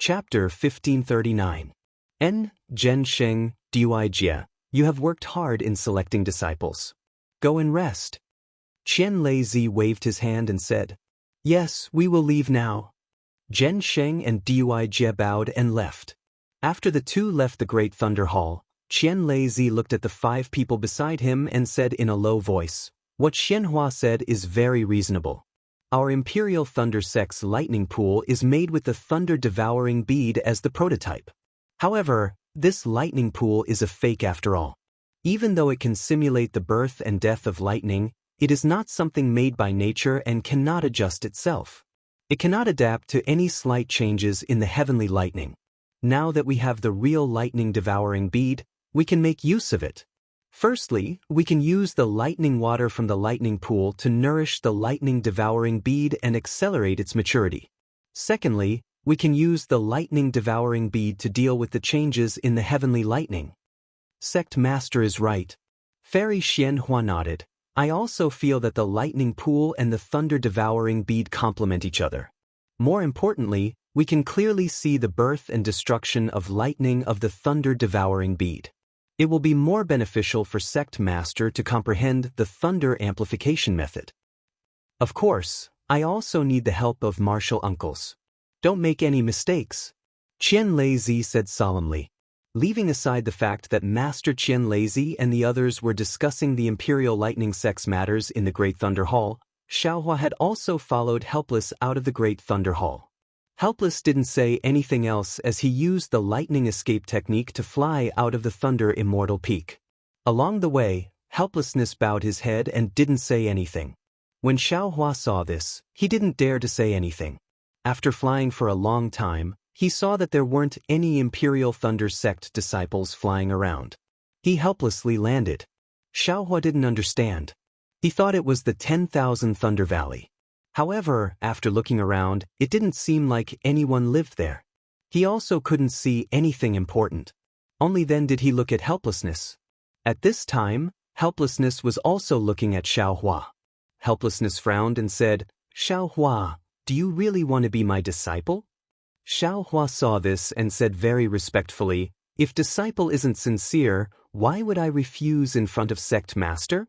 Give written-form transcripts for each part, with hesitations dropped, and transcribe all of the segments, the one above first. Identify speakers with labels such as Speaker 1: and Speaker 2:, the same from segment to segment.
Speaker 1: Chapter 1539. Zhen Sheng, Dui Jie, you have worked hard in selecting disciples. Go and rest. Qian Lei waved his hand and said, Yes, we will leave now. Zhen Sheng and Dui Jie bowed and left. After the two left the Great Thunder Hall, Qian Lei looked at the 5 people beside him and said in a low voice, What Xianhua said is very reasonable. Our Imperial Thunder Sect's lightning pool is made with the thunder-devouring bead as the prototype. However, this lightning pool is a fake after all. Even though it can simulate the birth and death of lightning, it is not something made by nature and cannot adjust itself. It cannot adapt to any slight changes in the heavenly lightning. Now that we have the real lightning-devouring bead, we can make use of it. Firstly, we can use the lightning water from the lightning pool to nourish the lightning-devouring bead and accelerate its maturity. Secondly, we can use the lightning-devouring bead to deal with the changes in the heavenly lightning. Sect Master is right. Fairy Xianhua nodded. I also feel that the lightning pool and the thunder-devouring bead complement each other. More importantly, we can clearly see the birth and destruction of lightning of the thunder-devouring bead. It will be more beneficial for Sect Master to comprehend the thunder amplification method. Of course, I also need the help of martial uncles. Don't make any mistakes, Qian Lei said solemnly. Leaving aside the fact that Master Qian Lei and the others were discussing the Imperial Lightning Sect's matters in the Great Thunder Hall, Xiaohua had also followed Helpless out of the Great Thunder Hall. Helpless didn't say anything else as he used the lightning escape technique to fly out of the Thunder Immortal Peak. Along the way, Helplessness bowed his head and didn't say anything. When Xiaohua saw this, he didn't dare to say anything. After flying for a long time, he saw that there weren't any Imperial Thunder Sect disciples flying around. He helplessly landed. Xiaohua didn't understand. He thought it was the 10,000 Thunder Valley. However, after looking around, it didn't seem like anyone lived there. He also couldn't see anything important. Only then did he look at Helplessness. At this time, Helplessness was also looking at Xiaohua. Helplessness frowned and said, Xiaohua, do you really want to be my disciple? Xiaohua saw this and said very respectfully, If disciple isn't sincere, why would I refuse in front of Sect Master?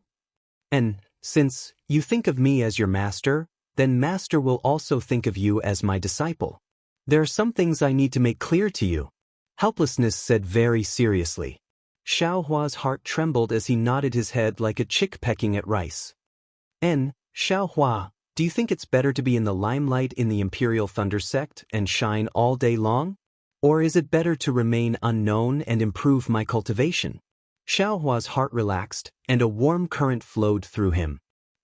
Speaker 1: And, since you think of me as your master, then Master will also think of you as my disciple. There are some things I need to make clear to you, Helplessness said very seriously. Xiaohua's heart trembled as he nodded his head like a chick pecking at rice. Xiaohua, do you think it's better to be in the limelight in the Imperial Thunder Sect and shine all day long? Or is it better to remain unknown and improve my cultivation? Xiaohua's heart relaxed, and a warm current flowed through him.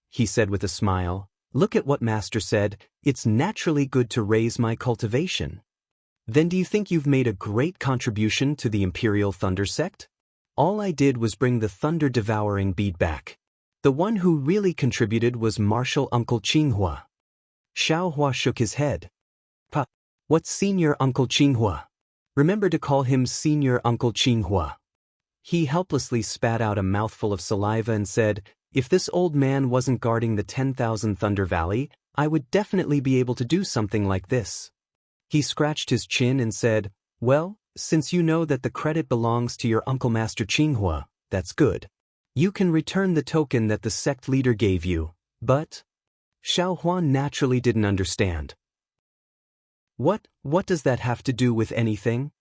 Speaker 1: He said with a smile, Look at what Master said, it's naturally good to raise my cultivation. Then do you think you've made a great contribution to the Imperial Thunder Sect? All I did was bring the thunder-devouring bead back. The one who really contributed was Martial Uncle Qinghua. Xiaohua shook his head. What's Senior Uncle Qinghua? Remember to call him Senior Uncle Qinghua. He helplessly spat out a mouthful of saliva and said, If this old man wasn't guarding the 10,000 Thunder Valley, I would definitely be able to do something like this. He scratched his chin and said, Well, since you know that the credit belongs to your Uncle Master Qinghua, that's good. You can return the token that the sect leader gave you, but... Xiaohua naturally didn't understand. What does that have to do with anything?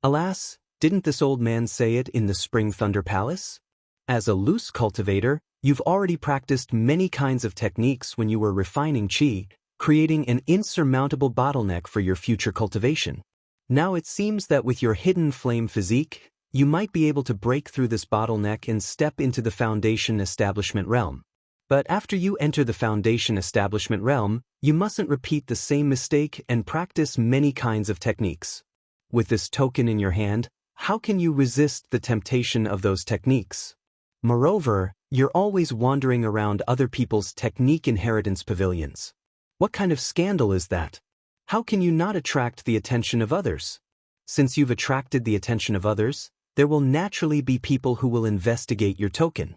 Speaker 1: Alas, didn't this old man say it in the Spring Thunder Palace? As a loose cultivator, you've already practiced many kinds of techniques when you were refining qi, creating an insurmountable bottleneck for your future cultivation. Now it seems that with your hidden flame physique, you might be able to break through this bottleneck and step into the Foundation Establishment realm. But after you enter the Foundation Establishment realm, you mustn't repeat the same mistake and practice many kinds of techniques. With this token in your hand, how can you resist the temptation of those techniques? Moreover, you're always wandering around other people's technique inheritance pavilions. What kind of scandal is that? How can you not attract the attention of others? Since you've attracted the attention of others, there will naturally be people who will investigate your token.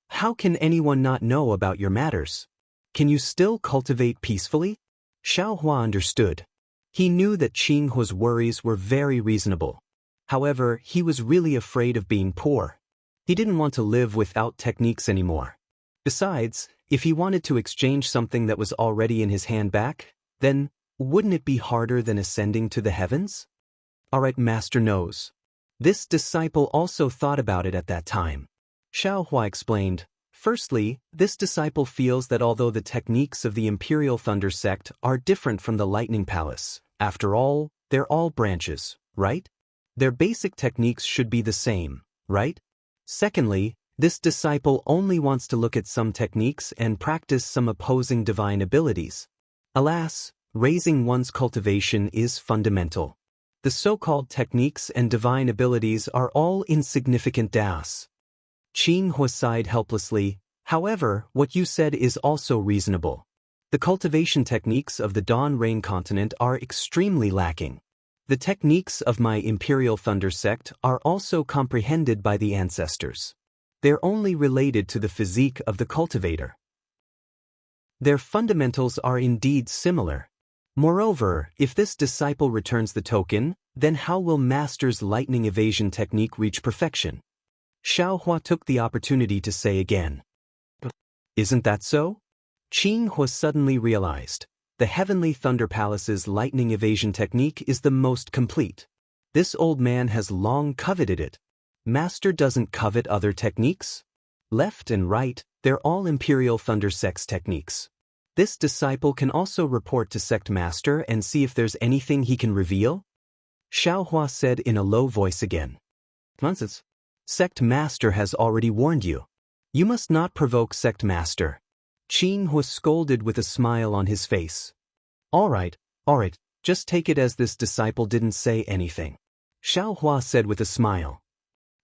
Speaker 1: How can anyone not know about your matters? Can you still cultivate peacefully? Xiaohua understood. He knew that Qinghua's worries were very reasonable. However, he was really afraid of being poor. He didn't want to live without techniques anymore. Besides, if he wanted to exchange something that was already in his hand back, then wouldn't it be harder than ascending to the heavens? Alright, Master knows. This disciple also thought about it at that time. Xiaohua explained, firstly, this disciple feels that although the techniques of the Imperial Thunder Sect are different from the Lightning Palace, after all, they're all branches, right? Their basic techniques should be the same, right? Secondly, this disciple only wants to look at some techniques and practice some opposing divine abilities. Alas, raising one's cultivation is fundamental. The so-called techniques and divine abilities are all insignificant das. Qinghua sighed helplessly. However, what you said is also reasonable. The cultivation techniques of the Dawn Rain continent are extremely lacking. The techniques of my Imperial Thunder Sect are also comprehended by the ancestors. They're only related to the physique of the cultivator. Their fundamentals are indeed similar. Moreover, if this disciple returns the token, then how will Master's lightning evasion technique reach perfection? Xiaohua took the opportunity to say again. Isn't that so? Qinghua suddenly realized. The Heavenly Thunder Palace's lightning evasion technique is the most complete. This old man has long coveted it. Master doesn't covet other techniques? Left and right, they're all Imperial Thunder Sect's techniques. This disciple can also report to Sect Master and see if there's anything he can reveal? Xiaohua said in a low voice again. Nonsense. Sect Master has already warned you. You must not provoke Sect Master. Qinghua scolded with a smile on his face. All right, just take it as this disciple didn't say anything. Xiaohua said with a smile.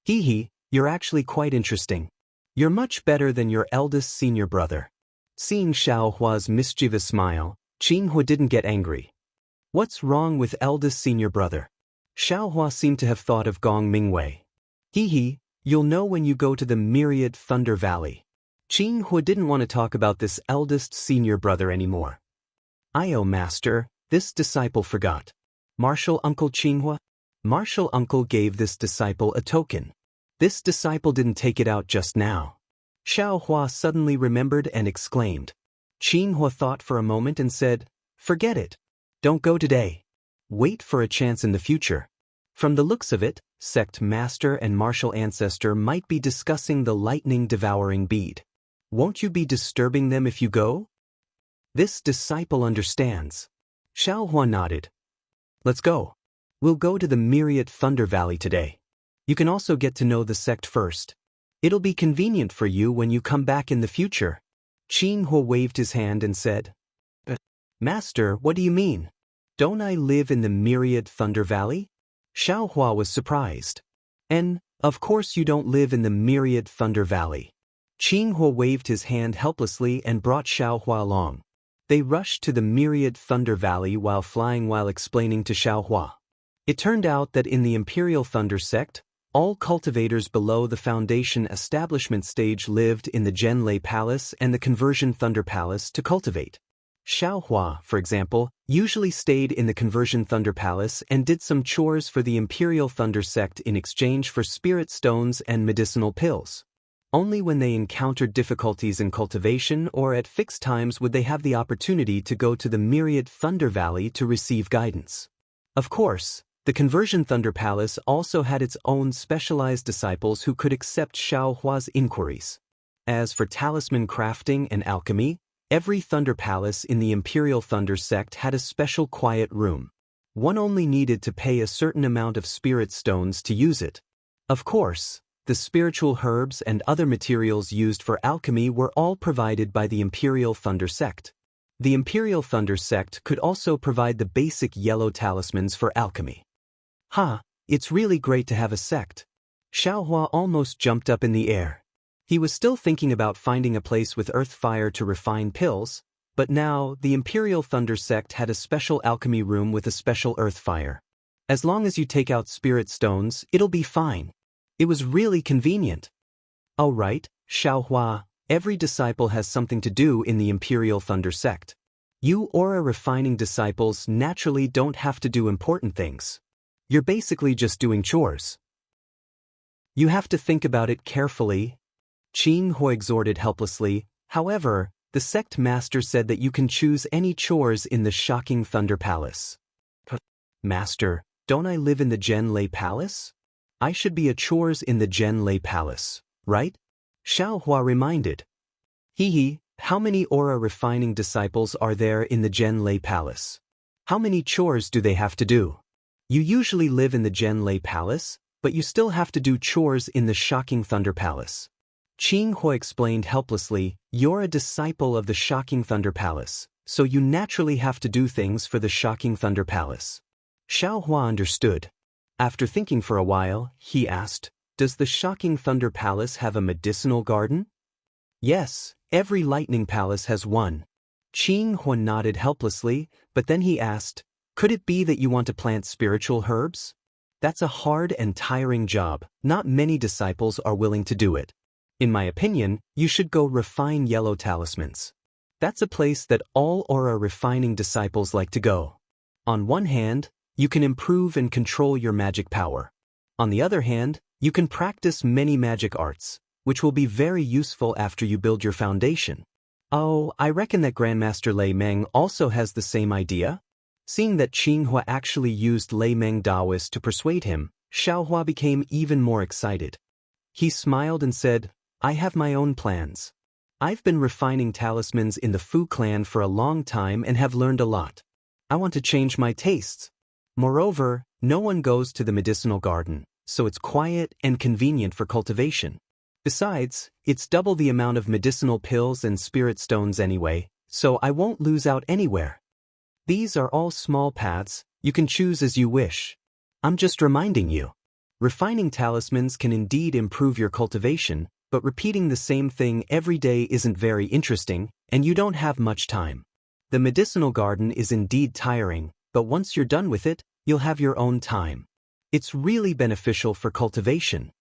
Speaker 1: Hee, you're actually quite interesting. You're much better than your eldest senior brother. Seeing Xiaohua's mischievous smile, Qinghua didn't get angry. What's wrong with eldest senior brother? Xiaohua seemed to have thought of Gong Mingwei. Hee, you'll know when you go to the Myriad Thunder Valley. Qinghua didn't want to talk about this eldest senior brother anymore. Master, this disciple forgot. Martial Uncle Qinghua? Martial Uncle gave this disciple a token. This disciple didn't take it out just now. Xiaohua suddenly remembered and exclaimed. Qinghua thought for a moment and said, forget it. Don't go today. Wait for a chance in the future. From the looks of it, Sect Master and Martial Ancestor might be discussing the lightning-devouring bead. Won't you be disturbing them if you go? This disciple understands. Xiaohua nodded. Let's go. We'll go to the Myriad Thunder Valley today. You can also get to know the sect first. It'll be convenient for you when you come back in the future. Qinghua waved his hand and said, Master, what do you mean? Don't I live in the Myriad Thunder Valley? Xiaohua was surprised. And, of course you don't live in the Myriad Thunder Valley. Qinghua waved his hand helplessly and brought Xiaohua along. They rushed to the Myriad Thunder Valley while flying while explaining to Xiaohua. It turned out that in the Imperial Thunder Sect, all cultivators below the Foundation establishment stage lived in the Zhenlei Palace and the Conversion Thunder Palace to cultivate. Xiaohua, for example, usually stayed in the Conversion Thunder Palace and did some chores for the Imperial Thunder Sect in exchange for spirit stones and medicinal pills. Only when they encountered difficulties in cultivation or at fixed times would they have the opportunity to go to the Myriad Thunder Valley to receive guidance. Of course, the Conversion Thunder Palace also had its own specialized disciples who could accept Xiaohua's inquiries. As for talisman crafting and alchemy, every Thunder Palace in the Imperial Thunder Sect had a special quiet room. One only needed to pay a certain amount of spirit stones to use it. Of course, the spiritual herbs and other materials used for alchemy were all provided by the Imperial Thunder Sect. The Imperial Thunder Sect could also provide the basic yellow talismans for alchemy. It's really great to have a sect. Xiaohua almost jumped up in the air. He was still thinking about finding a place with earth fire to refine pills, but now the Imperial Thunder Sect had a special alchemy room with a special earth fire. As long as you take out spirit stones, it'll be fine. It was really convenient. All right, Xiaohua, every disciple has something to do in the Imperial Thunder Sect. You aura-refining disciples naturally don't have to do important things. You're basically just doing chores. You have to think about it carefully. Jianghu exhorted helplessly. However, the sect master said that you can choose any chores in the shocking Thunder Palace. Master, don't I live in the Jianghu Palace? I should be a chores in the Jianghu Palace, right? Xiaohua reminded. How many aura-refining disciples are there in the Jianghu Palace? How many chores do they have to do? You usually live in the Jianghu Palace, but you still have to do chores in the shocking Thunder Palace. Jianghu explained helplessly, you're a disciple of the shocking Thunder Palace, so you naturally have to do things for the shocking Thunder Palace. Xiaohua understood. After thinking for a while, he asked, does the shocking Thunder Palace have a medicinal garden? Yes, every lightning palace has one. Jianghu nodded helplessly, but then he asked, could it be that you want to plant spiritual herbs? That's a hard and tiring job. Not many disciples are willing to do it. In my opinion, you should go refine yellow talismans. That's a place that all aura-refining disciples like to go. On one hand, you can improve and control your magic power. On the other hand, you can practice many magic arts, which will be very useful after you build your foundation. Oh, I reckon that Grandmaster Lei Meng also has the same idea. Seeing that Jianghu actually used Lei Meng Daoist to persuade him, Xiaohua became even more excited. He smiled and said, I have my own plans. I've been refining talismans in the Fu clan for a long time and have learned a lot. I want to change my tastes. Moreover, no one goes to the medicinal garden, so it's quiet and convenient for cultivation. Besides, it's double the amount of medicinal pills and spirit stones anyway, so I won't lose out anywhere. These are all small paths, you can choose as you wish. I'm just reminding you. Refining talismans can indeed improve your cultivation, but repeating the same thing every day isn't very interesting, and you don't have much time. The medicinal garden is indeed tiring, but once you're done with it, you'll have your own time. It's really beneficial for cultivation.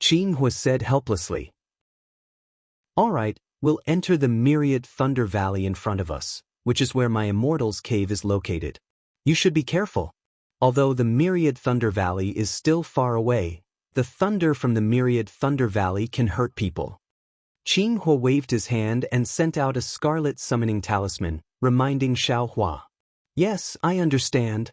Speaker 1: Jianghu said helplessly. All right, we'll enter the myriad Thunder Valley in front of us, which is where my Immortal's cave is located. You should be careful. Although the myriad Thunder Valley is still far away, the thunder from the myriad Thunder Valley can hurt people. Jianghu waved his hand and sent out a scarlet summoning talisman, reminding Xiaohua. Yes, I understand.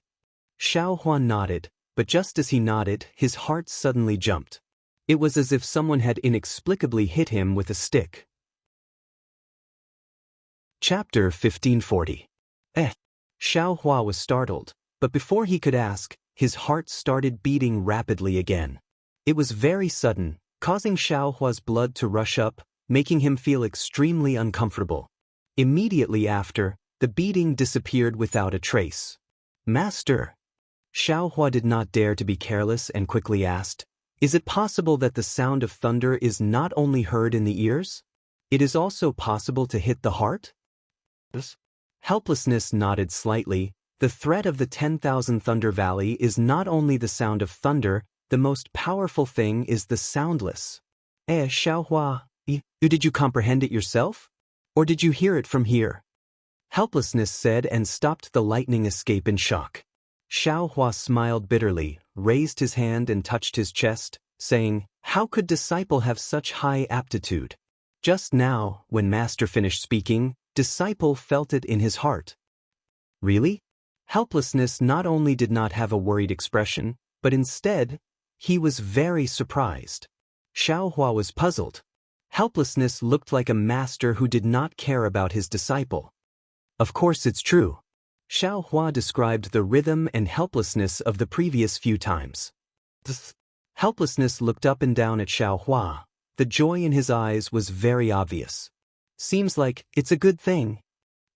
Speaker 1: Xiaohua nodded, but just as he nodded, his heart suddenly jumped. It was as if someone had inexplicably hit him with a stick. Chapter 1540. Xiaohua was startled, but before he could ask, his heart started beating rapidly again. It was very sudden, causing Xiaohua's blood to rush up, making him feel extremely uncomfortable. Immediately after, the beating disappeared without a trace. Master! Xiaohua did not dare to be careless and quickly asked, is it possible that the sound of thunder is not only heard in the ears? It is also possible to hit the heart? Helplessness nodded slightly. The threat of the 10,000 Thunder Valley is not only the sound of thunder, the most powerful thing is the soundless. Xiaohua, did you comprehend it yourself? Or did you hear it from here? Helplessness said and stopped the lightning escape in shock. Xiaohua smiled bitterly, raised his hand and touched his chest, saying, how could disciple have such high aptitude? Just now, when Master finished speaking, disciple felt it in his heart. Really? Helplessness not only did not have a worried expression, but instead, he was very surprised. Xiaohua was puzzled. Helplessness looked like a master who did not care about his disciple. Of course it's true. Xiaohua described the rhythm and helplessness of the previous few times. Helplessness looked up and down at Xiaohua. The joy in his eyes was very obvious. Seems like it's a good thing.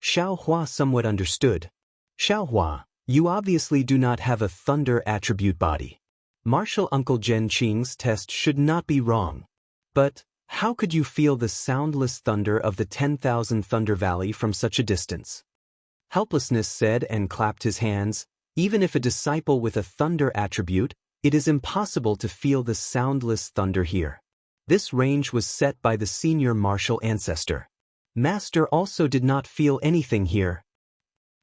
Speaker 1: Xiaohua somewhat understood. Xiaohua, you obviously do not have a thunder attribute body. Martial Uncle Zhen Qing's test should not be wrong. But, how could you feel the soundless thunder of the 10,000 Thunder Valley from such a distance? Helplessness said and clapped his hands. Even if a disciple with a thunder attribute, it is impossible to feel the soundless thunder here. This range was set by the senior martial ancestor. Master also did not feel anything here.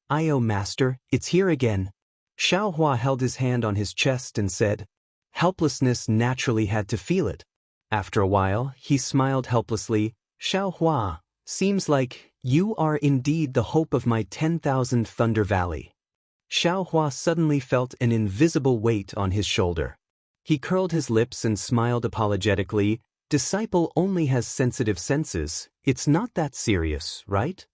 Speaker 1: "Io master, it's here again." Xiaohua held his hand on his chest and said. Helplessness naturally had to feel it. After a while, he smiled helplessly. "Xiaohua, seems like you are indeed the hope of my 10,000 Thunder Valley." Xiaohua suddenly felt an invisible weight on his shoulder. He curled his lips and smiled apologetically. "Disciple only has sensitive senses. It's not that serious, right?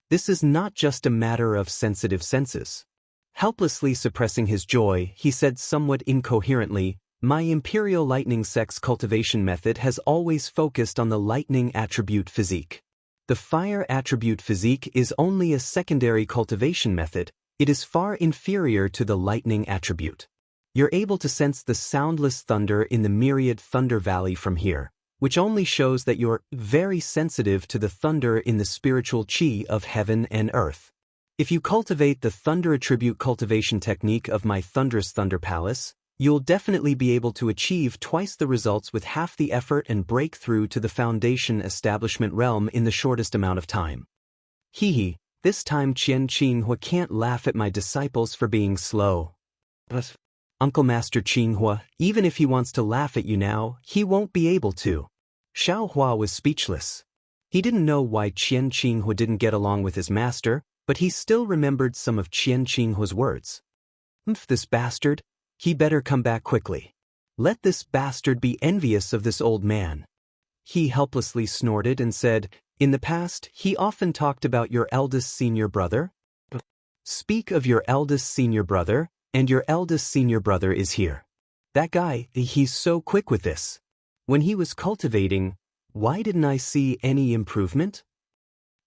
Speaker 1: This is not just a matter of sensitive senses." Helplessly suppressing his joy, he said somewhat incoherently, "My Imperial Lightning Sex cultivation method has always focused on the lightning attribute physique. The fire attribute physique is only a secondary cultivation method. It is far inferior to the lightning attribute. You're able to sense the soundless thunder in the myriad Thunder Valley from here, which only shows that you're very sensitive to the thunder in the spiritual chi of heaven and earth. If you cultivate the thunder attribute cultivation technique of my thunderous Thunder Palace, you'll definitely be able to achieve twice the results with half the effort and break through to the foundation establishment realm in the shortest amount of time." Hee. This time Jianhua can't laugh at my disciples for being slow. "But, Uncle Master Jianhua, even if he wants to laugh at you now, he won't be able to." Xiaohua was speechless. He didn't know why Jianhua didn't get along with his master, but he still remembered some of Jianhua's words. This bastard, he better come back quickly. Let this bastard be envious of this old man." He helplessly snorted and said, "In the past, he often talked about your eldest senior brother." "Speak of your eldest senior brother, and your eldest senior brother is here. That guy, he's so quick with this. When he was cultivating, why didn't I see any improvement?"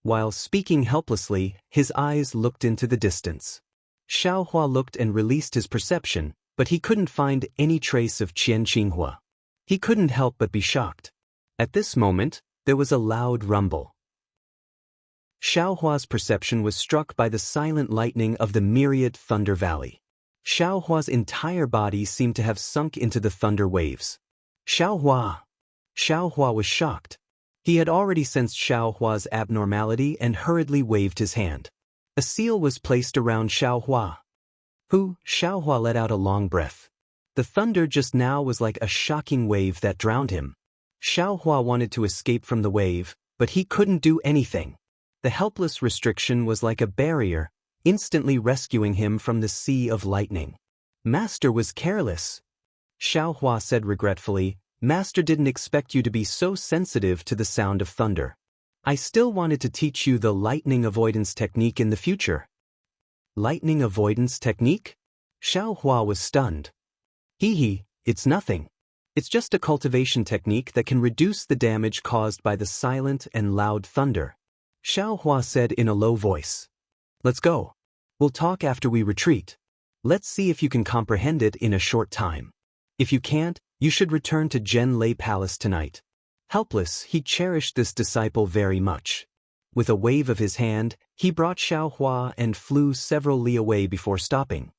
Speaker 1: While speaking helplessly, his eyes looked into the distance. Xiaohua looked and released his perception, but he couldn't find any trace of Jianhua. He couldn't help but be shocked. At this moment, there was a loud rumble. Xiaohua's perception was struck by the silent lightning of the myriad Thunder Valley. Xiaohua's entire body seemed to have sunk into the thunder waves. "Xiaohua!" Xiaohua was shocked. He had already sensed Xiaohua's abnormality and hurriedly waved his hand. A seal was placed around Xiaohua. Xiaohua let out a long breath. The thunder just now was like a shocking wave that drowned him. Xiaohua wanted to escape from the wave, but he couldn't do anything. The helpless restriction was like a barrier, instantly rescuing him from the sea of lightning. "Master was careless," Xiaohua said regretfully. "Master didn't expect you to be so sensitive to the sound of thunder. I still wanted to teach you the lightning avoidance technique in the future." "Lightning avoidance technique?" Xiaohua was stunned. It's nothing. It's just a cultivation technique that can reduce the damage caused by the silent and loud thunder," Xiaohua said in a low voice. "Let's go. We'll talk after we retreat. Let's see if you can comprehend it in a short time. If you can't, you should return to Jianlei Palace tonight." Helpless, he cherished this disciple very much. With a wave of his hand, he brought Xiaohua and flew several li away before stopping.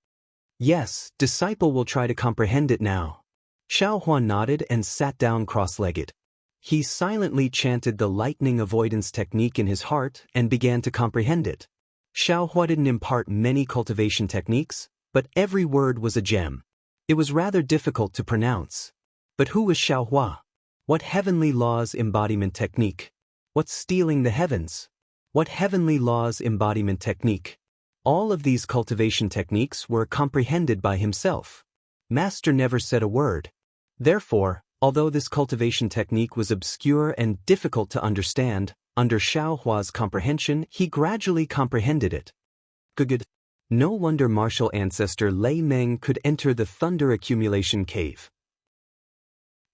Speaker 1: "Yes, disciple will try to comprehend it now." Xiaohua nodded and sat down cross-legged. He silently chanted the lightning avoidance technique in his heart and began to comprehend it. Xiaohua didn't impart many cultivation techniques, but every word was a gem. It was rather difficult to pronounce. But who was Xiaohua? What heavenly laws embodiment technique? What's stealing the heavens? What heavenly laws embodiment technique? All of these cultivation techniques were comprehended by himself. Master never said a word. Therefore, although this cultivation technique was obscure and difficult to understand, under Xiaohua's comprehension, he gradually comprehended it. Good. No wonder martial ancestor Lei Meng could enter the thunder accumulation cave.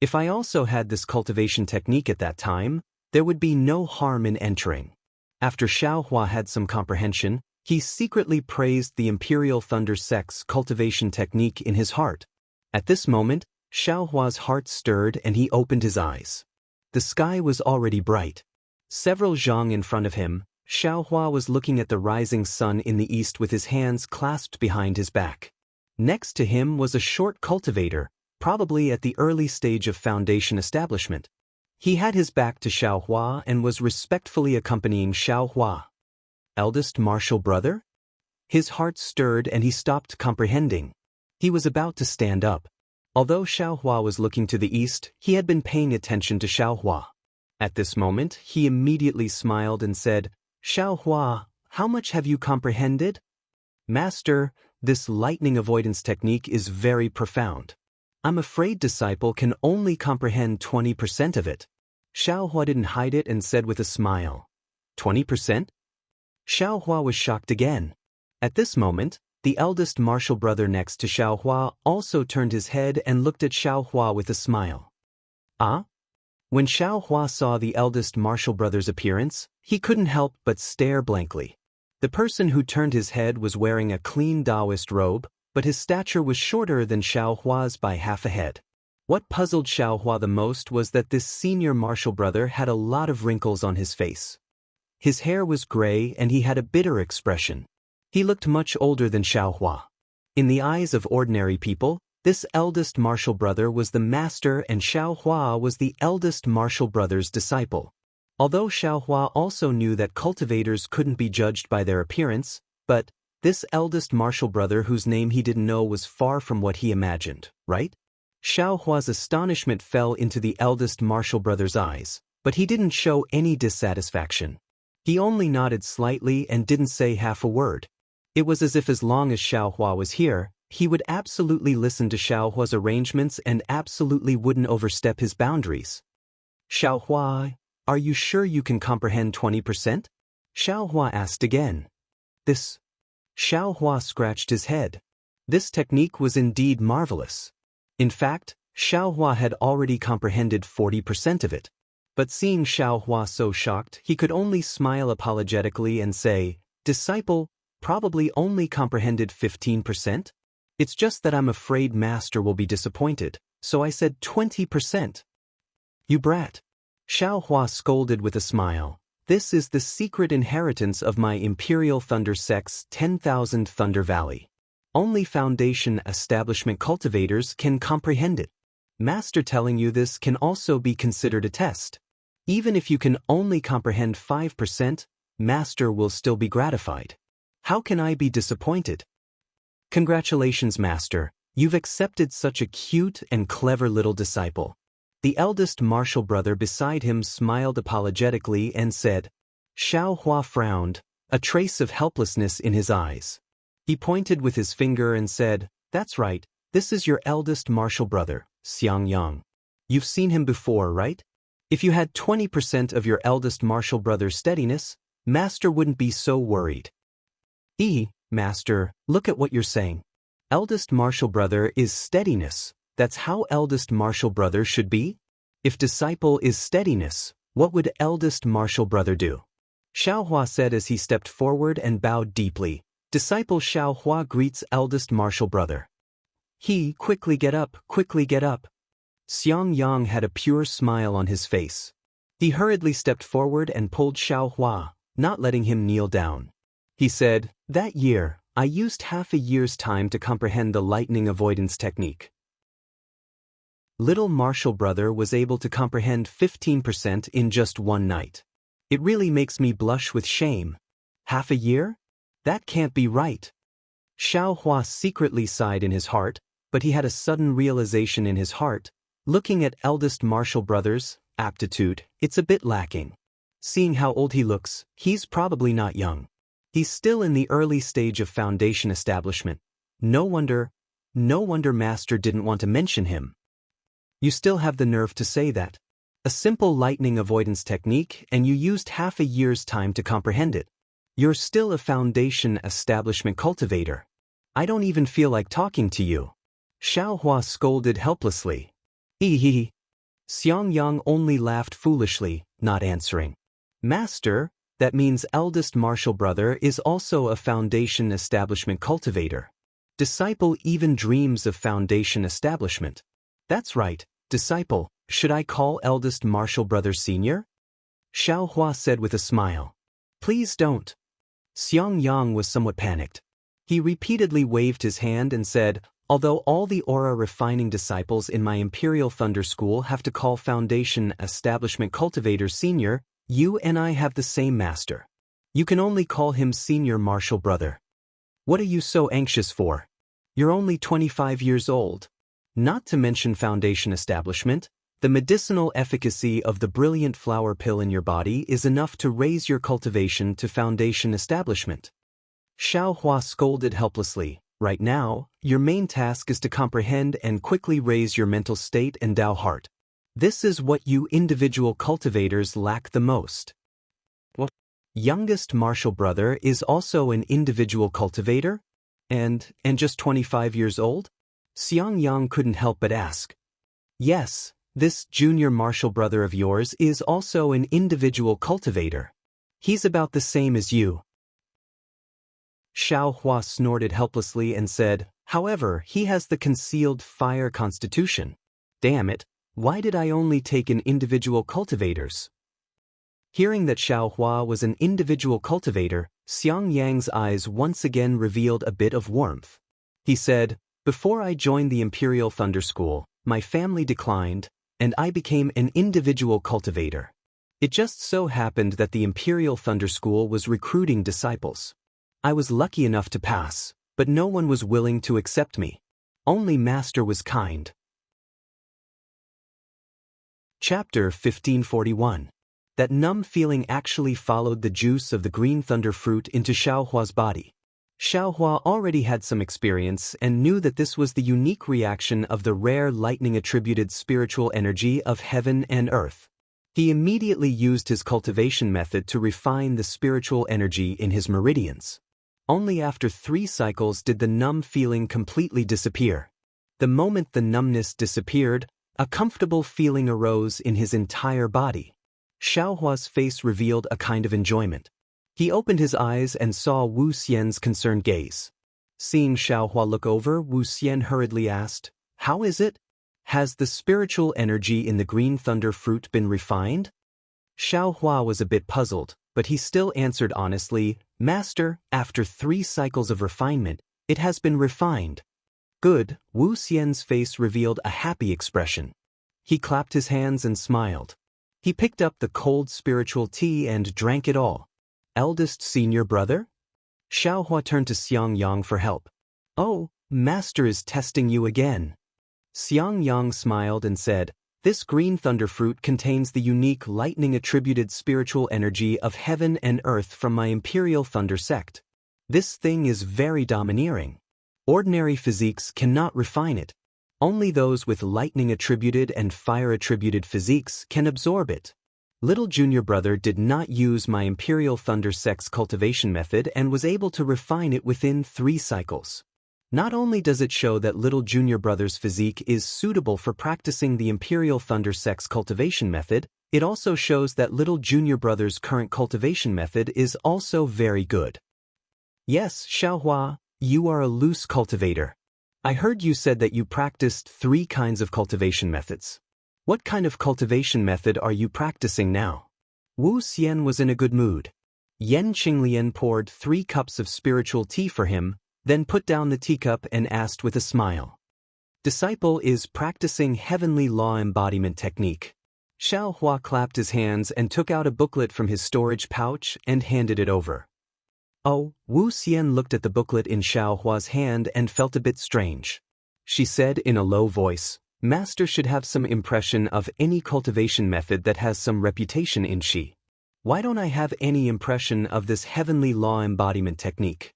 Speaker 1: If I also had this cultivation technique at that time, there would be no harm in entering. After Xiaohua had some comprehension, he secretly praised the Imperial Thunder Sex cultivation technique in his heart. At this moment, Xiaohua's heart stirred and he opened his eyes. The sky was already bright. Several zhang in front of him, Xiaohua was looking at the rising sun in the east with his hands clasped behind his back. Next to him was a short cultivator, probably at the early stage of foundation establishment. He had his back to Xiaohua and was respectfully accompanying Xiaohua. Eldest martial brother? His heart stirred and he stopped comprehending. He was about to stand up. Although Xiaohua was looking to the east, he had been paying attention to Xiaohua. At this moment, he immediately smiled and said, "Xiaohua, how much have you comprehended?" "Master, this lightning avoidance technique is very profound. I'm afraid disciple can only comprehend 20% of it." Xiaohua didn't hide it and said with a smile, 20%? Xiaohua was shocked again. At this moment, the eldest martial brother next to Xiaohua also turned his head and looked at Xiaohua with a smile. "Ah?" When Xiaohua saw the eldest martial brother's appearance, he couldn't help but stare blankly. The person who turned his head was wearing a clean Taoist robe, but his stature was shorter than Xiaohua's by half a head. What puzzled Xiaohua the most was that this senior martial brother had a lot of wrinkles on his face. His hair was gray and he had a bitter expression. He looked much older than Xiaohua. In the eyes of ordinary people, this eldest martial brother was the master and Xiaohua was the eldest martial brother's disciple. Although Xiaohua also knew that cultivators couldn't be judged by their appearance, but this eldest martial brother whose name he didn't know was far from what he imagined, right? Xiaohua's astonishment fell into the eldest martial brother's eyes, but he didn't show any dissatisfaction. He only nodded slightly and didn't say half a word. It was as if as long as Xiaohua was here, he would absolutely listen to Xiaohua's arrangements and absolutely wouldn't overstep his boundaries. "Xiaohua, are you sure you can comprehend 20%? Xiaohua asked again. This. Xiaohua scratched his head. This technique was indeed marvelous. In fact, Xiaohua had already comprehended 40% of it. But seeing Xiaohua so shocked, he could only smile apologetically and say, "Disciple, probably only comprehended 15%? It's just that I'm afraid master will be disappointed, so I said 20%. "You brat." Xiaohua scolded with a smile. "This is the secret inheritance of my Imperial Thunder Sect's 10,000 Thunder Valley. Only Foundation Establishment cultivators can comprehend it. Master telling you this can also be considered a test. Even if you can only comprehend 5%, Master will still be gratified. How can I be disappointed?" "Congratulations, Master. You've accepted such a cute and clever little disciple." The eldest martial brother beside him smiled apologetically and said. Xiaohua frowned, a trace of helplessness in his eyes. He pointed with his finger and said, "That's right, this is your eldest martial brother, Xiangyang. You've seen him before, right? If you had 20% of your eldest martial brother's steadiness, Master wouldn't be so worried." Master, look at what you're saying. Eldest martial brother is steadiness. That's how eldest martial brother should be? If disciple is steadiness, what would eldest martial brother do?" Xiaohua said as he stepped forward and bowed deeply. "Disciple Xiaohua greets eldest martial brother." Quickly get up, quickly get up." Xiangyang had a pure smile on his face. He hurriedly stepped forward and pulled Xiaohua, not letting him kneel down. He said, "That year, I used half a year's time to comprehend the lightning avoidance technique. Little martial brother was able to comprehend 15% in just one night. It really makes me blush with shame. Half a year? That can't be right." Xiaohua secretly sighed in his heart, but he had a sudden realization in his heart. Looking at eldest martial brother's aptitude, it's a bit lacking. Seeing how old he looks, he's probably not young. He's still in the early stage of foundation establishment. No wonder Master didn't want to mention him. "You still have the nerve to say that? A simple lightning avoidance technique and you used half a year's time to comprehend it. You're still a foundation establishment cultivator. I don't even feel like talking to you." Xiaohua scolded helplessly. Xiangyang only laughed foolishly, not answering. "Master, that means eldest martial brother is also a foundation establishment cultivator. Disciple even dreams of foundation establishment." "That's right, disciple. Should I call eldest martial brother senior?" Xiaohua said with a smile. "Please don't." Xiangyang was somewhat panicked. He repeatedly waved his hand and said, "Although all the aura refining disciples in my Imperial Thunder School have to call foundation establishment cultivator senior, you and I have the same master. You can only call him senior martial brother." What are you so anxious for? You're only 25 years old. Not to mention foundation establishment, the medicinal efficacy of the brilliant flower pill in your body is enough to raise your cultivation to foundation establishment. Xiao Hua scolded helplessly. Right now, your main task is to comprehend and quickly raise your mental state and Tao heart. This is what you individual cultivators lack the most. What? Youngest martial brother is also an individual cultivator? And just 25 years old? Xiang Yang couldn't help but ask. Yes, this junior martial brother of yours is also an individual cultivator. He's about the same as you. Xiao Hua snorted helplessly and said, however, he has the concealed fire constitution. Damn it, why did I only take in individual cultivators? Hearing that Xiao Hua was an individual cultivator, Xiang Yang's eyes once again revealed a bit of warmth. He said, before I joined the Imperial Thunder School, my family declined, and I became an individual cultivator. It just so happened that the Imperial Thunder School was recruiting disciples. I was lucky enough to pass, but no one was willing to accept me. Only Master was kind. Chapter 1541. That numb feeling actually followed the juice of the green thunder fruit into Xiao Hua's body. Xiao Hua already had some experience and knew that this was the unique reaction of the rare lightning-attributed spiritual energy of heaven and earth. He immediately used his cultivation method to refine the spiritual energy in his meridians. Only after 3 cycles did the numb feeling completely disappear. The moment the numbness disappeared, a comfortable feeling arose in his entire body. Xiao Hua's face revealed a kind of enjoyment. He opened his eyes and saw Wu Xian's concerned gaze. Seeing Xiao Hua look over, Wu Xian hurriedly asked, how is it? Has the spiritual energy in the green thunder fruit been refined? Xiao Hua was a bit puzzled, but he still answered honestly, Master, after 3 cycles of refinement, it has been refined. Good, Wu Xian's face revealed a happy expression. He clapped his hands and smiled. He picked up the cold spiritual tea and drank it all. Eldest senior brother? Xiao Hua turned to Xiang Yang for help. Oh, Master is testing you again. Xiang Yang smiled and said, this green thunder fruit contains the unique lightning-attributed spiritual energy of heaven and earth from my Imperial Thunder sect. This thing is very domineering. Ordinary physiques cannot refine it. Only those with lightning-attributed and fire-attributed physiques can absorb it. Little junior brother did not use my Imperial Thunder sect's cultivation method and was able to refine it within 3 cycles. Not only does it show that little junior brother's physique is suitable for practicing the Imperial Thunder sect's cultivation method, it also shows that little junior brother's current cultivation method is also very good. Yes, Xiao Hua, you are a loose cultivator. I heard you said that you practiced 3 kinds of cultivation methods. What kind of cultivation method are you practicing now? Wu Xian was in a good mood. Yan Qinglian poured 3 cups of spiritual tea for him, then put down the teacup and asked with a smile. Disciple is practicing heavenly law embodiment technique. Xiao Hua clapped his hands and took out a booklet from his storage pouch and handed it over. Oh, Wu Xian looked at the booklet in Xiao Hua's hand and felt a bit strange. She said in a low voice, Master should have some impression of any cultivation method that has some reputation in Xi. Why don't I have any impression of this heavenly law embodiment technique?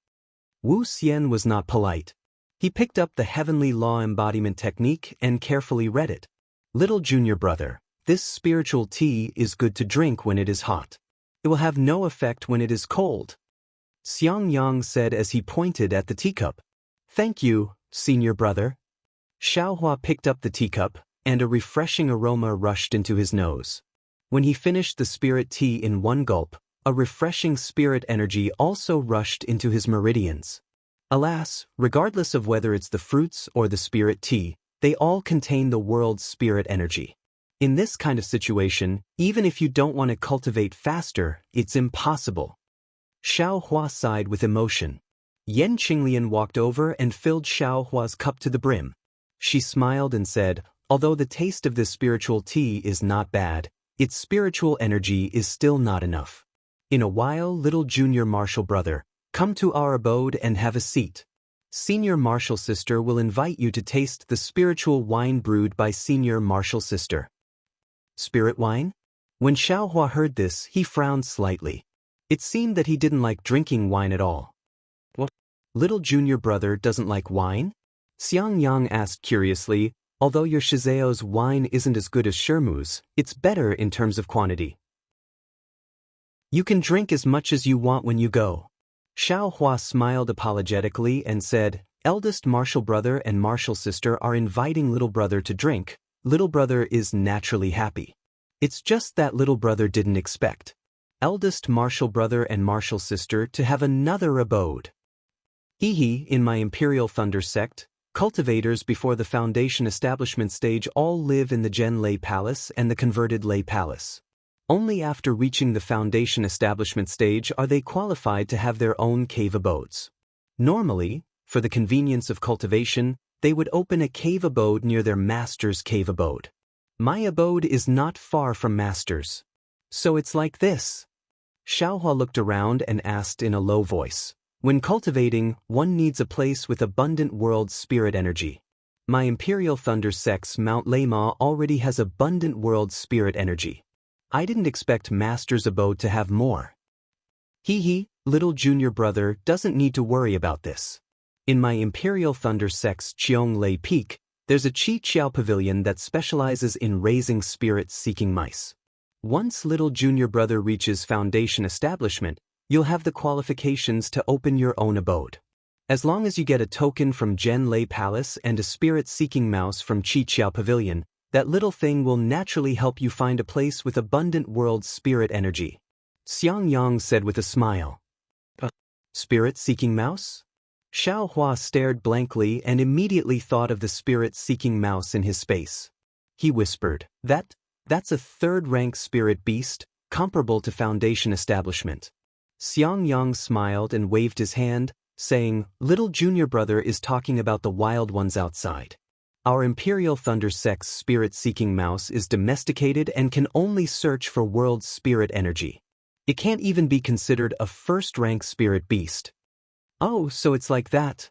Speaker 1: Wu Xian was not polite. He picked up the heavenly law embodiment technique and carefully read it. Little junior brother, this spiritual tea is good to drink when it is hot. It will have no effect when it is cold. Xiang Yang said as he pointed at the teacup. Thank you, senior brother. Xiao Hua picked up the teacup, and a refreshing aroma rushed into his nose. When he finished the spirit tea in 1 gulp, a refreshing spirit energy also rushed into his meridians. Alas, regardless of whether it's the fruits or the spirit tea, they all contain the world's spirit energy. In this kind of situation, even if you don't want to cultivate faster, it's impossible. Xiao Hua sighed with emotion. Yan Qinglian walked over and filled Xiao Hua's cup to the brim. She smiled and said, although the taste of this spiritual tea is not bad, its spiritual energy is still not enough. In a while, little junior martial brother, Come to our abode and have a seat. Senior Martial Sister will invite you to taste the spiritual wine brewed by Senior Martial Sister. Spirit wine? When Xiaohua heard this, he frowned slightly. It seemed that he didn't like drinking wine at all. What? Little junior brother doesn't like wine? Xiang Yang asked curiously. Although your Shizao's wine isn't as good as Shermu's, it's better in terms of quantity. You can drink as much as you want when you go. Xiaohua smiled apologetically and said, eldest martial brother and martial sister are inviting little brother to drink. Little brother is naturally happy. It's just that little brother didn't expect eldest martial brother and martial sister to have another abode. In my Imperial Thunder sect, cultivators before the Foundation establishment stage all live in the Gen Lei Palace and the converted Lei Palace. Only after reaching the Foundation establishment stage are they qualified to have their own cave abodes. Normally, for the convenience of cultivation, they would open a cave abode near their master's cave abode. My abode is not far from master's. So it's like this. Xiaohua looked around and asked in a low voice. When cultivating, one needs a place with abundant world spirit energy. My Imperial Thunder sect's Mount Leima already has abundant world spirit energy. I didn't expect Master's abode to have more. Little junior brother doesn't need to worry about this. In my Imperial Thunder sect's Cheong Lei Peak, there's a Chi Chiao pavilion that specializes in raising spirit-seeking mice. Once little junior brother reaches Foundation establishment, you'll have the qualifications to open your own abode. As long as you get a token from Gen Lei Palace and a spirit-seeking mouse from Chi Chiao Pavilion, that little thing will naturally help you find a place with abundant world spirit energy. Xiang Yang said with a smile. Spirit-seeking mouse? Xiaohua stared blankly and immediately thought of the spirit-seeking mouse in his space. He whispered, That's a third-rank spirit beast, comparable to Foundation establishment. Xiang Yang smiled and waved his hand, saying, little junior brother is talking about the wild ones outside. Our Imperial Thunder sect's spirit-seeking mouse is domesticated and can only search for world spirit energy. It can't even be considered a first-rank spirit beast. Oh, so it's like that.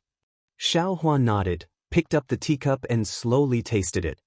Speaker 1: Xiaohua nodded, picked up the teacup and slowly tasted it.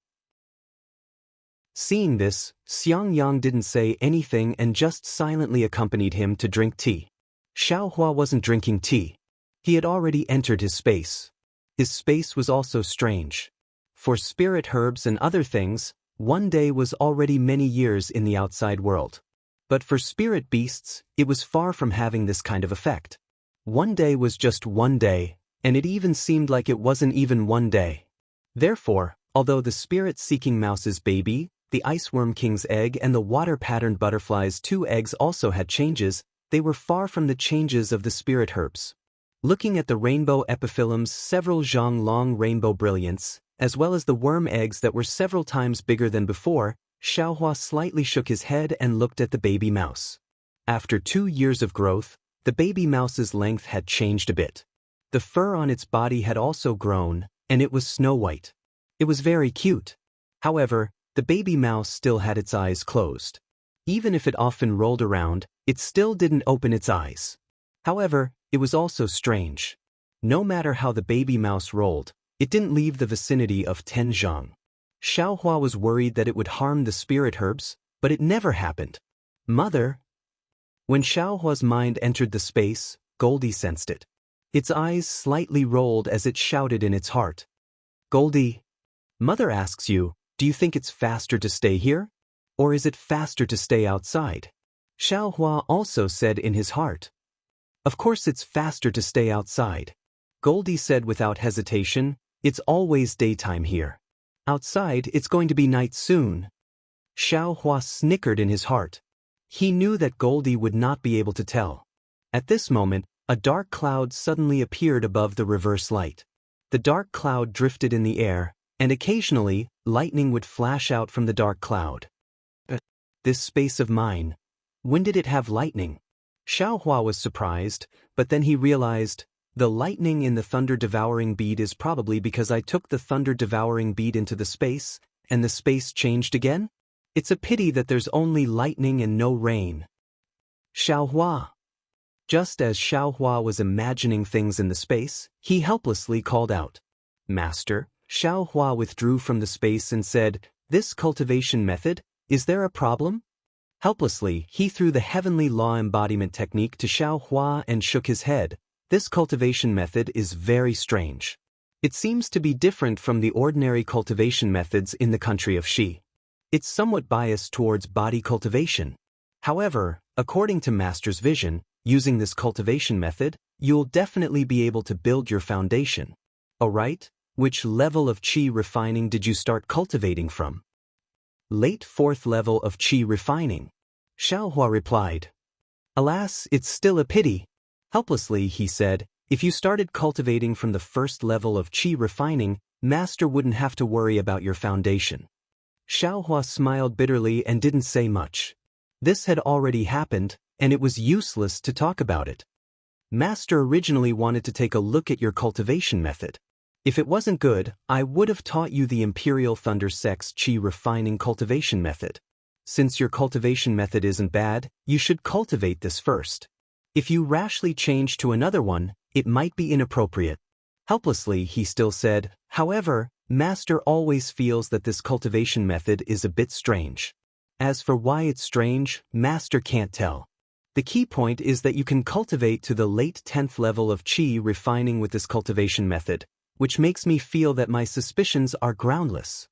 Speaker 1: Seeing this, Xiang Yang didn't say anything and just silently accompanied him to drink tea. Xiaohua wasn't drinking tea. He had already entered his space. His space was also strange. For spirit herbs and other things, one day was already many years in the outside world. But for spirit beasts, it was far from having this kind of effect. One day was just one day, and it even seemed like it wasn't even one day. Therefore, although the spirit-seeking mouse's baby, the Iceworm King's egg and the water-patterned butterfly's 2 eggs also had changes, they were far from the changes of the spirit herbs. Looking at the rainbow epiphyllum's several zhang-long rainbow brilliants, as well as the worm eggs that were several times bigger than before, Xiaohua slightly shook his head and looked at the baby mouse. After 2 years of growth, the baby mouse's length had changed a bit. The fur on its body had also grown, and it was snow-white. It was very cute. However, the baby mouse still had its eyes closed. Even if it often rolled around, it still didn't open its eyes. However, it was also strange. No matter how the baby mouse rolled, it didn't leave the vicinity of 10 zhang. Xiaohua was worried that it would harm the spirit herbs, but it never happened. Mother. When Xiaohua's mind entered the space, Goldie sensed it. Its eyes slightly rolled as it shouted in its heart. Goldie. Mother asks you, do you think it's faster to stay here? Or is it faster to stay outside? Xiaohua also said in his heart. Of course it's faster to stay outside. Goldie said without hesitation, it's always daytime here. Outside, it's going to be night soon. Xiaohua snickered in his heart. He knew that Goldie would not be able to tell. At this moment, a dark cloud suddenly appeared above the reverse light. The dark cloud drifted in the air, and occasionally, lightning would flash out from the dark cloud. This space of mine, when did it have lightning? Xiaohua was surprised, but then he realized, the lightning in the thunder-devouring bead is probably because I took the thunder-devouring bead into the space, and the space changed again? It's a pity that there's only lightning and no rain. Xiaohua. Just as Xiaohua was imagining things in the space, he helplessly called out, "Master." Xiaohua withdrew from the space and said, "This cultivation method, is there a problem?" Helplessly, he threw the heavenly law embodiment technique to Xiaohua and shook his head. "This cultivation method is very strange. It seems to be different from the ordinary cultivation methods in the country of Shi. It's somewhat biased towards body cultivation. However, according to Master's vision, using this cultivation method, you'll definitely be able to build your foundation. Alright, which level of qi refining did you start cultivating from?" "Late 4th level of qi refining," Xiaohua replied. "Alas, it's still a pity." Helplessly, he said, "If you started cultivating from the 1st level of qi refining, Master wouldn't have to worry about your foundation." Xiaohua smiled bitterly and didn't say much. This had already happened, and it was useless to talk about it. Master originally wanted to take a look at your cultivation method. If it wasn't good, I would have taught you the Imperial Thunder Sect's qi refining cultivation method. Since your cultivation method isn't bad, you should cultivate this first. If you rashly change to another one, it might be inappropriate. Helplessly, he still said, "However, Master always feels that this cultivation method is a bit strange. As for why it's strange, Master can't tell. The key point is that you can cultivate to the late 10th level of qi refining with this cultivation method, which makes me feel that my suspicions are groundless."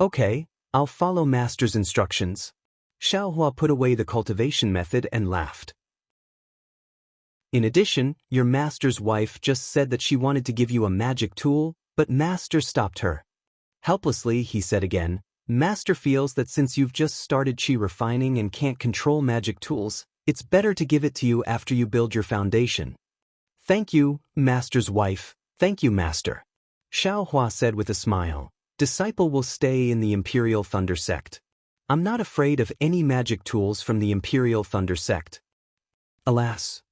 Speaker 1: "Okay, I'll follow Master's instructions." Xiaohua put away the cultivation method and laughed. "In addition, your Master's wife just said that she wanted to give you a magic tool, but Master stopped her." Helplessly, he said again, "Master feels that since you've just started qi refining and can't control magic tools, it's better to give it to you after you build your foundation." "Thank you, Master's wife. Thank you, Master." Xiaohua said with a smile. "Disciple will stay in the Imperial Thunder Sect. I'm not afraid of any magic tools from the Imperial Thunder Sect." "Alas."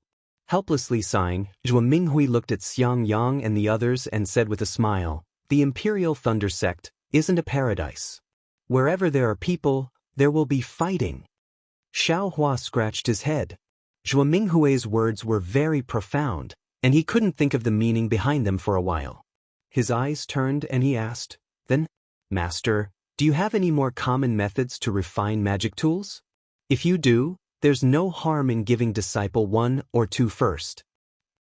Speaker 1: Helplessly sighing, Zhuo Minghui looked at Xiang Yang and the others and said with a smile, "The Imperial Thunder Sect isn't a paradise. Wherever there are people, there will be fighting." Xiaohua scratched his head. Zhuo Minghui's words were very profound, and he couldn't think of the meaning behind them for a while. His eyes turned and he asked, "Then, Master, do you have any more common methods to refine magic tools? If you do, there's no harm in giving disciple 1 or 2 first."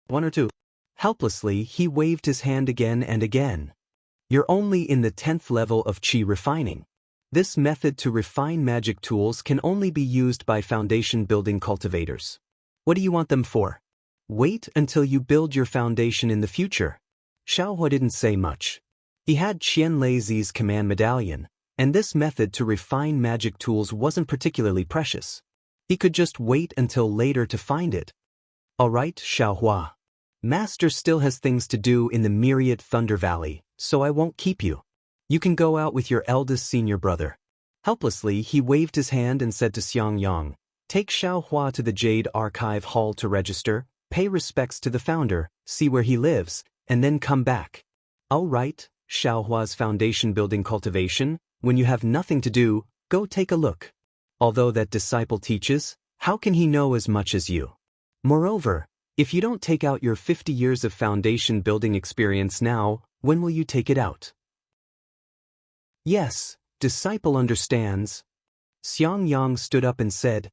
Speaker 1: "1 or 2. Helplessly, he waved his hand again and again. "You're only in the 10th level of qi refining. This method to refine magic tools can only be used by foundation building cultivators. What do you want them for? Wait until you build your foundation in the future." Xiaohua didn't say much. He had Qian Leizi's command medallion, and this method to refine magic tools wasn't particularly precious. He could just wait until later to find it. "Alright, Xiaohua. Master still has things to do in the Myriad Thunder Valley, so I won't keep you. You can go out with your eldest senior brother." Helplessly, he waved his hand and said to Xiang Yang, "Take Xiaohua to the Jade Archive Hall to register, pay respects to the founder, see where he lives, and then come back." "All right, Xiaohua's foundation building cultivation, when you have nothing to do, go take a look. Although that disciple teaches, how can he know as much as you? Moreover, if you don't take out your 50 years of foundation building experience now, when will you take it out?" "Yes, disciple understands." Xiang Yang stood up and said,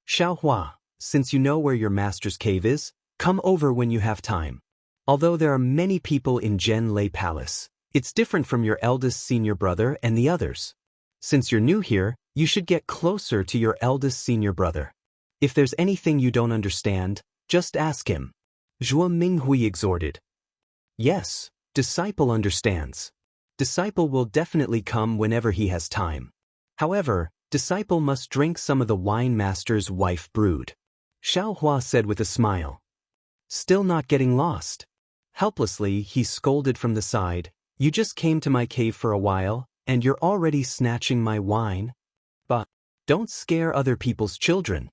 Speaker 1: "Xiaohua, since you know where your master's cave is, come over when you have time. Although there are many people in Zhen Lei Palace, it's different from your eldest senior brother and the others. Since you're new here, you should get closer to your eldest senior brother. If there's anything you don't understand, just ask him." Zhuo Minghui exhorted. "Yes, disciple understands. Disciple will definitely come whenever he has time. However, disciple must drink some of the wine master's wife brewed." Xiaohua said with a smile. Still not getting lost. Helplessly, he scolded from the side, "You just came to my cave for a while, and you're already snatching my wine? But don't scare other people's children."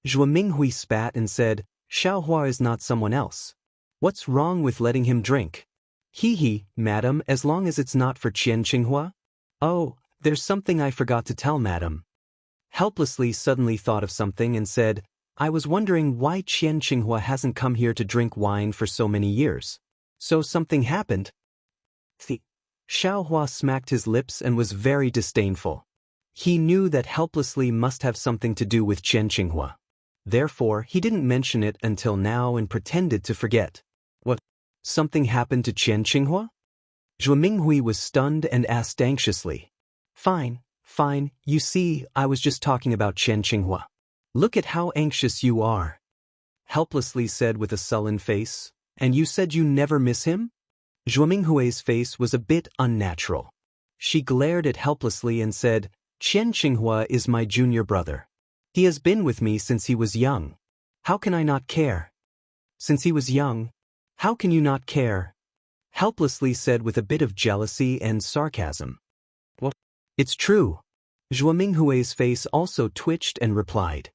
Speaker 1: Zhuo Minghui spat and said, "Xiaohua is not someone else. What's wrong with letting him drink?" "Hee, madam, as long as it's not for Qian Qinghua." "Oh, there's something I forgot to tell madam." Helplessly suddenly thought of something and said, I was wondering why Qian Qinghua hasn't come here to drink wine for so many years. So something happened? Xiao Hua smacked his lips and was very disdainful. He knew that helplessly must have something to do with Qian Qinghua. Therefore, he didn't mention it until now and pretended to forget. What? Something happened to Qian Qinghua? Zhuo Minghui was stunned and asked anxiously. Fine, you see, I was just talking about Qian Qinghua. Look at how anxious you are. Helplessly said with a sullen face. And you said you never miss him? Zhuo Minghui's face was a bit unnatural. She glared at helplessly and said, Qian Qinghua is my junior brother. He has been with me since he was young. How can I not care? Since he was young, how can you not care? Helplessly said with a bit of jealousy and sarcasm. What? It's true. Zhuo Minghui's face also twitched and replied.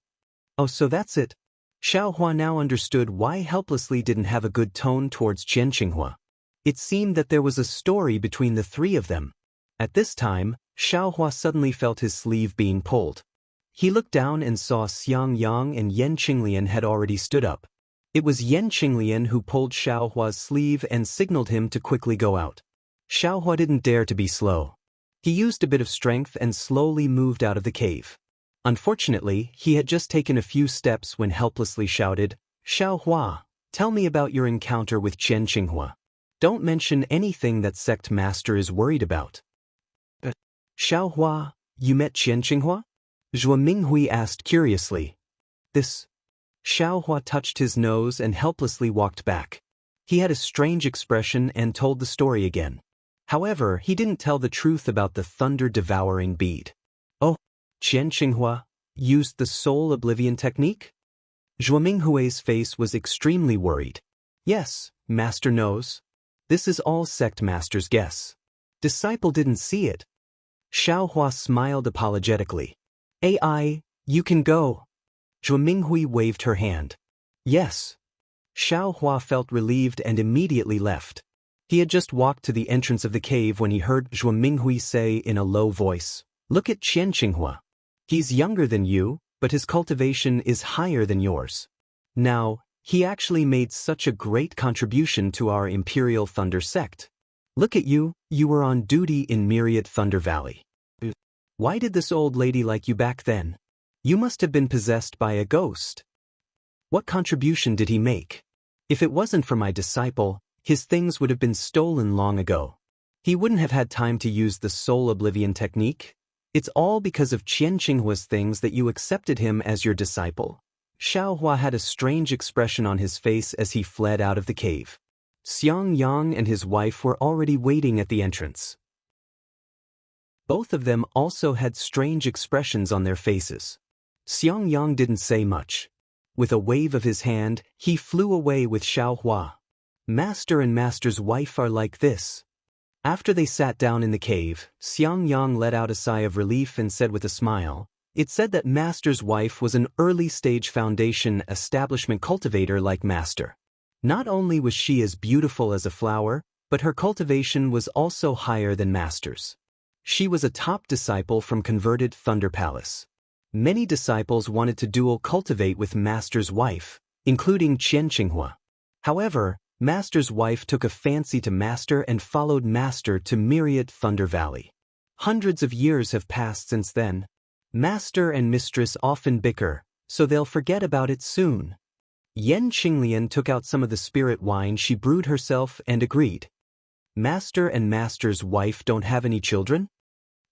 Speaker 1: Oh, so that's it. Xiao Hua now understood why helplessly didn't have a good tone towards Qian Qinghua. It seemed that there was a story between the three of them. At this time, Xiao Hua suddenly felt his sleeve being pulled. He looked down and saw Xiang Yang and Yan Qinglian had already stood up. It was Yan Qinglian who pulled Xiao Hua's sleeve and signaled him to quickly go out. Xiao Hua didn't dare to be slow. He used a bit of strength and slowly moved out of the cave. Unfortunately, he had just taken a few steps when helplessly shouted, Xiao Hua, tell me about your encounter with Qian Qinghua. Don't mention anything that sect master is worried about. Xiao Hua, you met Qian Qinghua? Zhuo Minghui asked curiously. This. Xiao Hua touched his nose and helplessly walked back. He had a strange expression and told the story again. However, he didn't tell the truth about the thunder-devouring bead. Oh, Qian Qinghua used the soul oblivion technique? Zhuo Minghui's face was extremely worried. Yes, master knows. This is all sect master's guess. Disciple didn't see it. Xiao Hua smiled apologetically. AI, you can go. Zhuo Minghui waved her hand. Yes. Xiao Hua felt relieved and immediately left. He had just walked to the entrance of the cave when he heard Zhuo Minghui say in a low voice, Look at Qian Qinghua. He's younger than you, but his cultivation is higher than yours. Now, he actually made such a great contribution to our Imperial Thunder sect. Look at you, you were on duty in Myriad Thunder Valley. Why did this old lady like you back then? You must have been possessed by a ghost. What contribution did he make? If it wasn't for my disciple, his things would have been stolen long ago. He wouldn't have had time to use the soul oblivion technique. It's all because of Qian Qinghua's things that you accepted him as your disciple. Xiao Hua had a strange expression on his face as he fled out of the cave. Xiang Yang and his wife were already waiting at the entrance. Both of them also had strange expressions on their faces. Xiang Yang didn't say much. With a wave of his hand, he flew away with Xiao Hua. Master and master's wife are like this. After they sat down in the cave, Xiang Yang let out a sigh of relief and said with a smile, It said that master's wife was an early-stage foundation establishment cultivator like master. Not only was she as beautiful as a flower, but her cultivation was also higher than master's. She was a top disciple from converted Thunder Palace. Many disciples wanted to dual cultivate with master's wife, including Qian Qinghua. However, master's wife took a fancy to master and followed master to Myriad Thunder Valley. Hundreds of years have passed since then. Master and mistress often bicker, so they'll forget about it soon. Yan Qinglian took out some of the spirit wine she brewed herself and agreed. Master and master's wife don't have any children?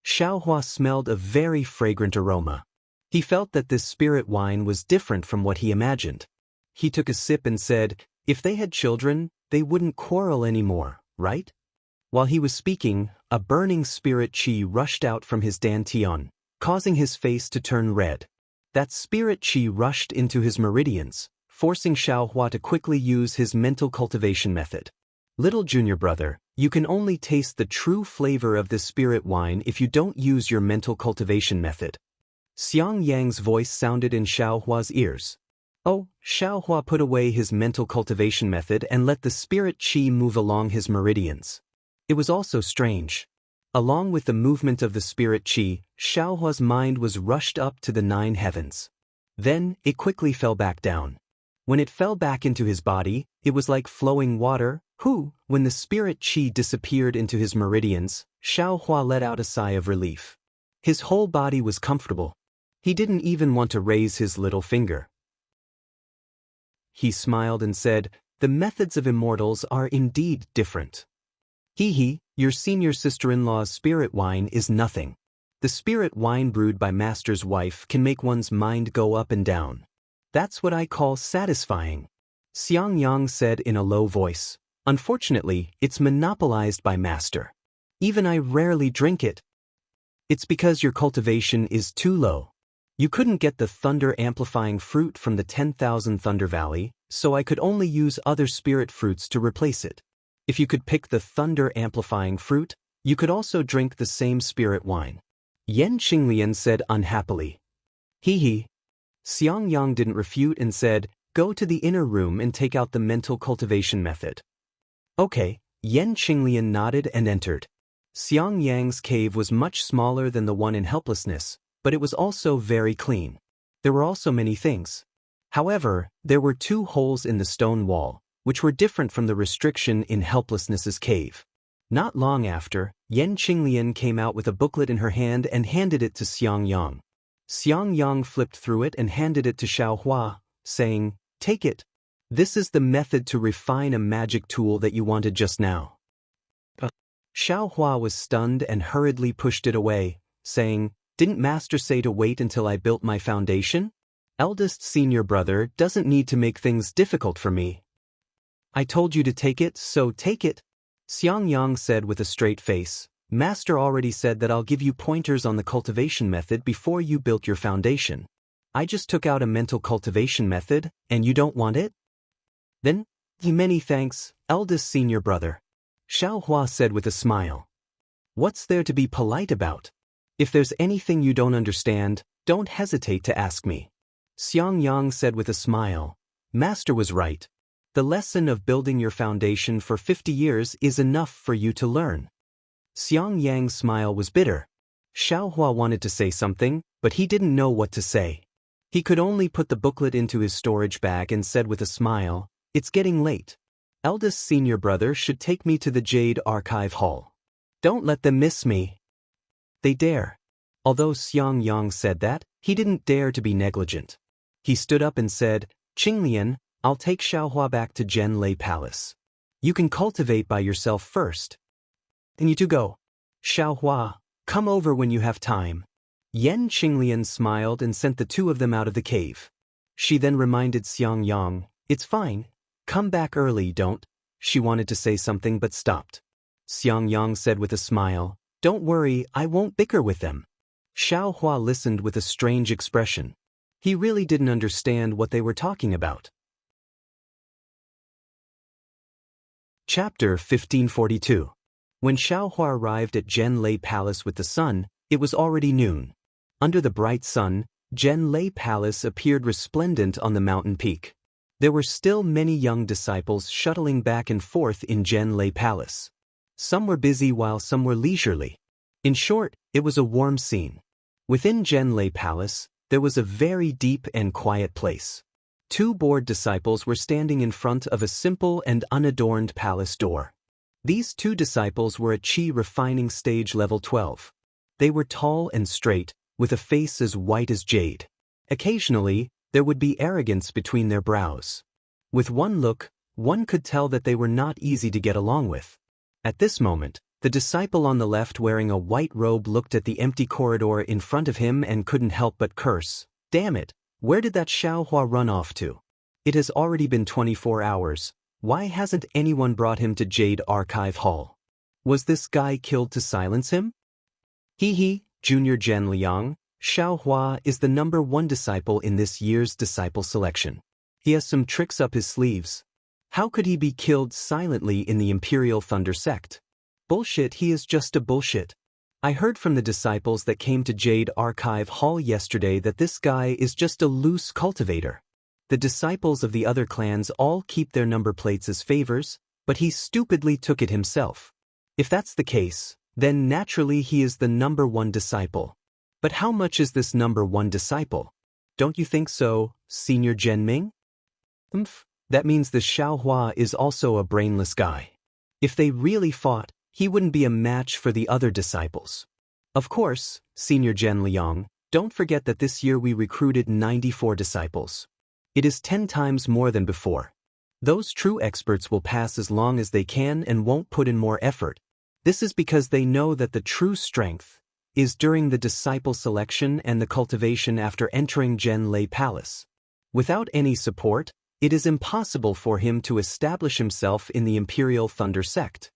Speaker 1: Xiao Hua smelled a very fragrant aroma. He felt that this spirit wine was different from what he imagined. He took a sip and said, If they had children, they wouldn't quarrel anymore, right? While he was speaking, a burning spirit qi rushed out from his dantian, causing his face to turn red. That spirit qi rushed into his meridians, forcing Xiao Hua to quickly use his mental cultivation method. Little junior brother, you can only taste the true flavor of this spirit wine if you don't use your mental cultivation method. Xiang Yang's voice sounded in Xiao Hua's ears. Oh, Xiao Hua put away his mental cultivation method and let the spirit qi move along his meridians. It was also strange. Along with the movement of the spirit qi, Xiao Hua's mind was rushed up to the 9 heavens. Then, it quickly fell back down. When it fell back into his body, it was like flowing water. When the spirit qi disappeared into his meridians, Xiaohua let out a sigh of relief. His whole body was comfortable. He didn't even want to raise his little finger. He smiled and said, "The methods of immortals are indeed different. Your senior sister-in-law's spirit wine is nothing. The spirit wine brewed by Master's wife can make one's mind go up and down. That's what I call satisfying." Xiang Yang said in a low voice, "Unfortunately, it's monopolized by Master. Even I rarely drink it. It's because your cultivation is too low. You couldn't get the thunder-amplifying fruit from the 10,000 Thunder Valley, so I could only use other spirit fruits to replace it. If you could pick the thunder-amplifying fruit, you could also drink the same spirit wine." Yan Qinglian said unhappily. Xiang Yang didn't refute and said, "Go to the inner room and take out the mental cultivation method." Okay, Yan Qinglian nodded and entered. Xiang Yang's cave was much smaller than the one in helplessness, but it was also very clean. There were also many things. However, there were 2 holes in the stone wall, which were different from the restriction in helplessness's cave. Not long after, Yan Qinglian came out with a booklet in her hand and handed it to Xiang Yang. Xiang Yang flipped through it and handed it to Xiaohua, saying, "Take it. This is the method to refine a magic tool that you wanted just now." Xiaohua was stunned and hurriedly pushed it away, saying, "Didn't Master say to wait until I built my foundation? Eldest senior brother doesn't need to make things difficult for me." "I told you to take it, so take it," Xiang Yang said with a straight face. "Master already said that I'll give you pointers on the cultivation method before you built your foundation. I just took out a mental cultivation method, and you don't want it?" "Then, many thanks, eldest senior brother," Xiaohua said with a smile. "What's there to be polite about? If there's anything you don't understand, don't hesitate to ask me." Xiang Yang said with a smile, "Master was right. The lesson of building your foundation for 50 years is enough for you to learn." Xiang Yang's smile was bitter. Xiaohua wanted to say something, but he didn't know what to say. He could only put the booklet into his storage bag and said with a smile, "It's getting late. Eldest senior brother should take me to the Jade Archive Hall. Don't let them miss me." They dare. Although Xiang Yang said that, he didn't dare to be negligent. He stood up and said, "Qinglian, I'll take Xiaohua back to Jianlei Palace. You can cultivate by yourself first. And you two go. Xiaohua, come over when you have time." Yan Qinglian smiled and sent the 2 of them out of the cave. She then reminded Xiang Yang, "It's fine. Come back early, don't." She wanted to say something but stopped. Xiang Yang said with a smile, "Don't worry, I won't bicker with them." Xiaohua listened with a strange expression. He really didn't understand what they were talking about. Chapter 1542. When Xiaohua arrived at Jianlei Palace with the sun, it was already noon. Under the bright sun, Jianlei Palace appeared resplendent on the mountain peak. There were still many young disciples shuttling back and forth in Jianlei Palace. Some were busy while some were leisurely. In short, it was a warm scene. Within Jianlei Palace, there was a very deep and quiet place. 2 bored disciples were standing in front of a simple and unadorned palace door. These 2 disciples were at Qi refining stage level 12. They were tall and straight, with a face as white as jade. Occasionally, there would be arrogance between their brows. With one look, one could tell that they were not easy to get along with. At this moment, the disciple on the left wearing a white robe looked at the empty corridor in front of him and couldn't help but curse. "Damn it, where did that Xiaohua run off to? It has already been 24 hours. Why hasn't anyone brought him to Jade Archive Hall? Was this guy killed to silence him?" Junior Zhen Liang, Xiaohua is the #1 disciple in this year's disciple selection. He has some tricks up his sleeves. How could he be killed silently in the Imperial Thunder sect? Bullshit, he is just a bullshit. I heard from the disciples that came to Jade Archive Hall yesterday that this guy is just a loose cultivator. The disciples of the other clans all keep their number plates as favors, but he stupidly took it himself. If that's the case, then naturally he is the #1 disciple. But how much is this #1 disciple? don't you think so, Senior Zhenming? That means the Xiaohua is also a brainless guy. If they really fought, he wouldn't be a match for the other disciples. Of course, Senior Zhen Liang, don't forget that this year we recruited 94 disciples. It is 10 times more than before. Those true experts will pass as long as they can and won't put in more effort. This is because they know that the true strength is during the disciple selection and the cultivation after entering Zhen Lei Palace. Without any support, it is impossible for him to establish himself in the Imperial Thunder sect.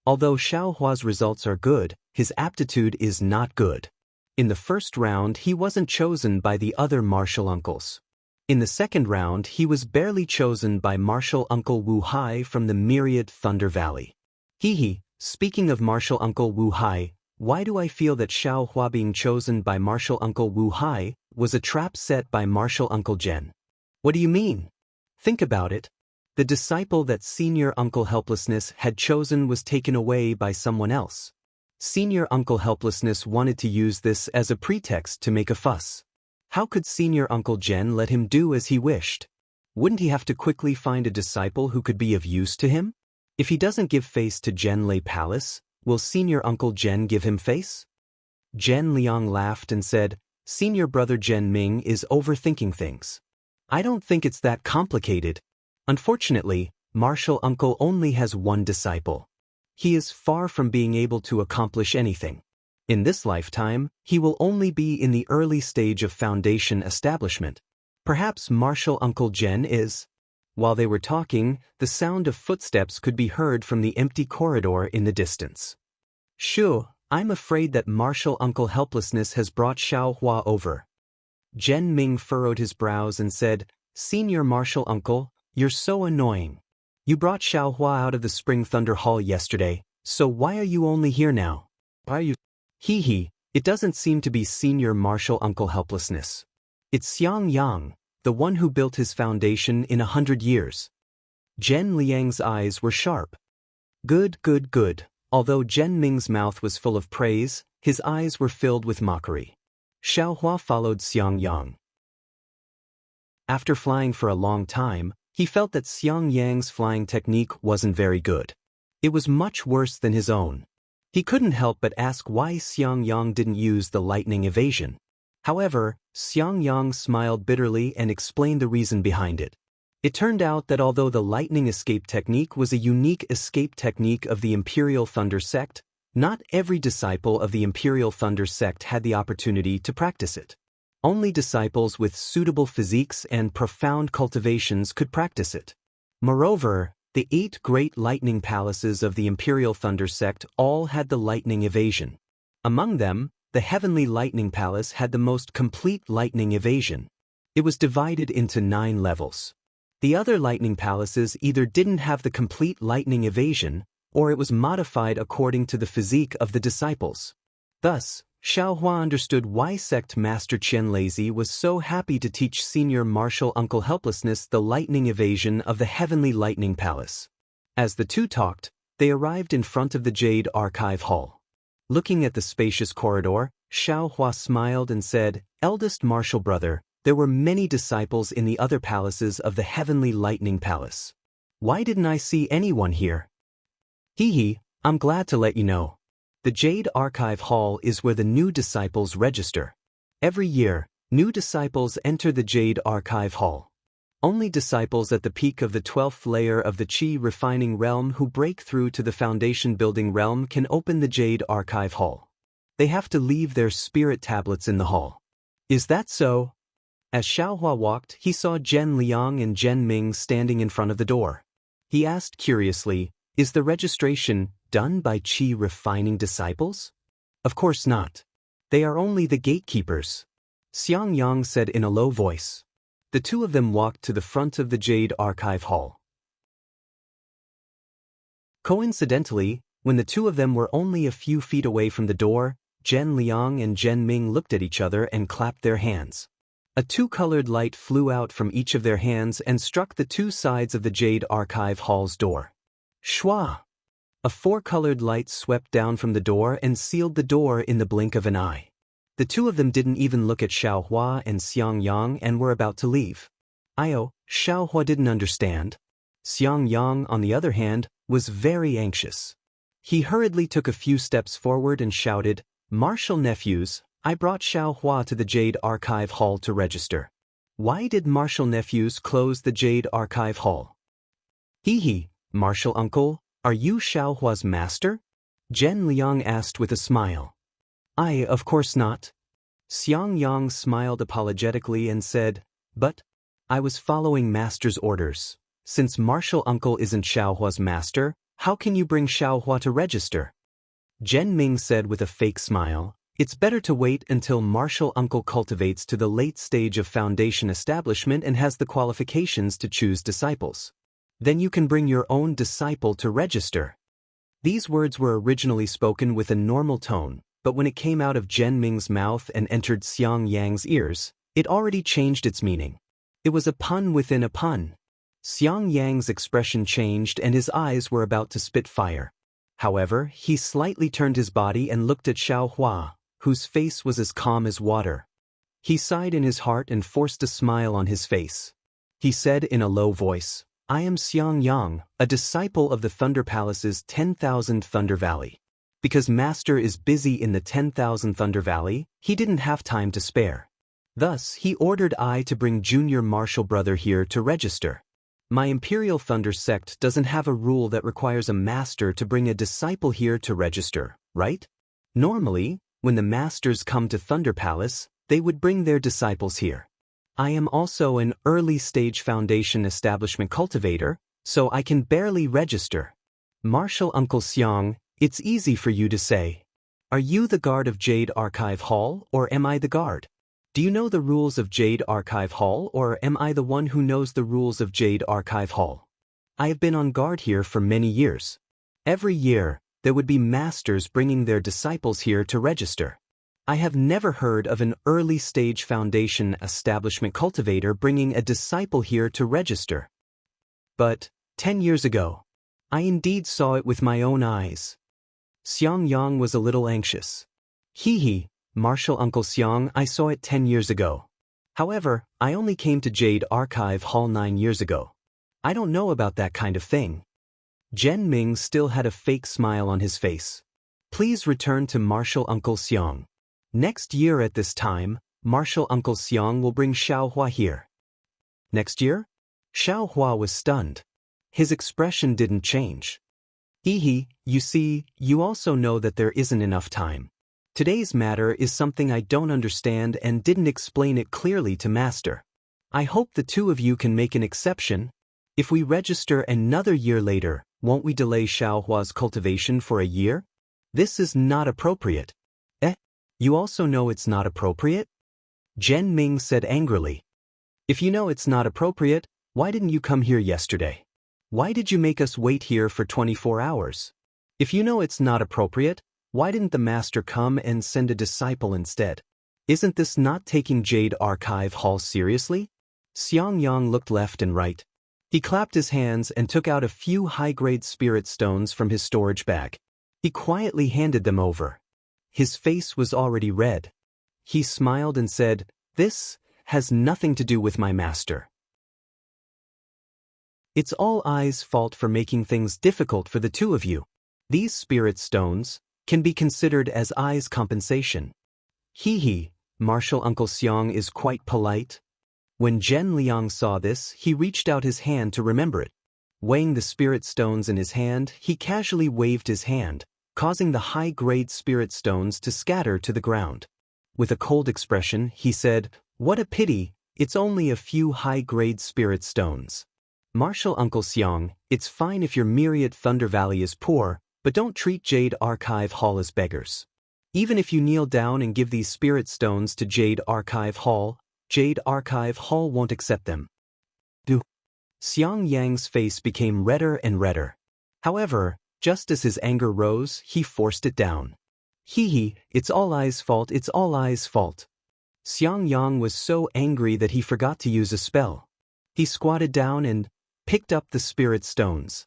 Speaker 1: Although Xiaohua's results are good, his aptitude is not good. In the first round he wasn't chosen by the other martial uncles. In the second round he was barely chosen by martial uncle Wu Hai from the myriad Thunder Valley. Speaking of martial uncle Wu Hai, why do I feel that Xiaohua being chosen by martial uncle Wu Hai was a trap set by martial uncle Zhen? What do you mean? Think about it. The disciple that Senior Uncle Helplessness had chosen was taken away by someone else. Senior Uncle Helplessness wanted to use this as a pretext to make a fuss. How could Senior Uncle Zhen let him do as he wished? Wouldn't he have to quickly find a disciple who could be of use to him? If he doesn't give face to Zhen Lei Palace, will Senior Uncle Zhen give him face? Zhen Liang laughed and said, Senior Brother Zhen Ming is overthinking things. I don't think it's that complicated. Unfortunately, Martial Uncle only has one disciple. He is far from being able to accomplish anything. In this lifetime, he will only be in the early stage of foundation establishment. Perhaps Martial Uncle Zhen is. While they were talking, the sound of footsteps could be heard from the empty corridor in the distance. Shu, I'm afraid that Martial Uncle Helplessness has brought Xiaohua over. Zhen Ming furrowed his brows and said, Senior Martial Uncle, you're so annoying. You brought Xiaohua out of the Spring Thunder Hall yesterday, so why are you only here now? It doesn't seem to be Senior Martial Uncle Helplessness. It's Xiang Yang, the one who built his foundation in 100 years. Zhen Liang's eyes were sharp. Good. Although Zhen Ming's mouth was full of praise, his eyes were filled with mockery. Xiaohua followed Xiang Yang. After flying for a long time, he felt that Xiang Yang's flying technique wasn't very good. It was much worse than his own. He couldn't help but ask why Xiang Yang didn't use the lightning evasion. However, Xiang Yang smiled bitterly and explained the reason behind it. It turned out that although the lightning escape technique was a unique escape technique of the Imperial Thunder sect, not every disciple of the Imperial Thunder sect had the opportunity to practice it. Only disciples with suitable physiques and profound cultivations could practice it. Moreover, the 8 great lightning palaces of the Imperial Thunder sect all had the lightning evasion. Among them, the Heavenly Lightning Palace had the most complete lightning evasion. It was divided into 9 levels. The other lightning palaces either didn't have the complete lightning evasion, or it was modified according to the physique of the disciples. Thus, Xiaohua understood why Sect Master Qian Lazy was so happy to teach Senior Martial Uncle Helplessness the lightning evasion of the Heavenly Lightning Palace. As the two talked, they arrived in front of the Jade Archive Hall. Looking at the spacious corridor, Xiaohua smiled and said, Eldest Martial Brother, there were many disciples in the other palaces of the Heavenly Lightning Palace. Why didn't I see anyone here? I'm glad to let you know. The Jade Archive Hall is where the new disciples register. Every year, new disciples enter the Jade Archive Hall. Only disciples at the peak of the 12th layer of the Qi refining realm who break through to the foundation building realm can open the Jade Archive Hall. They have to leave their spirit tablets in the hall. Is that so? As Xiaohua walked, he saw Zhen Liang and Zhen Ming standing in front of the door. He asked curiously, Is the registration done by Qi refining disciples? Of course not. They are only the gatekeepers. Xiang Yang said in a low voice. The two of them walked to the front of the Jade Archive Hall. Coincidentally, when the two of them were only a few feet away from the door, Zhen Liang and Zhen Ming looked at each other and clapped their hands. A two-colored light flew out from each of their hands and struck the two sides of the Jade Archive Hall's door. Shwa! A 4-colored light swept down from the door and sealed the door in the blink of an eye. The two of them didn't even look at Xiaohua and Xiangyang and were about to leave. Xiaohua didn't understand. Xiangyang, on the other hand, was very anxious. He hurriedly took a few steps forward and shouted, "Martial nephews, I brought Xiaohua to the Jade Archive Hall to register." Why did Martial nephews close the Jade Archive Hall? Hee, Martial uncle, are you Xiaohua's master? Zhen Liang asked with a smile. Of course not. Xiangyang smiled apologetically and said, "But I was following master's orders. Since Martial uncle isn't Xiaohua's master, how can you bring Xiaohua to register?" Zhen Ming said with a fake smile, "It's better to wait until Martial uncle cultivates to the late stage of foundation establishment and has the qualifications to choose disciples. Then you can bring your own disciple to register." These words were originally spoken with a normal tone, but when it came out of Zhen Ming's mouth and entered Xiang Yang's ears, it already changed its meaning. It was a pun within a pun. Xiang Yang's expression changed and his eyes were about to spit fire. However, he slightly turned his body and looked at Xiaohua, whose face was as calm as water. He sighed in his heart and forced a smile on his face. He said in a low voice, "I am Xiang Yang, a disciple of the Thunder Palace's 10,000 Thunder Valley. Because Master is busy in the 10,000 Thunder Valley, he didn't have time to spare. Thus, he ordered I to bring Junior Martial Brother here to register. My Imperial Thunder Sect doesn't have a rule that requires a master to bring a disciple here to register, right? Normally, when the masters come to Thunder Palace, they would bring their disciples here. I am also an early-stage foundation establishment cultivator, so I can barely register. Martial Uncle Xiang, it's easy for you to say. Are you the guard of Jade Archive Hall, or am I the guard? Do you know the rules of Jade Archive Hall, or am I the one who knows the rules of Jade Archive Hall? I have been on guard here for many years. Every year, there would be masters bringing their disciples here to register. I have never heard of an early-stage foundation establishment cultivator bringing a disciple here to register. But 10 years ago, I indeed saw it with my own eyes." Xiang Yang was a little anxious. Hee, Martial Uncle Xiang, I saw it 10 years ago. However, I only came to Jade Archive Hall 9 years ago. I don't know about that kind of thing. Zhen Ming still had a fake smile on his face. Please return to Martial Uncle Xiang. Next year at this time, Martial Uncle Xiang will bring Xiaohua here. Next year? Xiaohua was stunned. His expression didn't change. Hee, you see, you also know that there isn't enough time. Today's matter is something I don't understand and didn't explain it clearly to Master. I hope the two of you can make an exception. If we register another year later, won't we delay Xiaohua's cultivation for a year? This is not appropriate. You also know it's not appropriate? Zhen Ming said angrily. If you know it's not appropriate, why didn't you come here yesterday? Why did you make us wait here for 24 hours? If you know it's not appropriate, why didn't the master come and send a disciple instead? Isn't this not taking Jade Archive Hall seriously? Xiang Yang looked left and right. He clapped his hands and took out a few high-grade spirit stones from his storage bag. He quietly handed them over. His face was already red. He smiled and said, "This has nothing to do with my master. It's all I's fault for making things difficult for the two of you. These spirit stones can be considered as I's compensation." Hee, Martial Uncle Xiang is quite polite. When Zhen Liang saw this, he reached out his hand to remember it. Weighing the spirit stones in his hand, he casually waved his hand, causing the high-grade spirit stones to scatter to the ground. With a cold expression, he said, "What a pity, it's only a few high-grade spirit stones. Martial Uncle Xiang, it's fine if your myriad Thunder Valley is poor, but don't treat Jade Archive Hall as beggars. Even if you kneel down and give these spirit stones to Jade Archive Hall won't accept them." Xiang Yang's face became redder and redder. However, just as his anger rose, he forced it down. Hee, it's all I's fault, it's all I's fault. Xiang Yang was so angry that he forgot to use a spell. He squatted down and picked up the spirit stones.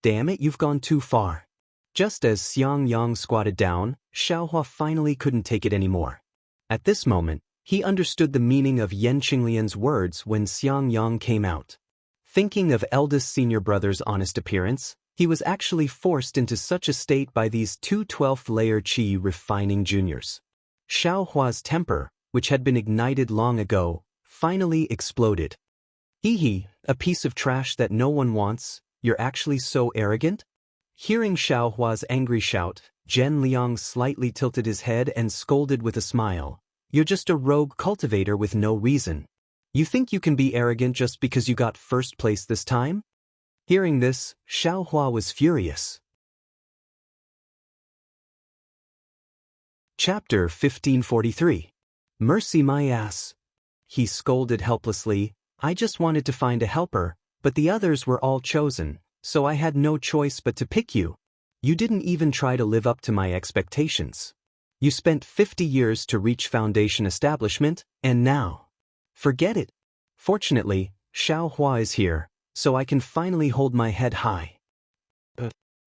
Speaker 1: Damn it, you've gone too far. Just as Xiang Yang squatted down, Xiaohua finally couldn't take it anymore. At this moment, he understood the meaning of Yan Qinglian's words when Xiang Yang came out. Thinking of eldest senior brother's honest appearance, he was actually forced into such a state by these two 12th-layer qi refining juniors. Xiao Hua's temper, which had been ignited long ago, finally exploded. Hee, a piece of trash that no one wants, you're actually so arrogant? Hearing Xiao Hua's angry shout, Zhen Liang slightly tilted his head and scolded with a smile. You're just a rogue cultivator with no reason. You think you can be arrogant just because you got first place this time? Hearing this, Xiao Hua was furious. Chapter 1543. Mercy my ass. He scolded helplessly. I just wanted to find a helper, but the others were all chosen, so I had no choice but to pick you. You didn't even try to live up to my expectations. You spent 50 years to reach foundation establishment, and now. Forget it. Fortunately, Xiao Hua is here, so I can finally hold my head high.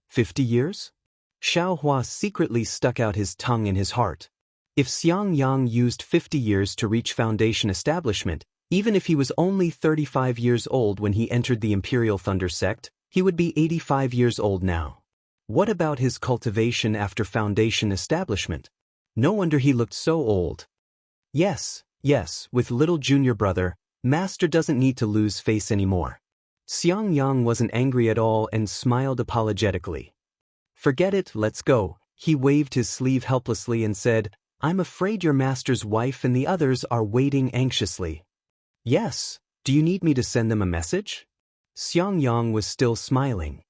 Speaker 1: 50 years? Xiao Hua secretly stuck out his tongue in his heart. If Xiang Yang used 50 years to reach foundation establishment, even if he was only 35 years old when he entered the Imperial Thunder Sect, he would be 85 years old now. What about his cultivation after foundation establishment? No wonder he looked so old. Yes, with little junior brother, Master doesn't need to lose face anymore. Xiang Yang wasn't angry at all and smiled apologetically. Forget it, let's go. He waved his sleeve helplessly and said, I'm afraid your master's wife and the others are waiting anxiously. Yes, do you need me to send them a message? Xiang Yang was still smiling.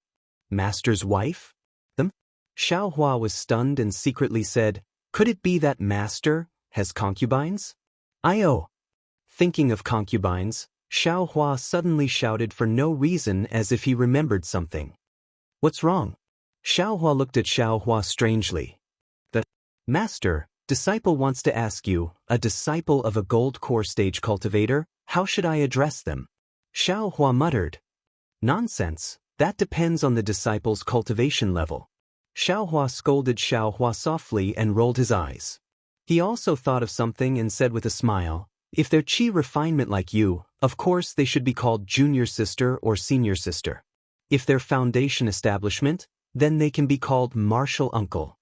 Speaker 1: Master's wife? Them? Xiao Hua was stunned and secretly said, could it be that Master has concubines? Thinking of concubines, Xiao Hua suddenly shouted for no reason as if he remembered something. What's wrong? Xiao Hua looked at Xiao Hua strangely. The Master, disciple wants to ask you, a disciple of a gold core stage cultivator, how should I address them? Xiao Hua muttered. Nonsense, that depends on the disciple's cultivation level. Xiao Hua scolded Xiao Hua softly and rolled his eyes. He also thought of something and said with a smile, if they're qi refinement like you, of course they should be called junior sister or senior sister. If they're foundation establishment, then they can be called martial uncle.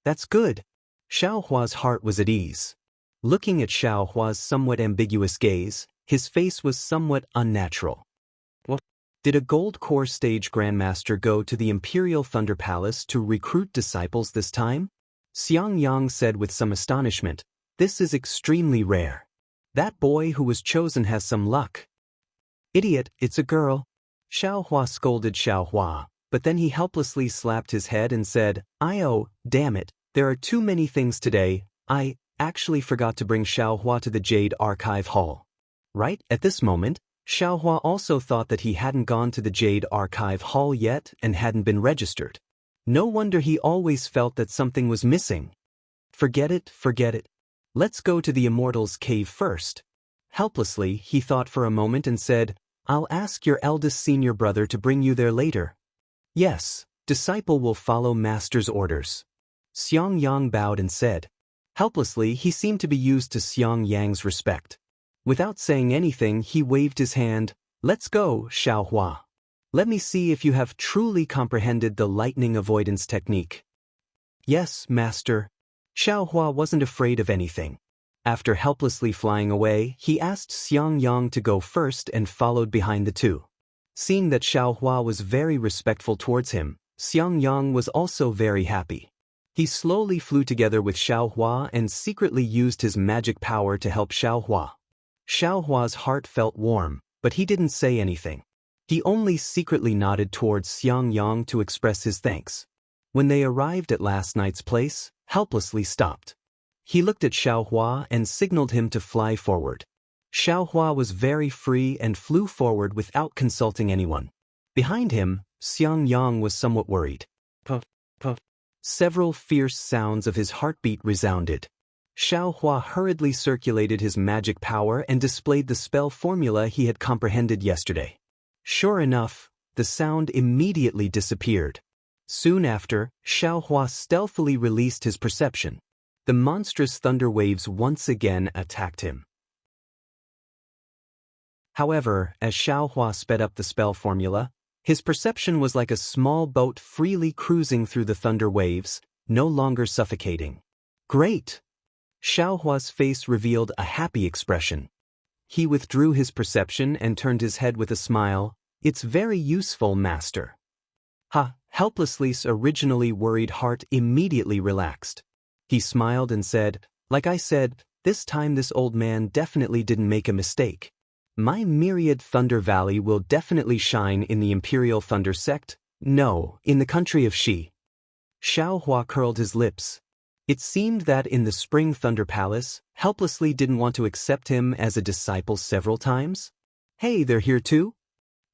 Speaker 1: That's good. Xiao Hua's heart was at ease. Looking at Xiao Hua's somewhat ambiguous gaze, his face was somewhat unnatural. What? Did a gold core stage grandmaster go to the Imperial Thunder Palace to recruit disciples this time? Xiang Yang said with some astonishment, this is extremely rare. That boy who was chosen has some luck. Idiot, it's a girl. Xiao Hua scolded Xiao Hua, but then he helplessly slapped his head and said, damn it, there are too many things today. I actually forgot to bring Xiao Hua to the Jade Archive Hall. Right at this moment, Xiao Hua also thought that he hadn't gone to the Jade Archive Hall yet and hadn't been registered. No wonder he always felt that something was missing. Forget it. Let's go to the Immortal's cave first. Helplessly, he thought for a moment and said, I'll ask your eldest senior brother to bring you there later. Yes, disciple will follow master's orders. Xiang Yang bowed and said. Helplessly, he seemed to be used to Xiang Yang's respect. Without saying anything, he waved his hand. Let's go, Xiao Hua. Let me see if you have truly comprehended the lightning avoidance technique. Yes, master. Xiao Hua wasn't afraid of anything. After helplessly flying away, he asked Xiang Yang to go first and followed behind the two. Seeing that Xiao Hua was very respectful towards him, Xiang Yang was also very happy. He slowly flew together with Xiao Hua and secretly used his magic power to help Xiao Hua. Xiao Hua's heart felt warm, but he didn't say anything. He only secretly nodded towards Xiang Yang to express his thanks. When they arrived at last night's place, helplessly stopped. He looked at Xiao Hua and signaled him to fly forward. Xiao Hua was very free and flew forward without consulting anyone. Behind him, Xiang Yang was somewhat worried. Puff, puff. Several fierce sounds of his heartbeat resounded. Xiao Hua hurriedly circulated his magic power and displayed the spell formula he had comprehended yesterday. Sure enough, the sound immediately disappeared. Soon after, Xiao Hua stealthily released his perception. The monstrous thunder waves once again attacked him. However, as Xiaohua sped up the spell formula, his perception was like a small boat freely cruising through the thunder waves, no longer suffocating. Great! Xiaohua's face revealed a happy expression. He withdrew his perception and turned his head with a smile. It's very useful, master. Ha! Helplessly's originally worried heart immediately relaxed. He smiled and said, like I said, this time this old man definitely didn't make a mistake. My myriad Thunder Valley will definitely shine in the Imperial Thunder Sect, no, in the country of Shi. Xiaohua curled his lips. It seemed that in the Spring Thunder Palace, Helplessly didn't want to accept him as a disciple several times. Hey, they're here too?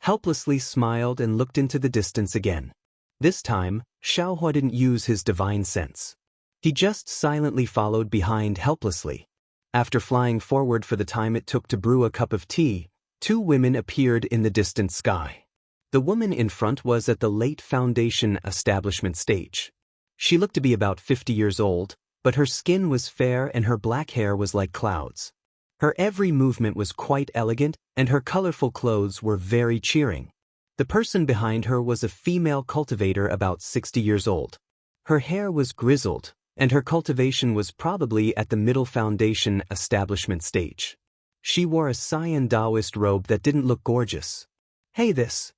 Speaker 1: Helplessly smiled and looked into the distance again. This time, Xiaohua didn't use his divine sense. He just silently followed behind Helplessly. After flying forward for the time it took to brew a cup of tea, 2 women appeared in the distant sky. The woman in front was at the late Foundation establishment stage. She looked to be about 50 years old, but her skin was fair and her black hair was like clouds. Her every movement was quite elegant, and her colorful clothes were very cheering. The person behind her was a female cultivator about 60 years old. Her hair was grizzled, and her cultivation was probably at the middle Foundation establishment stage. She wore a cyan Taoist robe that didn't look gorgeous. Hey this!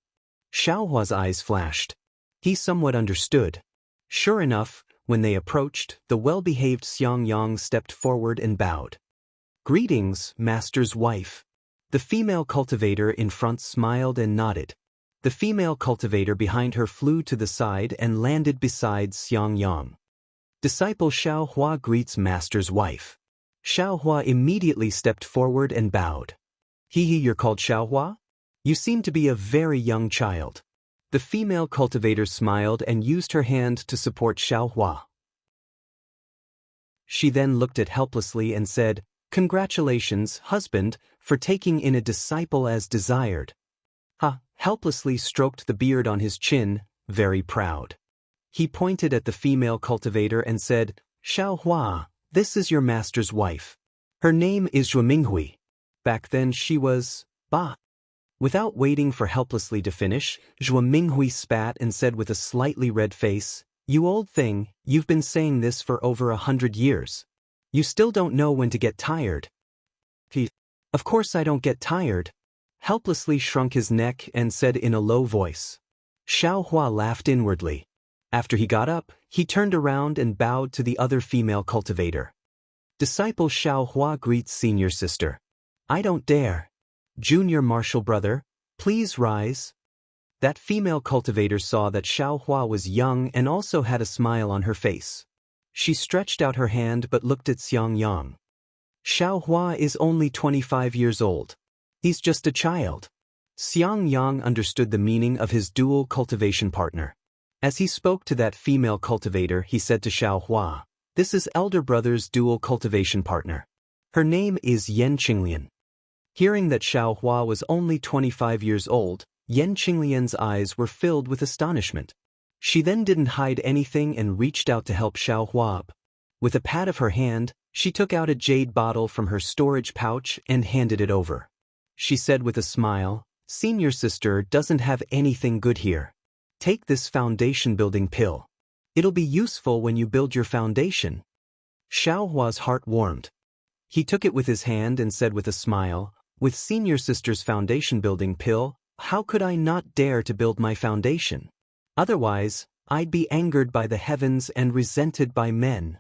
Speaker 1: Xiaohua's eyes flashed. He somewhat understood. Sure enough, when they approached, the well-behaved Xiangyang stepped forward and bowed. Greetings, master's wife. The female cultivator in front smiled and nodded. The female cultivator behind her flew to the side and landed beside Xiangyang. Disciple Xiaohua greets master's wife. Xiaohua immediately stepped forward and bowed. Hehe, you're called Xiaohua? You seem to be a very young child. The female cultivator smiled and used her hand to support Xiaohua. She then looked at Helplessly and said, Congratulations, husband, for taking in a disciple as desired. Ha! Helplessly stroked the beard on his chin, very proud. He pointed at the female cultivator and said, Xiaohua, this is your master's wife. Her name is Zhuo. Back then she was, Ba. Without waiting for Helplessly to finish, Zhuo spat and said with a slightly red face, You old thing, you've been saying this for over 100 years. You still don't know when to get tired. Of course I don't get tired. Helplessly shrunk his neck and said in a low voice. Xiaohua laughed inwardly. After he got up, he turned around and bowed to the other female cultivator. Disciple Xiaohua greets senior sister. I don't dare. Junior martial brother, please rise. That female cultivator saw that Xiaohua was young and also had a smile on her face. She stretched out her hand but looked at Xiangyang. Xiaohua is only 25 years old. He's just a child. Xiangyang understood the meaning of his dual cultivation partner. As he spoke to that female cultivator, he said to Xiaohua, This is elder brother's dual cultivation partner. Her name is Yan Qinglian. Hearing that Xiaohua was only 25 years old, Yan Qinglian's eyes were filled with astonishment. She then didn't hide anything and reached out to help Xiaohua up. With a pat of her hand, she took out a jade bottle from her storage pouch and handed it over. She said with a smile, Senior sister doesn't have anything good here. Take this foundation building pill. It'll be useful when you build your foundation. Xiaohua's heart warmed. He took it with his hand and said with a smile, With senior sister's foundation building pill, how could I not dare to build my foundation? Otherwise, I'd be angered by the heavens and resented by men.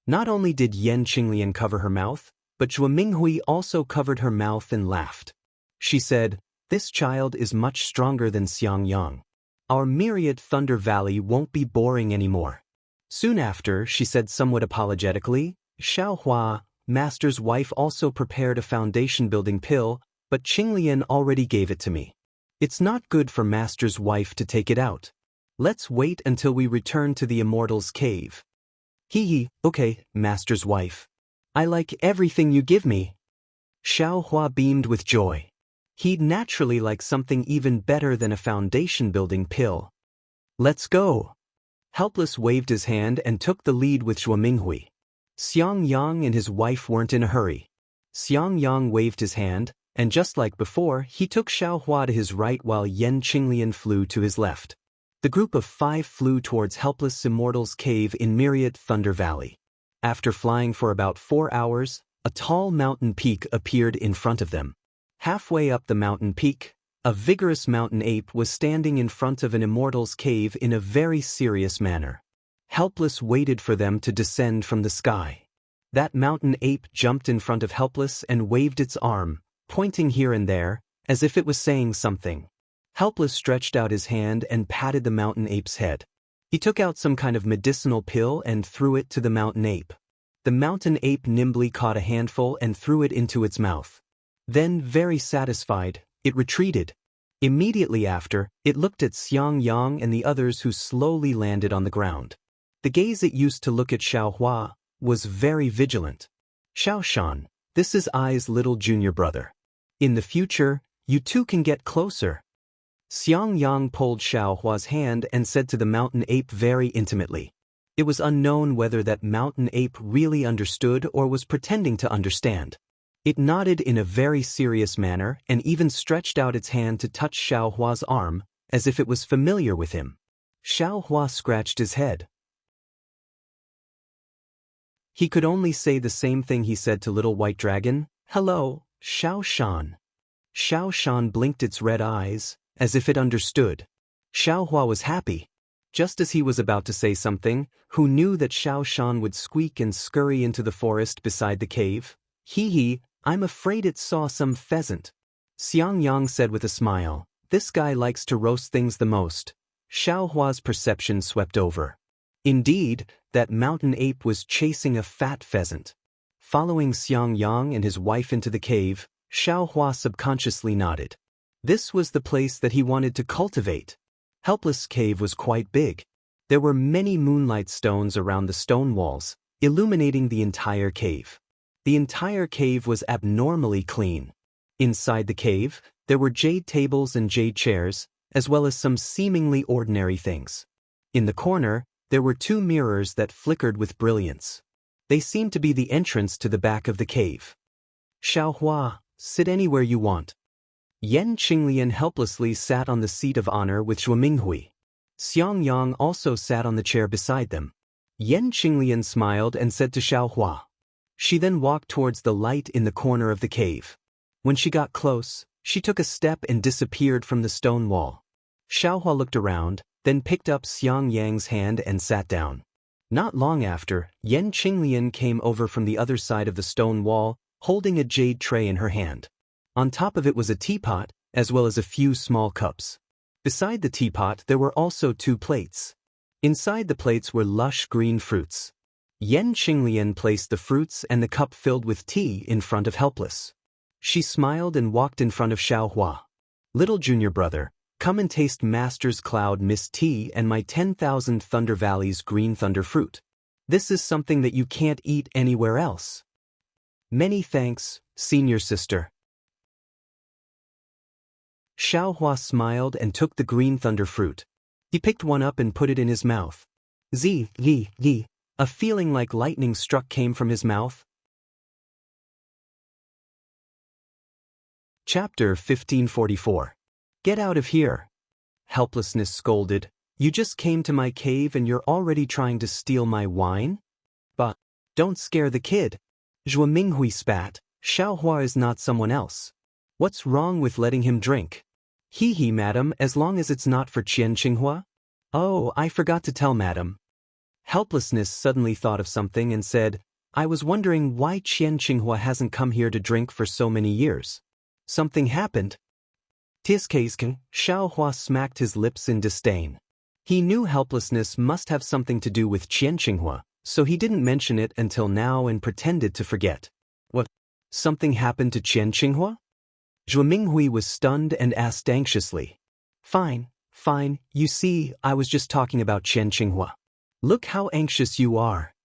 Speaker 1: Not only did Yan Qinglian cover her mouth, but Zhuo also covered her mouth and laughed. She said, This child is much stronger than Xiangyang. Our myriad Thunder Valley won't be boring anymore. Soon after, she said somewhat apologetically, Xiaohua, master's wife also prepared a foundation-building pill, but Qinglian already gave it to me. It's not good for master's wife to take it out. Let's wait until we return to the Immortal's cave. Okay, master's wife. I like everything you give me. Xiaohua beamed with joy. He'd naturally like something even better than a foundation-building pill. Let's go. Helpless waved his hand and took the lead with Zhuo Minghui. Xiang Yang and his wife weren't in a hurry. Xiang Yang waved his hand, and just like before, he took Xiaohua to his right while Yan Qinglian flew to his left. The group of 5 flew towards Helpless Immortal's cave in Myriad Thunder Valley. After flying for about 4 hours, a tall mountain peak appeared in front of them. Halfway up the mountain peak, a vigorous mountain ape was standing in front of an immortal's cave in a very serious manner. Helpless waited for them to descend from the sky. That mountain ape jumped in front of Helpless and waved its arm, pointing here and there, as if it was saying something. Helpless stretched out his hand and patted the mountain ape's head. He took out some kind of medicinal pill and threw it to the mountain ape. The mountain ape nimbly caught a handful and threw it into its mouth. Then, very satisfied, it retreated. Immediately after, it looked at Xiang Yang and the others who slowly landed on the ground. The gaze it used to look at Xiaohua was very vigilant. Xiaoshan, this is I's little junior brother. In the future, you two can get closer. Xiang Yang pulled Xiaohua's hand and said to the mountain ape very intimately. It was unknown whether that mountain ape really understood or was pretending to understand. It nodded in a very serious manner and even stretched out its hand to touch Xiaohua's arm, as if it was familiar with him. Xiaohua scratched his head. He could only say the same thing he said to Little White Dragon, "Hello, Xiaoshan." Xiaoshan blinked its red eyes, as if it understood. Xiaohua was happy. Just as he was about to say something, who knew that Xiaoshan would squeak and scurry into the forest beside the cave? Hee, I'm afraid it saw some pheasant. Xiang Yang said with a smile, this guy likes to roast things the most. Xiaohua's perception swept over. Indeed, that mountain ape was chasing a fat pheasant. Following Xiang Yang and his wife into the cave, Xiaohua subconsciously nodded. This was the place that he wanted to cultivate. Helpless Cave was quite big. There were many moonlight stones around the stone walls, illuminating the entire cave. The entire cave was abnormally clean. Inside the cave, there were jade tables and jade chairs, as well as some seemingly ordinary things. In the corner, there were 2 mirrors that flickered with brilliance. They seemed to be the entrance to the back of the cave. Xiaohua, sit anywhere you want. Yan Qinglian helplessly sat on the seat of honor with Zhuo Minghui. Xiang Yang also sat on the chair beside them. Yan Qinglian smiled and said to Xiaohua. She then walked towards the light in the corner of the cave. When she got close, she took a step and disappeared from the stone wall. Xiaohua looked around, then picked up Xiang Yang's hand and sat down. Not long after, Yan Qinglian came over from the other side of the stone wall, holding a jade tray in her hand. On top of it was a teapot, as well as a few small cups. Beside the teapot there were also 2 plates. Inside the plates were lush green fruits. Yan Qinglian placed the fruits and the cup filled with tea in front of Helpless. She smiled and walked in front of Xiaohua. Little junior brother, come and taste Master's Cloud Mist tea and my 10,000 Thunder Valley's green thunder fruit. This is something that you can't eat anywhere else. Many thanks, senior sister. Xiaohua smiled and took the green thunder fruit. He picked one up and put it in his mouth. Zi, yi. A feeling like lightning struck came from his mouth. Chapter 1544. Get out of here. Helplessness scolded. You just came to my cave and you're already trying to steal my wine? But, don't scare the kid. Zhuo Minghui spat. Xiaohua is not someone else. What's wrong with letting him drink? Hee, madam, as long as it's not for Qian Qinghua? Oh, I forgot to tell madam. Helplessness suddenly thought of something and said, I was wondering why Qian Qinghua hasn't come here to drink for so many years. Something happened. Tiskasken, Xiaohua smacked his lips in disdain. He knew helplessness must have something to do with Qian Qinghua, so he didn't mention it until now and pretended to forget. What? Something happened to Qian Qinghua? Zhuo Minghui was stunned and asked anxiously. Fine, you see, I was just talking about Qian Qinghua. Look how anxious you are.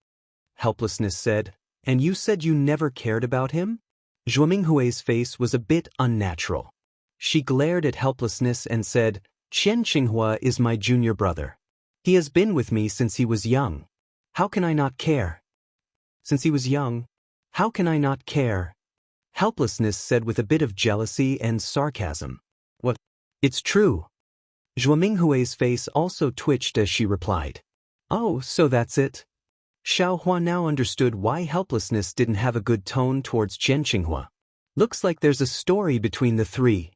Speaker 1: Helplessness said, and you said you never cared about him? Zhuo Minghui's face was a bit unnatural. She glared at Helplessness and said, Qian Qinghua is my junior brother. He has been with me since he was young. How can I not care? Since he was young, how can I not care? Helplessness said with a bit of jealousy and sarcasm. What? It's true. Zhuo Minghui's face also twitched as she replied. Oh, so that's it? Xiao Hua now understood why helplessness didn't have a good tone towards Qian Qinghua. Looks like there's a story between the three.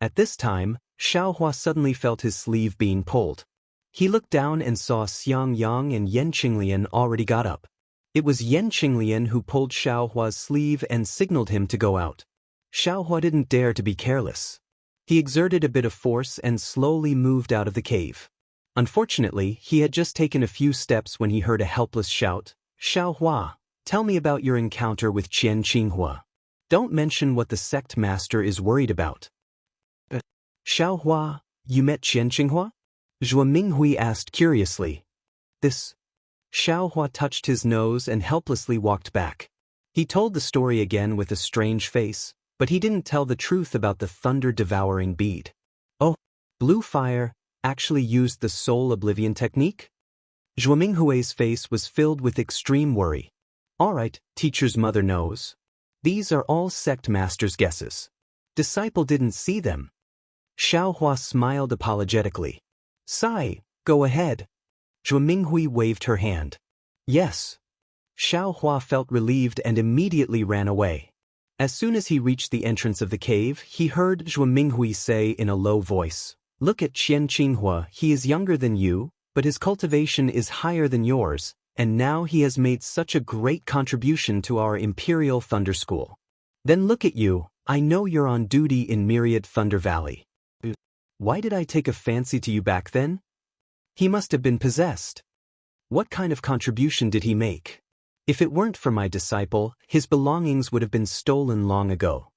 Speaker 1: At this time, Xiao Hua suddenly felt his sleeve being pulled. He looked down and saw Xiang Yang and Yan Qinglian already got up. It was Yan Qinglian who pulled Xiao Hua's sleeve and signaled him to go out. Xiao Hua didn't dare to be careless. He exerted a bit of force and slowly moved out of the cave. Unfortunately, he had just taken a few steps when he heard a helpless shout, Xiao Hua, tell me about your encounter with Qian Qinghua. Don't mention what the sect master is worried about. Xiao Hua, you met Qian Qinghua? Zhuo Minghui asked curiously. This. Xiao Hua touched his nose and helplessly walked back. He told the story again with a strange face, but he didn't tell the truth about the thunder-devouring bead. Oh, blue fire actually used the soul oblivion technique? Zhuo Minghui's face was filled with extreme worry. All right, teacher's mother knows. These are all sect master's guesses. Disciple didn't see them. Xiao Hua smiled apologetically. Sai, go ahead. Zhuo Minghui waved her hand. Yes. Xiao Hua felt relieved and immediately ran away. As soon as he reached the entrance of the cave, he heard Zhuo Minghui say in a low voice, Look at Qian Qinghua, he is younger than you, but his cultivation is higher than yours, and now he has made such a great contribution to our Imperial Thunder School. Then look at you, I know you're on duty in Myriad Thunder Valley. Why did I take a fancy to you back then? He must have been possessed. What kind of contribution did he make? If it weren't for my disciple, his belongings would have been stolen long ago.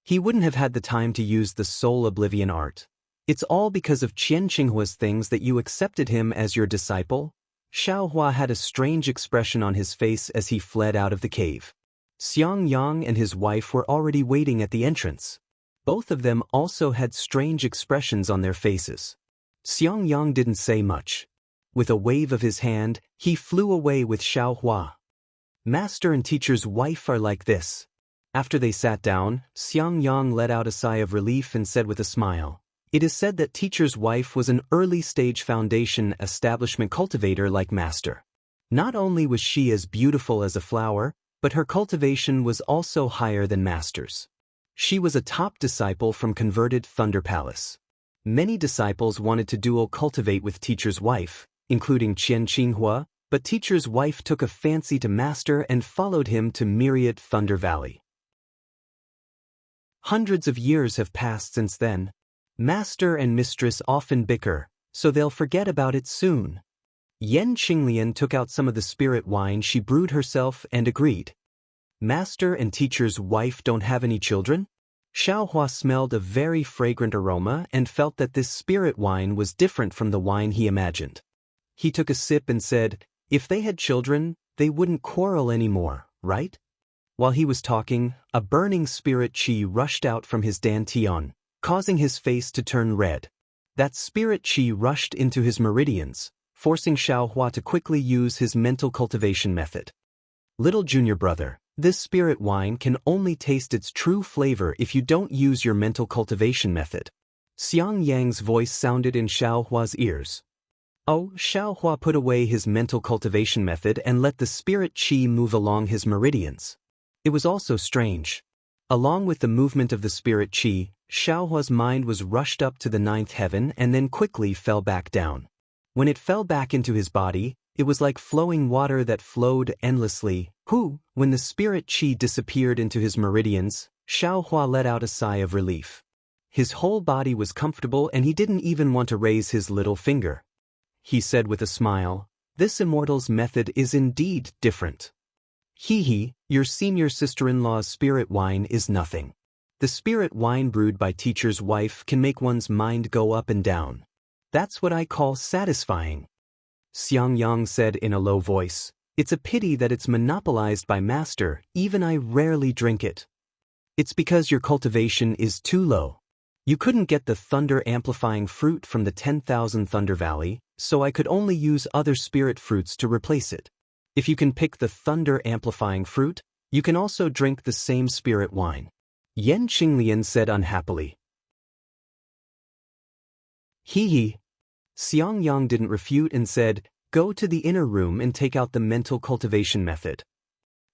Speaker 1: He wouldn't have had the time to use the soul oblivion art. It's all because of Qian Qinghua's things that you accepted him as your disciple? Xiao Hua had a strange expression on his face as he fled out of the cave. Xiang Yang and his wife were already waiting at the entrance. Both of them also had strange expressions on their faces. Xiang Yang didn't say much. With a wave of his hand, he flew away with Xiao Hua. Master and teacher's wife are like this. After they sat down, Xiang Yang let out a sigh of relief and said with a smile, It is said that teacher's wife was an early-stage foundation establishment cultivator like master. Not only was she as beautiful as a flower, but her cultivation was also higher than master's. She was a top disciple from converted Thunder Palace. Many disciples wanted to dual cultivate with teacher's wife, including Qian Qinghua, but teacher's wife took a fancy to master and followed him to Myriad Thunder Valley. Hundreds of years have passed since then. Master and mistress often bicker, so they'll forget about it soon. Yan Qinglian took out some of the spirit wine she brewed herself and agreed. Master and teacher's wife don't have any children? Xiao Hua smelled a very fragrant aroma and felt that this spirit wine was different from the wine he imagined. He took a sip and said, If they had children, they wouldn't quarrel anymore, right? While he was talking, a burning spirit qi rushed out from his dantian, causing his face to turn red. That spirit qi rushed into his meridians, forcing Xiao Hua to quickly use his mental cultivation method. Little junior brother, this spirit wine can only taste its true flavor if you don't use your mental cultivation method. Xiang Yang's voice sounded in Xiao Hua's ears. Oh, Xiao Hua put away his mental cultivation method and let the spirit qi move along his meridians. It was also strange. Along with the movement of the spirit qi, Xiao Hua's mind was rushed up to the ninth heaven and then quickly fell back down. When it fell back into his body, it was like flowing water that flowed endlessly. When the spirit qi disappeared into his meridians, Xiao Hua let out a sigh of relief. His whole body was comfortable and he didn't even want to raise his little finger. He said with a smile, This immortal's method is indeed different. Your senior sister-in-law's spirit wine is nothing. The spirit wine brewed by teacher's wife can make one's mind go up and down. That's what I call satisfying. Xiang Yang said in a low voice, It's a pity that it's monopolized by master, even I rarely drink it. It's because your cultivation is too low. You couldn't get the thunder-amplifying fruit from the 10,000 Thunder Valley, so I could only use other spirit fruits to replace it. If you can pick the thunder-amplifying fruit, you can also drink the same spirit wine. Yan Qinglian said unhappily. Hee. Xiangyang didn't refute and said, go to the inner room and take out the mental cultivation method.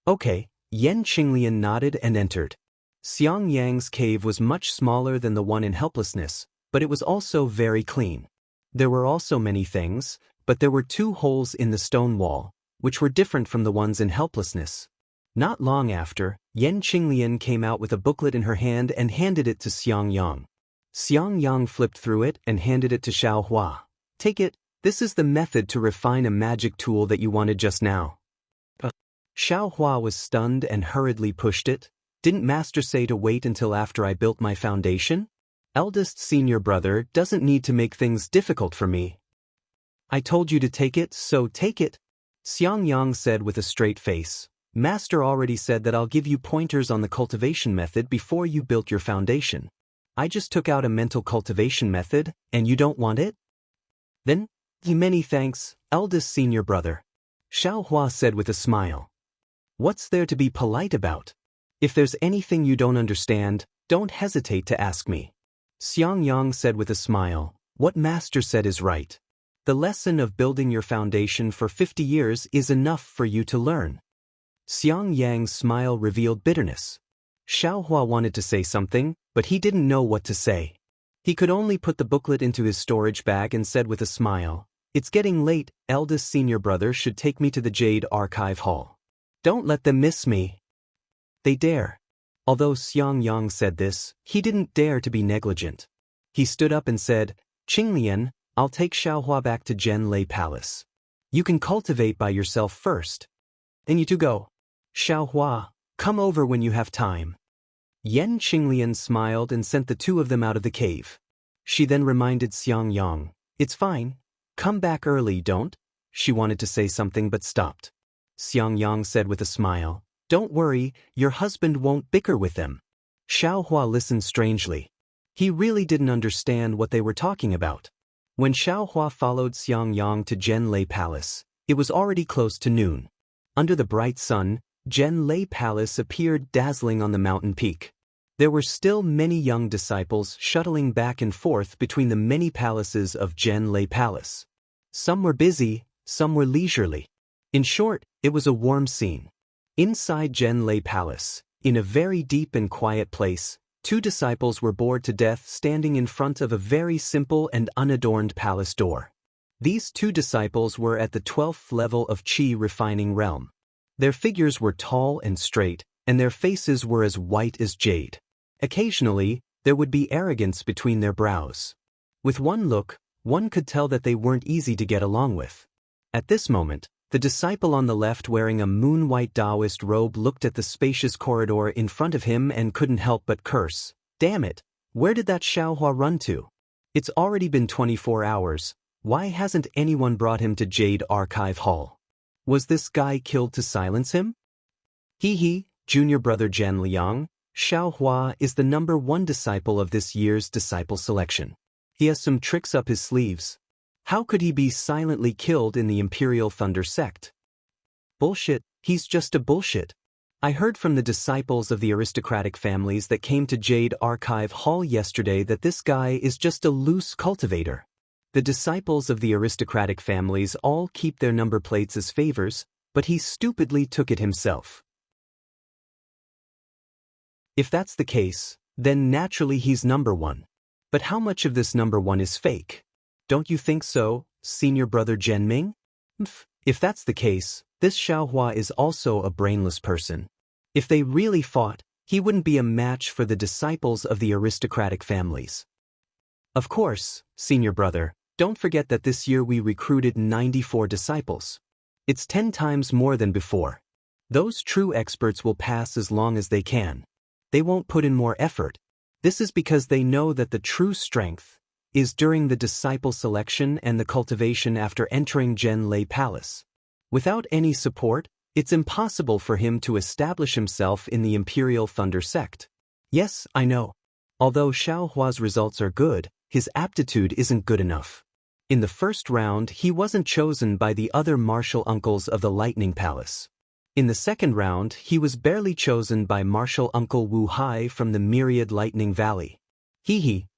Speaker 1: Okay, Yan Qinglian nodded and entered. Xiangyang's cave was much smaller than the one in helplessness, but it was also very clean. There were also many things, but there were 2 holes in the stone wall, which were different from the ones in helplessness. Not long after, Yan Qinglian came out with a booklet in her hand and handed it to Xiangyang. Xiangyang flipped through it and handed it to Xiaohua. Take it, this is the method to refine a magic tool that you wanted just now. Xiaohua was stunned and hurriedly pushed it. Didn't Master say to wait until after I built my foundation? Eldest senior brother doesn't need to make things difficult for me. I told you to take it, so take it. Xiangyang said with a straight face. Master already said that I'll give you pointers on the cultivation method before you built your foundation. I just took out a mental cultivation method, and you don't want it? Then, many thanks, eldest senior brother. Xiaohua said with a smile. What's there to be polite about? If there's anything you don't understand, don't hesitate to ask me. Xiangyang said with a smile, what Master said is right. The lesson of building your foundation for 50 years is enough for you to learn. Xiangyang's smile revealed bitterness. Xiaohua wanted to say something, but he didn't know what to say. He could only put the booklet into his storage bag and said with a smile, it's getting late, eldest senior brother should take me to the Jade Archive Hall. Don't let them miss me. They dare. Although Xiangyang said this, he didn't dare to be negligent. He stood up and said, Qinglian, I'll take Xiaohua back to Jianlei Palace. You can cultivate by yourself first. Then you two go. Xiaohua, come over when you have time. Yan Qinglian smiled and sent the 2 of them out of the cave. She then reminded Xiangyang, it's fine. Come back early, don't? She wanted to say something but stopped. Xiangyang said with a smile, don't worry, your husband won't bicker with them. Xiaohua listened strangely. He really didn't understand what they were talking about. When Xiaohua followed Xiangyang to Jianlei Palace, it was already close to noon. Under the bright sun, Jianlei Palace appeared dazzling on the mountain peak. There were still many young disciples shuttling back and forth between the many palaces of Jianlei Palace. Some were busy, some were leisurely. In short, it was a warm scene. Inside Jianlei Palace, in a very deep and quiet place, 2 disciples were bored to death standing in front of a very simple and unadorned palace door. These 2 disciples were at the 12th level of Qi refining realm. Their figures were tall and straight, and their faces were as white as jade. Occasionally, there would be arrogance between their brows. With one look, one could tell that they weren't easy to get along with. At this moment, the disciple on the left wearing a moon-white Taoist robe looked at the spacious corridor in front of him and couldn't help but curse. Damn it, where did that Xiaohua run to? It's already been 24 hours, why hasn't anyone brought him to Jade Archive Hall? Was this guy killed to silence him? Hee, junior brother Jianliang, Xiaohua is the number 1 disciple of this year's disciple selection. He has some tricks up his sleeves. How could he be silently killed in the Imperial Thunder sect? Bullshit, he's just a bullshit. I heard from the disciples of the aristocratic families that came to Jade Archive Hall yesterday that this guy is just a loose cultivator. The disciples of the aristocratic families all keep their number plates as favors, but he stupidly took it himself. If that's the case, then naturally he's number 1. But how much of this number 1 is fake? Don't you think so, senior brother Zhenming? If that's the case, this Xiaohua is also a brainless person. If they really fought, he wouldn't be a match for the disciples of the aristocratic families. Of course, senior brother, don't forget that this year we recruited 94 disciples. It's 10 times more than before. Those true experts will pass as long as they can. They won't put in more effort. This is because they know that the true strength is during the disciple selection and the cultivation after entering Jianlei Palace. Without any support, it's impossible for him to establish himself in the Imperial Thunder sect. Yes, I know. Although Xiao Hua's results are good, his aptitude isn't good enough. In the first round, he wasn't chosen by the other martial uncles of the Lightning Palace. In the second round, he was barely chosen by martial uncle Wu Hai from the Myriad Lightning Valley.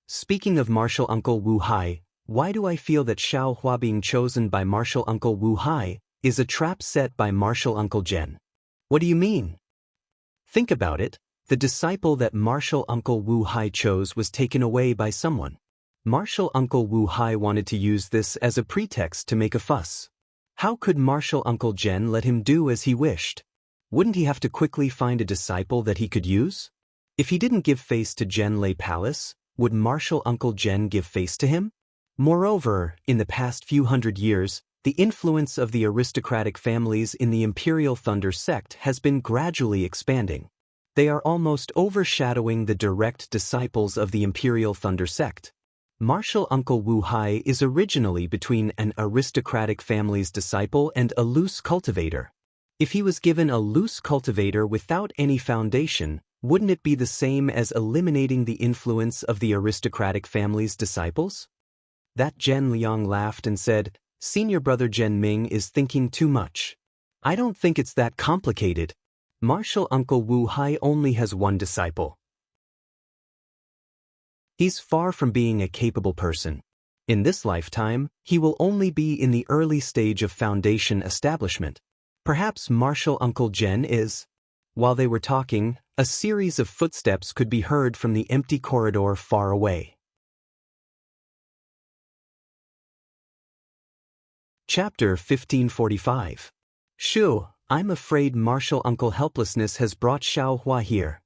Speaker 1: Speaking of martial uncle Wu Hai, why do I feel that Xiao Hua being chosen by martial uncle Wu Hai is a trap set by martial uncle Zhen? What do you mean? Think about it. The disciple that martial uncle Wu Hai chose was taken away by someone. Martial uncle Wu Hai wanted to use this as a pretext to make a fuss. How could martial uncle Zhen let him do as he wished? Wouldn't he have to quickly find a disciple that he could use? If he didn't give face to Zhen Lei Palace, would martial uncle Zhen give face to him? Moreover, in the past few hundred years, the influence of the aristocratic families in the Imperial Thunder sect has been gradually expanding. They are almost overshadowing the direct disciples of the Imperial Thunder sect. Martial uncle Wu Hai is originally between an aristocratic family's disciple and a loose cultivator. If he was given a loose cultivator without any foundation, wouldn't it be the same as eliminating the influence of the aristocratic family's disciples? That Zhen Liang laughed and said, "Senior brother Zhen Ming is thinking too much. I don't think it's that complicated. Martial uncle Wu Hai only has one disciple. He's far from being a capable person. In this lifetime, he will only be in the early stage of foundation establishment. Perhaps martial uncle Zhen is." While they were talking, a series of footsteps could be heard from the empty corridor far away. Chapter 1545. Shu, I'm afraid martial uncle helplessness has brought Xiao Hua here.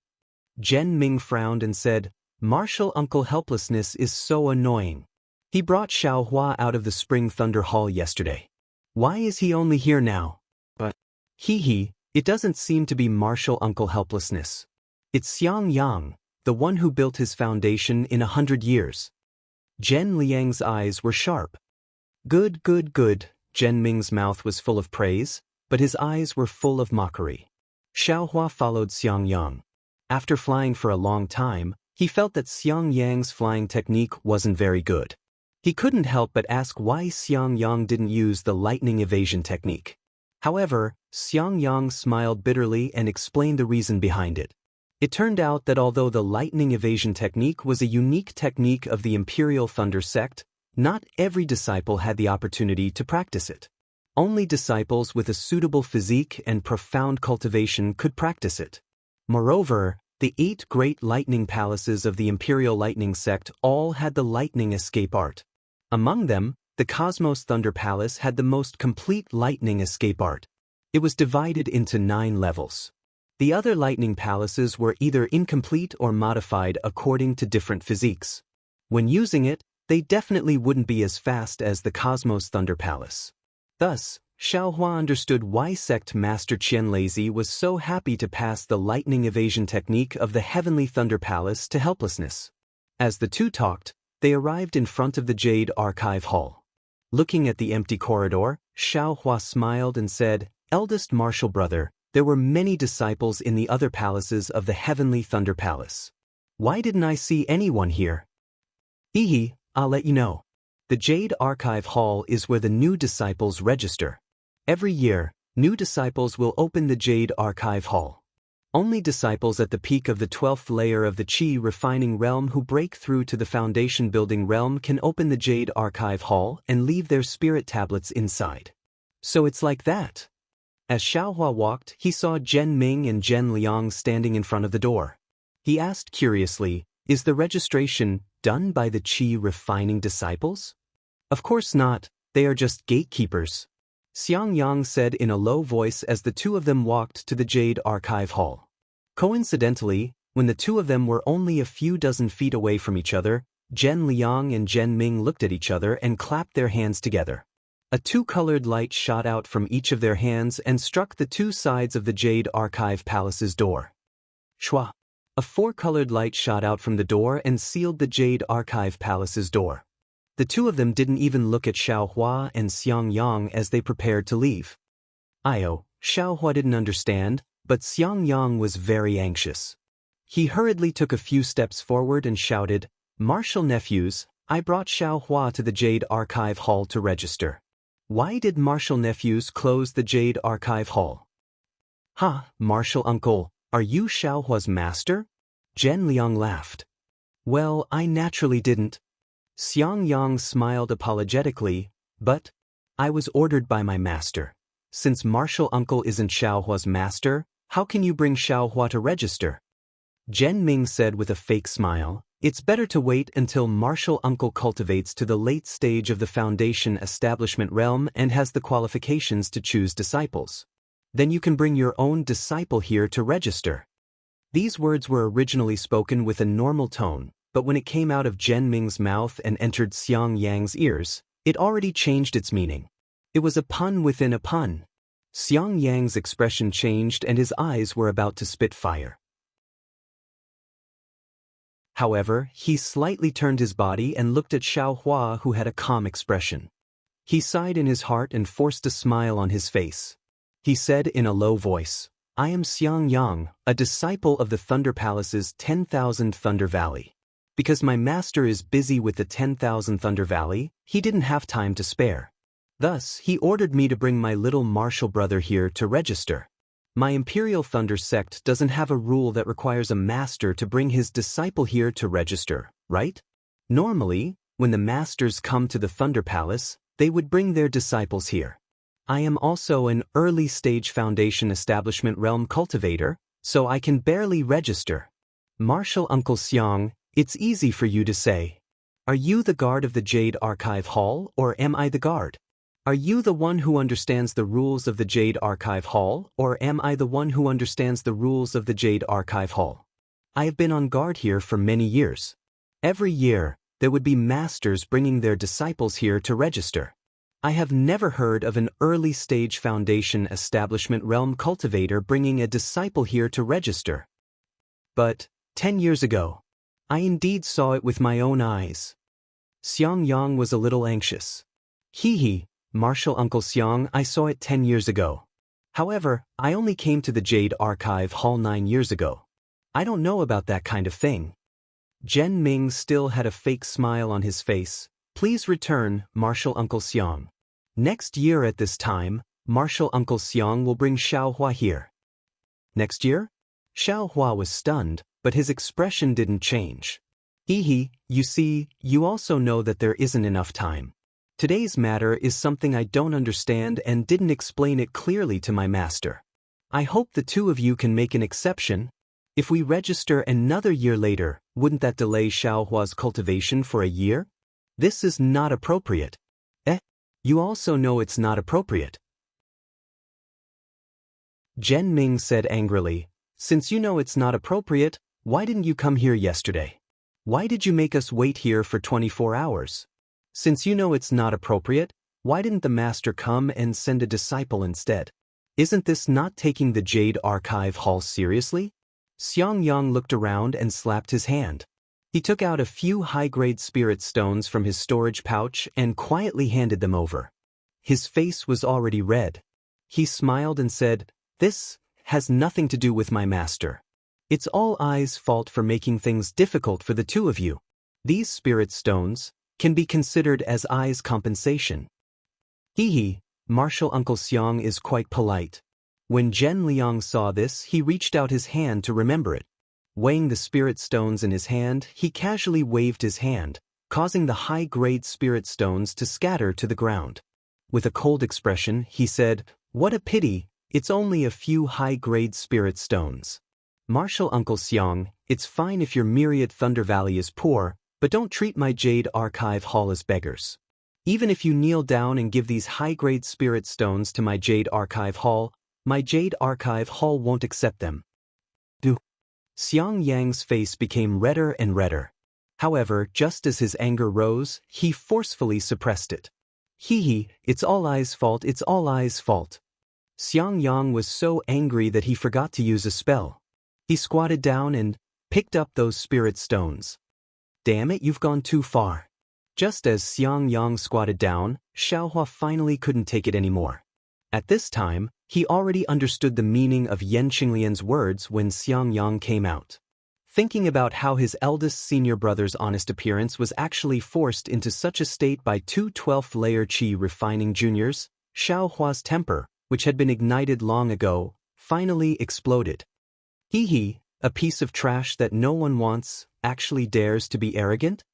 Speaker 1: Zhen Ming frowned and said, "Martial uncle helplessness is so annoying. He brought Xiao Hua out of the Spring Thunder Hall yesterday. Why is he only here now? But, it doesn't seem to be martial uncle helplessness. It's Xiang Yang, the one who built his foundation in 100 years. Zhen Liang's eyes were sharp. Good. Zhen Ming's mouth was full of praise, but his eyes were full of mockery. Xiao Hua followed Xiang Yang. After flying for a long time, he felt that Xiang Yang's flying technique wasn't very good. He couldn't help but ask why Xiang Yang didn't use the lightning evasion technique. However, Xiang Yang smiled bitterly and explained the reason behind it. It turned out that although the lightning evasion technique was a unique technique of the Imperial Thunder sect, not every disciple had the opportunity to practice it. Only disciples with a suitable physique and profound cultivation could practice it. Moreover, the 8 great lightning palaces of the Imperial Lightning sect all had the lightning escape art. Among them, the Cosmos Thunder Palace had the most complete lightning escape art. It was divided into 9 levels. The other lightning palaces were either incomplete or modified according to different physiques. When using it, they definitely wouldn't be as fast as the Cosmos Thunder Palace. Thus, Xiao Hua understood why Sect Master Qian Lazy was so happy to pass the lightning evasion technique of the Heavenly Thunder Palace to helplessness. As the two talked, they arrived in front of the Jade Archive Hall. Looking at the empty corridor, Xiao Hua smiled and said, "Eldest martial brother, there were many disciples in the other palaces of the Heavenly Thunder Palace. Why didn't I see anyone here?" I'll let you know. The Jade Archive Hall is where the new disciples register. Every year, new disciples will open the Jade Archive Hall. Only disciples at the peak of the 12th layer of the Qi refining realm who break through to the foundation building realm can open the Jade Archive Hall and leave their spirit tablets inside. So it's like that. As Xiaohua walked, he saw Zhen Ming and Zhen Liang standing in front of the door. He asked curiously, "Is the registration done by the Qi refining disciples?" "Of course not, they are just gatekeepers," Xiang Yang said in a low voice as the two of them walked to the Jade Archive Hall. Coincidentally, when the two of them were only a few dozen feet away from each other, Zhen Liang and Zhen Ming looked at each other and clapped their hands together. A 2-colored light shot out from each of their hands and struck the 2 sides of the Jade Archive Palace's door. Shwa! A 4-colored light shot out from the door and sealed the Jade Archive Palace's door. The two of them didn't even look at Xiao Hua and Xiang Yang as they prepared to leave. Xiao Hua didn't understand, but Xiang Yang was very anxious. He hurriedly took a few steps forward and shouted, "Martial nephews, I brought Xiao Hua to the Jade Archive Hall to register." Why did Martial nephews close the Jade Archive Hall? "Ha, Martial uncle, are you Xiao Hua's master?" Zhen Liang laughed. "Well, I naturally didn't." Xiang Yang smiled apologetically, "But I was ordered by my master. Since Martial uncle isn't Xiao Hua's master, how can you bring Xiao Hua to register?" Zhen Ming said with a fake smile, "It's better to wait until Martial uncle cultivates to the late stage of the foundation establishment realm and has the qualifications to choose disciples. Then you can bring your own disciple here to register." These words were originally spoken with a normal tone, but when it came out of Zhen Ming's mouth and entered Xiang Yang's ears, it already changed its meaning. It was a pun within a pun. Xiang Yang's expression changed and his eyes were about to spit fire. However, he slightly turned his body and looked at Xiao Hua, who had a calm expression. He sighed in his heart and forced a smile on his face. He said in a low voice, "I am Xiang Yang, a disciple of the Thunder Palace's 10,000 Thunder Valley. Because my master is busy with the 10,000 Thunder Valley, he didn't have time to spare. Thus, he ordered me to bring my little martial brother here to register. My Imperial Thunder sect doesn't have a rule that requires a master to bring his disciple here to register, right? Normally, when the masters come to the Thunder Palace, they would bring their disciples here. I am also an early-stage foundation establishment realm cultivator, so I can barely register. Martial Uncle Xiang, it's easy for you to say. Are you the guard of the Jade Archive Hall, or am I the guard? Are you the one who understands the rules of the Jade Archive Hall, or am I the one who understands the rules of the Jade Archive Hall? I have been on guard here for many years. Every year, there would be masters bringing their disciples here to register. I have never heard of an early-stage foundation establishment realm cultivator bringing a disciple here to register. But 10 years ago, I indeed saw it with my own eyes." Xiang Yang was a little anxious. "Hee, Martial Uncle Xiang, I saw it 10 years ago. However, I only came to the Jade Archive Hall 9 years ago. I don't know about that kind of thing." Zhen Ming still had a fake smile on his face. "Please return, Martial Uncle Xiang. Next year at this time, Martial Uncle Xiang will bring Xiao Hua here." "Next year?" Xiao Hua was stunned, but his expression didn't change. "Hee, you see, you also know that there isn't enough time. Today's matter is something I don't understand and didn't explain it clearly to my master. I hope the two of you can make an exception. If we register another year later, wouldn't that delay Xiao Hua's cultivation for a year? This is not appropriate." You also know it's not appropriate." Zhen Ming said angrily, "Since you know it's not appropriate, why didn't you come here yesterday? Why did you make us wait here for 24 hours? Since you know it's not appropriate, why didn't the master come and send a disciple instead? Isn't this not taking the Jade Archive Hall seriously?" Xiang Yang looked around and slapped his hand. He took out a few high-grade spirit stones from his storage pouch and quietly handed them over. His face was already red. He smiled and said, "This has nothing to do with my master. It's all I's fault for making things difficult for the two of you. These spirit stones can be considered as I's compensation." Hee, Martial Uncle Xiang is quite polite. When Zhen Liang saw this, he reached out his hand to remember it. Weighing the spirit stones in his hand, he casually waved his hand, causing the high-grade spirit stones to scatter to the ground. With a cold expression, he said, "What a pity, it's only a few high-grade spirit stones. Martial Uncle Xiang, it's fine if your myriad Thunder Valley is poor, but don't treat my Jade Archive Hall as beggars. Even if you kneel down and give these high-grade spirit stones to my Jade Archive Hall, my Jade Archive Hall won't accept them." Xiang Yang's face became redder and redder. However, just as his anger rose, he forcefully suppressed it. Hee, it's all I's fault, it's all I's fault." Xiang Yang was so angry that he forgot to use a spell. He squatted down and picked up those spirit stones. "Damn it, you've gone too far." Just as Xiang Yang squatted down, Xiao Hua finally couldn't take it anymore. At this time, he already understood the meaning of Yan Qinglian's words when Xiang Yang came out. Thinking about how his eldest senior brother's honest appearance was actually forced into such a state by two 12th-layer Qi refining juniors, Xiao Hua's temper, which had been ignited long ago, finally exploded. Hee, a piece of trash that no one wants, actually dares to be arrogant?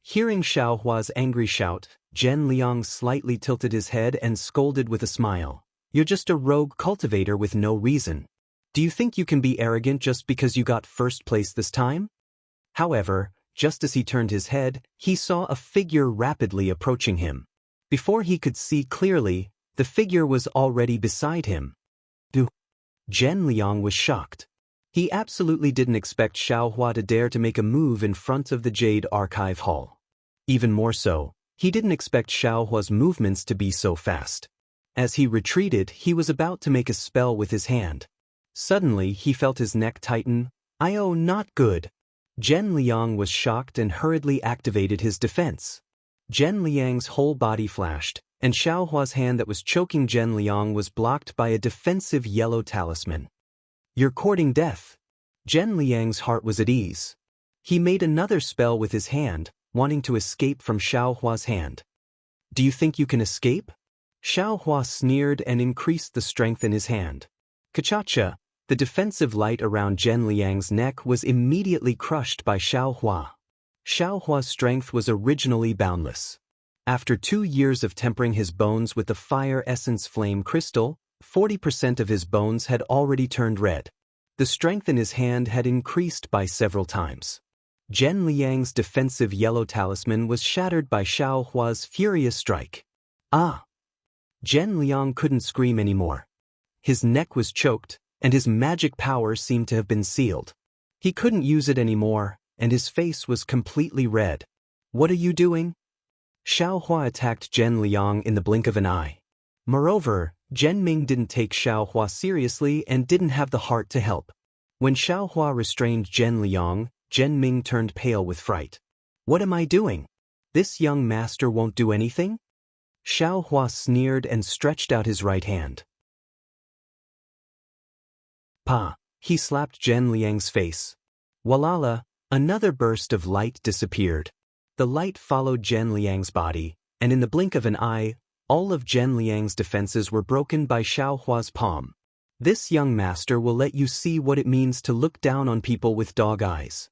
Speaker 1: Hearing Xiao Hua's angry shout, Zhen Liang slightly tilted his head and scolded with a smile. You're just a rogue cultivator with no reason. Do you think you can be arrogant just because you got first place this time? However, just as he turned his head, he saw a figure rapidly approaching him. Before he could see clearly, the figure was already beside him. Zhen Liang was shocked. He absolutely didn't expect Xiao Hua to dare to make a move in front of the Jade Archive Hall. Even more so, he didn't expect Xiao Hua's movements to be so fast. As he retreated, he was about to make a spell with his hand. Suddenly, he felt his neck tighten. "Oh, not good." Zhen Liang was shocked and hurriedly activated his defense. Zhen Liang's whole body flashed, and Xiao Hua's hand that was choking Zhen Liang was blocked by a defensive yellow talisman. "You're courting death." Zhen Liang's heart was at ease. He made another spell with his hand, wanting to escape from Xiao Hua's hand. "Do you think you can escape?" Xiao Hua sneered and increased the strength in his hand. Kachacha, the defensive light around Zhen Liang's neck was immediately crushed by Xiao Hua. Xiao Hua's strength was originally boundless. After 2 years of tempering his bones with the fire essence flame crystal, 40% of his bones had already turned red. The strength in his hand had increased by several times. Zhen Liang's defensive yellow talisman was shattered by Xiao Hua's furious strike. Ah! Zhen Liang couldn't scream anymore. His neck was choked, and his magic power seemed to have been sealed. He couldn't use it anymore, and his face was completely red. "What are you doing?" Xiao Hua attacked Zhen Liang in the blink of an eye. Moreover, Zhen Ming didn't take Xiao Hua seriously and didn't have the heart to help. When Xiao Hua restrained Zhen Liang, Zhen Ming turned pale with fright. "What am I doing? This young master won't do anything?" Xiao Hua sneered and stretched out his right hand. "Pa!" He slapped Zhen Liang's face. Walala, another burst of light disappeared. The light followed Zhen Liang's body, and in the blink of an eye, all of Zhen Liang's defenses were broken by Xiao Hua's palm. "This young master will let you see what it means to look down on people with dog eyes."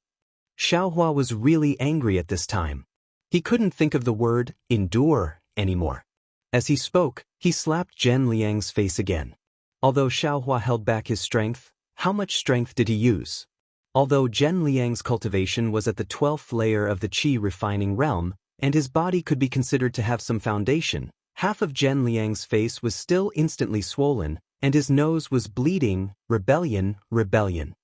Speaker 1: Xiao Hua was really angry at this time. He couldn't think of the word endure anymore. As he spoke, he slapped Zhen Liang's face again. Although Xiao Hua held back his strength, how much strength did he use? Although Zhen Liang's cultivation was at the 12th layer of the Qi refining realm, and his body could be considered to have some foundation, half of Zhen Liang's face was still instantly swollen, and his nose was bleeding. Rebellion, rebellion.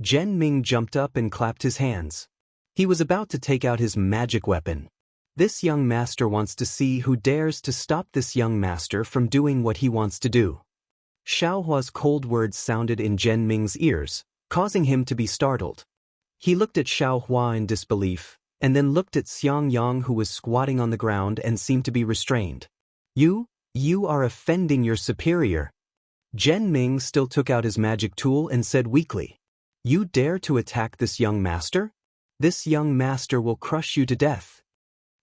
Speaker 1: Zhen Ming jumped up and clapped his hands. He was about to take out his magic weapon. This young master wants to see who dares to stop this young master from doing what he wants to do. Xiao Hua's cold words sounded in Zhen Ming's ears, causing him to be startled. He looked at Xiao Hua in disbelief, and then looked at Xiang Yang, who was squatting on the ground and seemed to be restrained. You are offending your superior." Zhen Ming still took out his magic tool and said weakly, "You dare to attack this young master? This young master will crush you to death."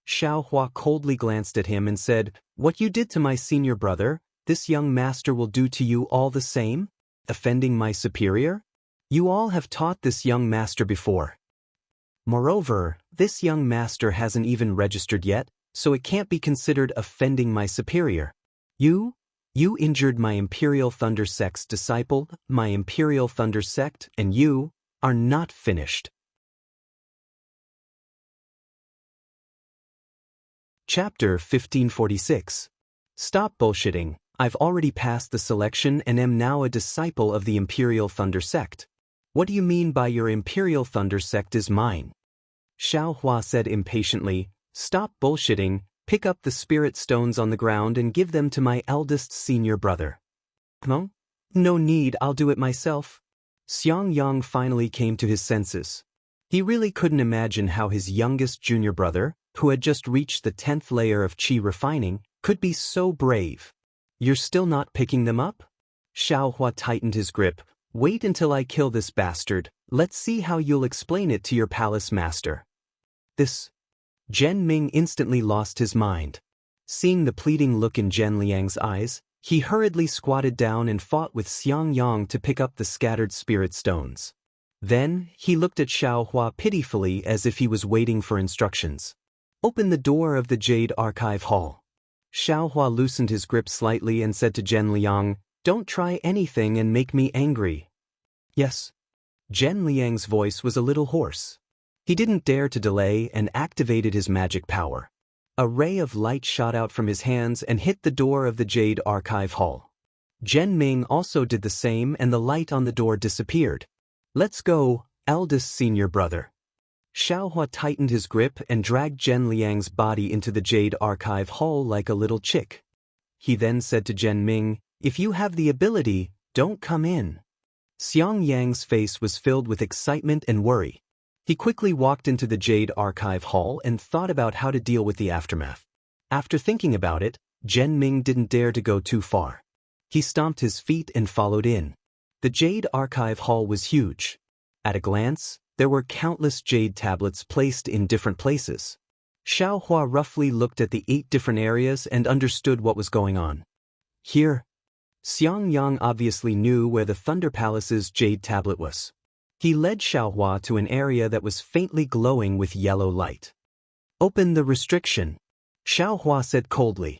Speaker 1: Xiao Hua coldly glanced at him and said, "What you did to my senior brother, this young master will do to you all the same? Offending my superior? You all have taught this young master before. Moreover, this young master hasn't even registered yet, so it can't be considered offending my superior. You injured my Imperial Thunder Sect's disciple, my Imperial Thunder Sect, and you are not finished." Chapter 1546. Stop bullshitting. I've already passed the selection and am now a disciple of the Imperial Thunder Sect. What do you mean by your Imperial Thunder Sect is mine? Xiao Hua said impatiently, "Stop bullshitting, pick up the spirit stones on the ground and give them to my eldest senior brother." "No? No need, I'll do it myself." Xiang Yang finally came to his senses. He really couldn't imagine how his youngest junior brother, who had just reached the 10th layer of Qi refining, could be so brave. "You're still not picking them up?" Xiao Hua tightened his grip. "Wait until I kill this bastard, Let's see how you'll explain it to your palace master. This. Zhen Ming instantly lost his mind. Seeing the pleading look in Zhen Liang's eyes, he hurriedly squatted down and fought with Xiang Yang to pick up the scattered spirit stones. Then, he looked at Xiao Hua pitifully as if he was waiting for instructions. Open the door of the Jade Archive Hall. Xiao Hua loosened his grip slightly and said to Zhen Liang, "Don't try anything and make me angry." Yes. Zhen Liang's voice was a little hoarse. He didn't dare to delay and activated his magic power. A ray of light shot out from his hands and hit the door of the Jade Archive Hall. Zhen Ming also did the same and the light on the door disappeared. Let's go, eldest senior brother. Xiao Hua tightened his grip and dragged Zhen Liang's body into the Jade Archive Hall like a little chick. He then said to Zhen Ming, "If you have the ability, don't come in." Xiang Yang's face was filled with excitement and worry. He quickly walked into the Jade Archive Hall and thought about how to deal with the aftermath. After thinking about it, Zhen Ming didn't dare to go too far. He stomped his feet and followed in. The Jade Archive Hall was huge. At a glance, there were countless jade tablets placed in different places. Xiao Hua roughly looked at the 8 different areas and understood what was going on. Here, Xiang Yang obviously knew where the Thunder Palace's jade tablet was. He led Xiao Hua to an area that was faintly glowing with yellow light. Open the restriction, Xiao Hua said coldly.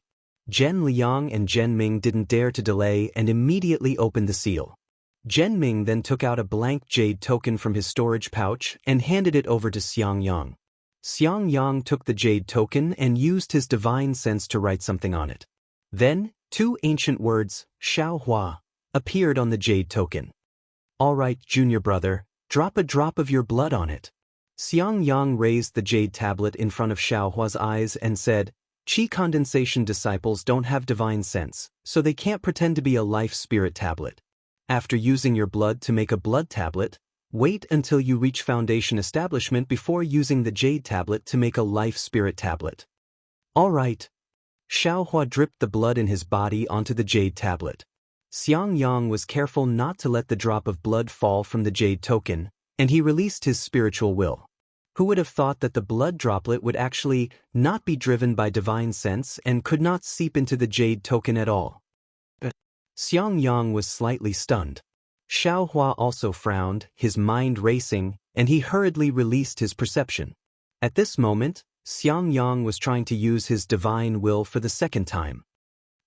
Speaker 1: Zhen Liang and Zhen Ming didn't dare to delay and immediately opened the seal. Zhen Ming then took out a blank jade token from his storage pouch and handed it over to Xiang Yang. Xiang Yang took the jade token and used his divine sense to write something on it. Then, 2 ancient words, Xiao Hua, appeared on the jade token. All right, junior brother, drop a drop of your blood on it. Xiang Yang raised the jade tablet in front of Xiao Hua's eyes and said, "Qi condensation disciples don't have divine sense, so they can't pretend to be a life spirit tablet. After using your blood to make a blood tablet, wait until you reach foundation establishment before using the jade tablet to make a life spirit tablet." All right. Xiao Hua dripped the blood in his body onto the jade tablet. Xiang Yang was careful not to let the drop of blood fall from the jade token, and he released his spiritual will. Who would have thought that the blood droplet would actually not be driven by divine sense and could not seep into the jade token at all? Xiang Yang was slightly stunned. Xiao Hua also frowned, his mind racing, and he hurriedly released his perception. At this moment, Xiang Yang was trying to use his divine will for the second time.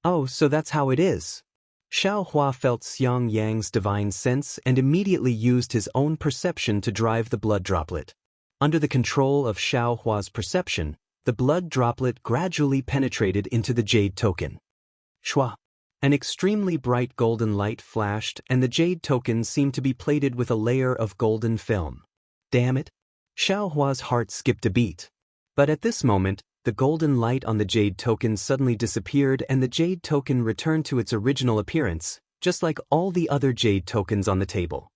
Speaker 1: Oh, so that's how it is. Xiao Hua felt Xiang Yang's divine sense and immediately used his own perception to drive the blood droplet. Under the control of Xiao Hua's perception, the blood droplet gradually penetrated into the jade token. Shua! An extremely bright golden light flashed and the jade token seemed to be plated with a layer of golden film. Damn it! Xiao Hua's heart skipped a beat. But at this moment, the golden light on the jade token suddenly disappeared and the jade token returned to its original appearance, just like all the other jade tokens on the table.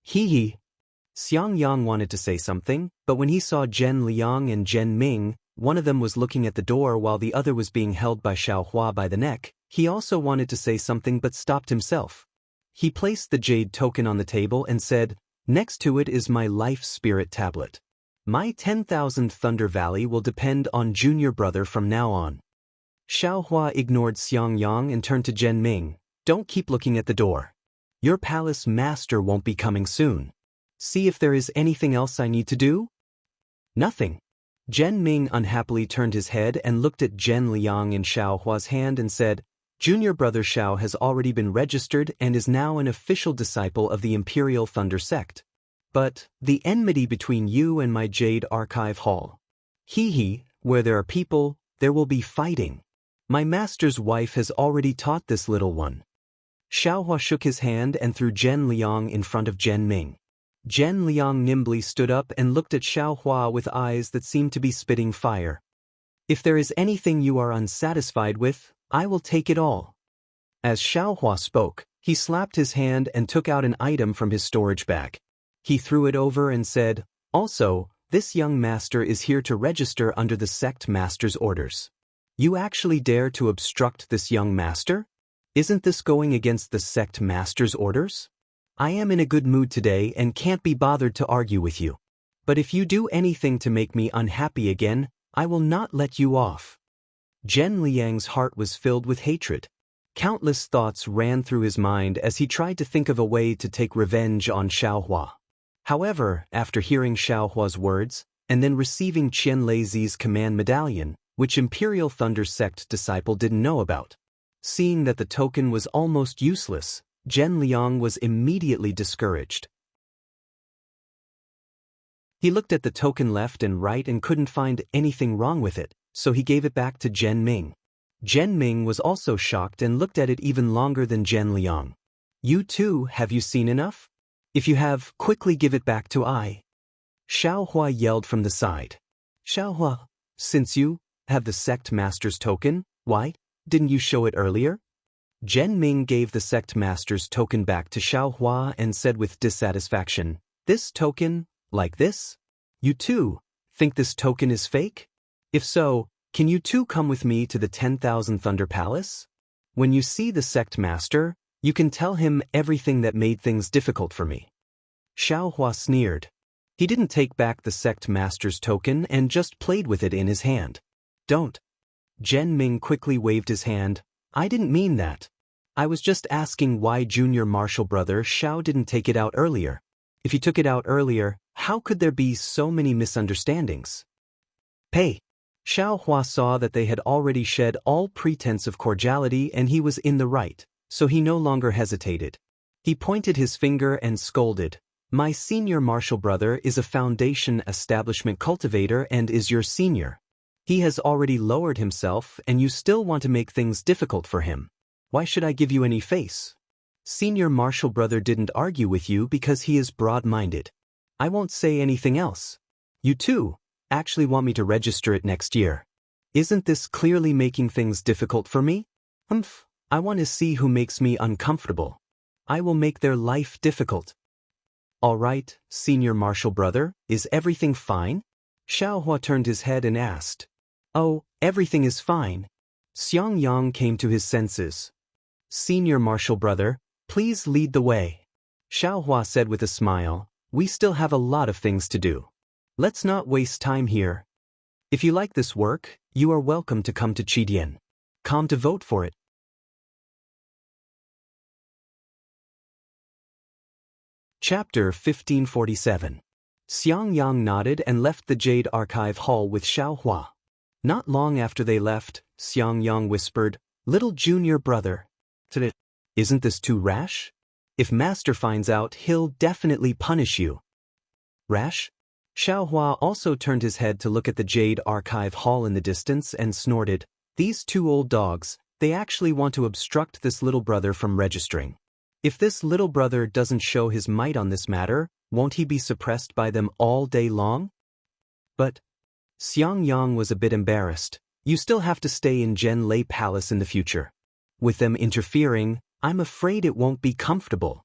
Speaker 1: Hee hee. Xiang Yang wanted to say something, but when he saw Zhen Liang and Zhen Ming, one of them was looking at the door while the other was being held by Xiao Hua by the neck, he also wanted to say something but stopped himself. He placed the jade token on the table and said, "Next to it is my life spirit tablet. My 10,000 Thunder Valley will depend on junior brother from now on." Xiao Hua ignored Xiang Yang and turned to Zhen Ming. "Don't keep looking at the door. Your palace master won't be coming soon. See if there is anything else I need to do?" "Nothing." Zhen Ming unhappily turned his head and looked at Zhen Liang in Xiao Hua's hand and said, "Junior brother Xiao has already been registered and is now an official disciple of the Imperial Thunder Sect. But the enmity between you and my Jade Archive Hall. Hee hee, where there are people, there will be fighting. My master's wife has already taught this little one." Xiao Hua shook his hand and threw Zhen Liang in front of Zhen Ming. Zhen Liang nimbly stood up and looked at Xiao Hua with eyes that seemed to be spitting fire. "If there is anything you are unsatisfied with, I will take it all." As Xiao Hua spoke, he slapped his hand and took out an item from his storage bag. He threw it over and said, "Also, this young master is here to register under the sect master's orders. You actually dare to obstruct this young master? Isn't this going against the sect master's orders?" I am in a good mood today and can't be bothered to argue with you. But if you do anything to make me unhappy again, I will not let you off. Zhen Liang's heart was filled with hatred. Countless thoughts ran through his mind as he tried to think of a way to take revenge on Xiaohua. However, after hearing Xiaohua's words, and then receiving Qian Leizi's command medallion, which Imperial Thunder Sect disciple didn't know about, seeing that the token was almost useless, Zhen Liang was immediately discouraged. He looked at the token left and right and couldn't find anything wrong with it, so he gave it back to Zhen Ming. Zhen Ming was also shocked and looked at it even longer than Zhen Liang. You too, have you seen enough? If you have, quickly give it back to I. Xiaohua yelled from the side. Xiaohua, since you have the sect master's token, why didn't you show it earlier? Zhen Ming gave the sect master's token back to Xiaohua and said with dissatisfaction, this token, like this? You too think this token is fake? If so, can you too come with me to the 10,000 Thunder Palace? When you see the sect master, you can tell him everything that made things difficult for me. Xiaohua sneered. He didn't take back the sect master's token and just played with it in his hand. Don't. Zhen Ming quickly waved his hand. I didn't mean that. I was just asking why junior marshal brother Xiao didn't take it out earlier. If he took it out earlier, how could there be so many misunderstandings? Hey! Xiaohua saw that they had already shed all pretense of cordiality and he was in the right, so he no longer hesitated. He pointed his finger and scolded. My senior marshal brother is a foundation establishment cultivator and is your senior. He has already lowered himself and you still want to make things difficult for him. Why should I give you any face? Senior marshal brother didn't argue with you because he is broad-minded. I won't say anything else. You too actually want me to register it next year. Isn't this clearly making things difficult for me? I want to see who makes me uncomfortable. I will make their life difficult. All right, senior marshal brother, is everything fine? Xiaohua turned his head and asked. Oh, everything is fine. Xiang Yang came to his senses. Senior marshal brother, please lead the way. Xiaohua said with a smile, we still have a lot of things to do. Let's not waste time here. If you like this work, you are welcome to come to Qidian. Come to vote for it. Chapter 1547. Xiang Yang nodded and left the Jade Archive Hall with Xiaohua. Not long after they left, Xiang Yang whispered, Little junior brother. Isn't this too rash? If Master finds out, he'll definitely punish you. Rash? Xiaohua also turned his head to look at the Jade Archive Hall in the distance and snorted, These two old dogs, they actually want to obstruct this little brother from registering. If this little brother doesn't show his might on this matter, won't he be suppressed by them all day long? But Xiang Yang was a bit embarrassed. You still have to stay in Zhen Lei Palace in the future. With them interfering, I'm afraid it won't be comfortable.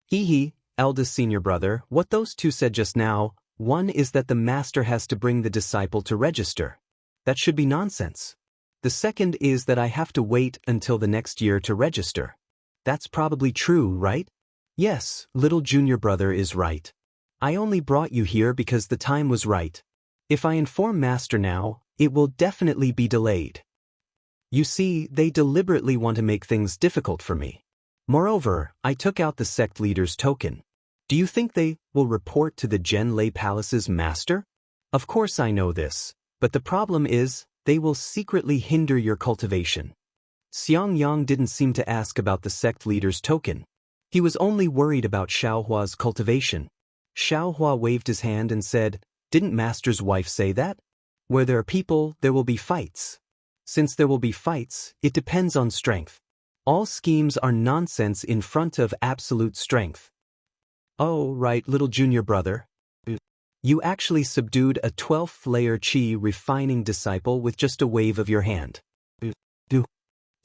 Speaker 1: Hee, eldest senior brother, what those two said just now, one is that the master has to bring the disciple to register. That should be nonsense. The second is that I have to wait until the next year to register. That's probably true, right? Yes, little junior brother is right. I only brought you here because the time was right. If I inform master now, it will definitely be delayed. You see, they deliberately want to make things difficult for me. Moreover, I took out the sect leader's token. Do you think they will report to the Zhen Lei Palace's master? Of course I know this, but the problem is, they will secretly hinder your cultivation. Xiang Yang didn't seem to ask about the sect leader's token. He was only worried about Xiaohua's cultivation. Xiaohua waved his hand and said, Didn't master's wife say that? Where there are people, there will be fights. Since there will be fights, it depends on strength. All schemes are nonsense in front of absolute strength. Oh, right, little junior brother. You actually subdued a 12th layer Qi refining disciple with just a wave of your hand.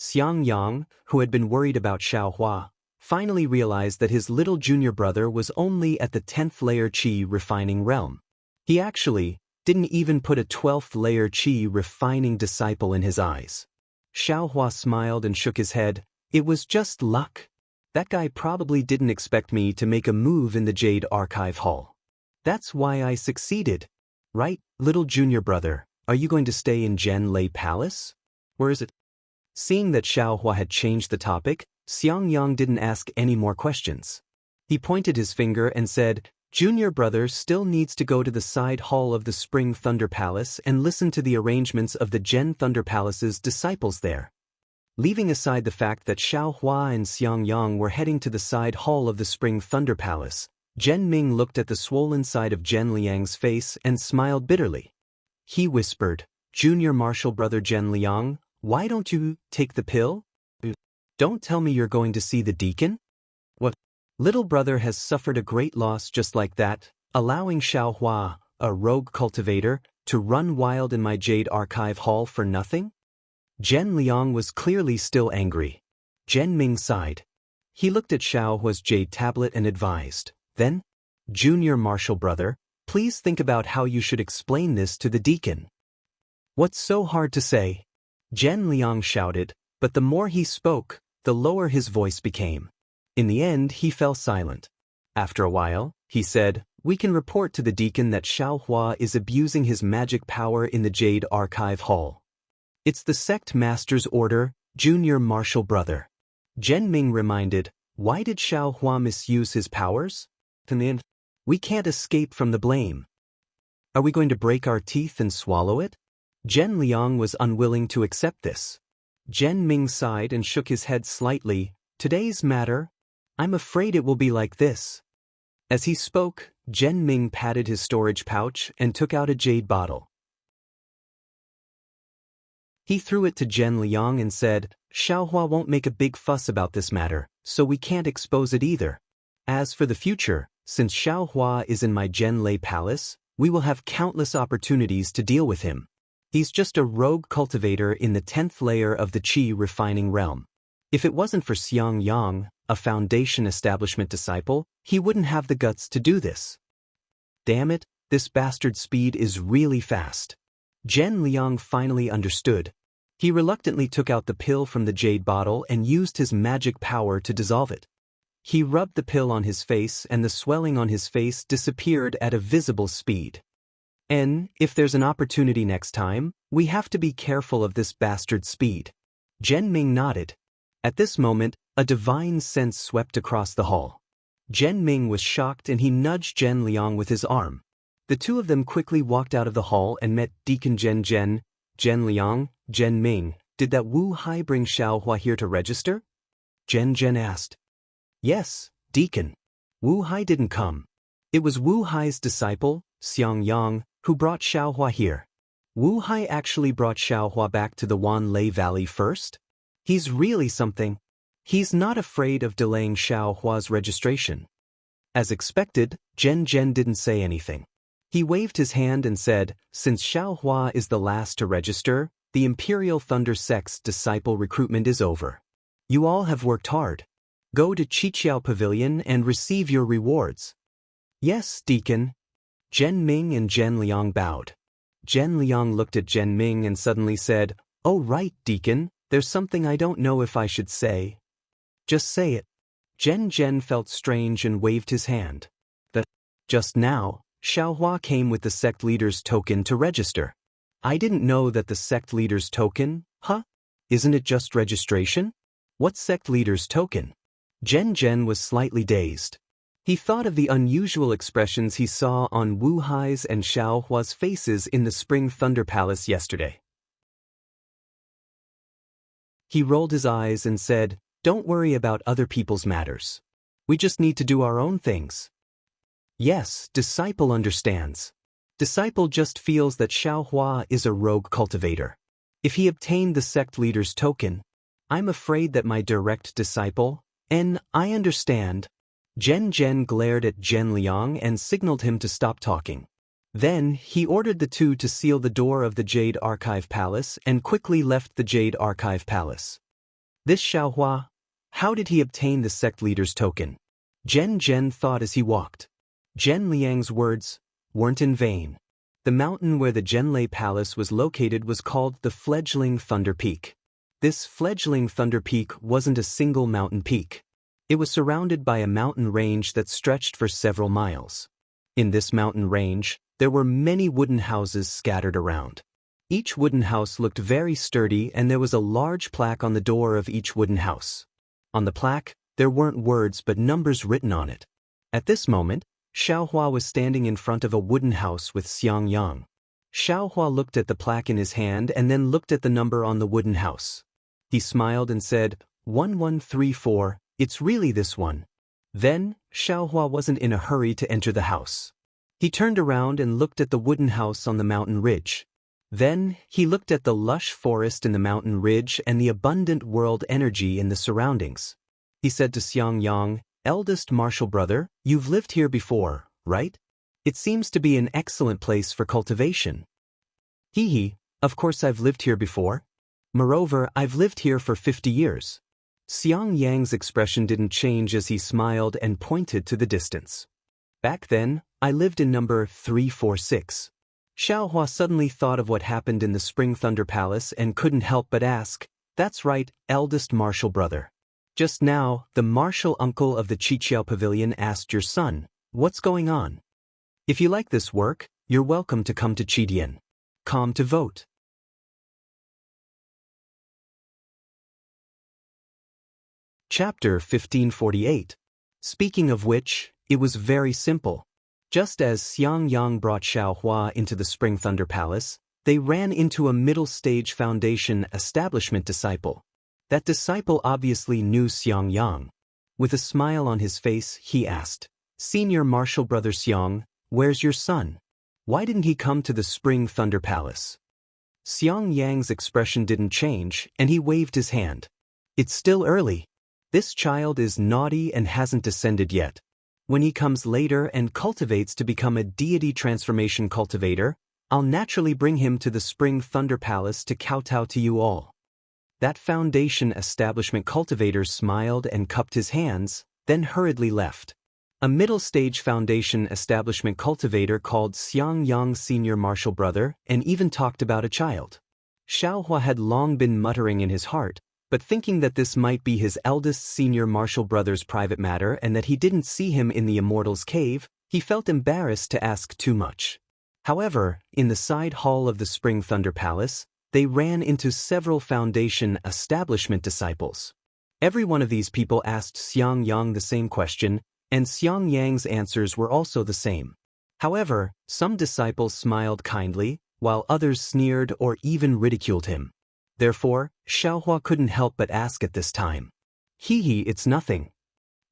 Speaker 1: Xiang Yang, who had been worried about Xiaohua, finally realized that his little junior brother was only at the 10th layer Qi refining realm. He actually didn't even put a 12th layer Qi refining disciple in his eyes. Xiaohua smiled and shook his head. It was just luck. That guy probably didn't expect me to make a move in the Jade Archive Hall. That's why I succeeded. Right, little junior brother, are you going to stay in Jianlei Palace? Where is it? Seeing that Xiaohua had changed the topic, Xiangyang didn't ask any more questions. He pointed his finger and said, Junior brother still needs to go to the side hall of the Spring Thunder Palace and listen to the arrangements of the Gen Thunder Palace's disciples there. Leaving aside the fact that Xiaohua and Xiangyang were heading to the side hall of the Spring Thunder Palace, Zhen Ming looked at the swollen side of Zhen Liang's face and smiled bitterly. He whispered, Junior martial brother Zhen Liang, why don't you take the pill? Don't tell me you're going to see the deacon? What? Little brother has suffered a great loss just like that, allowing Xiaohua, a rogue cultivator, to run wild in my Jade Archive Hall for nothing? Zhen Liang was clearly still angry. Zhen Ming sighed. He looked at Xiaohua's jade tablet and advised, then, Junior martial brother, please think about how you should explain this to the deacon. What's so hard to say? Zhen Liang shouted, but the more he spoke, the lower his voice became. In the end, he fell silent. After a while, he said, we can report to the deacon that Xiaohua is abusing his magic power in the Jade Archive Hall. It's the sect master's order, Junior martial brother. Zhen Ming reminded, why did Xiaohua misuse his powers? We can't escape from the blame. Are we going to break our teeth and swallow it? Zhen Liang was unwilling to accept this. Zhen Ming sighed and shook his head slightly. Today's matter? I'm afraid it will be like this. As he spoke, Zhen Ming patted his storage pouch and took out a jade bottle. He threw it to Zhen Liang and said, Xiaohua won't make a big fuss about this matter, so we can't expose it either. As for the future, since Xiaohua is in my Jianlei Palace, we will have countless opportunities to deal with him. He's just a rogue cultivator in the 10th layer of the Qi refining realm. If it wasn't for Xiangyang, a Foundation establishment disciple, he wouldn't have the guts to do this. Damn it, this bastard speed is really fast. Zhen Liang finally understood. He reluctantly took out the pill from the jade bottle and used his magic power to dissolve it. He rubbed the pill on his face and the swelling on his face disappeared at a visible speed. And, if there's an opportunity next time, we have to be careful of this bastard speed. Zhen Ming nodded. At this moment, a divine sense swept across the hall. Zhen Ming was shocked and he nudged Zhen Liang with his arm. The two of them quickly walked out of the hall and met Deacon Zhen Liang, Zhen Ming, did that Wu Hai bring Xiaohua here to register? Zhen asked. Yes, Deacon. Wu Hai didn't come. It was Wu Hai's disciple, Xiangyang, who brought Xiaohua here. Wu Hai actually brought Xiaohua back to the Wanlei Valley first? He's really something. He's not afraid of delaying Xiaohua's registration. As expected, Zhen didn't say anything. He waved his hand and said, since Xiaohua is the last to register, the Imperial Thunder Sect's disciple recruitment is over. You all have worked hard. Go to Qiqiao Pavilion and receive your rewards. Yes, Deacon. Zhen Ming and Zhen Liang bowed. Zhen Liang looked at Zhen Ming and suddenly said, oh right, Deacon, there's something I don't know if I should say. Just say it. Zhen felt strange and waved his hand. Just now, Xiaohua came with the sect leader's token to register. I didn't know that the sect leader's token, huh? Isn't it just registration? What sect leader's token? Zhen was slightly dazed. He thought of the unusual expressions he saw on Wu Hai's and Xiaohua's faces in the Spring Thunder Palace yesterday. He rolled his eyes and said, don't worry about other people's matters. We just need to do our own things. Yes, Disciple understands. Disciple just feels that Xiaohua is a rogue cultivator. If he obtained the sect leader's token, I'm afraid that my direct disciple, and I understand. Zhen glared at Zhen Liang and signaled him to stop talking. Then, he ordered the two to seal the door of the Jade Archive Palace and quickly left the Jade Archive Palace. This Xiaohua, how did he obtain the sect leader's token? Zhen thought as he walked. Zhen Liang's words weren't in vain. The mountain where the Jianlei Palace was located was called the Fledgling Thunder Peak. This fledgling Thunder Peak wasn't a single mountain peak. It was surrounded by a mountain range that stretched for several miles. In this mountain range, there were many wooden houses scattered around. Each wooden house looked very sturdy, and there was a large plaque on the door of each wooden house. On the plaque, there weren't words but numbers written on it. At this moment, Xiaohua was standing in front of a wooden house with Xiang Yang. Xiaohua looked at the plaque in his hand and then looked at the number on the wooden house. He smiled and said, 1134, it's really this one. Then, Xiaohua wasn't in a hurry to enter the house. He turned around and looked at the wooden house on the mountain ridge. Then, he looked at the lush forest in the mountain ridge and the abundant world energy in the surroundings. He said to Xiang Yang, eldest martial brother, you've lived here before, right? It seems to be an excellent place for cultivation. Hee, of course I've lived here before. Moreover, I've lived here for 50 years. Xiang Yang's expression didn't change as he smiled and pointed to the distance. Back then, I lived in number 346. Xiaohua suddenly thought of what happened in the Spring Thunder Palace and couldn't help but ask, that's right, eldest martial brother. Just now, the martial uncle of the Qiqiao Pavilion asked your son, what's going on? If you like this work, you're welcome to come to Qidian. Come to vote. Chapter 1548. Speaking of which, it was very simple. Just as Xiang Yang brought Xiaohua into the Spring Thunder Palace, they ran into a middle-stage foundation establishment disciple. That disciple obviously knew Xiang Yang. With a smile on his face, he asked, Senior Martial Brother Xiang, where's your son? Why didn't he come to the Spring Thunder Palace? Xiang Yang's expression didn't change, and he waved his hand. It's still early. This child is naughty and hasn't descended yet. When he comes later and cultivates to become a deity transformation cultivator, I'll naturally bring him to the Spring Thunder Palace to kowtow to you all. That foundation establishment cultivator smiled and cupped his hands, then hurriedly left. A middle-stage foundation establishment cultivator called Xiang Yang Senior Martial Brother and even talked about a child. Xiaohua had long been muttering in his heart, but thinking that this might be his eldest senior martial brother's private matter and that he didn't see him in the Immortal's cave, he felt embarrassed to ask too much. However, in the side hall of the Spring Thunder Palace, they ran into several foundation establishment disciples. Every one of these people asked Xiang Yang the same question, and Xiang Yang's answers were also the same. However, some disciples smiled kindly, while others sneered or even ridiculed him. Therefore, Xiaohua couldn't help but ask at this time. Hee, it's nothing.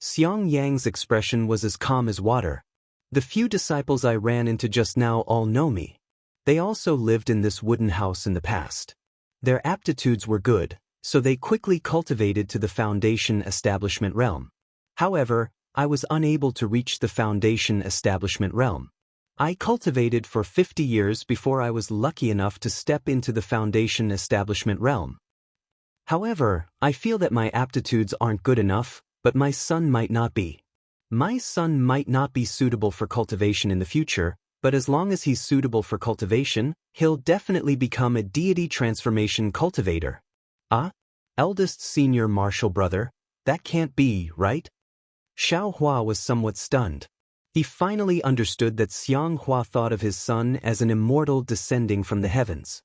Speaker 1: Xiang Yang's expression was as calm as water. The few disciples I ran into just now all know me. They also lived in this wooden house in the past. Their aptitudes were good, so they quickly cultivated to the foundation establishment realm. However, I was unable to reach the foundation establishment realm. I cultivated for 50 years before I was lucky enough to step into the foundation establishment realm. However, I feel that my aptitudes aren't good enough, but my son might not be. My son might not be suitable for cultivation in the future, but as long as he's suitable for cultivation, he'll definitely become a deity transformation cultivator. Ah? Eldest senior martial brother? That can't be, right? Xiaohua was somewhat stunned. He finally understood that Xiang Hua thought of his son as an immortal descending from the heavens.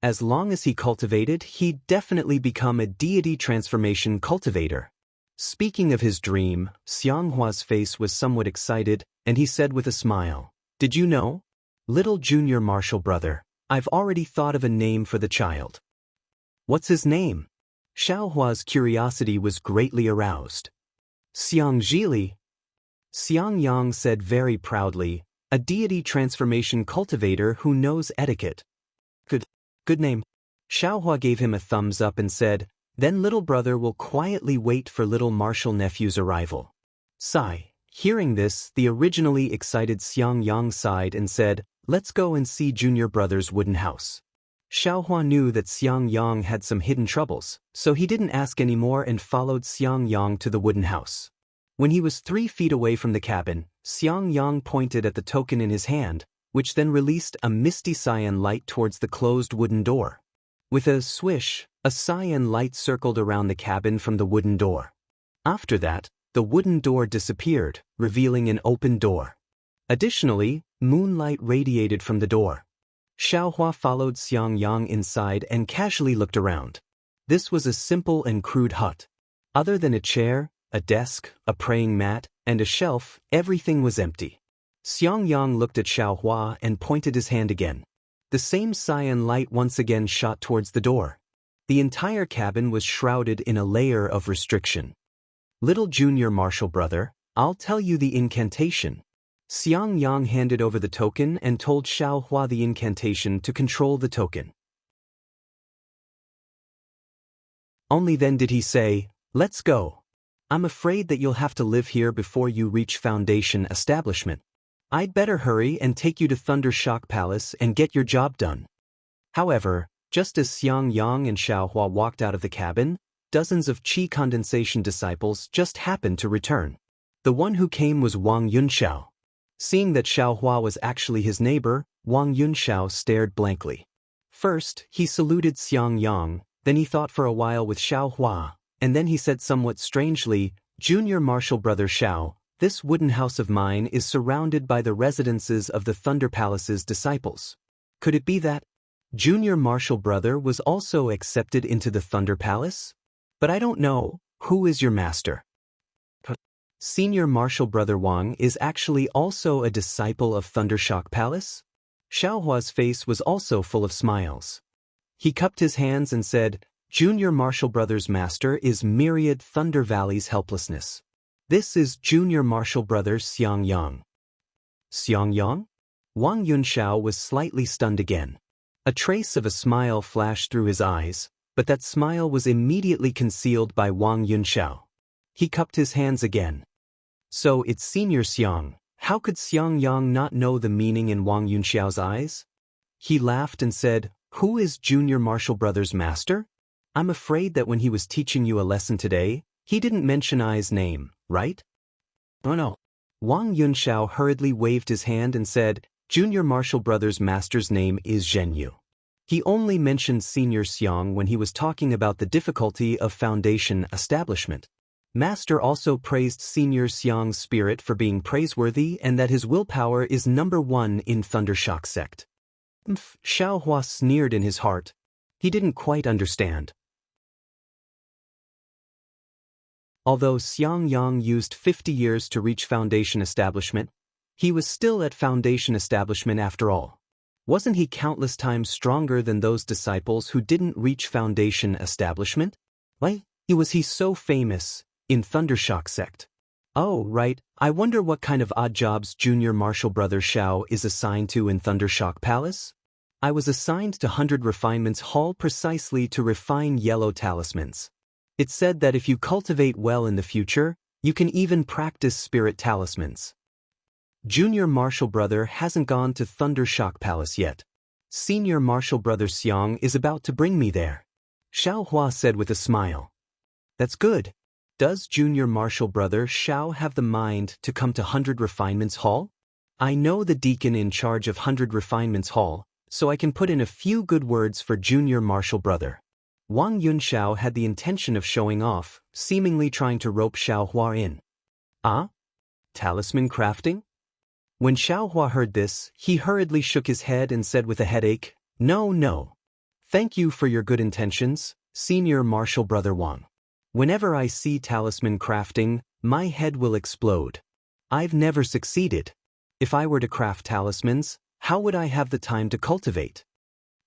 Speaker 1: As long as he cultivated, he'd definitely become a deity transformation cultivator. Speaking of his dream, Xiang Hua's face was somewhat excited, and he said with a smile, Did you know? Little junior martial brother, I've already thought of a name for the child. What's his name? Xiaohua's curiosity was greatly aroused. Xiang Zhili. Xiang Yang said very proudly, a deity transformation cultivator who knows etiquette. Good name. Xiaohua gave him a thumbs up and said, Then little brother will quietly wait for little martial nephew's arrival. Sigh. Hearing this, the originally excited Xiang Yang sighed and said, Let's go and see junior brother's wooden house. Xiaohua knew that Xiang Yang had some hidden troubles, so he didn't ask any more and followed Xiang Yang to the wooden house. When he was 3 feet away from the cabin, Xiang Yang pointed at the token in his hand, which then released a misty cyan light towards the closed wooden door. With a swish, a cyan light circled around the cabin from the wooden door. After that, the wooden door disappeared, revealing an open door. Additionally, moonlight radiated from the door. Xiaohua followed Xiang Yang inside and casually looked around. This was a simple and crude hut. Other than a chair, a desk, a praying mat, and a shelf, everything was empty. Xiang Yang looked at Xiaohua and pointed his hand again. The same cyan light once again shot towards the door. The entire cabin was shrouded in a layer of restriction. Little junior martial brother, I'll tell you the incantation. Xiang Yang handed over the token and told Xiaohua the incantation to control the token. Only then did he say, "Let's go. I'm afraid that you'll have to live here before you reach Foundation establishment. I'd better hurry and take you to Thundershock Palace and get your job done." However, just as Xiang Yang and Xiaohua walked out of the cabin, dozens of qi condensation disciples just happened to return. The one who came was Wang Yunxiao. Seeing that Xiaohua was actually his neighbor, Wang Yunxiao stared blankly. First, he saluted Xiang Yang, then he thought for a while with Xiaohua, and then he said somewhat strangely, "Junior martial brother Xiao, this wooden house of mine is surrounded by the residences of the Thunder Palace's disciples. Could it be that Junior martial brother was also accepted into the Thunder Palace? But I don't know, who is your master?" Senior martial brother Wang is actually also a disciple of Thundershock Palace? Xiaohua's face was also full of smiles. He cupped his hands and said, "Junior martial brother's master is Myriad Thunder Valley's helplessness. This is junior martial brother Xiang Yang." Xiang Yang? Wang Yunxiao was slightly stunned again. A trace of a smile flashed through his eyes, but that smile was immediately concealed by Wang Yunxiao. He cupped his hands again. So it's Senior Xiang. How could Xiang Yang not know the meaning in Wang Yunxiao's eyes? He laughed and said, "Who is Junior Martial Brother's master? I'm afraid that when he was teaching you a lesson today, he didn't mention I's name, right?" "Oh no." Wang Yunxiao hurriedly waved his hand and said, "Junior Martial Brother's master's name is Jianghu. He only mentioned Senior Xiang when he was talking about the difficulty of Foundation establishment. Master also praised Senior Xiang's spirit for being praiseworthy and that his willpower is #1 in Thundershock sect." Xiaohua sneered in his heart. He didn't quite understand. Although Xiang Yang used 50 years to reach Foundation establishment, he was still at Foundation establishment after all. Wasn't he countless times stronger than those disciples who didn't reach Foundation establishment? Why was he so famous in Thundershock sect? Oh, right, I wonder what kind of odd jobs Junior Martial Brother Xiao is assigned to in Thundershock Palace? I was assigned to 100 Refinements Hall precisely to refine yellow talismans. It said that if you cultivate well in the future, you can even practice spirit talismans. Junior Martial Brother hasn't gone to Thundershock Palace yet. Senior Martial Brother Xiang is about to bring me there. Xiaohua said with a smile. That's good. Does Junior Martial Brother Xiao have the mind to come to 100 Refinements Hall? I know the deacon in charge of 100 Refinements Hall, so I can put in a few good words for Junior Martial Brother. Wang Yunxiao had the intention of showing off, seemingly trying to rope Xiaohua in. Ah? Talisman crafting? When Xiaohua heard this, he hurriedly shook his head and said with a headache, No. Thank you for your good intentions, Senior Martial Brother Wang. Whenever I see talisman crafting, my head will explode. I've never succeeded. If I were to craft talismans, how would I have the time to cultivate?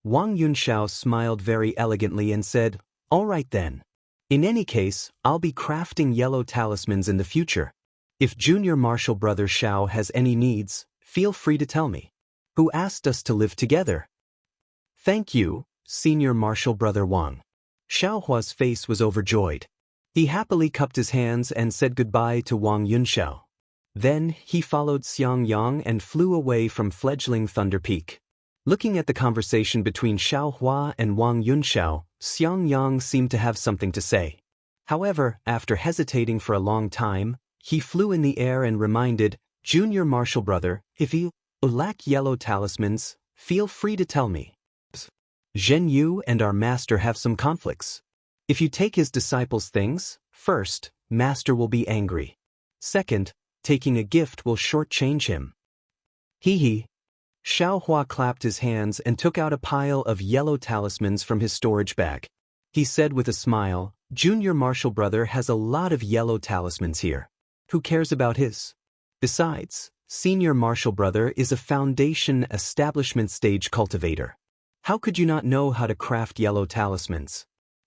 Speaker 1: Wang Yunxiao smiled very elegantly and said, All right then. In any case, I'll be crafting yellow talismans in the future. If Junior Martial Brother Xiao has any needs, feel free to tell me. Who asked us to live together? Thank you, Senior Martial Brother Wang. Xiaohua's face was overjoyed. He happily cupped his hands and said goodbye to Wang Yunxiao. Then he followed Xiang Yang and flew away from fledgling Thunder Peak. Looking at the conversation between Xiaohua and Wang Yunxiao, Xiang Yang seemed to have something to say. However, after hesitating for a long time, he flew in the air and reminded, Junior Martial Brother, if you lack yellow talismans, feel free to tell me. Zhen Yu and our master have some conflicts. If you take his disciples' things, first, master will be angry. Second, taking a gift will shortchange him. Hee hee. Xiao Hua clapped his hands and took out a pile of yellow talismans from his storage bag. He said with a smile, Junior Marshal Brother has a lot of yellow talismans here. Who cares about his? Besides, Senior Marshal Brother is a foundation establishment stage cultivator. How could you not know how to craft yellow talismans?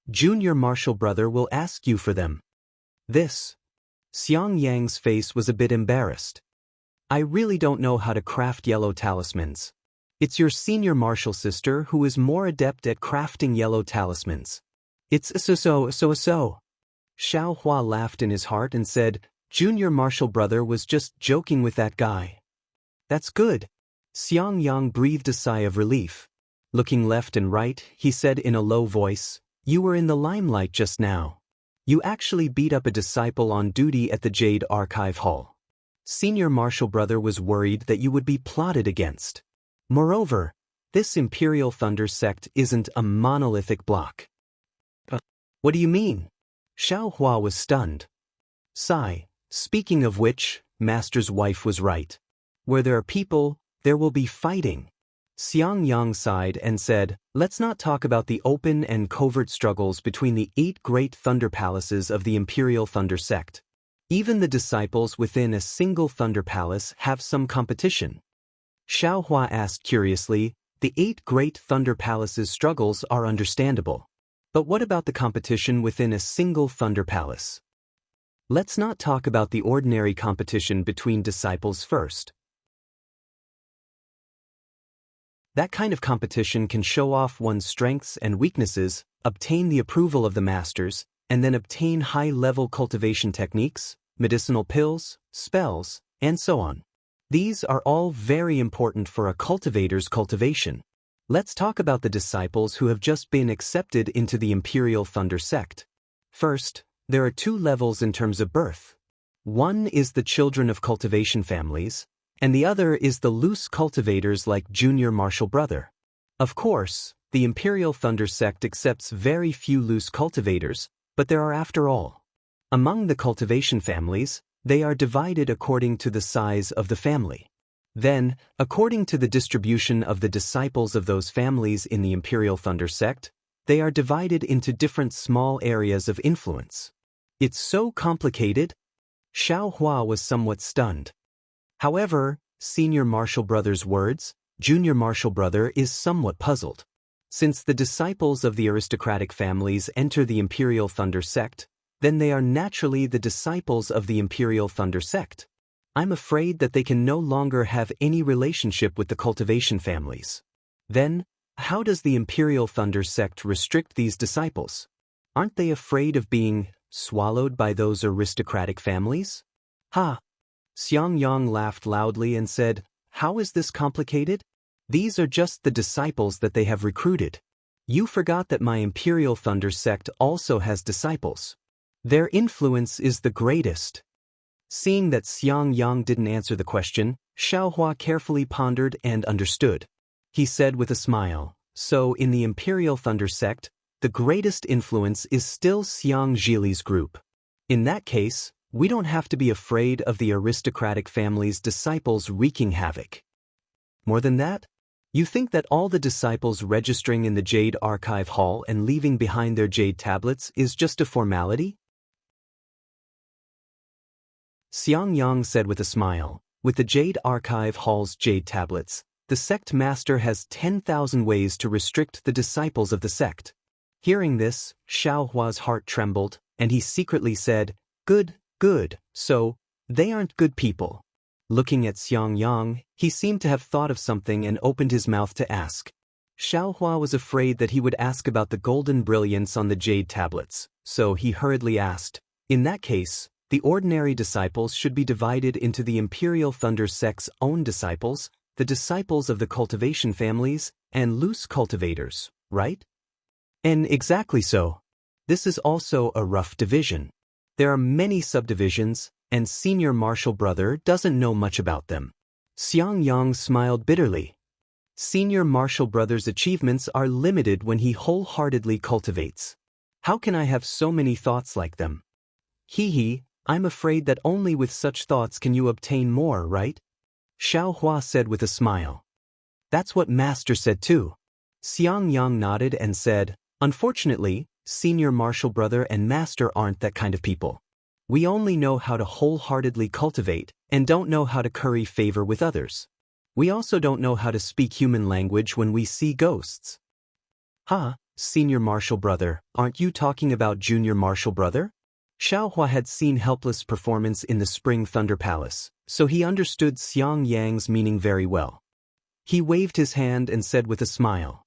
Speaker 1: Junior Marshal Brother will ask you for them. This. Xiang Yang's face was a bit embarrassed. I really don't know how to craft yellow talismans. It's your senior marshal sister who is more adept at crafting yellow talismans. It's so. Xiao Hua laughed in his heart and said, Junior Marshal Brother was just joking with that guy. That's good. Xiang Yang breathed a sigh of relief. Looking left and right, he said in a low voice, You were in the limelight just now. You actually beat up a disciple on duty at the Jade Archive Hall. Senior Marshal Brother was worried that you would be plotted against. Moreover, this Imperial Thunder sect isn't a monolithic block. What do you mean? Xiao Hua was stunned. Sigh, speaking of which, Master's wife was right. Where there are people, there will be fighting. Xiang Yang sighed and said, Let's not talk about the open and covert struggles between the 8 great thunder palaces of the Imperial Thunder sect. Even the disciples within a single thunder palace have some competition. Xiao Hua asked curiously, The 8 great thunder palaces' struggles are understandable. But what about the competition within a single thunder palace? Let's not talk about the ordinary competition between disciples first. That kind of competition can show off one's strengths and weaknesses, obtain the approval of the masters, and then obtain high-level cultivation techniques, medicinal pills, spells, and so on. These are all very important for a cultivator's cultivation. Let's talk about the disciples who have just been accepted into the Imperial Thunder sect. First, there are 2 levels in terms of birth. One is the children of cultivation families, and the other is the loose cultivators like Junior Marshal Brother. Of course, the Imperial Thunder sect accepts very few loose cultivators, but there are after all. Among the cultivation families, they are divided according to the size of the family. Then, according to the distribution of the disciples of those families in the Imperial Thunder sect, they are divided into different small areas of influence. It's so complicated. Xiao Hua was somewhat stunned. However, Senior Marshal Brother's words, Junior Marshal Brother is somewhat puzzled. Since the disciples of the aristocratic families enter the Imperial Thunder sect, then they are naturally the disciples of the Imperial Thunder sect. I'm afraid that they can no longer have any relationship with the cultivation families. Then, how does the Imperial Thunder sect restrict these disciples? Aren't they afraid of being swallowed by those aristocratic families? Ha! Xiang Yang laughed loudly and said, How is this complicated? These are just the disciples that they have recruited. You forgot that my Imperial Thunder sect also has disciples. Their influence is the greatest. Seeing that Xiang Yang didn't answer the question, Xiao Hua carefully pondered and understood. He said with a smile, So in the Imperial Thunder sect, the greatest influence is still Xiang Zhili's group. In that case, we don't have to be afraid of the aristocratic family's disciples wreaking havoc. More than that, you think that all the disciples registering in the Jade Archive Hall and leaving behind their jade tablets is just a formality? Xiang Yang said with a smile, With the Jade Archive Hall's jade tablets, the sect master has 10,000 ways to restrict the disciples of the sect. Hearing this, Xiao Hua's heart trembled, and he secretly said, Good, so, they aren't good people. Looking at Xiang Yang, he seemed to have thought of something and opened his mouth to ask. Xiao Hua was afraid that he would ask about the golden brilliance on the jade tablets, so he hurriedly asked, In that case, the ordinary disciples should be divided into the Imperial Thunder sect's own disciples, the disciples of the cultivation families, and loose cultivators, right? And exactly so. This is also a rough division. There are many subdivisions, and Senior Marshal Brother doesn't know much about them. Xiang Yang smiled bitterly. Senior Marshal Brother's achievements are limited when he wholeheartedly cultivates. How can I have so many thoughts like them? Hee hee, I'm afraid that only with such thoughts can you obtain more, right? Xiao Hua said with a smile. That's what Master said too. Xiang Yang nodded and said, unfortunately, Senior Martial Brother and Master aren't that kind of people. We only know how to wholeheartedly cultivate, and don't know how to curry favor with others. We also don't know how to speak human language when we see ghosts. Ha, Senior Martial Brother, aren't you talking about Junior Martial Brother? Xiao Hua had seen Helpless' performance in the Spring Thunder Palace, so he understood Xiang Yang's meaning very well. He waved his hand and said with a smile,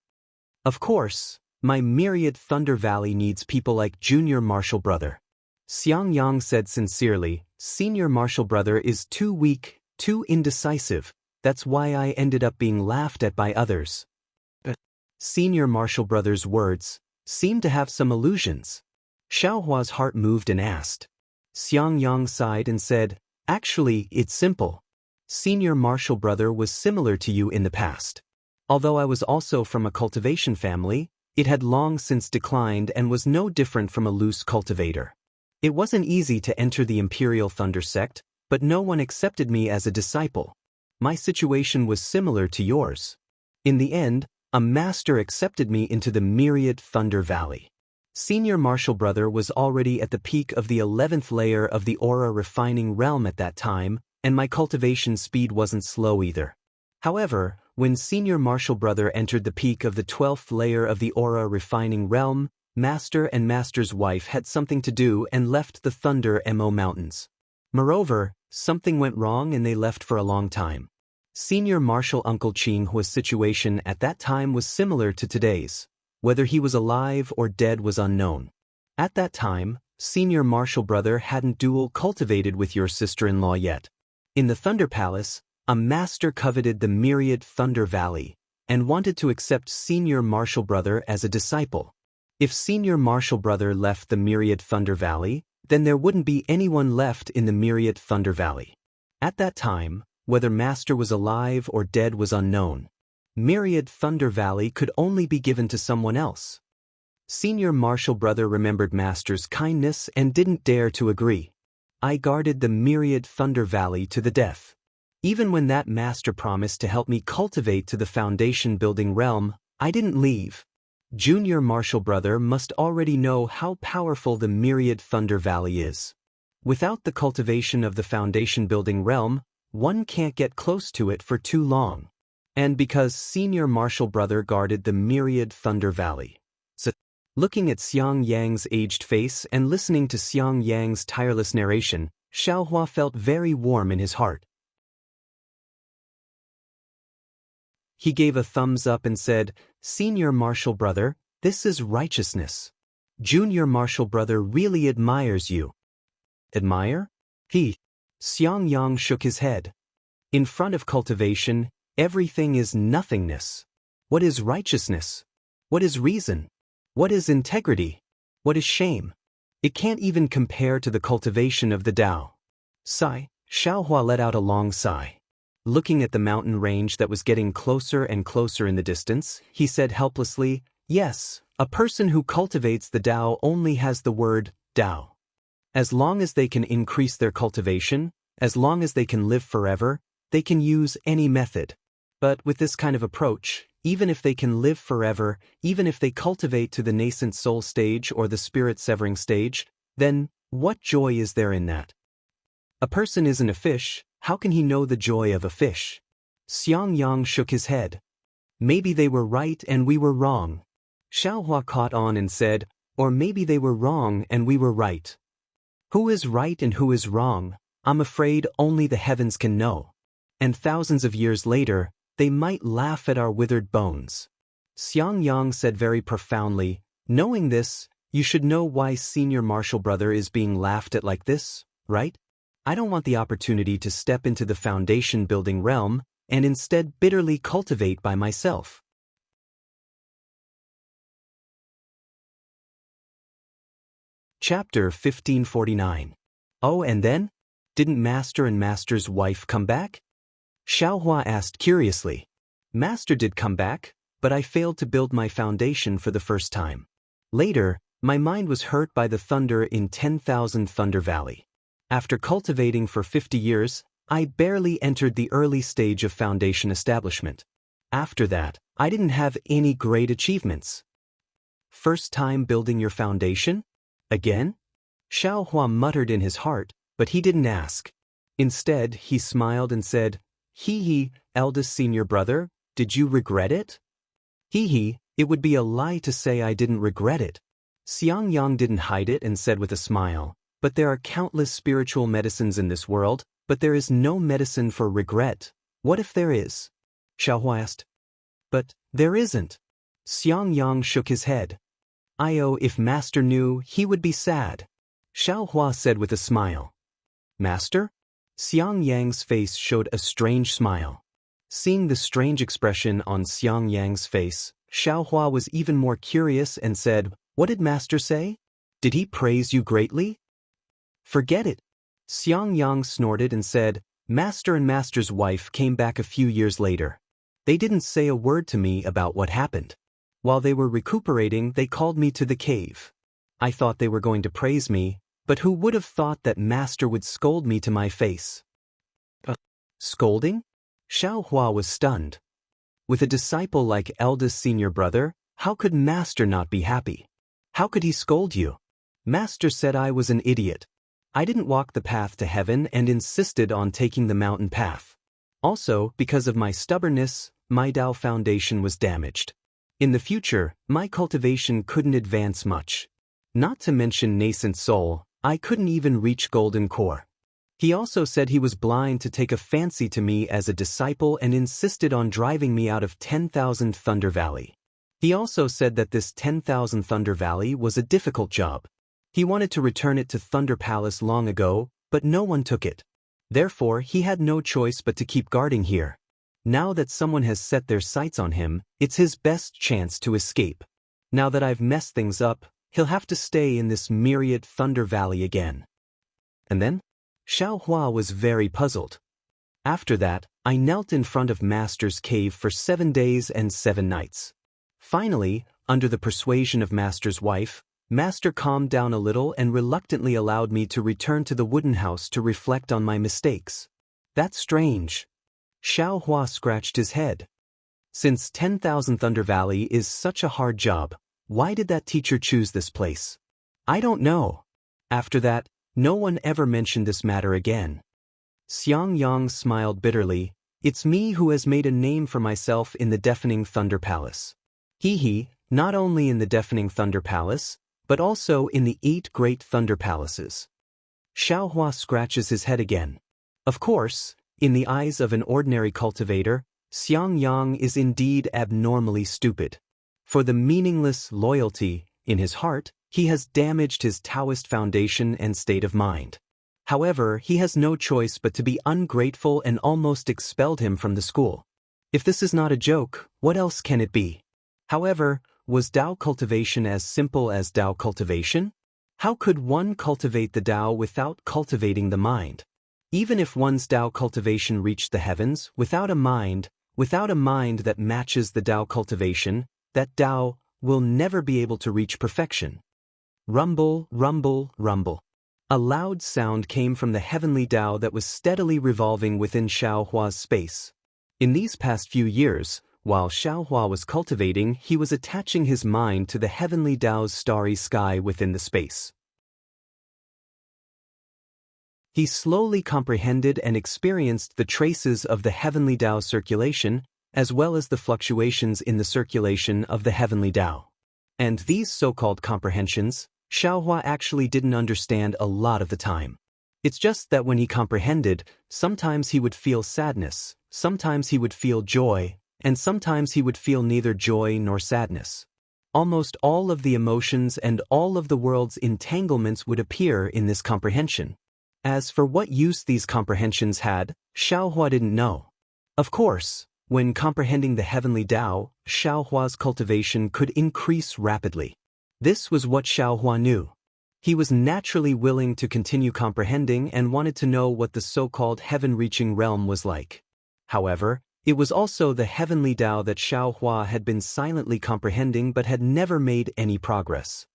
Speaker 1: of course, my myriad Thunder Valley needs people like Junior Martial Brother. Xiang Yang said sincerely, Senior Martial Brother is too weak, too indecisive, that's why I ended up being laughed at by others. Senior Martial Brother's words seemed to have some allusions. Xiao Hua's heart moved and asked. Xiang Yang sighed and said, actually, it's simple. Senior Martial Brother was similar to you in the past. Although I was also from a cultivation family, it had long since declined and was no different from a loose cultivator. It wasn't easy to enter the Imperial Thunder sect, but no one accepted me as a disciple. My situation was similar to yours. In the end, a master accepted me into the myriad Thunder Valley. Senior Martial Brother was already at the peak of the 11th layer of the aura refining realm at that time, and my cultivation speed wasn't slow either. However, when Senior Martial Brother entered the peak of the 12th layer of the aura refining realm, Master and Master's wife had something to do and left the Thunder Mo Mountains. Moreover, something went wrong and they left for a long time. Senior Martial Uncle Qinghua's situation at that time was similar to today's. Whether he was alive or dead was unknown. At that time, Senior Martial Brother hadn't dual cultivated with your sister-in-law yet. In the Thunder Palace, a master coveted the myriad Thunder Valley and wanted to accept Senior Martial Brother as a disciple. If Senior Martial Brother left the myriad Thunder Valley, then there wouldn't be anyone left in the myriad Thunder Valley. At that time, whether Master was alive or dead was unknown. Myriad Thunder Valley could only be given to someone else. Senior Martial Brother remembered Master's kindness and didn't dare to agree. I guarded the myriad Thunder Valley to the death. Even when that Master promised to help me cultivate to the foundation building realm, I didn't leave. Junior Martial Brother must already know how powerful the myriad Thunder Valley is. Without the cultivation of the foundation building realm, one can't get close to it for too long. And because Senior Martial Brother guarded the myriad Thunder Valley. So, looking at Xiang Yang's aged face and listening to Xiang Yang's tireless narration, Xiao Hua felt very warm in his heart. He gave a thumbs up and said, Senior Martial Brother, this is righteousness. Junior Martial Brother really admires you. Admire? Xiang Yang shook his head. In front of cultivation, everything is nothingness. What is righteousness? What is reason? What is integrity? What is shame? It can't even compare to the cultivation of the Tao. Sigh, Xiao Hua let out a long sigh. Looking at the mountain range that was getting closer and closer in the distance, he said helplessly, yes, a person who cultivates the Tao only has the word Tao. As long as they can increase their cultivation, as long as they can live forever, they can use any method. But with this kind of approach, even if they can live forever, even if they cultivate to the nascent soul stage or the spirit-severing stage, then what joy is there in that? A person isn't a fish, how can he know the joy of a fish? Xiang Yang shook his head. Maybe they were right and we were wrong. Xiao Hua caught on and said, or maybe they were wrong and we were right. Who is right and who is wrong, I'm afraid only the heavens can know. And thousands of years later, they might laugh at our withered bones. Xiang Yang said very profoundly, knowing this, you should know why Senior Martial Brother is being laughed at like this, right? I don't want the opportunity to step into the foundation building realm and instead bitterly cultivate by myself. Chapter 1549. Oh, and then? Didn't Master and Master's wife come back? Xiao Hua asked curiously. Master did come back, but I failed to build my foundation for the first time. Later, My mind was hurt by the thunder in 10,000 Thunder Valley. After cultivating for 50 years, I barely entered the early stage of foundation establishment. After that, I didn't have any great achievements. First time building your foundation? Again? Xiao Hua muttered in his heart, but he didn't ask. Instead, he smiled and said, "Hee hee, eldest senior brother, did you regret it?" Hee hee, it would be a lie to say I didn't regret it. Xiang Yang didn't hide it and said with a smile, "But there are countless spiritual medicines in this world, but there is no medicine for regret. What if there is?" Xiao Hua asked. "But there isn't." Xiang Yang shook his head. If Master knew, he would be sad." Xiao Hua said with a smile. "Master?" Xiang Yang's face showed a strange smile. Seeing the strange expression on Xiang Yang's face, Xiao Hua was even more curious and said, "What did Master say? Did he praise you greatly?" "Forget it." Xiang Yang snorted and said, "Master and Master's wife came back a few years later. They didn't say a word to me about what happened. While they were recuperating, they called me to the cave. I thought they were going to praise me, but who would have thought that Master would scold me to my face?" Scolding? Xiao Hua was stunned. With a disciple like eldest senior brother, how could Master not be happy? How could he scold you? Master said I was an idiot. I didn't walk the path to heaven and insisted on taking the mountain path. Also, because of my stubbornness, my Tao foundation was damaged. In the future, my cultivation couldn't advance much. Not to mention nascent soul, I couldn't even reach golden core. He also said he was blind to take a fancy to me as a disciple and insisted on driving me out of 10,000 Thunder Valley. He also said that this 10,000 Thunder Valley was a difficult job. He wanted to return it to Thunder Palace long ago, but no one took it. Therefore, he had no choice but to keep guarding here. Now that someone has set their sights on him, it's his best chance to escape. Now that I've messed things up, he'll have to stay in this myriad Thunder Valley again. And then? Xiao Hua was very puzzled. After that, I knelt in front of Master's cave for 7 days and 7 nights. Finally, under the persuasion of Master's wife, Master calmed down a little and reluctantly allowed me to return to the wooden house to reflect on my mistakes. That's strange. Xiao Hua scratched his head. Since 10,000 Thunder Valley is such a hard job, why did that teacher choose this place? I don't know. After that, no one ever mentioned this matter again. Xiang Yang smiled bitterly. It's me who has made a name for myself in the deafening Thunder Palace. Hee hee, not only in the deafening Thunder Palace, but also in the 8 great Thunder Palaces. Xiao Hua scratches his head again. Of course, in the eyes of an ordinary cultivator, Xiang Yang is indeed abnormally stupid. For the meaningless loyalty in his heart, he has damaged his Taoist foundation and state of mind. However, he has no choice but to be ungrateful and almost expelled him from the school. If this is not a joke, what else can it be? However, was Tao cultivation as simple as Tao cultivation? How could one cultivate the Tao without cultivating the mind? Even if one's Tao cultivation reached the heavens, without a mind that matches the Tao cultivation, that Tao will never be able to reach perfection. Rumble, rumble, rumble. A loud sound came from the heavenly Tao that was steadily revolving within Xiao Hua's space. In these past few years, while Xiao Hua was cultivating, he was attaching his mind to the heavenly Tao's starry sky within the space. He slowly comprehended and experienced the traces of the heavenly Tao circulation, as well as the fluctuations in the circulation of the heavenly Tao. And these so-called comprehensions, Xiao Hua actually didn't understand a lot of the time. It's just that when he comprehended, sometimes he would feel sadness, sometimes he would feel joy, and sometimes he would feel neither joy nor sadness. Almost all of the emotions and all of the world's entanglements would appear in this comprehension. As for what use these comprehensions had, Xiao Hua didn't know. Of course, when comprehending the heavenly Tao, Xiao Hua's cultivation could increase rapidly. This was what Xiao Hua knew. He was naturally willing to continue comprehending and wanted to know what the so-called heaven-reaching realm was like. However, it was also the heavenly Tao that Xiao Hua had been silently comprehending but had never made any progress.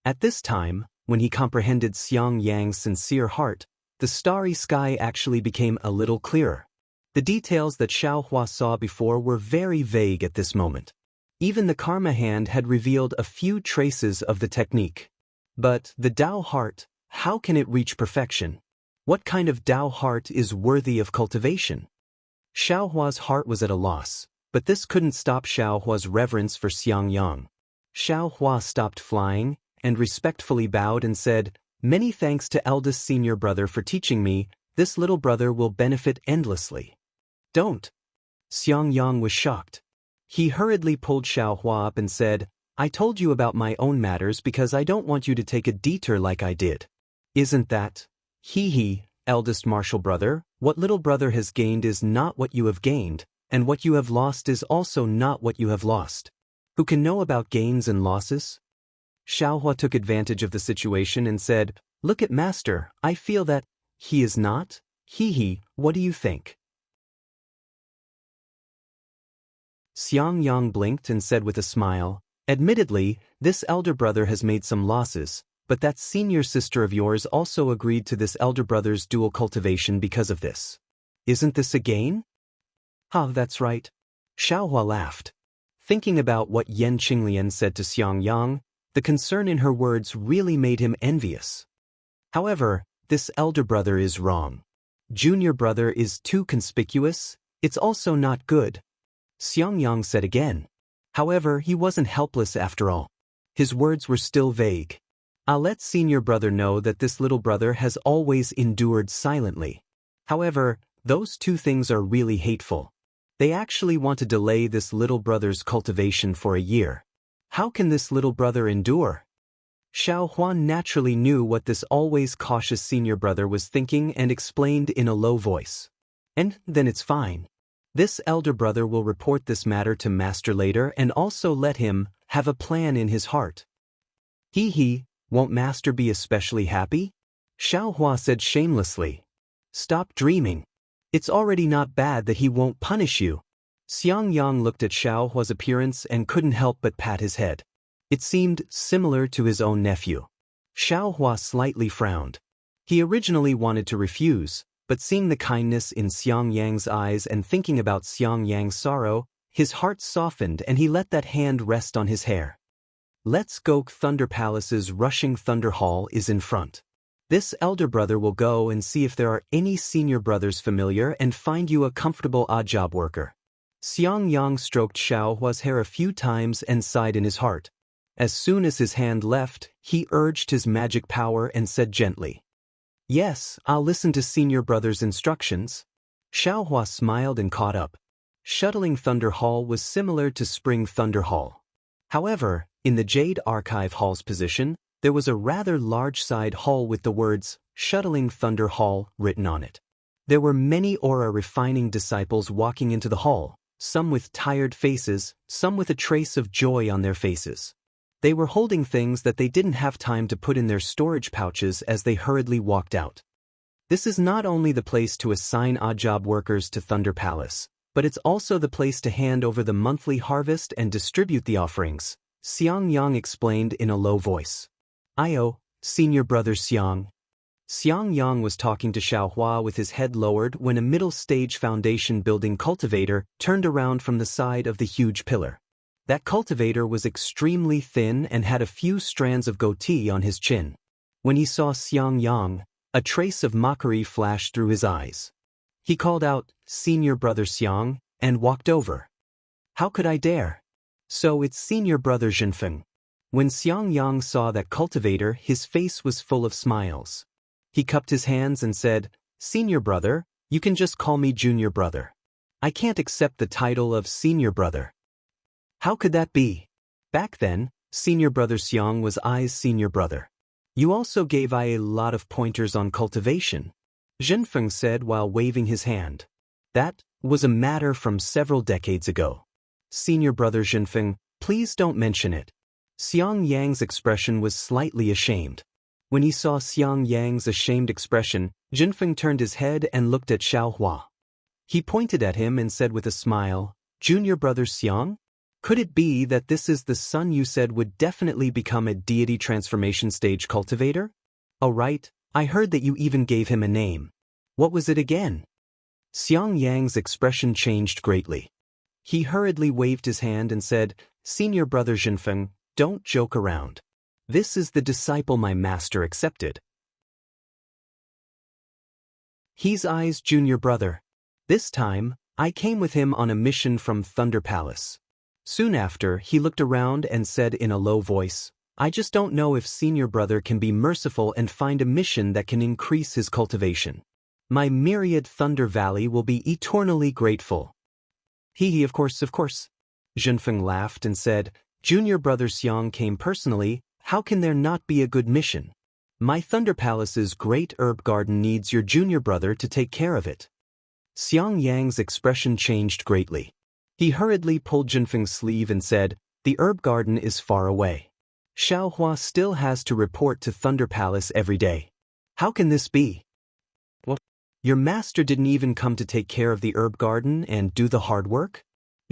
Speaker 1: At this time, when he comprehended Xiang Yang's sincere heart, the starry sky actually became a little clearer. The details that Xiaohua saw before were very vague at this moment. Even the karma hand had revealed a few traces of the technique. But the Tao heart, how can it reach perfection? What kind of Tao heart is worthy of cultivation? Xiaohua's heart was at a loss, but this couldn't stop Xiaohua's reverence for Xiang Yang. Xiaohua stopped flying and respectfully bowed and said, "Many thanks to eldest senior brother for teaching me. This little brother will benefit endlessly." "Don't." Xiang Yang was shocked. He hurriedly pulled Xiaohua up and said, "I told you about my own matters because I don't want you to take a detour like I did." "Isn't that? He, eldest martial brother, what little brother has gained is not what you have gained, and what you have lost is also not what you have lost. Who can know about gains and losses?" Xiaohua took advantage of the situation and said, "Look at master, I feel that he is not. What do you think?" Xiang Yang blinked and said with a smile, "Admittedly, this elder brother has made some losses, but that senior sister of yours also agreed to this elder brother's dual cultivation because of this. Isn't this a gain?" That's right." Xiaohua laughed. Thinking about what Yan Qinglian said to Xiang Yang, the concern in her words really made him envious. However, this elder brother is wrong. Junior brother is too conspicuous, it's also not good. Xiang Yang said again. However, he wasn't helpless after all. His words were still vague. "I'll let senior brother know that this little brother has always endured silently. However, those two things are really hateful. They actually want to delay this little brother's cultivation for a year. How can this little brother endure?" Xiao Huan naturally knew what this always cautious senior brother was thinking and explained in a low voice. "And then it's fine. This elder brother will report this matter to master later and also let him have a plan in his heart." Won't master be especially happy?" Xiao Hua said shamelessly. "Stop dreaming. It's already not bad that he won't punish you." Xiang Yang looked at Xiao Hua's appearance and couldn't help but pat his head. It seemed similar to his own nephew. Xiao Hua slightly frowned. He originally wanted to refuse, but seeing the kindness in Xiang Yang's eyes and thinking about Xiang Yang's sorrow, his heart softened and he let that hand rest on his hair. "Let's go. Thunder Palace's rushing Thunder Hall is in front. This elder brother will go and see if there are any senior brothers familiar and find you a comfortable odd job worker." Xiang Yang stroked Xiao Hua's hair a few times and sighed in his heart. As soon as his hand left, he urged his magic power and said gently, "Yes, I'll listen to senior brother's instructions." Xiao Hua smiled and caught up. Shuttling Thunder Hall was similar to Spring Thunder Hall. However, in the Jade Archive Hall's position, there was a rather large side hall with the words, "Shuttling Thunder Hall," written on it. There were many aura-refining disciples walking into the hall, some with tired faces, some with a trace of joy on their faces. They were holding things that they didn't have time to put in their storage pouches as they hurriedly walked out. This is not only the place to assign odd job workers to Thunder Palace, but it's also the place to hand over the monthly harvest and distribute the offerings, Xiang Yang explained in a low voice. "Io, senior brother Xiang." Xiang Yang was talking to Xiao Hua with his head lowered when a middle-stage foundation building cultivator turned around from the side of the huge pillar. That cultivator was extremely thin and had a few strands of goatee on his chin. When he saw Xiang Yang, a trace of mockery flashed through his eyes. He called out, "Senior brother Xiang," and walked over. "How could I dare? So it's senior brother Zhenfeng." When Xiang Yang saw that cultivator, his face was full of smiles. He cupped his hands and said, "Senior brother, you can just call me junior brother. I can't accept the title of senior brother." "How could that be? Back then, senior brother Xiang was I's senior brother. You also gave I a lot of pointers on cultivation," Zhenfeng said while waving his hand. "That was a matter from several decades ago. Senior brother Zhenfeng, please don't mention it." Xiang Yang's expression was slightly ashamed. When he saw Xiang Yang's ashamed expression, Zhenfeng turned his head and looked at Xiao Hua. He pointed at him and said with a smile, "Junior brother Xiang?" Could it be that this is the son you said would definitely become a deity transformation stage cultivator? Oh right, I heard that you even gave him a name. What was it again? Xiang Yang's expression changed greatly. He hurriedly waved his hand and said, Senior brother Jinfeng, don't joke around. This is the disciple my master accepted. He's I's junior brother. This time, I came with him on a mission from Thunder Palace. Soon after, he looked around and said in a low voice, I just don't know if senior brother can be merciful and find a mission that can increase his cultivation. My myriad Thunder Valley will be eternally grateful. Of course. Jinfeng laughed and said, Junior brother Xiang came personally, how can there not be a good mission? My Thunder Palace's great herb garden needs your junior brother to take care of it. Xiang Yang's expression changed greatly. He hurriedly pulled Jinfeng's sleeve and said, The herb garden is far away. Xiaohua still has to report to Thunder Palace every day. How can this be? What? Your master didn't even come to take care of the herb garden and do the hard work?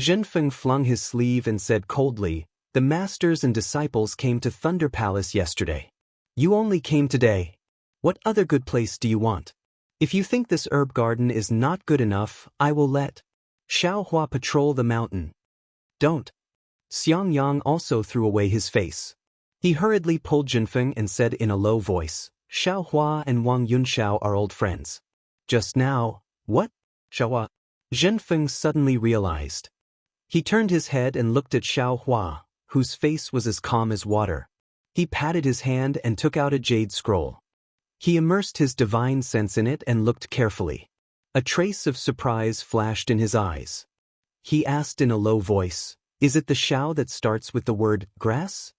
Speaker 1: Jinfeng flung his sleeve and said coldly, The masters and disciples came to Thunder Palace yesterday. You only came today. What other good place do you want? If you think this herb garden is not good enough, I will let Xiaohua patrol the mountain. Don't. Xiang Yang also threw away his face. He hurriedly pulled Jinfeng and said in a low voice, Xiaohua and Wang Yunxiao are old friends. Just now, what? Xiaohua? Jinfeng suddenly realized. He turned his head and looked at Xiaohua, whose face was as calm as water. He patted his hand and took out a jade scroll. He immersed his divine sense in it and looked carefully. A trace of surprise flashed in his eyes. He asked in a low voice, Is it the Xiao that starts with the word grass?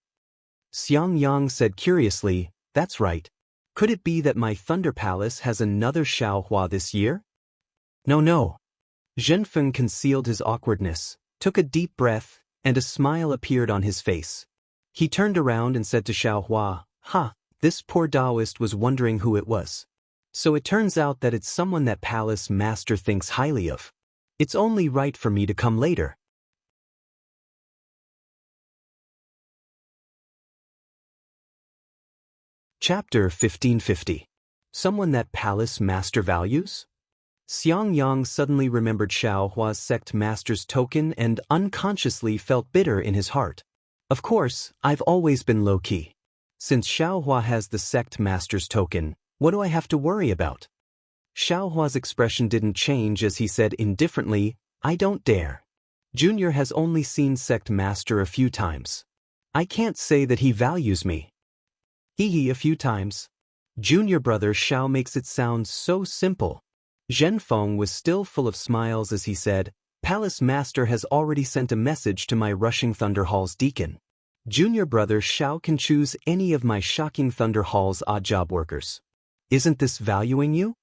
Speaker 1: Xiang Yang said curiously, That's right. Could it be that my Thunder Palace has another Xiaohua this year? No. Jinfeng concealed his awkwardness, took a deep breath, and a smile appeared on his face. He turned around and said to Xiaohua, This poor Taoist was wondering who it was. So it turns out that it's someone that palace master thinks highly of. It's only right for me to come later. Chapter 1550. Someone that palace master values? Xiang Yang suddenly remembered Xiaohua's sect master's token and unconsciously felt bitter in his heart. Of course, I've always been low-key. Since Xiaohua has the sect master's token, what do I have to worry about? Xiaohua's expression didn't change as he said indifferently, I don't dare. Junior has only seen sect master a few times. I can't say that he values me. A few times. Junior brother Xiao makes it sound so simple. Zhenfeng was still full of smiles as he said, Palace master has already sent a message to my Rushing Thunder Hall's deacon. Junior brother Xiao can choose any of my Shocking Thunder Hall's odd job workers. Isn't this valuing you?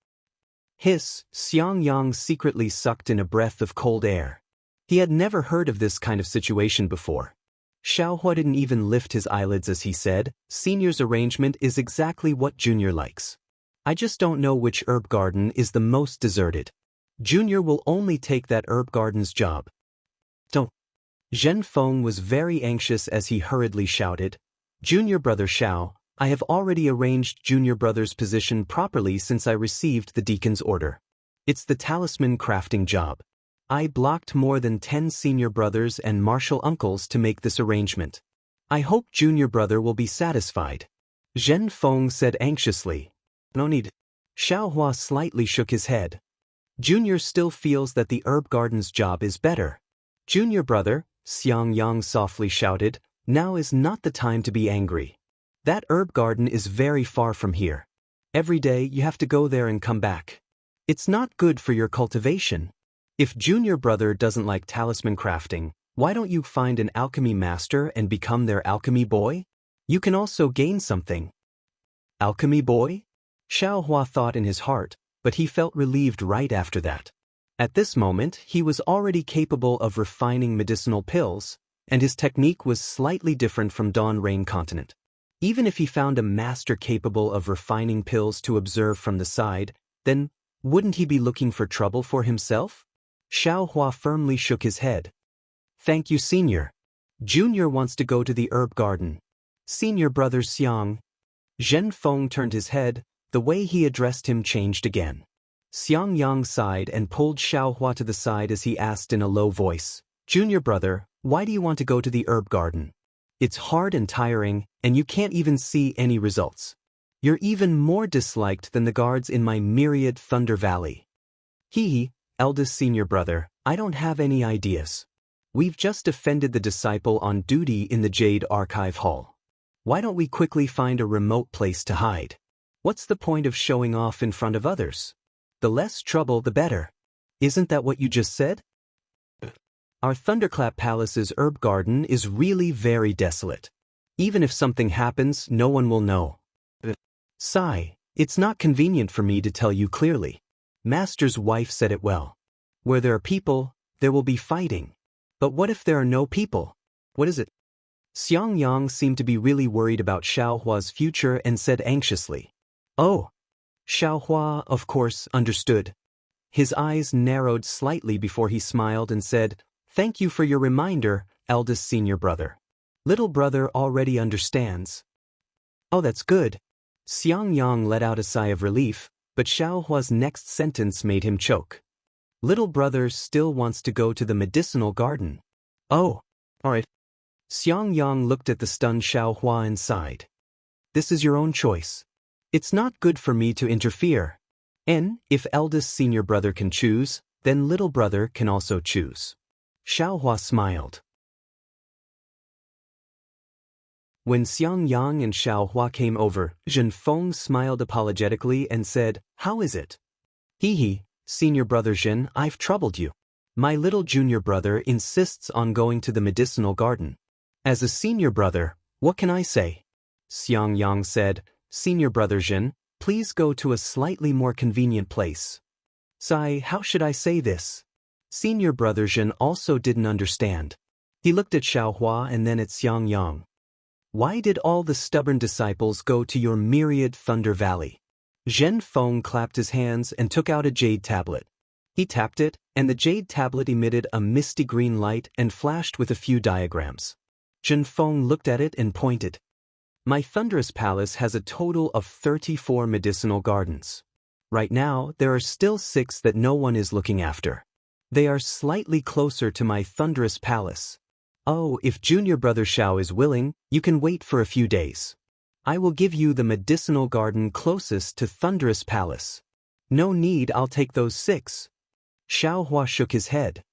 Speaker 1: Xiang Yang secretly sucked in a breath of cold air. He had never heard of this kind of situation before. Xiaohua didn't even lift his eyelids as he said, Senior's arrangement is exactly what Junior likes. I just don't know which herb garden is the most deserted. Junior will only take that herb garden's job. Don't. Zhenfeng was very anxious as he hurriedly shouted, Junior brother Xiao, I have already arranged Junior brother's position properly since I received the deacon's order. It's the talisman crafting job. I blocked more than 10 senior brothers and martial uncles to make this arrangement. I hope Junior brother will be satisfied. Zhenfeng said anxiously. No need. Xiaohua slightly shook his head. Junior still feels that the herb garden's job is better. Junior brother, Xiang Yang softly shouted, now is not the time to be angry. That herb garden is very far from here. Every day you have to go there and come back. It's not good for your cultivation. If Junior brother doesn't like talisman crafting, why don't you find an alchemy master and become their alchemy boy? You can also gain something. Alchemy boy? Xiaohua thought in his heart, but he felt relieved right after that. At this moment, he was already capable of refining medicinal pills, and his technique was slightly different from Dawn Rain Continent. Even if he found a master capable of refining pills to observe from the side, then wouldn't he be looking for trouble for himself? Xiaohua firmly shook his head. Thank you, Senior. Junior wants to go to the herb garden. Senior brother Xiang. Zhen Feng turned his head. The way he addressed him changed again. Xiang Yang sighed and pulled Xiaohua to the side as he asked in a low voice, Junior brother, why do you want to go to the herb garden? It's hard and tiring, and you can't even see any results. You're even more disliked than the guards in my myriad Thunder Valley. He, eldest senior brother, I don't have any ideas. We've just defended the disciple on duty in the Jade Archive Hall. Why don't we quickly find a remote place to hide? What's the point of showing off in front of others? The less trouble, the better. Isn't that what you just said? Our Thunderclap Palace's herb garden is really very desolate. Even if something happens, no one will know. Sigh, it's not convenient for me to tell you clearly. Master's wife said it well. Where there are people, there will be fighting. But what if there are no people? What is it? Xiang Yang seemed to be really worried about Xiaohua's future and said anxiously. Oh. Xiaohua, of course, understood. His eyes narrowed slightly before he smiled and said, Thank you for your reminder, eldest senior brother. Little brother already understands. Oh, that's good. Xiang Yang let out a sigh of relief, but Xiaohua's next sentence made him choke. Little brother still wants to go to the medicinal garden. Oh, all right. Xiang Yang looked at the stunned Xiaohua and sighed. This is your own choice. It's not good for me to interfere. And if eldest senior brother can choose, then little brother can also choose. Xiaohua smiled. When Xiang Yang and Xiaohua came over, Zhen Feng smiled apologetically and said, How is it? Hee, senior brother Zhen, I've troubled you. My little junior brother insists on going to the medicinal garden. As a senior brother, what can I say? Xiang Yang said, Senior brother Zhen, please go to a slightly more convenient place. Sigh, how should I say this? Senior brother Zhen also didn't understand. He looked at Xiaohua and then at Xiang Yang. Why did all the stubborn disciples go to your myriad Thunder Valley? Zhen Feng clapped his hands and took out a jade tablet. He tapped it, and the jade tablet emitted a misty green light and flashed with a few diagrams. Zhen Feng looked at it and pointed. My thunderous palace has a total of 34 medicinal gardens. Right now, there are still 6 that no one is looking after. They are slightly closer to my thunderous palace. Oh, if junior brother Xiao is willing, you can wait for a few days. I will give you the medicinal garden closest to thunderous palace. No need, I'll take those 6. Xiaohua shook his head.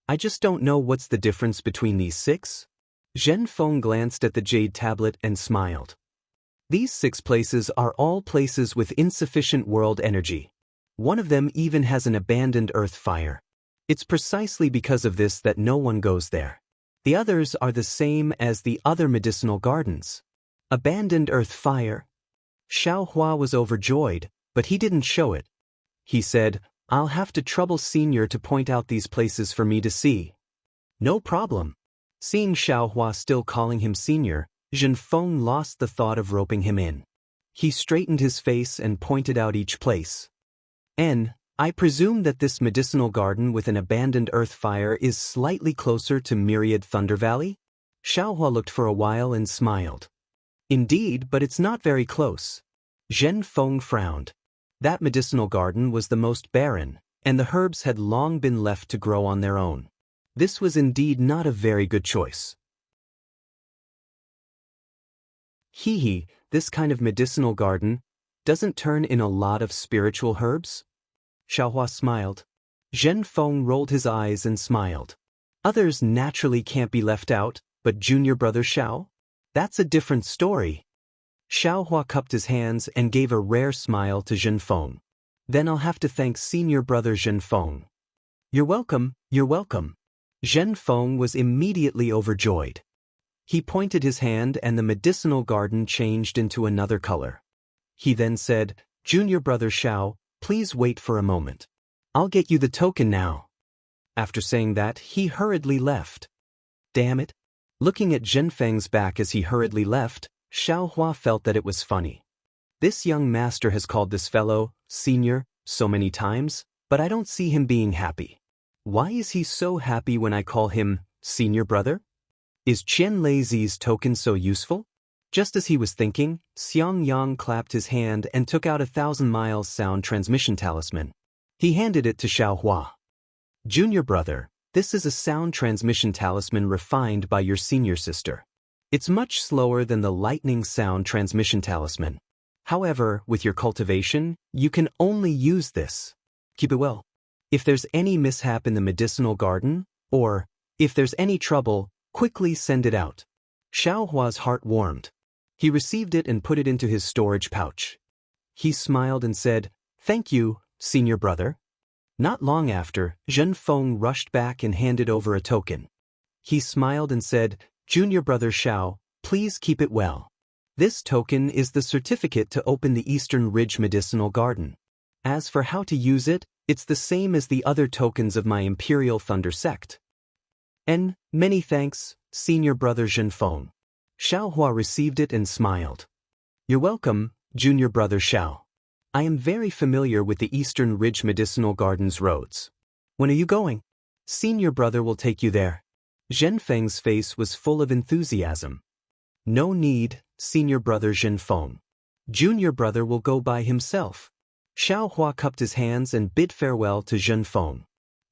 Speaker 1: I just don't know what's the difference between these 6. Zhen Feng glanced at the jade tablet and smiled. These 6 places are all places with insufficient world energy. One of them even has an abandoned earth fire. It's precisely because of this that no one goes there. The others are the same as the other medicinal gardens. Abandoned earth fire? Xiaohua was overjoyed, but he didn't show it. He said, I'll have to trouble Senior to point out these places for me to see. No problem. Seeing Xiaohua still calling him Senior, Zhen Feng lost the thought of roping him in. He straightened his face and pointed out each place. I presume that this medicinal garden with an abandoned earth fire is slightly closer to Myriad Thunder Valley? Xiaohua looked for a while and smiled. Indeed, but it's not very close. Zhen Feng frowned. That medicinal garden was the most barren, and the herbs had long been left to grow on their own. This was indeed not a very good choice. Hee, this kind of medicinal garden doesn't turn in a lot of spiritual herbs? Xiaohua smiled. Zhen Feng rolled his eyes and smiled. Others naturally can't be left out, but junior brother Xiao? That's a different story. Xiaohua cupped his hands and gave a rare smile to Zhen Feng. Then I'll have to thank senior brother Zhen Feng. You're welcome, you're welcome. Zhen Feng was immediately overjoyed. He pointed his hand and the medicinal garden changed into another color. He then said, Junior brother Xiao, please wait for a moment. I'll get you the token now. After saying that, he hurriedly left. Damn it. Looking at Zhen Feng's back as he hurriedly left, Xiaohua felt that it was funny. This young master has called this fellow Senior so many times, but I don't see him being happy. Why is he so happy when I call him Senior brother? Is Qian Leizi's token so useful? Just as he was thinking, Xiang Yang clapped his hand and took out 1,000 miles sound transmission talisman. He handed it to Xiao Hua. Junior brother, this is a sound transmission talisman refined by your senior sister. It's much slower than the lightning sound transmission talisman. However, with your cultivation, you can only use this. Keep it well. If there's any mishap in the medicinal garden, or if there's any trouble, quickly send it out. Xiao Hua's heart warmed. He received it and put it into his storage pouch. He smiled and said, "Thank you, senior brother." Not long after, Zhen Feng rushed back and handed over a token. He smiled and said, "Junior brother Xiao, please keep it well. This token is the certificate to open the Eastern Ridge Medicinal Garden. As for how to use it, it's the same as the other tokens of my Imperial Thunder Sect." "And many thanks, senior brother Zhen Feng." Xiao Hua received it and smiled. "You're welcome, junior brother Xiao. I am very familiar with the Eastern Ridge Medicinal Gardens roads. When are you going? Senior brother will take you there." Zhen Feng's face was full of enthusiasm. "No need, senior brother Zhen Feng. Junior brother will go by himself." Xiao Hua cupped his hands and bid farewell to Zhen Feng.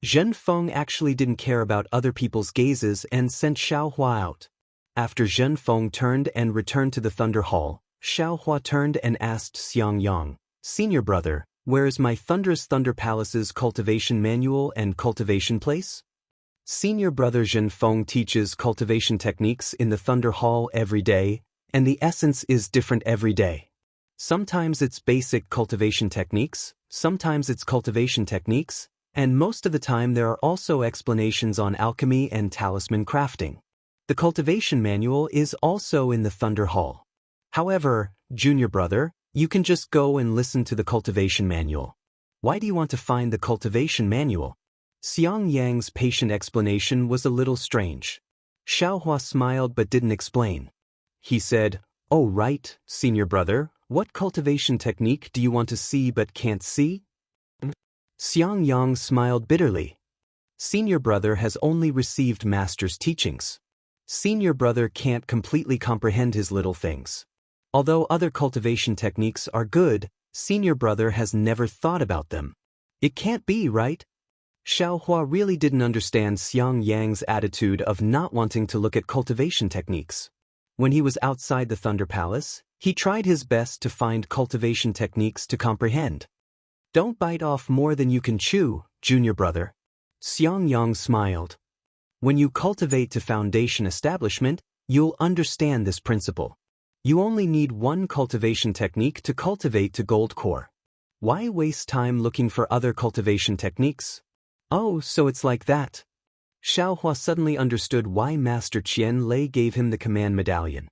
Speaker 1: Zhen Feng actually didn't care about other people's gazes and sent Xiao Hua out. After Zhen Feng turned and returned to the Thunder Hall, Xiao Hua turned and asked Xiang Yang, "Senior brother, where is my Thunderous Thunder Palace's cultivation manual and cultivation place?" Senior brother Zhen Feng teaches cultivation techniques in the Thunder Hall every day, and the essence is different every day. Sometimes it's basic cultivation techniques, sometimes it's cultivation techniques, and most of the time there are also explanations on alchemy and talisman crafting. The cultivation manual is also in the Thunder Hall. However, junior brother, you can just go and listen to the cultivation manual. Why do you want to find the cultivation manual? Xiang Yang's patient explanation was a little strange. Xiao Hua smiled but didn't explain. He said, "Oh right, senior brother, what cultivation technique do you want to see but can't see?" Xiang Yang smiled bitterly. Senior brother has only received master's teachings. Senior brother can't completely comprehend his little things. Although other cultivation techniques are good, senior brother has never thought about them. It can't be, right? Xiao Hua really didn't understand Xiang Yang's attitude of not wanting to look at cultivation techniques. When he was outside the Thunder Palace, he tried his best to find cultivation techniques to comprehend. "Don't bite off more than you can chew, junior brother." Xiang Yang smiled. "When you cultivate to foundation establishment, you'll understand this principle. You only need one cultivation technique to cultivate to gold core. Why waste time looking for other cultivation techniques?" "Oh, so it's like that." Xiao Hua suddenly understood why Master Qian Lei gave him the command medallion.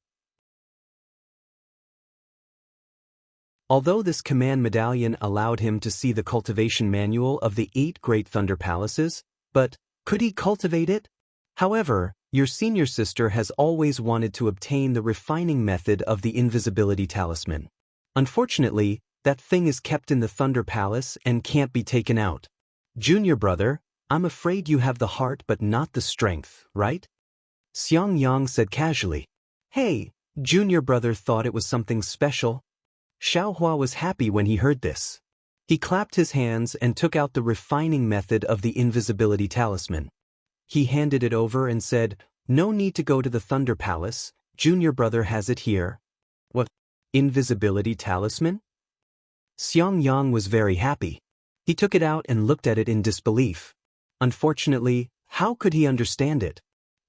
Speaker 1: Although this command medallion allowed him to see the cultivation manual of the 8 Great Thunder Palaces, but could he cultivate it? However, your senior sister has always wanted to obtain the refining method of the invisibility talisman. Unfortunately, that thing is kept in the Thunder Palace and can't be taken out. Junior brother, I'm afraid you have the heart but not the strength, right? Xiang Yang said casually. Hey, junior brother thought it was something special. Xiao Hua was happy when he heard this. He clapped his hands and took out the refining method of the invisibility talisman. He handed it over and said, "No need to go to the Thunder Palace, junior brother has it here." "What? Invisibility talisman?" Xiang Yang was very happy. He took it out and looked at it in disbelief. Unfortunately, how could he understand it?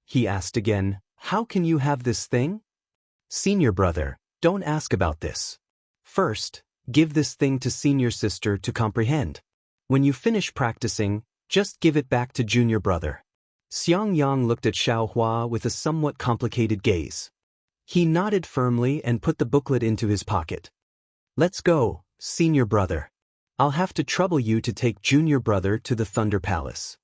Speaker 1: He asked again, "How can you have this thing?" "Senior brother, don't ask about this. First, give this thing to senior sister to comprehend. When you finish practicing, just give it back to junior brother." Xiang Yang looked at Xiao Hua with a somewhat complicated gaze. He nodded firmly and put the booklet into his pocket. "Let's go, senior brother. I'll have to trouble you to take junior brother to the Thunder Palace.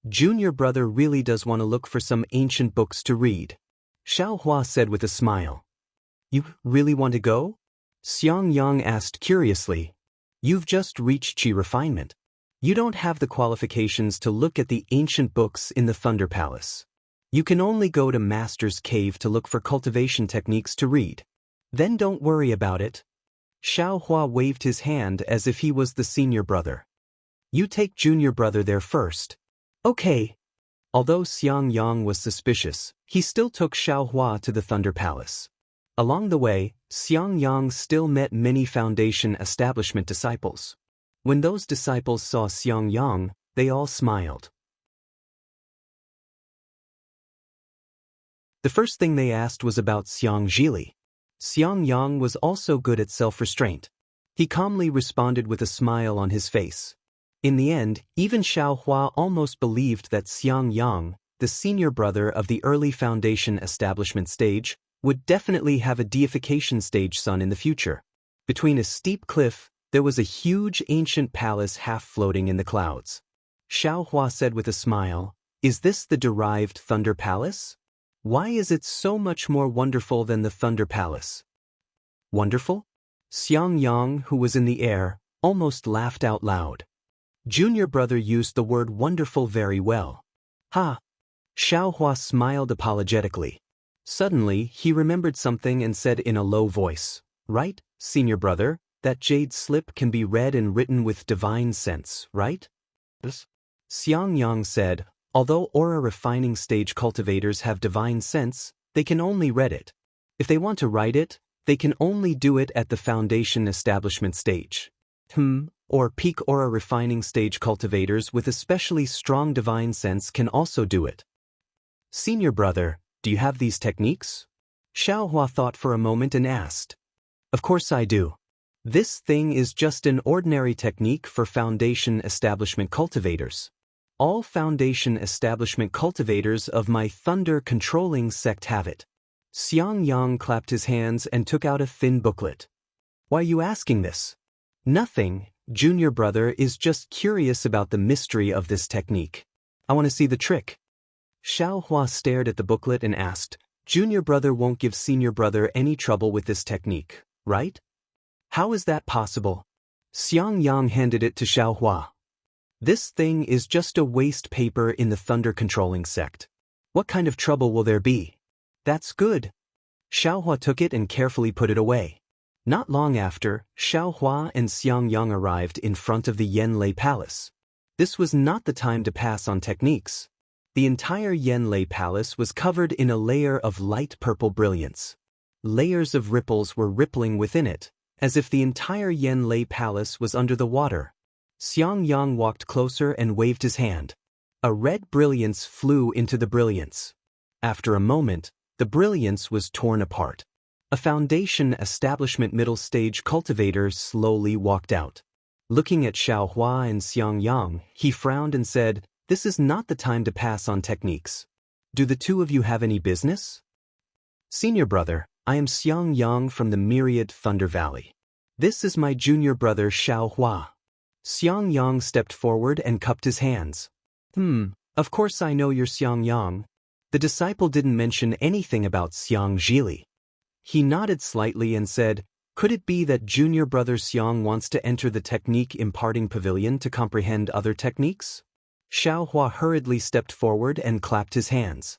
Speaker 1: Junior brother really does want to look for some ancient books to read." Xiao Hua said with a smile. "You really want to go?" Xiang Yang asked curiously. "You've just reached Qi refinement. You don't have the qualifications to look at the ancient books in the Thunder Palace. You can only go to Master's Cave to look for cultivation techniques to read. Then don't worry about it. Xiao Hua waved his hand as if he was the senior brother. You take junior brother there first. Okay. Although Xiang Yang was suspicious, he still took Xiao Hua to the Thunder Palace. Along the way, Xiang Yang still met many Foundation establishment disciples. When those disciples saw Xiang Yang, they all smiled. The first thing they asked was about Xiang Zhili. Xiang Yang was also good at self-restraint. He calmly responded with a smile on his face. In the end, even Xiao Hua almost believed that Xiang Yang, the senior brother of the early Foundation establishment stage, would definitely have a deification stage son in the future. Between a steep cliff, there was a huge ancient palace half-floating in the clouds. Xiao Hua said with a smile, "Is this the derived Thunder Palace? Why is it so much more wonderful than the Thunder Palace?" Wonderful? Xiang Yang, who was in the air, almost laughed out loud. Junior brother used the word wonderful very well. Ha! Xiao Hua smiled apologetically. Suddenly, he remembered something and said in a low voice, "Right, senior brother, that jade slip can be read and written with divine sense, right?" Yes. Xiang Yang said, "Although aura refining stage cultivators have divine sense, they can only read it. If they want to write it, they can only do it at the Foundation establishment stage. Or peak aura refining stage cultivators with especially strong divine sense can also do it." Senior brother, do you have these techniques? Xiao Hua thought for a moment and asked. Of course I do. This thing is just an ordinary technique for Foundation establishment cultivators. All Foundation establishment cultivators of my thunder controlling sect have it. Xiang Yang clapped his hands and took out a thin booklet. Why are you asking this? Nothing. Junior brother is just curious about the mystery of this technique. I want to see the trick. Xiao Hua stared at the booklet and asked, Junior brother won't give senior brother any trouble with this technique, right? How is that possible? Xiang Yang handed it to Xiao Hua. This thing is just a waste paper in the thunder controlling sect. What kind of trouble will there be? That's good. Xiao Hua took it and carefully put it away. Not long after, Xiao Hua and Xiang Yang arrived in front of the Yanlei Palace. This was not the time to pass on techniques. The entire Yanlei Palace was covered in a layer of light purple brilliance. Layers of ripples were rippling within it, as if the entire Yanlei Palace was under the water. Xiang Yang walked closer and waved his hand. A red brilliance flew into the brilliance. After a moment, the brilliance was torn apart. A Foundation establishment middle stage cultivator slowly walked out. Looking at Xiao Hua and Xiang Yang, he frowned and said, "This is not the time to pass on techniques. Do the two of you have any business?" Senior brother, I am Xiang Yang from the Myriad Thunder Valley. This is my junior brother Xiao Hua. Xiang Yang stepped forward and cupped his hands. Of course I know you're Xiang Yang. The disciple didn't mention anything about Xiang Zhili. He nodded slightly and said, "Could it be that junior brother Xiang wants to enter the technique imparting pavilion to comprehend other techniques?" Xiao Hua hurriedly stepped forward and clapped his hands.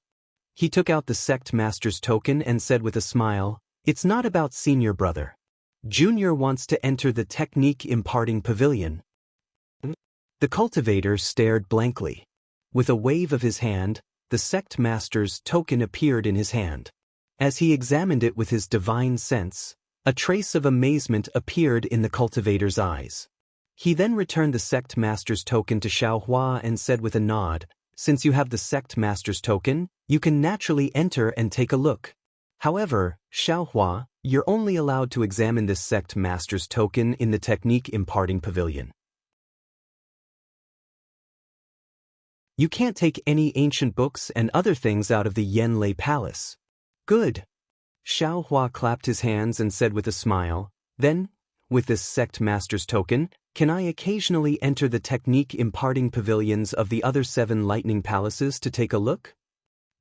Speaker 1: He took out the sect master's token and said with a smile, "It's not about senior brother. Junior wants to enter the technique imparting pavilion." The cultivator stared blankly. With a wave of his hand, the sect master's token appeared in his hand. As he examined it with his divine sense, a trace of amazement appeared in the cultivator's eyes. He then returned the sect master's token to Xiao Hua and said with a nod, "Since you have the sect master's token, you can naturally enter and take a look. However, Xiao Hua, you're only allowed to examine this sect master's token in the technique imparting pavilion. You can't take any ancient books and other things out of the Yanlei Palace." "Good." Xiao Hua clapped his hands and said with a smile, "Then, with this sect master's token, can I occasionally enter the technique imparting pavilions of the other 7 lightning palaces to take a look?"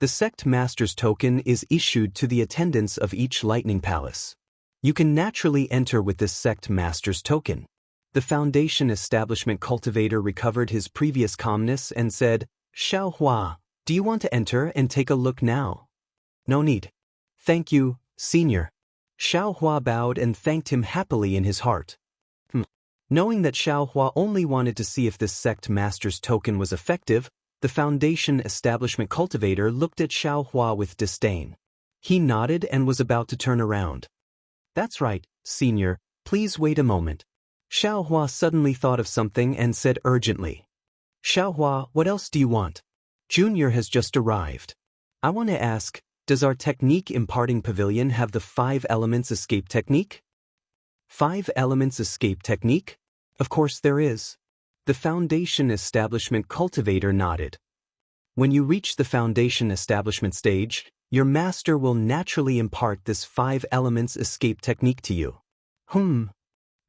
Speaker 1: The sect master's token is issued to the attendants of each lightning palace. You can naturally enter with this sect master's token. The Foundation establishment cultivator recovered his previous calmness and said, "Xiao Hua, Do you want to enter and take a look now? No need. Thank you, Senior. Xiaohua bowed and thanked him happily in his heart. Knowing that Xiaohua only wanted to see if this sect master's token was effective, the Foundation Establishment Cultivator looked at Xiaohua with disdain. He nodded and was about to turn around. That's right, Senior, please wait a moment. Xiaohua suddenly thought of something and said urgently. Xiaohua, what else do you want? Junior has just arrived. I want to ask, does our technique imparting pavilion have the 5 elements escape technique? 5 elements escape technique? Of course there is. The Foundation Establishment Cultivator nodded. When you reach the Foundation Establishment stage, your master will naturally impart this 5 elements escape technique to you.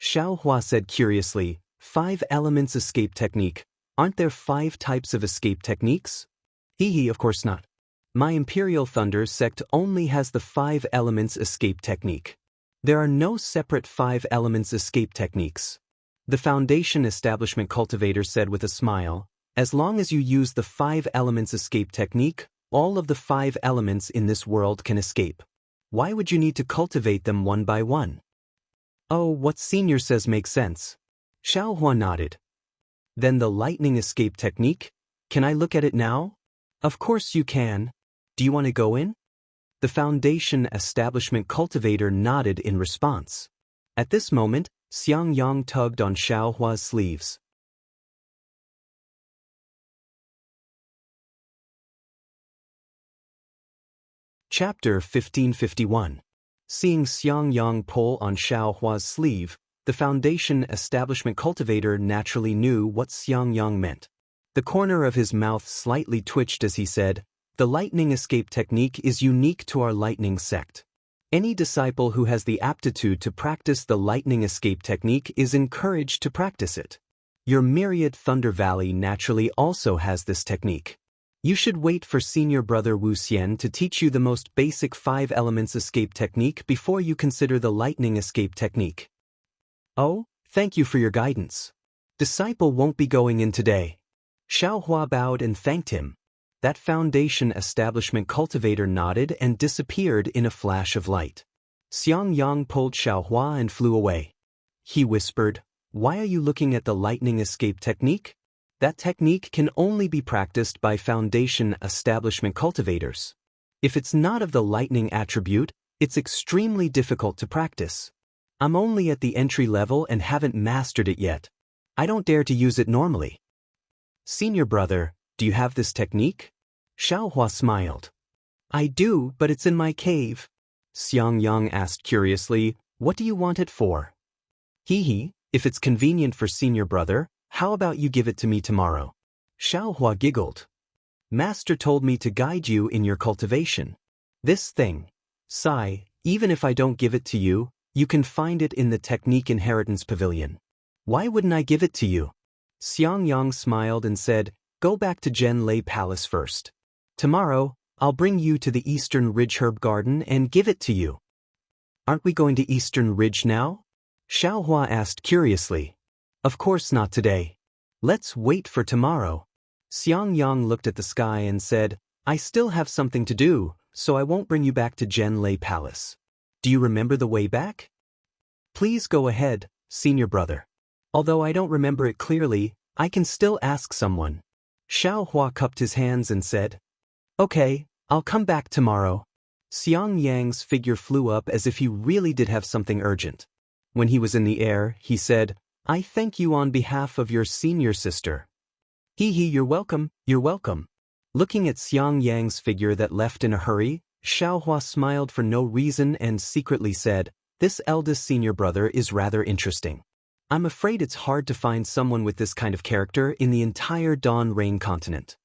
Speaker 1: Xiaohua said curiously, 5 elements escape technique, aren't there 5 types of escape techniques? Of course not. My Imperial Thunder sect only has the 5 elements escape technique. There are no separate 5 elements escape techniques. The Foundation Establishment Cultivator said with a smile, as long as you use the 5 elements escape technique, all of the 5 elements in this world can escape. Why would you need to cultivate them one by one? Oh, what Senior says makes sense. Xiaohua nodded. Then the lightning escape technique? Can I look at it now? Of course you can. Do you want to go in? The Foundation Establishment Cultivator nodded in response. At this moment, Xiang Yang tugged on Xiaohua's sleeves. Chapter 1551. Seeing Xiang Yang pull on Xiaohua's sleeve, the Foundation Establishment Cultivator naturally knew what Xiang Yang meant. The corner of his mouth slightly twitched as he said, "The lightning escape technique is unique to our lightning sect. Any disciple who has the aptitude to practice the lightning escape technique is encouraged to practice it. Your myriad Thunder Valley naturally also has this technique. You should wait for senior brother Wuxia to teach you the most basic 5 elements escape technique before you consider the lightning escape technique." Oh, thank you for your guidance. Disciple won't be going in today. Xiaohua bowed and thanked him. That Foundation Establishment Cultivator nodded and disappeared in a flash of light. Xiang Yang pulled Xiaohua and flew away. He whispered, "Why are you looking at the lightning escape technique? That technique can only be practiced by Foundation Establishment Cultivators. If it's not of the lightning attribute, it's extremely difficult to practice. I'm only at the entry level and haven't mastered it yet. I don't dare to use it normally." "Senior brother, do you have this technique?" Xiaohua smiled. "I do, but it's in my cave." Xiang Yang asked curiously, "What do you want it for?" If it's convenient for senior brother, how about you give it to me tomorrow?" Xiaohua giggled. "Master told me to guide you in your cultivation. This thing, Sai, even if I don't give it to you, you can find it in the Technique Inheritance Pavilion. Why wouldn't I give it to you?" Xiang Yang smiled and said, "Go back to Jianghu Palace first. Tomorrow, I'll bring you to the Eastern Ridge Herb Garden and give it to you." "Aren't we going to Eastern Ridge now?" Xiaohua asked curiously. "Of course not today. Let's wait for tomorrow." Xiang Yang looked at the sky and said, "I still have something to do, so I won't bring you back to Jianghu Palace. Do you remember the way back?" "Please go ahead, senior brother. Although I don't remember it clearly, I can still ask someone." Xiaohua cupped his hands and said, "Okay, I'll come back tomorrow." Xiang Yang's figure flew up as if he really did have something urgent. When he was in the air, he said, "I thank you on behalf of your senior sister." You're welcome, you're welcome." Looking at Xiang Yang's figure that left in a hurry, Xiaohua smiled for no reason and secretly said, "This eldest senior brother is rather interesting. I'm afraid it's hard to find someone with this kind of character in the entire Dawn Rain continent."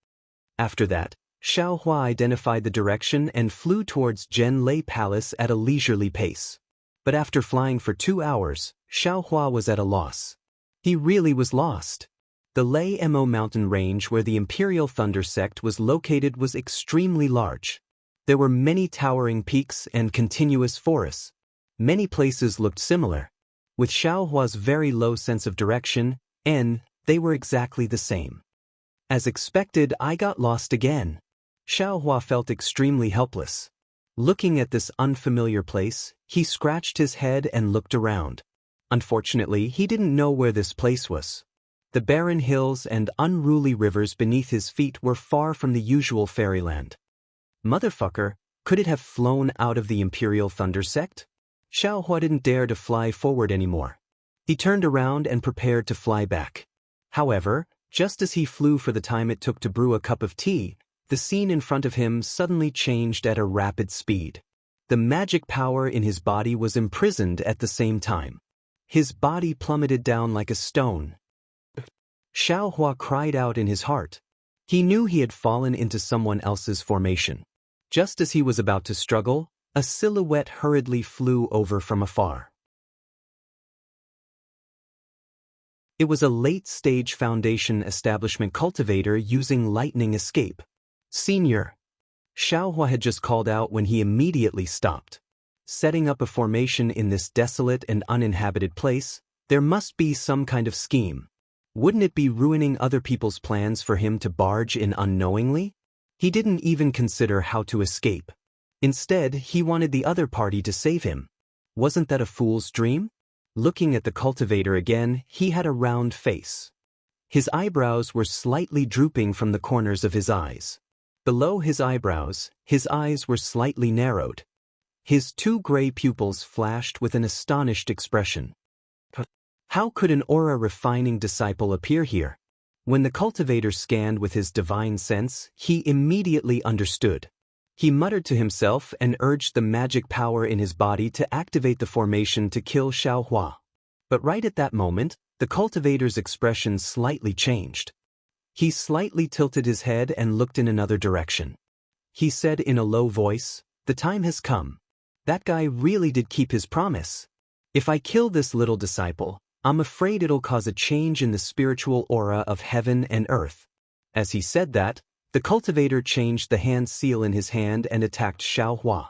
Speaker 1: After that, Xiaohua identified the direction and flew towards Jianghu Palace at a leisurely pace. But after flying for 2 hours, Xiaohua was at a loss. He really was lost. The Lei Mo mountain range where the Imperial Thunder sect was located was extremely large. There were many towering peaks and continuous forests. Many places looked similar. With Xiaohua's very low sense of direction, they were exactly the same. As expected, I got lost again. Xiaohua felt extremely helpless. Looking at this unfamiliar place, he scratched his head and looked around. Unfortunately, he didn't know where this place was. The barren hills and unruly rivers beneath his feet were far from the usual fairyland. Motherfucker, could it have flown out of the Imperial Thunder Sect? Xiaohua didn't dare to fly forward anymore. He turned around and prepared to fly back. However, just as he flew for the time it took to brew a cup of tea, the scene in front of him suddenly changed at a rapid speed. The magic power in his body was imprisoned at the same time. His body plummeted down like a stone. Xiaohua cried out in his heart. He knew he had fallen into someone else's formation. Just as he was about to struggle, a silhouette hurriedly flew over from afar. It was a late-stage Foundation establishment cultivator using lightning escape. Senior. Xiaohua had just called out when he immediately stopped. Setting up a formation in this desolate and uninhabited place, there must be some kind of scheme. Wouldn't it be ruining other people's plans for him to barge in unknowingly? He didn't even consider how to escape. Instead, he wanted the other party to save him. Wasn't that a fool's dream? Looking at the cultivator again, he had a round face. His eyebrows were slightly drooping from the corners of his eyes. Below his eyebrows, his eyes were slightly narrowed. His two gray pupils flashed with an astonished expression. How could an aura-refining disciple appear here? When the cultivator scanned with his divine sense, he immediately understood. He muttered to himself and urged the magic power in his body to activate the formation to kill Xiaohua. But right at that moment, the cultivator's expression slightly changed. He slightly tilted his head and looked in another direction. He said in a low voice, "The time has come. That guy really did keep his promise. If I kill this little disciple, I'm afraid it'll cause a change in the spiritual aura of heaven and earth." As he said that, the cultivator changed the hand seal in his hand and attacked Xiaohua.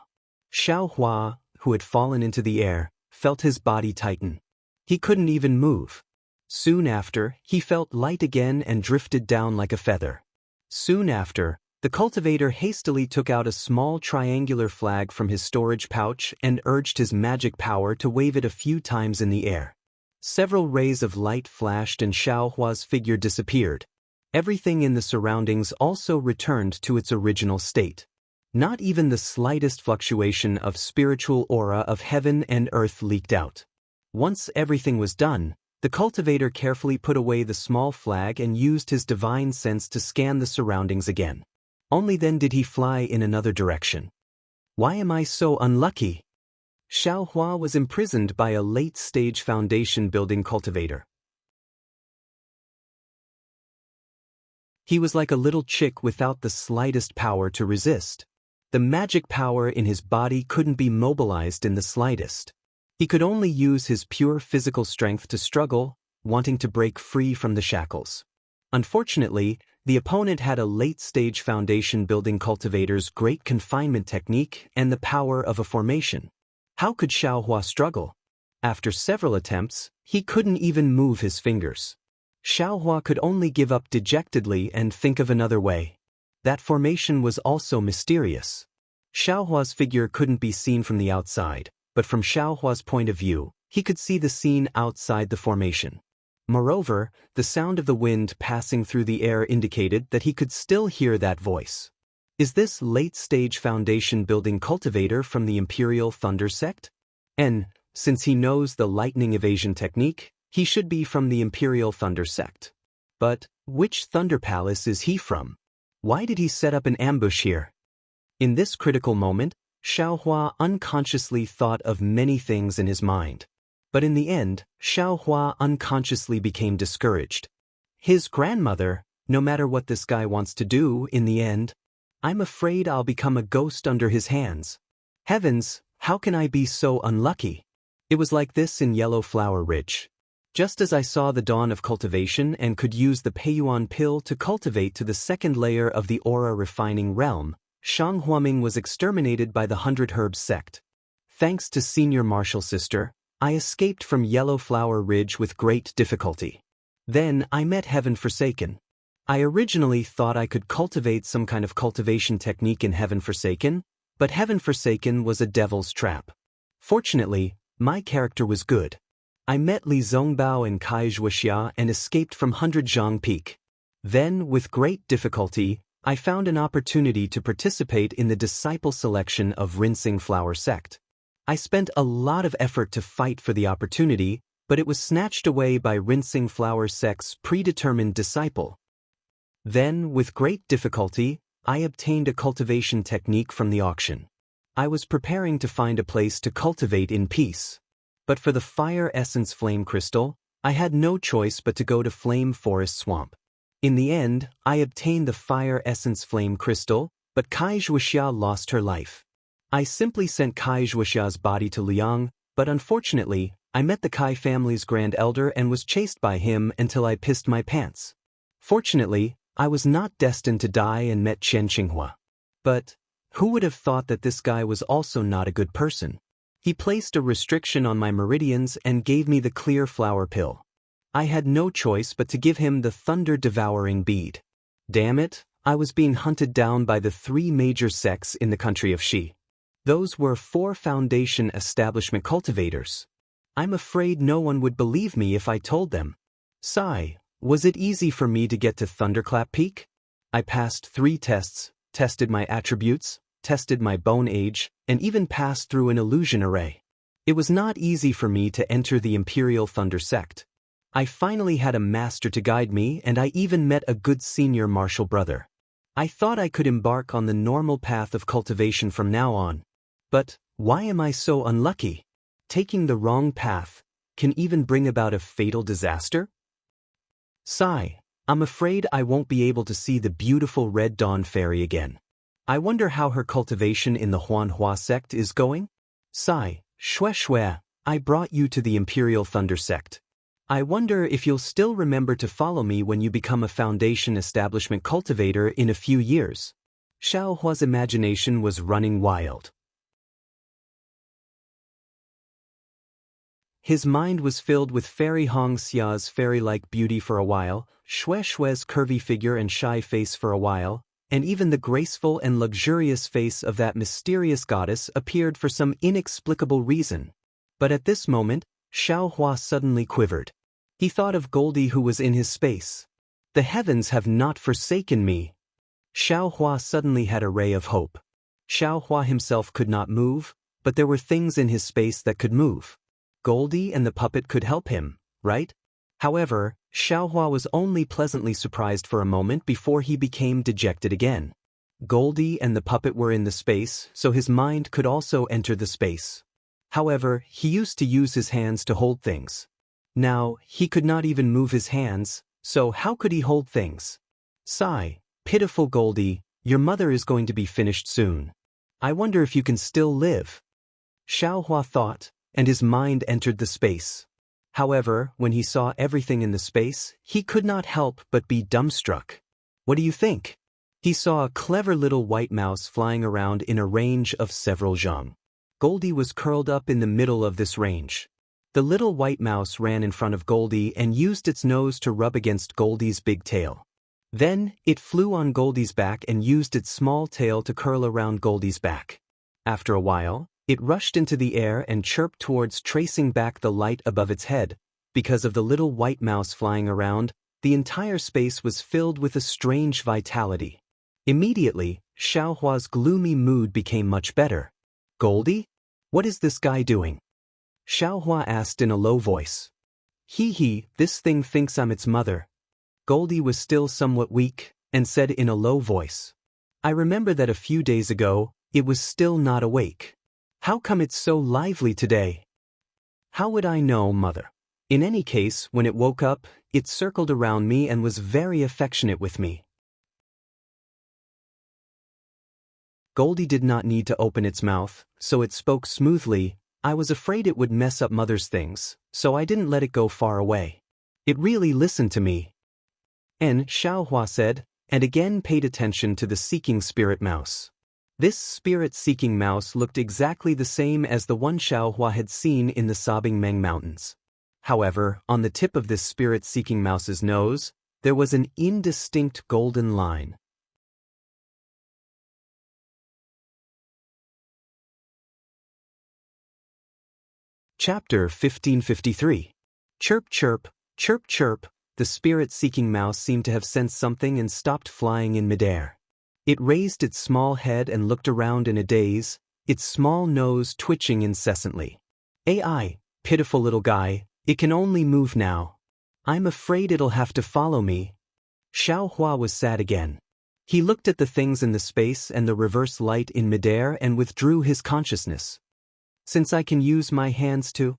Speaker 1: Xiaohua, who had fallen into the air, felt his body tighten. He couldn't even move. Soon after, he felt light again and drifted down like a feather. Soon after, the cultivator hastily took out a small triangular flag from his storage pouch and urged his magic power to wave it a few times in the air. Several rays of light flashed and Xiaohua's figure disappeared. Everything in the surroundings also returned to its original state. Not even the slightest fluctuation of spiritual aura of heaven and earth leaked out. Once everything was done, the cultivator carefully put away the small flag and used his divine sense to scan the surroundings again. Only then did he fly in another direction. Why am I so unlucky? Xiaohua was imprisoned by a late-stage foundation building cultivator. He was like a little chick without the slightest power to resist. The magic power in his body couldn't be mobilized in the slightest. He could only use his pure physical strength to struggle, wanting to break free from the shackles. Unfortunately, the opponent had a late-stage foundation-building cultivator's great confinement technique and the power of a formation. How could Xiaohua struggle? After several attempts, he couldn't even move his fingers. Xiaohua could only give up dejectedly and think of another way. That formation was also mysterious. Xiaohua's figure couldn't be seen from the outside, but from Xiaohua's point of view, he could see the scene outside the formation. Moreover, the sound of the wind passing through the air indicated that he could still hear that voice. Is this late-stage foundation-building cultivator from the Imperial Thunder Sect? And, since he knows the lightning evasion technique, he should be from the Imperial Thunder Sect. But, which Thunder Palace is he from? Why did he set up an ambush here? In this critical moment, Xiaohua unconsciously thought of many things in his mind. But in the end, Xiaohua unconsciously became discouraged. His grandmother, no matter what this guy wants to do in the end, I'm afraid I'll become a ghost under his hands. Heavens, how can I be so unlucky? It was like this in Yellow Flower Ridge. Just as I saw the dawn of cultivation and could use the Peiyuan pill to cultivate to the second layer of the aura refining realm, Shang Huaming was exterminated by the 100 Herbs sect. Thanks to Senior Martial Sister, I escaped from Yellow Flower Ridge with great difficulty. Then I met Heaven Forsaken. I originally thought I could cultivate some kind of cultivation technique in Heaven Forsaken, but Heaven Forsaken was a devil's trap. Fortunately, my character was good. I met Li Zongbao and Kai Wuxia and escaped from 100 Zhang Peak. Then, with great difficulty, I found an opportunity to participate in the disciple selection of Rinsing Flower Sect. I spent a lot of effort to fight for the opportunity, but it was snatched away by Rinsing Flower Sect's predetermined disciple. Then, with great difficulty, I obtained a cultivation technique from the auction. I was preparing to find a place to cultivate in peace. But for the Fire Essence Flame Crystal, I had no choice but to go to Flame Forest Swamp. In the end, I obtained the Fire Essence Flame Crystal, but Kai Wuxia lost her life. I simply sent Kai Wuxia's body to Liang, but unfortunately, I met the Kai family's Grand Elder and was chased by him until I pissed my pants. Fortunately, I was not destined to die and met Chen Qinghua. But who would have thought that this guy was also not a good person? He placed a restriction on my meridians and gave me the clear flower pill. I had no choice but to give him the thunder-devouring bead. Damn it, I was being hunted down by the 3 major sects in the country of Xi. Those were 4 foundation establishment cultivators. I'm afraid no one would believe me if I told them. Sigh. Was it easy for me to get to Thunderclap Peak? I passed 3 tests, tested my attributes, tested my bone age, and even passed through an illusion array. It was not easy for me to enter the Imperial Thunder Sect. I finally had a master to guide me, and I even met a good senior martial brother. I thought I could embark on the normal path of cultivation from now on. But why am I so unlucky? Taking the wrong path can even bring about a fatal disaster? Sigh. I'm afraid I won't be able to see the beautiful Red Dawn Fairy again. I wonder how her cultivation in the Huanhua sect is going? Sigh. Shue, I brought you to the Imperial Thunder Sect. I wonder if you'll still remember to follow me when you become a Foundation Establishment cultivator in a few years. Xiao Hua's imagination was running wild. His mind was filled with Fairy Hong Xia's fairy-like beauty for a while, Shue's curvy figure and shy face for a while, and even the graceful and luxurious face of that mysterious goddess appeared for some inexplicable reason. But at this moment, Xiao Hua suddenly quivered. He thought of Goldie who was in his space. The heavens have not forsaken me. Xiao Hua suddenly had a ray of hope. Xiao Hua himself could not move, but there were things in his space that could move. Goldie and the puppet could help him, right? However, Xiao Hua was only pleasantly surprised for a moment before he became dejected again. Goldie and the puppet were in the space, so his mind could also enter the space. However, he used to use his hands to hold things. Now, he could not even move his hands, so how could he hold things? Sigh. Pitiful Goldie, your mother is going to be finished soon. I wonder if you can still live. Xiao Hua thought, and his mind entered the space. However, when he saw everything in the space, he could not help but be dumbstruck. What do you think? He saw a clever little white mouse flying around in a range of several zhang. Goldie was curled up in the middle of this range. The little white mouse ran in front of Goldie and used its nose to rub against Goldie's big tail. Then, it flew on Goldie's back and used its small tail to curl around Goldie's back. After a while, it rushed into the air and chirped towards tracing back the light above its head. Because of the little white mouse flying around, the entire space was filled with a strange vitality. Immediately, Xiao Hua's gloomy mood became much better. Goldie? What is this guy doing? Xiao Hua asked in a low voice. Hee, this thing thinks I'm its mother. Goldie was still somewhat weak, and said in a low voice. I remember that a few days ago, it was still not awake. How come it's so lively today? How would I know, mother? In any case, when it woke up, it circled around me and was very affectionate with me. Goldie did not need to open its mouth, so it spoke smoothly. I was afraid it would mess up mother's things, so I didn't let it go far away. It really listened to me. And Xiao Hua said, and again paid attention to the seeking spirit mouse. This spirit-seeking mouse looked exactly the same as the one Xiao Hua had seen in the Sobbing Meng Mountains. However, on the tip of this spirit-seeking mouse's nose, There was an indistinct golden line. Chapter 1553. Chirp chirp, chirp chirp, the spirit-seeking mouse seemed to have sensed something and stopped flying in midair. It raised its small head and looked around in a daze, its small nose twitching incessantly. "AI, pitiful little guy, it can only move now. I'm afraid it'll have to follow me." Xiao Hua was sad again. He looked at the things in the space and the reverse light in midair and withdrew his consciousness. "Since I can use my hands to..."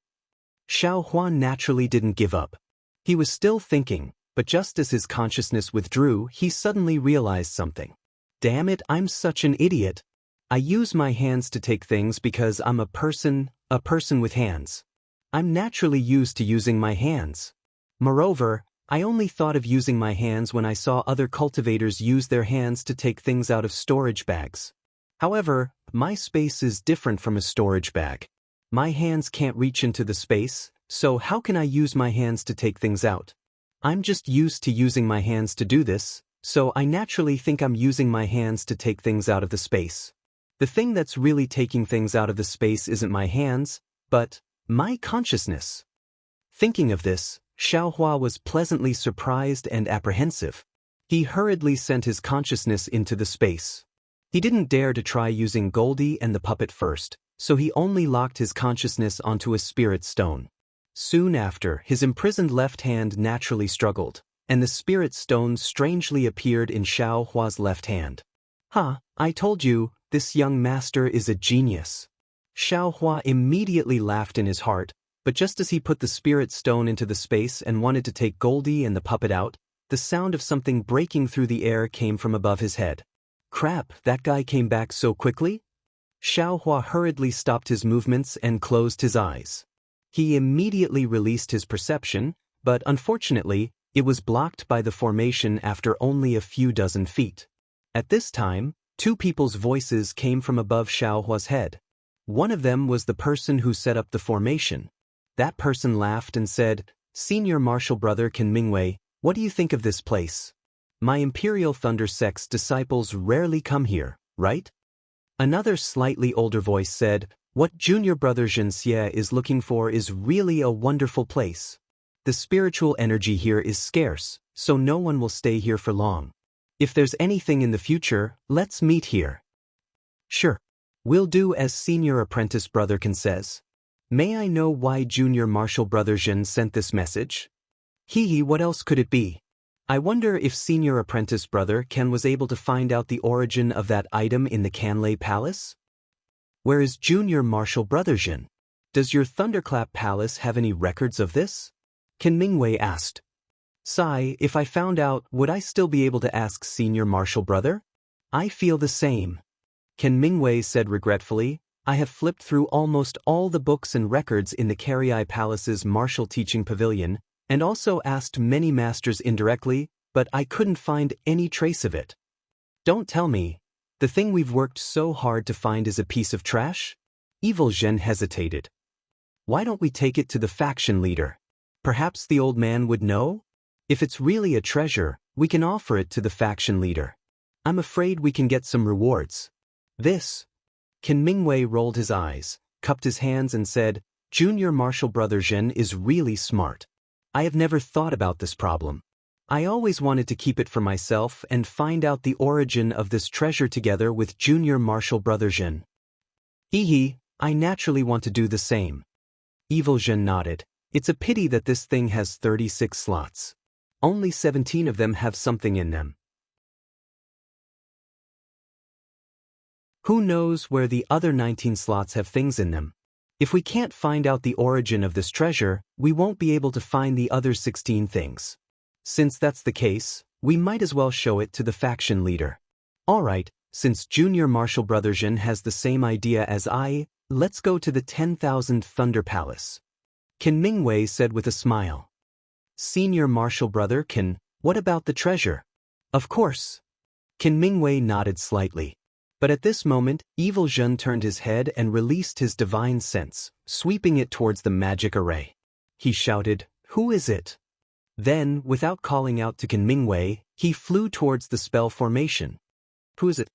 Speaker 1: Xiao Hua naturally didn't give up. He was still thinking, but just as his consciousness withdrew, he suddenly realized something. "Damn it, I'm such an idiot. I use my hands to take things because I'm a person with hands. I'm naturally used to using my hands. Moreover, I only thought of using my hands when I saw other cultivators use their hands to take things out of storage bags. However, my space is different from a storage bag. My hands can't reach into the space, so how can I use my hands to take things out? I'm just used to using my hands to do this, so I naturally think I'm using my hands to take things out of the space. The thing that's really taking things out of the space isn't my hands, but my consciousness." Thinking of this, Xiao Hua was pleasantly surprised and apprehensive. He hurriedly sent his consciousness into the space. He didn't dare to try using Goldie and the puppet first, so he only locked his consciousness onto a spirit stone. Soon after, his imprisoned left hand naturally struggled, and the spirit stone strangely appeared in Xiao Hua's left hand. "Ha, I told you, this young master is a genius." Xiao Hua immediately laughed in his heart, but just as he put the spirit stone into the space and wanted to take Goldie and the puppet out, the sound of something breaking through the air came from above his head. "Crap, that guy came back so quickly?" Xiao Hua hurriedly stopped his movements and closed his eyes. He immediately released his perception, but unfortunately, it was blocked by the formation after only a few dozen feet. At this time, two people's voices came from above Xiao Hua's head. One of them was the person who set up the formation. That person laughed and said, "Senior Martial Brother Qin Mingwei, what do you think of this place? My Imperial Thunder Sect's disciples rarely come here, right?" Another slightly older voice said, "What Junior Brother Zhen Xie is looking for is really a wonderful place. The spiritual energy here is scarce, so no one will stay here for long. If there's anything in the future, let's meet here." "Sure. We'll do as Senior Apprentice Brother Qin says. May I know why Junior Martial Brother Zhen sent this message?" "Hee, what else could it be? I wonder if Senior Apprentice Brother Ken was able to find out the origin of that item in the Canlay Palace? Where is Junior Martial Brother Zhen? Does your Thunderclap Palace have any records of this?" Qin Mingwei asked. "Sai, if I found out, would I still be able to ask Senior Martial Brother?" "I feel the same." Qin Mingwei said regretfully, "I have flipped through almost all the books and records in the Carriai Palace's martial teaching pavilion, and also asked many masters indirectly, but I couldn't find any trace of it." "Don't tell me. The thing we've worked so hard to find is a piece of trash?" Evil Zhen hesitated. "Why don't we take it to the faction leader? Perhaps the old man would know? If it's really a treasure, we can offer it to the faction leader. I'm afraid we can get some rewards." "This..." Qin Mingwei rolled his eyes, cupped his hands and said, "Junior Martial Brother Zhen is really smart. I have never thought about this problem. I always wanted to keep it for myself and find out the origin of this treasure together with Junior Martial Brother Zhen. Hee, I naturally want to do the same." Evil Zhen nodded. "It's a pity that this thing has 36 slots. Only 17 of them have something in them. Who knows where the other 19 slots have things in them? If we can't find out the origin of this treasure, we won't be able to find the other 16 things. Since that's the case, we might as well show it to the faction leader. Alright, since Junior Martial Brother Zhen has the same idea as I, let's go to the 10,000 Thunder Palace." Qin Mingwei said with a smile. "Senior Martial Brother Qin, what about the treasure?" "Of course." Qin Mingwei nodded slightly. But at this moment, Evil Zhen turned his head and released his divine sense, sweeping it towards the magic array. He shouted, "Who is it?" Then, without calling out to Qin Mingwei, he flew towards the spell formation. Who is it?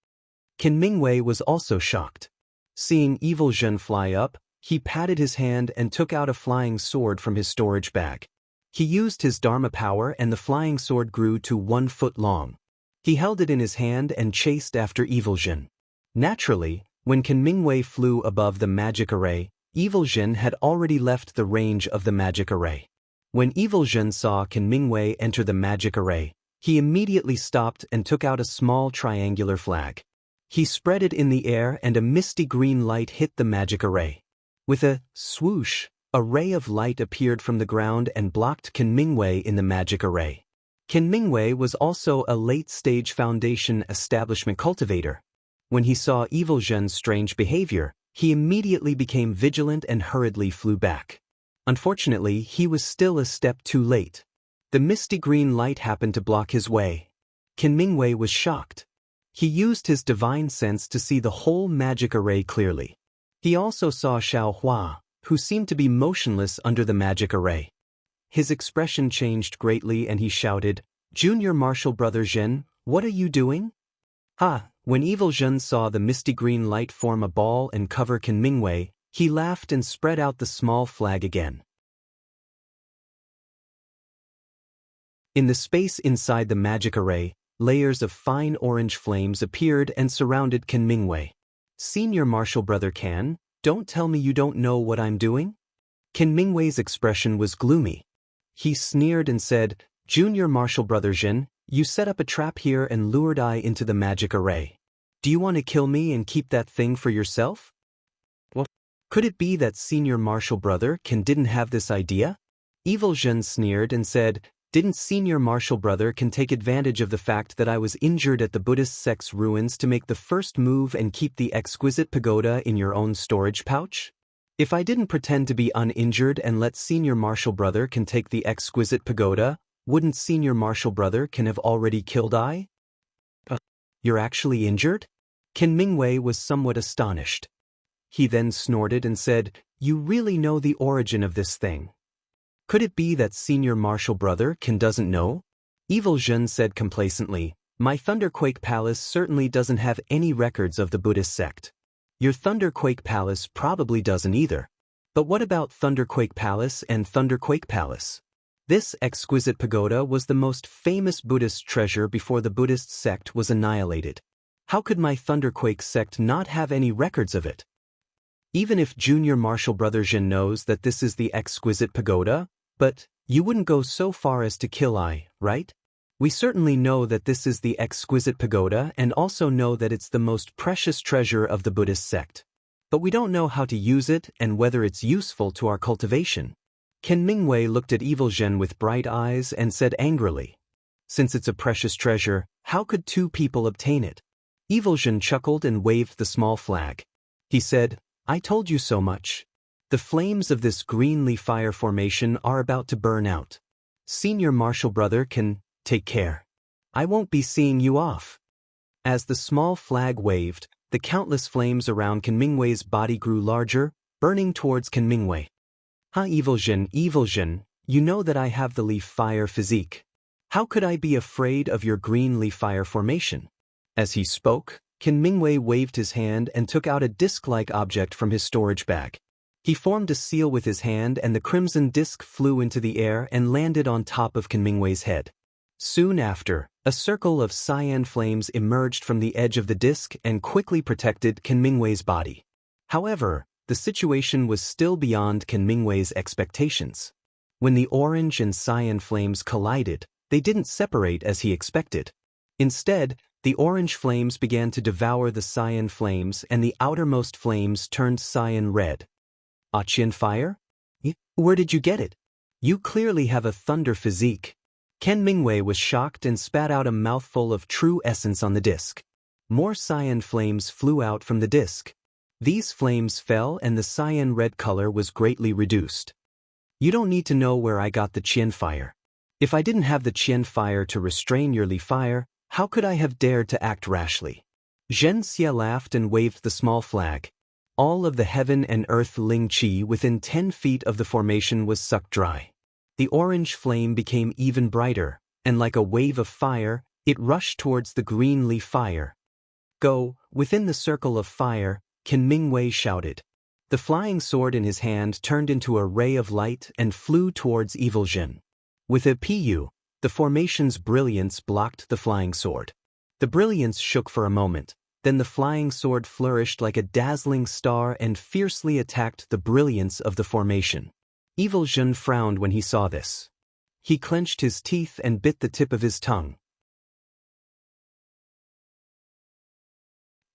Speaker 1: Qin Mingwei was also shocked. Seeing Evil Zhen fly up, he patted his hand and took out a flying sword from his storage bag. He used his Dharma power and the flying sword grew to 1 foot long. He held it in his hand and chased after Evil Zhen. Naturally, when Qin Mingwei flew above the magic array, Evil Zhen had already left the range of the magic array. When Evil Zhen saw Qin Mingwei enter the magic array, he immediately stopped and took out a small triangular flag. He spread it in the air and a misty green light hit the magic array. With a swoosh, a ray of light appeared from the ground and blocked Qin Mingwei in the magic array. Qin Mingwei was also a late-stage Foundation establishment cultivator. When he saw Evil Zhen's strange behavior, he immediately became vigilant and hurriedly flew back. Unfortunately, he was still a step too late. The misty green light happened to block his way. Qin Mingwei was shocked. He used his divine sense to see the whole magic array clearly. He also saw Xiao Hua, who seemed to be motionless under the magic array. His expression changed greatly and he shouted, "Junior Martial Brother Zhen, what are you doing?" When Evil Zhen saw the misty green light form a ball and cover Qin Mingwei, he laughed and spread out the small flag again. In the space inside the magic array, layers of fine orange flames appeared and surrounded Qin Mingwei. "Senior Martial Brother Can, don't tell me you don't know what I'm doing?" Qin Mingwei's expression was gloomy. He sneered and said, "Junior Martial Brother Zhen, you set up a trap here and lured I into the magic array. Do you want to kill me and keep that thing for yourself?" Well, could it be that Senior Martial Brother Can didn't have this idea? Evil Zhen sneered and said, "Didn't Senior Martial Brother Can take advantage of the fact that I was injured at the Buddhist sect's ruins to make the first move and keep the exquisite pagoda in your own storage pouch? If I didn't pretend to be uninjured and let Senior Martial Brother Can take the exquisite pagoda, wouldn't Senior Martial Brother Can have already killed I?" "You're actually injured?" Qin Mingwei was somewhat astonished. He then snorted and said, "You really know the origin of this thing? Could it be that Senior Martial Brother Can doesn't know?" Evil Zhen said complacently, "My Thunderquake Palace certainly doesn't have any records of the Buddhist sect. Your Thunderquake Palace probably doesn't either. But what about Thunderquake Palace and Thunderquake Palace? This exquisite pagoda was the most famous Buddhist treasure before the Buddhist sect was annihilated. How could my Thunderquake sect not have any records of it? Even if Junior Martial Brother Zhen knows that this is the exquisite pagoda, but you wouldn't go so far as to kill I, right? We certainly know that this is the exquisite pagoda and also know that it's the most precious treasure of the Buddhist sect. But we don't know how to use it and whether it's useful to our cultivation." Qin Mingwei looked at Evil Zhen with bright eyes and said angrily, "Since it's a precious treasure, how could 2 people obtain it?" Evil Zhen chuckled and waved the small flag. He said, "I told you so much. The flames of this greenly fire formation are about to burn out. Senior Martial Brother Can take care. I won't be seeing you off." As the small flag waved, the countless flames around Qin Mingwei's body grew larger, burning towards Qin Mingwei. Evil Zhen, you know that I have the leaf fire physique. How could I be afraid of your green leaf fire formation?" As he spoke, Qin Mingwei waved his hand and took out a disc-like object from his storage bag. He formed a seal with his hand and the crimson disc flew into the air and landed on top of Qin Mingwei's head. Soon after, a circle of cyan flames emerged from the edge of the disc and quickly protected Qin Mingwei's body. However, the situation was still beyond Qin Mingwei's expectations. When the orange and cyan flames collided, they didn't separate as he expected. Instead, the orange flames began to devour the cyan flames and the outermost flames turned cyan red. "Qian fire? Where did you get it? You clearly have a thunder physique." Qin Mingwei was shocked and spat out a mouthful of true essence on the disc. More cyan flames flew out from the disc. These flames fell and the cyan red color was greatly reduced. "You don't need to know where I got the Qian fire. If I didn't have the Qian fire to restrain your Li fire, how could I have dared to act rashly?" Zhen Xie laughed and waved the small flag. All of the heaven and earth Ling Qi within 10 feet of the formation was sucked dry. The orange flame became even brighter, and like a wave of fire, it rushed towards the green leaf fire. Go, within the circle of fire, Qin Mingwei shouted. The flying sword in his hand turned into a ray of light and flew towards Evil Jin. With a pu, the formation's brilliance blocked the flying sword. The brilliance shook for a moment, then the flying sword flourished like a dazzling star and fiercely attacked the brilliance of the formation. Evil Jin frowned when he saw this. He clenched his teeth and bit the tip of his tongue.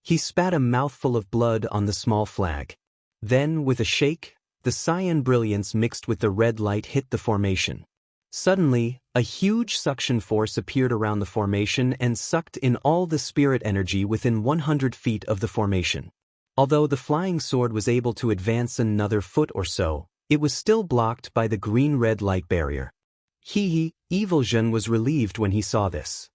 Speaker 1: He spat a mouthful of blood on the small flag. Then, with a shake, the cyan brilliance mixed with the red light hit the formation. Suddenly, a huge suction force appeared around the formation and sucked in all the spirit energy within 100 feet of the formation. Although the flying sword was able to advance another foot or so, it was still blocked by the green-red light barrier. Evil Jin was relieved when he saw this.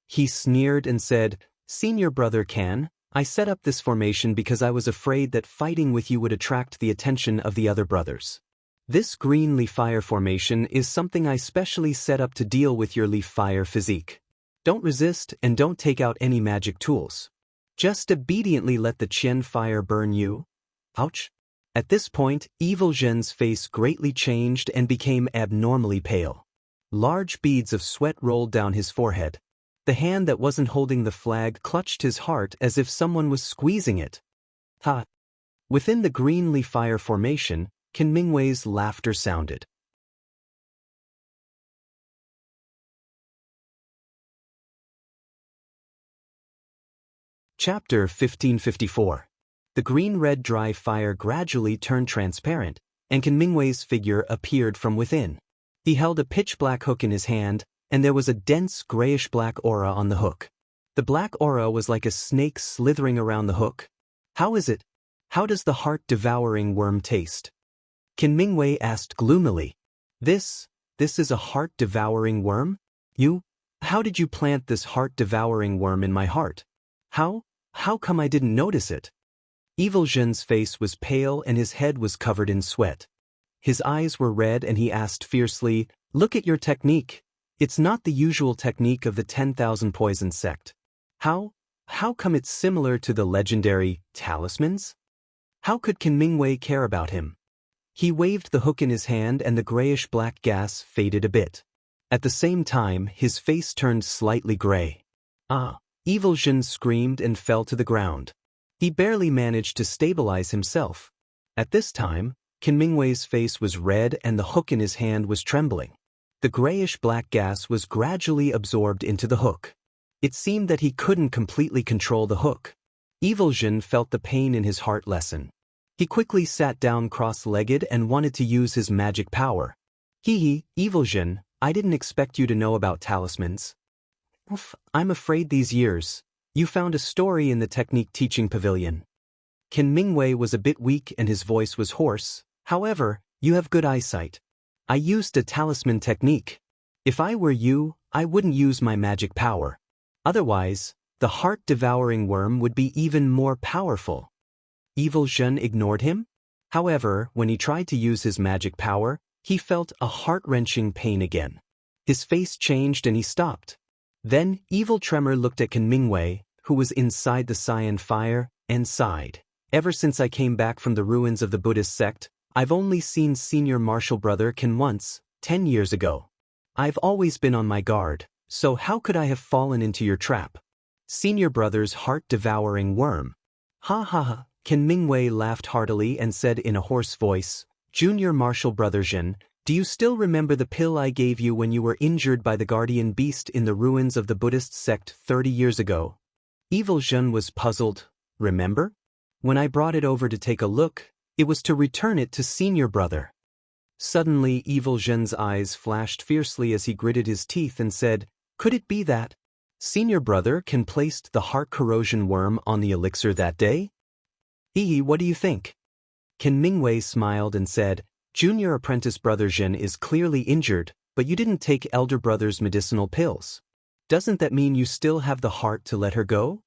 Speaker 1: He sneered and said, "Senior brother Can, I set up this formation because I was afraid that fighting with you would attract the attention of the other brothers. This green leaf fire formation is something I specially set up to deal with your leaf fire physique. Don't resist and don't take out any magic tools. Just obediently let the Qian fire burn you." Ouch. At this point, Evil Jin's face greatly changed and became abnormally pale. Large beads of sweat rolled down his forehead. The hand that wasn't holding the flag clutched his heart as if someone was squeezing it. Ha! Within the green leaf fire formation, Qin Mingwei's laughter sounded. Chapter 1554. The green-red dry fire gradually turned transparent, and Qin Mingwei's figure appeared from within. He held a pitch-black hook in his hand, and there was a dense grayish-black aura on the hook. The black aura was like a snake slithering around the hook. "How is it? How does the heart-devouring worm taste?" Qin Mingwei asked gloomily. This is a heart-devouring worm? How did you plant this heart-devouring worm in my heart? How come I didn't notice it?" Evil Jin's face was pale and his head was covered in sweat. His eyes were red and he asked fiercely, "Look at your technique. It's not the usual technique of the 10,000 Poison sect. How come it's similar to the legendary talismans? How could Qin Mingwei care about him?" He waved the hook in his hand and the grayish-black gas faded a bit. At the same time, his face turned slightly gray. "Ah!" Evil Jin screamed and fell to the ground. He barely managed to stabilize himself. At this time, Qin Mingwei's face was red and the hook in his hand was trembling. The grayish-black gas was gradually absorbed into the hook. It seemed that he couldn't completely control the hook. Evil Jin felt the pain in his heart lessen. He quickly sat down cross-legged and wanted to use his magic power. "Evil Jin, I didn't expect you to know about talismans. I'm afraid these years, you found a story in the technique teaching pavilion." Qin Mingwei was a bit weak and his voice was hoarse. "However, you have good eyesight. I used a talisman technique. If I were you, I wouldn't use my magic power. Otherwise, the heart-devouring worm would be even more powerful." Evil Jin ignored him. However, when he tried to use his magic power, he felt a heart-wrenching pain again. His face changed and he stopped. Then, Evil Tremor looked at Qin Mingwei, who was inside the cyan fire, and sighed. "Ever since I came back from the ruins of the Buddhist sect, I've only seen Senior Martial Brother Qin once, 10 years ago. I've always been on my guard, so how could I have fallen into your trap? Senior Brother's heart-devouring worm." "Ha ha ha." Qin Mingwei laughed heartily and said in a hoarse voice, "Junior Martial Brother Jin, do you still remember the pill I gave you when you were injured by the guardian beast in the ruins of the Buddhist sect 30 years ago?" Evil Jin was puzzled. "Remember? When I brought it over to take a look, it was to return it to Senior Brother." Suddenly, Evil Jin's eyes flashed fiercely as he gritted his teeth and said, "Could it be that Senior Brother Qin placed the heart corrosion worm on the elixir that day?" What do you think?" Qin Mingwei smiled and said, "Junior Apprentice Brother Jin is clearly injured, but you didn't take Elder Brother's medicinal pills. Doesn't that mean you still have the heart to let her go?"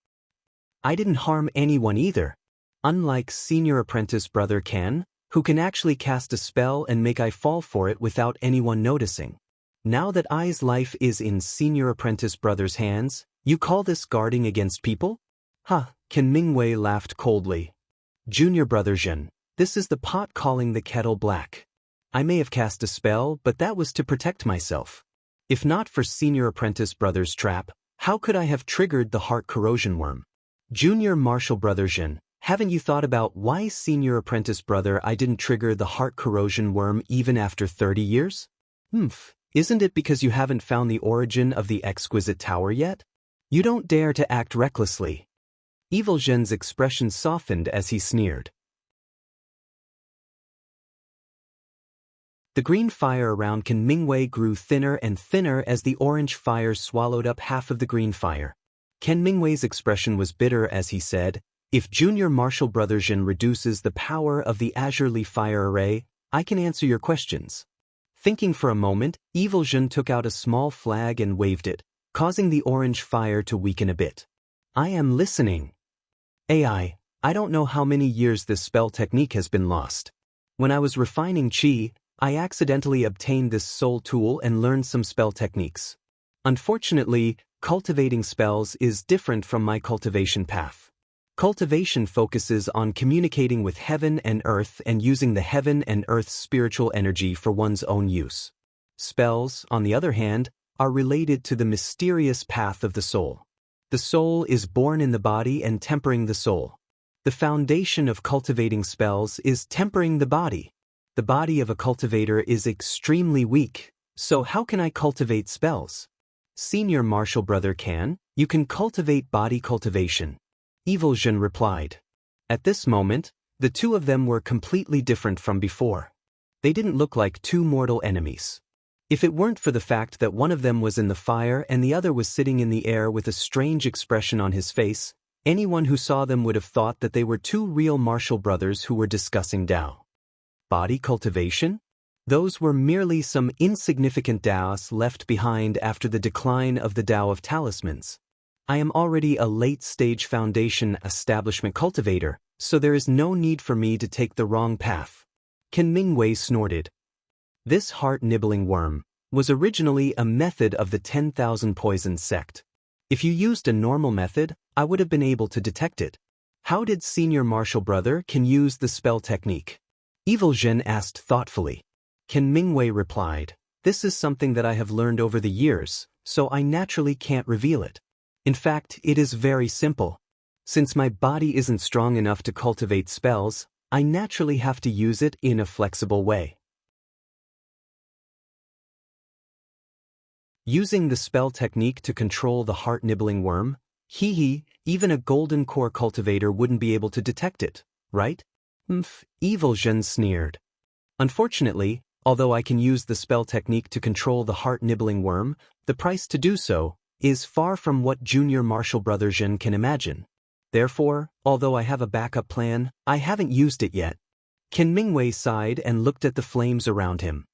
Speaker 1: "I didn't harm anyone either. Unlike Senior Apprentice Brother Can, Who can actually cast a spell and make I fall for it without anyone noticing. Now that I's life is in senior apprentice brother's hands, you call this guarding against people? Huh, Ken Mingwei laughed coldly. Junior brother Zhen, this is the pot calling the kettle black. I may have cast a spell, but that was to protect myself. If not for senior apprentice brother's trap, how could I have triggered the heart corrosion worm? Junior martial brother Zhen, haven't you thought about why senior apprentice brother I didn't trigger the heart corrosion worm even after 30 years? Isn't it because you haven't found the origin of the exquisite tower yet? You don't dare to act recklessly. Evil Zhen's expression softened as he sneered. The green fire around Ken Mingwei grew thinner and thinner as the orange fire swallowed up half of the green fire. Ken Mingwei's expression was bitter as he said, if Junior Martial Brother Zhen reduces the power of the Azurely Fire Array, I can answer your questions. Thinking for a moment, Evil Zhen took out a small flag and waved it, causing the orange fire to weaken a bit. I am listening. I don't know how many years this spell technique has been lost. When I was refining Qi, I accidentally obtained this soul tool and learned some spell techniques. Unfortunately, cultivating spells is different from my cultivation path. Cultivation focuses on communicating with heaven and earth and using the heaven and earth's spiritual energy for one's own use. Spells, on the other hand, are related to the mysterious path of the soul. The soul is born in the body and tempering the soul. The foundation of cultivating spells is tempering the body. The body of a cultivator is extremely weak, so how can I cultivate spells? Senior Martial Brother can, you can cultivate body cultivation. Evil Zhen replied. At this moment, the two of them were completely different from before. They didn't look like two mortal enemies. If it weren't for the fact that one of them was in the fire and the other was sitting in the air with a strange expression on his face, anyone who saw them would have thought that they were two real martial brothers who were discussing Dao. Body cultivation? Those were merely some insignificant Daos left behind after the decline of the Dao of Talismans. I am already a late-stage foundation establishment cultivator, so there is no need for me to take the wrong path. Ken Mingwei snorted. This heart-nibbling worm was originally a method of the 10,000 Poison sect. If you used a normal method, I would have been able to detect it. How did Senior Martial Brother can use the spell technique? Evil Zhen asked thoughtfully. Ken Mingwei replied, this is something that I have learned over the years, so I naturally can't reveal it. In fact, it is very simple. Since my body isn't strong enough to cultivate spells, I naturally have to use it in a flexible way. Using the spell technique to control the heart-nibbling worm? Even a golden core cultivator wouldn't be able to detect it, right? Evil Zhen sneered. Unfortunately, although I can use the spell technique to control the heart-nibbling worm, the price to do so is far from what Junior Martial Brother Zhen can imagine. Therefore, although I have a backup plan, I haven't used it yet. Ken Mingwei sighed and looked at the flames around him.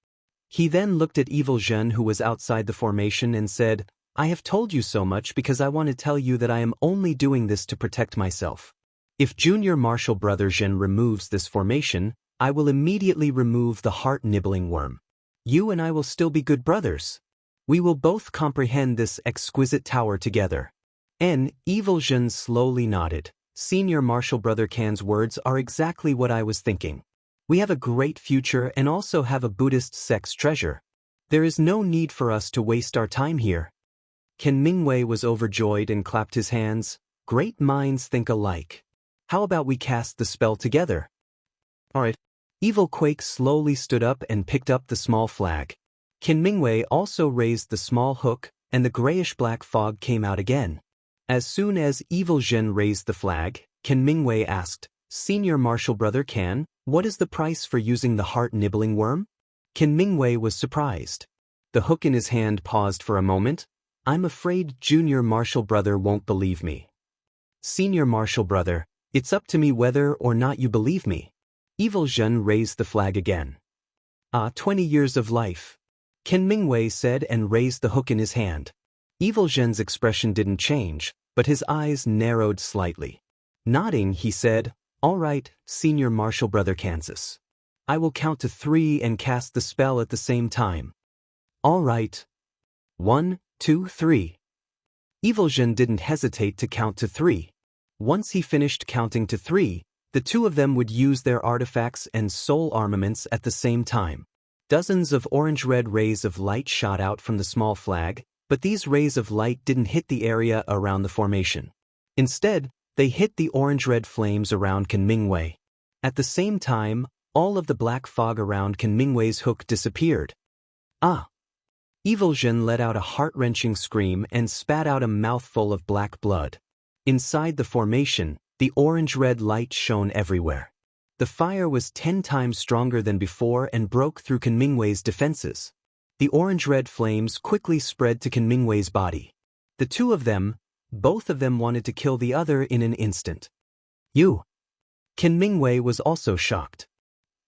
Speaker 1: He then looked at Evil Zhen who was outside the formation and said, I have told you so much because I want to tell you that I am only doing this to protect myself. If Junior Martial Brother Zhen removes this formation, I will immediately remove the heart-nibbling worm. You and I will still be good brothers. We will both comprehend this exquisite tower together. Evil Zhen slowly nodded. Senior Martial Brother Kan's words are exactly what I was thinking. We have a great future and also have a Buddhist sect's treasure. There is no need for us to waste our time here. Ken Mingwei was overjoyed and clapped his hands. Great minds think alike. How about we cast the spell together? Alright. Evil Quake slowly stood up and picked up the small flag. Ken Mingwei also raised the small hook, and the grayish-black fog came out again. As soon as Evil Zhen raised the flag, Ken Mingwei asked, Senior Martial Brother Kan, what is the price for using the heart-nibbling worm? Ken Mingwei was surprised. The hook in his hand paused for a moment. I'm afraid Junior Martial Brother won't believe me. Senior Martial Brother, it's up to me whether or not you believe me. Evil Zhen raised the flag again. 20 years of life. Ken Mingwei said and raised the hook in his hand. Evil Zhen's expression didn't change, but his eyes narrowed slightly. Nodding, he said, all right, Senior Martial Brother Kansas. I will count to 3 and cast the spell at the same time. All right. 1, 2, 3. Evil-Jin didn't hesitate to count to 3. Once he finished counting to 3, the two of them would use their artifacts and soul armaments at the same time. Dozens of orange-red rays of light shot out from the small flag, but these rays of light didn't hit the area around the formation. Instead, they hit the orange-red flames around Kunmingwei. At the same time, all of the black fog around Kunmingwei's hook disappeared. Ah! Evil-Jin let out a heart-wrenching scream and spat out a mouthful of black blood. Inside the formation, the orange-red light shone everywhere. The fire was 10 times stronger than before and broke through Kunmingwei's defenses. The orange-red flames quickly spread to Kunmingwei's body. The two of them, both of them wanted to kill the other in an instant. You! Kunmingwei was also shocked.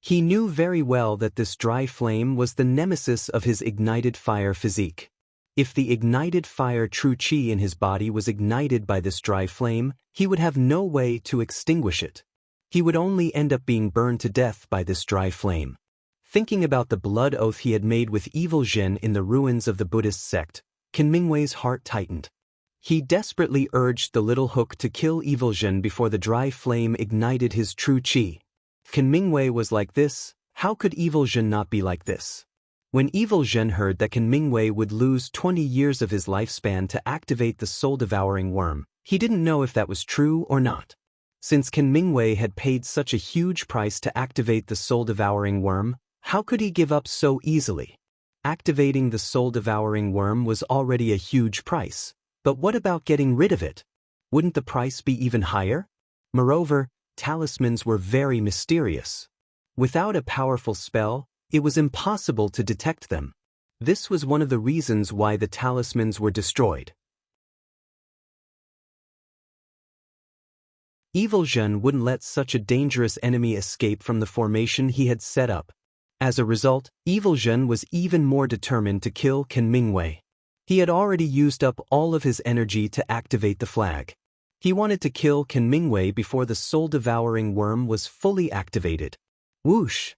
Speaker 1: He knew very well that this dry flame was the nemesis of his ignited fire physique. If the ignited fire true qi in his body was ignited by this dry flame, he would have no way to extinguish it. He would only end up being burned to death by this dry flame. Thinking about the blood oath he had made with Evil-Jin in the ruins of the Buddhist sect, Kunmingwei's heart tightened. He desperately urged the little hook to kill Evil-Jin before the dry flame ignited his true qi. Kunmingwei was like this, how could Evil-Jin not be like this? When Evil-Jin heard that Kunmingwei would lose 20 years of his lifespan to activate the soul-devouring worm, he didn't know if that was true or not. Since Kunmingwei had paid such a huge price to activate the soul-devouring worm, how could he give up so easily? Activating the soul-devouring worm was already a huge price, but what about getting rid of it? Wouldn't the price be even higher? Moreover, talismans were very mysterious. Without a powerful spell, it was impossible to detect them. This was one of the reasons why the talismans were destroyed. Evil-Jin wouldn't let such a dangerous enemy escape from the formation he had set up. As a result, Evil-Jin was even more determined to kill Kunmingwei. He had already used up all of his energy to activate the flag. He wanted to kill Kunmingwei before the soul-devouring worm was fully activated. Whoosh!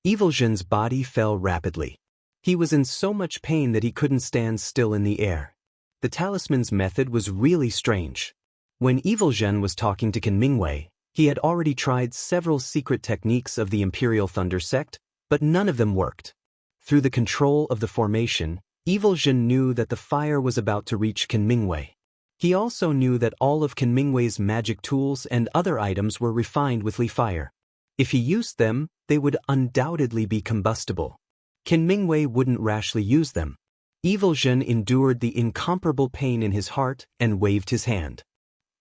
Speaker 1: Evil-Jin's body fell rapidly. He was in so much pain that he couldn't stand still in the air. The talisman's method was really strange. When Evil-Jin was talking to Kunmingwei, he had already tried several secret techniques of the Imperial Thunder sect, but none of them worked. Through the control of the formation, Evil-Jin knew that the fire was about to reach Kunmingwei. He also knew that all of Kunmingwei's magic tools and other items were refined with Li fire. If he used them, they would undoubtedly be combustible. Kunmingwei wouldn't rashly use them. Evil-Jin endured the incomparable pain in his heart and waved his hand.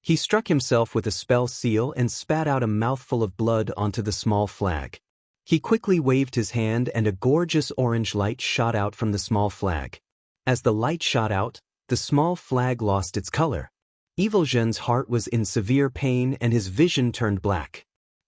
Speaker 1: He struck himself with a spell seal and spat out a mouthful of blood onto the small flag. He quickly waved his hand and a gorgeous orange light shot out from the small flag. As the light shot out, the small flag lost its color. Evil-Jin's heart was in severe pain and his vision turned black.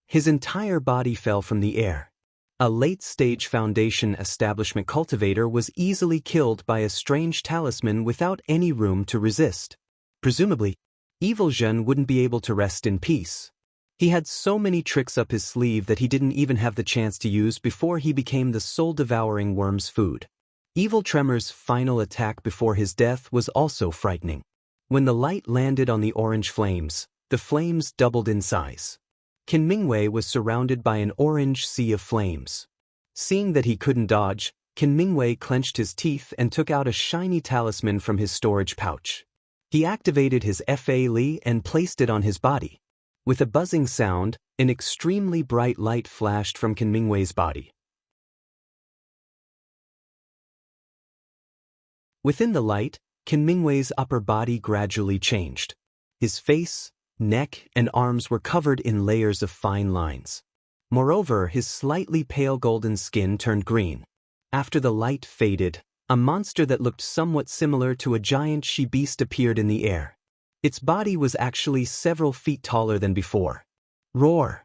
Speaker 1: His entire body fell from the air. A late-stage Foundation establishment cultivator was easily killed by a strange talisman without any room to resist. Presumably, Evil-Jin wouldn't be able to rest in peace. He had so many tricks up his sleeve that he didn't even have the chance to use before he became the soul-devouring worm's food. Evil Tremor's final attack before his death was also frightening. When the light landed on the orange flames, the flames doubled in size. Kunmingwei was surrounded by an orange sea of flames. Seeing that he couldn't dodge, Kunmingwei clenched his teeth and took out a shiny talisman from his storage pouch. He activated his Fa Li and placed it on his body. With a buzzing sound, an extremely bright light flashed from Kunmingwei's body. Within the light, Kunmingwei's upper body gradually changed. His face, neck, and arms were covered in layers of fine lines. Moreover, his slightly pale golden skin turned green. After the light faded, a monster that looked somewhat similar to a giant she-beast appeared in the air. Its body was actually several feet taller than before. Roar!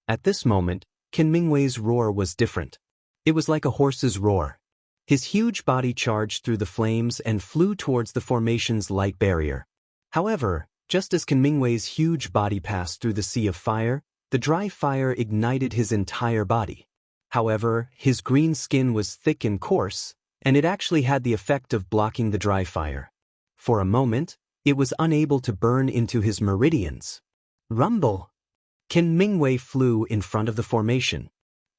Speaker 1: At this moment, Kunmingwei's roar was different. It was like a horse's roar. His huge body charged through the flames and flew towards the formation's light barrier. However, just as Kunmingwei's huge body passed through the sea of fire, the dry fire ignited his entire body. However, his green skin was thick and coarse, and it actually had the effect of blocking the dry fire. For a moment, it was unable to burn into his meridians. Rumble! Qin Mingwei flew in front of the formation.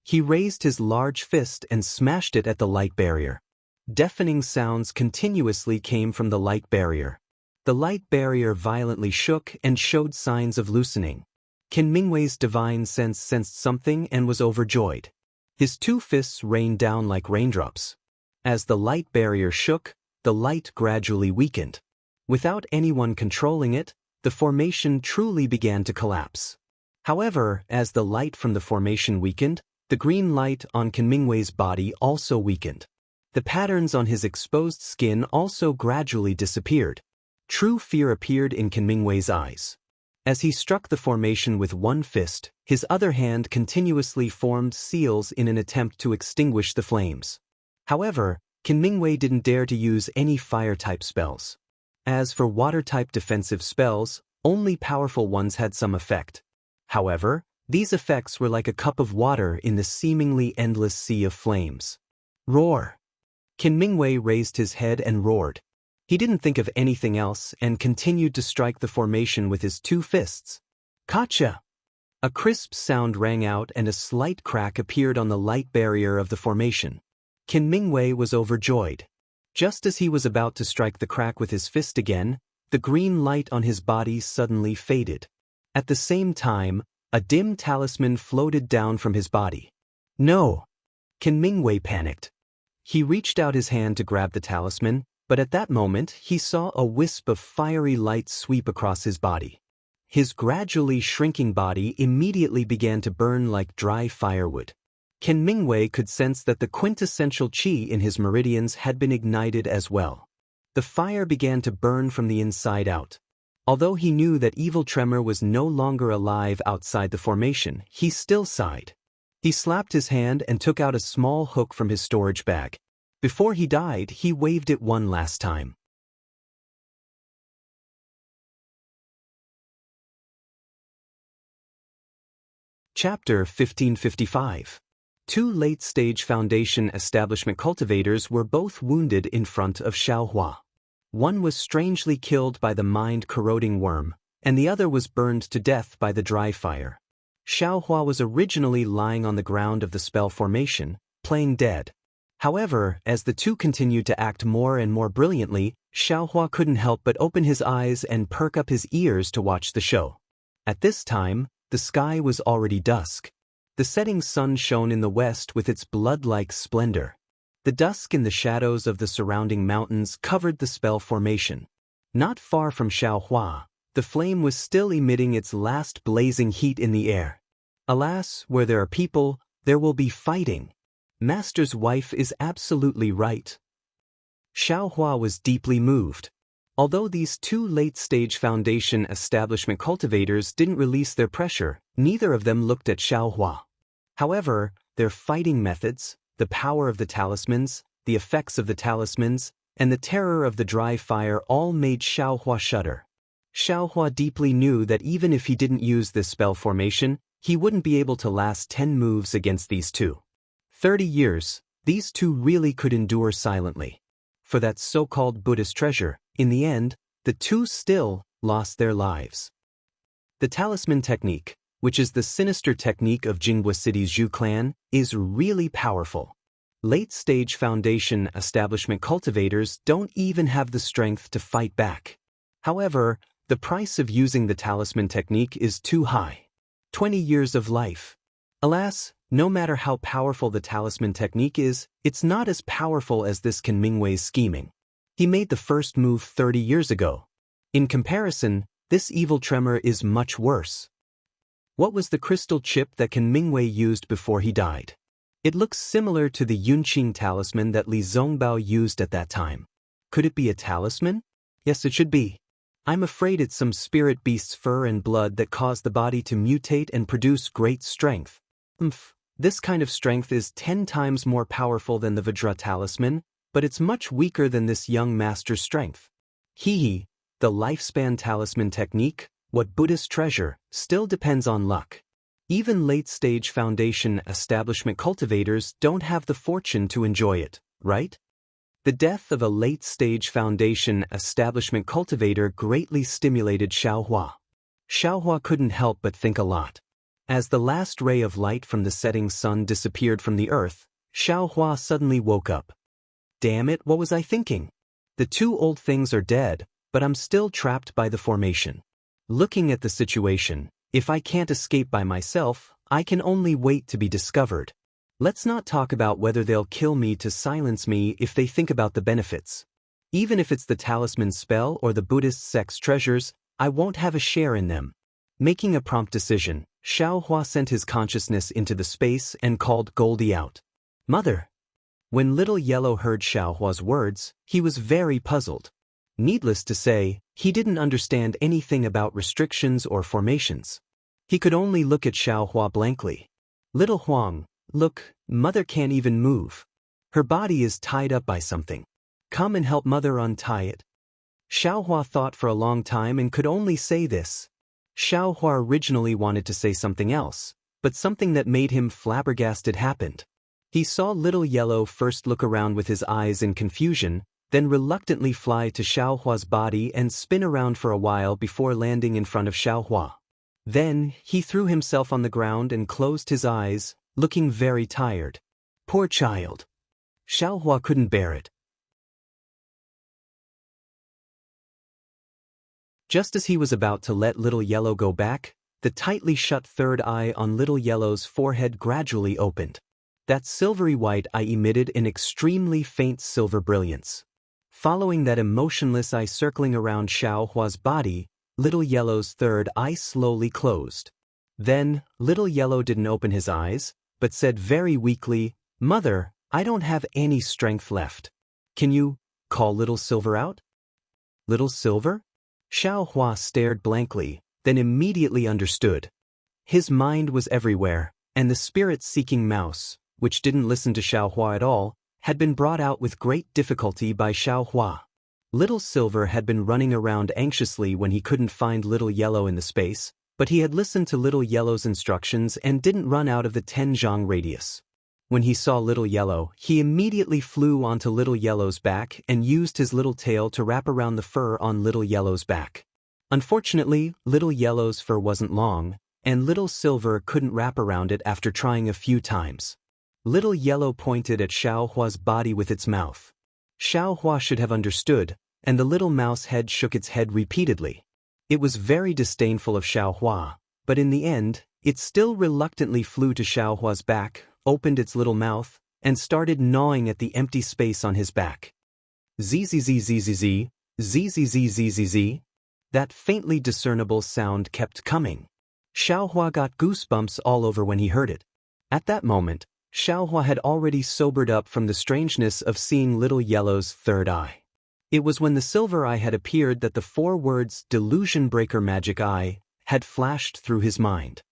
Speaker 1: He raised his large fist and smashed it at the light barrier. Deafening sounds continuously came from the light barrier. The light barrier violently shook and showed signs of loosening. Qin Mingwei's divine sense sensed something and was overjoyed. His two fists rained down like raindrops. As the light barrier shook, the light gradually weakened. Without anyone controlling it, the formation truly began to collapse. However, as the light from the formation weakened, the green light on Qin Mingwei's body also weakened. The patterns on his exposed skin also gradually disappeared. True fear appeared in Qin Mingwei's eyes. As he struck the formation with one fist, his other hand continuously formed seals in an attempt to extinguish the flames. However, Qin Mingwei didn't dare to use any fire-type spells. As for water-type defensive spells, only powerful ones had some effect. However, these effects were like a cup of water in the seemingly endless sea of flames. Roar! Qin Mingwei raised his head and roared. He didn't think of anything else and continued to strike the formation with his two fists. Gotcha! A crisp sound rang out and a slight crack appeared on the light barrier of the formation. Qin Mingwei was overjoyed. Just as he was about to strike the crack with his fist again, the green light on his body suddenly faded. At the same time, a dim talisman floated down from his body. No! Qin Mingwei panicked. He reached out his hand to grab the talisman, but at that moment he saw a wisp of fiery light sweep across his body. His gradually shrinking body immediately began to burn like dry firewood. Qin Mingwei could sense that the quintessential qi in his meridians had been ignited as well. The fire began to burn from the inside out. Although he knew that Evil Tremor was no longer alive outside the formation, he still sighed. He slapped his hand and took out a small hook from his storage bag. Before he died, he waved it one last time. Chapter 1555. Two late-stage Foundation establishment cultivators were both wounded in front of Xiaohua. One was strangely killed by the mind-corroding worm, and the other was burned to death by the dry fire. Xiaohua was originally lying on the ground of the spell formation, playing dead. However, as the two continued to act more and more brilliantly, Xiaohua couldn't help but open his eyes and perk up his ears to watch the show. At this time, the sky was already dusk. The setting sun shone in the west with its blood-like splendor. The dusk in the shadows of the surrounding mountains covered the spell formation. Not far from Xiaohua, the flame was still emitting its last blazing heat in the air. Alas, where there are people, there will be fighting. Master's wife is absolutely right. Xiaohua was deeply moved. Although these two late-stage Foundation establishment cultivators didn't release their pressure, neither of them looked at Xiaohua. However, their fighting methods, the power of the talismans, the effects of the talismans, and the terror of the dry fire all made Xiaohua shudder. Xiaohua deeply knew that even if he didn't use this spell formation, he wouldn't be able to last 10 moves against these two. 30 years, these two really could endure silently. For that so-called Buddhist treasure, in the end, the two still lost their lives. The talisman technique, which is the sinister technique of Jinghua City's Zhu clan, is really powerful. Late-stage Foundation establishment cultivators don't even have the strength to fight back. However, the price of using the talisman technique is too high. 20 years of life. Alas, no matter how powerful the talisman technique is, it's not as powerful as this Qin Mingwei's scheming. He made the first move 30 years ago. In comparison, this evil tremor is much worse. What was the crystal chip that Qin Mingwei used before he died? It looks similar to the Yunqing talisman that Li Zongbao used at that time. Could it be a talisman? Yes, it should be. I'm afraid it's some spirit beast's fur and blood that caused the body to mutate and produce great strength. This kind of strength is 10 times more powerful than the Vajra talisman, but it's much weaker than this young master's strength. The lifespan talisman technique, what Buddhist treasure, still depends on luck. Even late-stage foundation establishment cultivators don't have the fortune to enjoy it, right? The death of a late-stage foundation establishment cultivator greatly stimulated Xiaohua. Xiaohua couldn't help but think a lot. As the last ray of light from the setting sun disappeared from the earth, Xiaohua suddenly woke up. Damn it, what was I thinking? The two old things are dead, but I'm still trapped by the formation. Looking at the situation, if I can't escape by myself, I can only wait to be discovered. Let's not talk about whether they'll kill me to silence me if they think about the benefits. Even if it's the talisman spell or the Buddhist sex treasures, I won't have a share in them. Making a prompt decision, Xiaohua sent his consciousness into the space and called Goldie out. Mother! When Little Yellow heard Xiaohua's words, he was very puzzled. Needless to say, he didn't understand anything about restrictions or formations. He could only look at Xiaohua blankly. Little Huang, look, Mother can't even move. Her body is tied up by something. Come and help Mother untie it. Xiaohua thought for a long time and could only say this. Xiaohua originally wanted to say something else, but something that made him flabbergasted happened. He saw Little Yellow first look around with his eyes in confusion, then reluctantly fly to Xiaohua's body and spin around for a while before landing in front of Xiaohua. Then, he threw himself on the ground and closed his eyes, looking very tired. Poor child. Xiaohua couldn't bear it. Just as he was about to let Little Yellow go back, the tightly shut third eye on Little Yellow's forehead gradually opened. That silvery white eye emitted an extremely faint silver brilliance. Following that emotionless eye circling around Xiaohua's body, Little Yellow's third eye slowly closed. Then, Little Yellow didn't open his eyes, but said very weakly, Mother, I don't have any strength left. Can you call Little Silver out? Little Silver? Xiaohua stared blankly, then immediately understood. His mind was everywhere, and the spirit-seeking mouse, which didn't listen to Xiaohua at all, had been brought out with great difficulty by Xiaohua. Little Silver had been running around anxiously when he couldn't find Little Yellow in the space, but he had listened to Little Yellow's instructions and didn't run out of the 10 zhang radius. When he saw Little Yellow, he immediately flew onto Little Yellow's back and used his little tail to wrap around the fur on Little Yellow's back. Unfortunately, Little Yellow's fur wasn't long, and Little Silver couldn't wrap around it after trying a few times. Little Yellow pointed at Xiaohua's body with its mouth. Xiaohua should have understood, and the little mouse head shook its head repeatedly. It was very disdainful of Xiaohua, but in the end, it still reluctantly flew to Xiaohua's back, opened its little mouth, and started gnawing at the empty space on his back. Zzzzzzz, zzzzzzz. That faintly discernible sound kept coming. Xiaohua got goosebumps all over when he heard it. At that moment, Xiaohua had already sobered up from the strangeness of seeing Little Yellow's third eye. It was when the silver eye had appeared that the 4 words Delusion Breaker Magic Eye had flashed through his mind.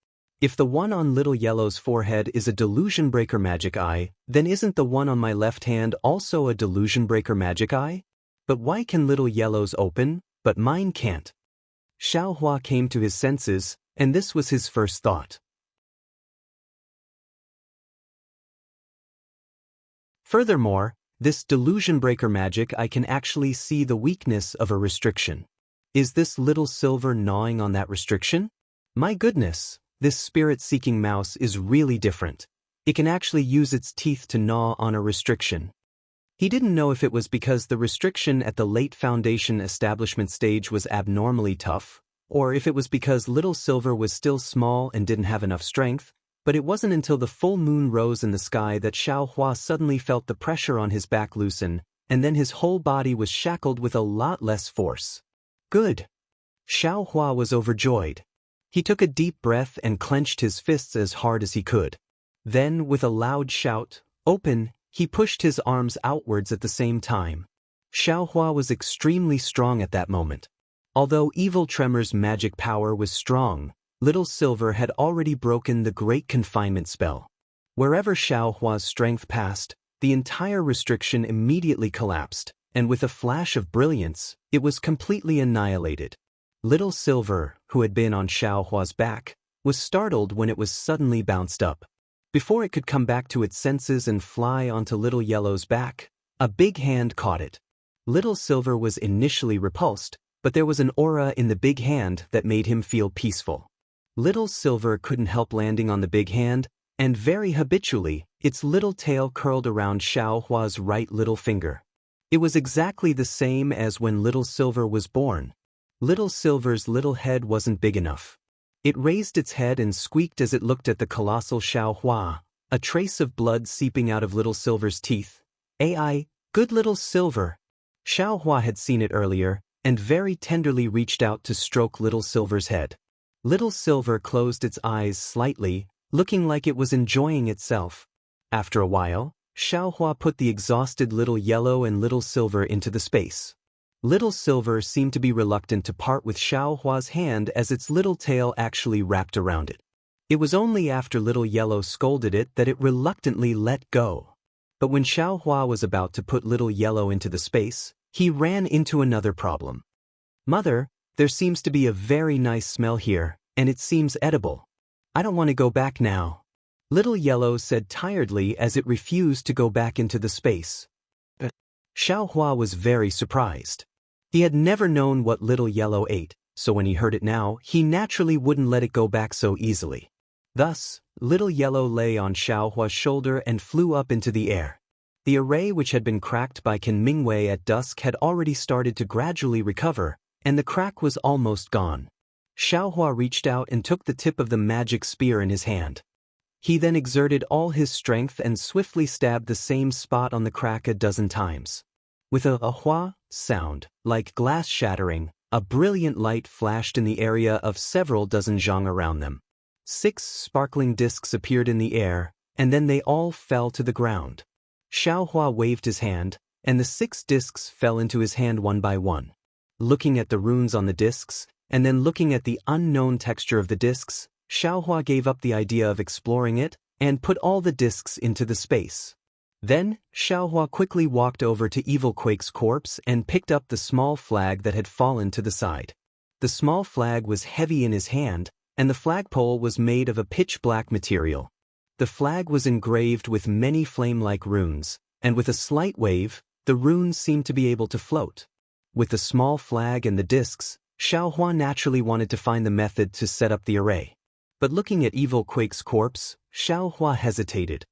Speaker 1: If the one on Little Yellow's forehead is a Delusion Breaker Magic Eye, then isn't the one on my left hand also a Delusion Breaker Magic Eye? But why can Little Yellow's open, but mine can't? Xiaohua came to his senses, and this was his first thought. Furthermore, this Delusion Breaker Magic Eye can actually see the weakness of a restriction. Is this Little Silver gnawing on that restriction? My goodness, this spirit-seeking mouse is really different. It can actually use its teeth to gnaw on a restriction. He didn't know if it was because the restriction at the late foundation establishment stage was abnormally tough, or if it was because Little Silver was still small and didn't have enough strength, but it wasn't until the full moon rose in the sky that Xiaohua suddenly felt the pressure on his back loosen, and then his whole body was shackled with a lot less force. Good. Xiaohua was overjoyed. He took a deep breath and clenched his fists as hard as he could. Then, with a loud shout, "Open!" he pushed his arms outwards at the same time. Xiaohua was extremely strong at that moment. Although Evil Tremor's magic power was strong, Little Silver had already broken the Great Confinement spell. Wherever Xiaohua's strength passed, the entire restriction immediately collapsed, and with a flash of brilliance, it was completely annihilated. Little Silver, who had been on Xiaohua's back, was startled when it was suddenly bounced up. Before it could come back to its senses and fly onto Little Yellow's back, a big hand caught it. Little Silver was initially repulsed, but there was an aura in the big hand that made him feel peaceful. Little Silver couldn't help landing on the big hand, and very habitually, its little tail curled around Xiaohua's right little finger. It was exactly the same as when Little Silver was born. Little Silver's little head wasn't big enough. It raised its head and squeaked as it looked at the colossal Xiaohua, a trace of blood seeping out of Little Silver's teeth. "Ai, good Little Silver." Xiaohua had seen it earlier, and very tenderly reached out to stroke Little Silver's head. Little Silver closed its eyes slightly, looking like it was enjoying itself. After a while, Xiaohua put the exhausted Little Yellow and Little Silver into the space. Little Silver seemed to be reluctant to part with Xiaohua's hand as its little tail actually wrapped around it. It was only after Little Yellow scolded it that it reluctantly let go. But when Xiaohua was about to put Little Yellow into the space, he ran into another problem. "Mother, there seems to be a very nice smell here, and it seems edible. I don't want to go back now," Little Yellow said tiredly as it refused to go back into the space. Xiaohua was very surprised. He had never known what Little Yellow ate, so when he heard it now, he naturally wouldn't let it go back so easily. Thus, Little Yellow lay on Xiaohua's shoulder and flew up into the air. The array which had been cracked by Qin Mingwei at dusk had already started to gradually recover, and the crack was almost gone. Xiaohua reached out and took the tip of the magic spear in his hand. He then exerted all his strength and swiftly stabbed the same spot on the crack a dozen times. With a hua sound, like glass shattering, a brilliant light flashed in the area of several dozen zhang around them. 6 sparkling discs appeared in the air, and then they all fell to the ground. Xiaohua waved his hand, and the 6 discs fell into his hand one by one. Looking at the runes on the discs, and then looking at the unknown texture of the discs, Xiaohua gave up the idea of exploring it, and put all the discs into the space. Then, Xiaohua quickly walked over to Evil Quake's corpse and picked up the small flag that had fallen to the side. The small flag was heavy in his hand, and the flagpole was made of a pitch-black material. The flag was engraved with many flame-like runes, and with a slight wave, the runes seemed to be able to float. With the small flag and the discs, Xiaohua naturally wanted to find the method to set up the array. But looking at Evil Quake's corpse, Xiaohua hesitated.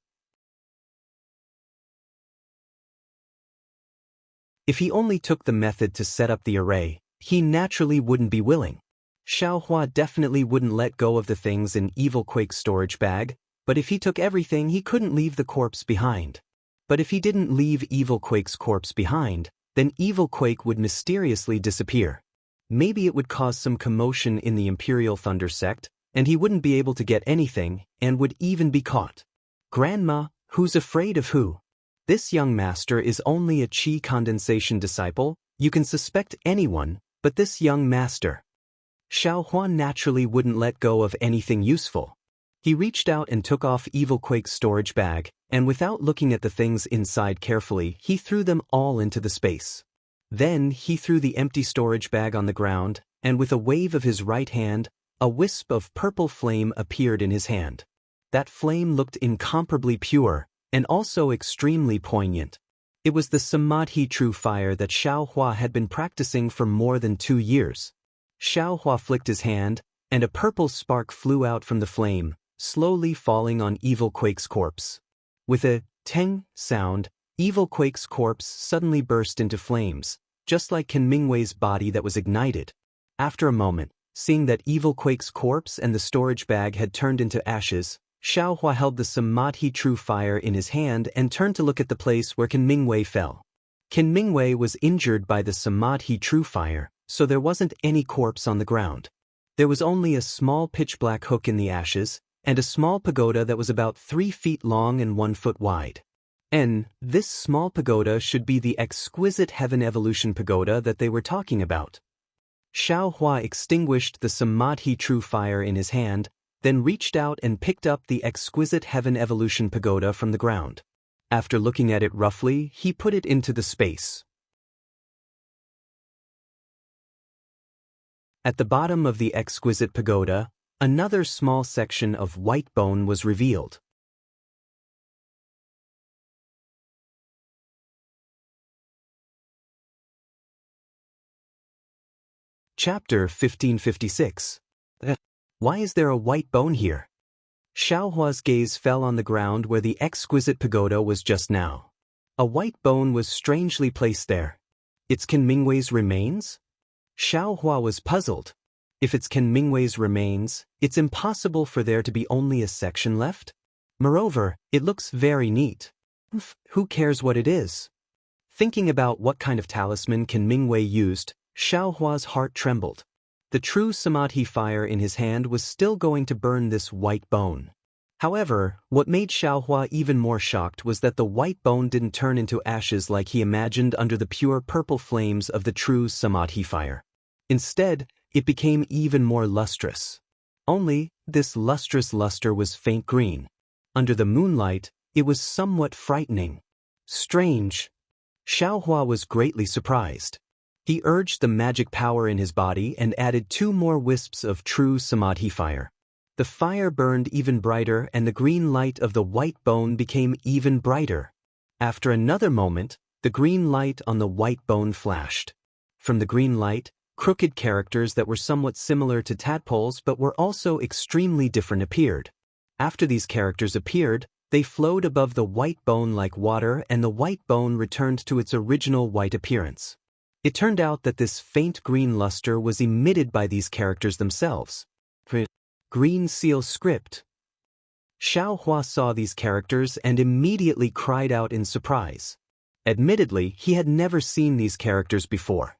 Speaker 1: If he only took the method to set up the array, he naturally wouldn't be willing. Xiaohua definitely wouldn't let go of the things in Evil Quake's storage bag, but if he took everything he couldn't leave the corpse behind. But if he didn't leave Evil Quake's corpse behind, then Evil Quake would mysteriously disappear. Maybe it would cause some commotion in the Imperial Thunder sect, and he wouldn't be able to get anything, and would even be caught. Grandma, who's afraid of who? This young master is only a qi condensation disciple. You can suspect anyone, but this young master. Xiaohua naturally wouldn't let go of anything useful. He reached out and took off Evil Quake's storage bag, and without looking at the things inside carefully, he threw them all into the space. Then he threw the empty storage bag on the ground, and with a wave of his right hand, a wisp of purple flame appeared in his hand. That flame looked incomparably pure, and also extremely poignant. It was the Samadhi true fire that Xiaohua had been practicing for more than 2 years. Xiaohua flicked his hand, and a purple spark flew out from the flame, slowly falling on Evil Quake's corpse. With a teng sound, Evil Quake's corpse suddenly burst into flames, just like Qin Mingwei's body that was ignited. After a moment, seeing that Evil Quake's corpse and the storage bag had turned into ashes, Xiaohua held the Samadhi true fire in his hand and turned to look at the place where Qin Mingwei fell. Qin Mingwei was injured by the Samadhi true fire, so there wasn't any corpse on the ground. There was only a small pitch-black hook in the ashes, and a small pagoda that was about 3 feet long and 1 foot wide. And this small pagoda should be the exquisite Heaven Evolution Pagoda that they were talking about. Xiaohua extinguished the Samadhi true fire in his hand, then reached out and picked up the exquisite Heaven Evolution Pagoda from the ground. After looking at it roughly, he put it into the space. At the bottom of the exquisite pagoda, Another small section of white bone was revealed. Chapter 1556. Why is there a white bone here? Xiaohua's gaze fell on the ground where the exquisite pagoda was just now. A white bone was strangely placed there. It's Qin Mingwei's remains? Xiaohua was puzzled. If it's Qin Mingwei's remains, it's impossible for there to be only a section left. Moreover, it looks very neat. Who cares what it is? Thinking about what kind of talisman Qin Mingwei used, Xiaohua's heart trembled. The true samadhi fire in his hand was still going to burn this white bone. However, what made Xiaohua even more shocked was that the white bone didn't turn into ashes like he imagined under the pure purple flames of the true samadhi fire. Instead, it became even more lustrous. Only, this lustrous luster was faint green. Under the moonlight, it was somewhat frightening. Strange. Xiaohua was greatly surprised. He urged the magic power in his body and added 2 more wisps of true samadhi fire. The fire burned even brighter and the green light of the white bone became even brighter. After another moment, the green light on the white bone flashed. From the green light, crooked characters that were somewhat similar to tadpoles but were also extremely different appeared. After these characters appeared, they flowed above the white bone like water and the white bone returned to its original white appearance. It turned out that this faint green luster was emitted by these characters themselves. Green seal script. Xiaohua saw these characters and immediately cried out in surprise. Admittedly, he had never seen these characters before.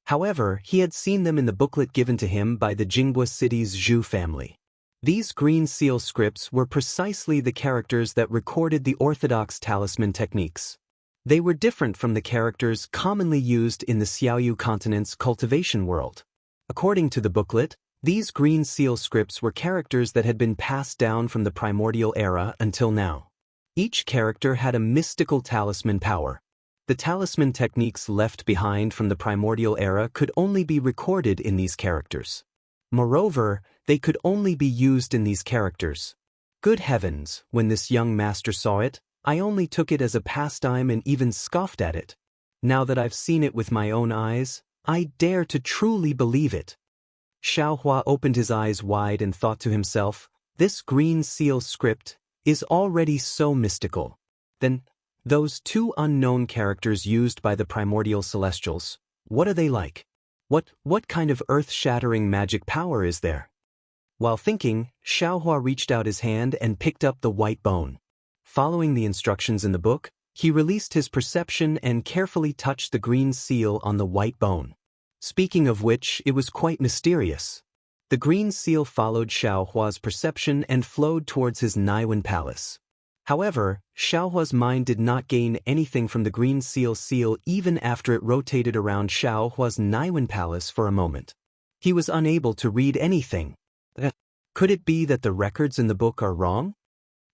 Speaker 1: However, he had seen them in the booklet given to him by the Jianghu city's Zhu family. These green seal scripts were precisely the characters that recorded the orthodox talisman techniques. They were different from the characters commonly used in the Xiaoyu continent's cultivation world. According to the booklet, these green seal scripts were characters that had been passed down from the primordial era until now. Each character had a mystical talisman power. The talisman techniques left behind from the primordial era could only be recorded in these characters. Moreover, they could only be used in these characters. Good heavens, when this young master saw it, I only took it as a pastime and even scoffed at it. Now that I've seen it with my own eyes, I dare to truly believe it. Xiaohua opened his eyes wide and thought to himself, this green seal script is already so mystical. Then, those 2 unknown characters used by the primordial celestials, what are they like? What kind of earth-shattering magic power is there? While thinking, Xiaohua reached out his hand and picked up the white bone. Following the instructions in the book, he released his perception and carefully touched the green seal on the white bone. Speaking of which, it was quite mysterious. The green seal followed Xiaohua's perception and flowed towards his Naiwen palace. However, Xiaohua's mind did not gain anything from the green seal even after it rotated around Xiaohua's Naiwen palace for a moment. He was unable to read anything. Could it be that the records in the book are wrong?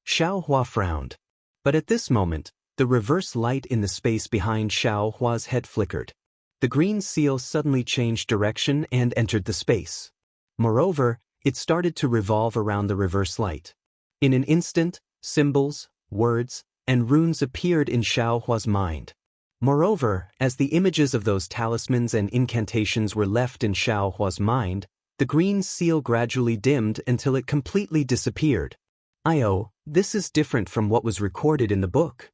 Speaker 1: Xiaohua frowned. But at this moment, the reverse light in the space behind Xiaohua's head flickered. The green seal suddenly changed direction and entered the space. Moreover, it started to revolve around the reverse light. In an instant, symbols, words, and runes appeared in Xiaohua's mind. Moreover, as the images of those talismans and incantations were left in Xiaohua's mind, the green seal gradually dimmed until it completely disappeared. This is different from what was recorded in the book.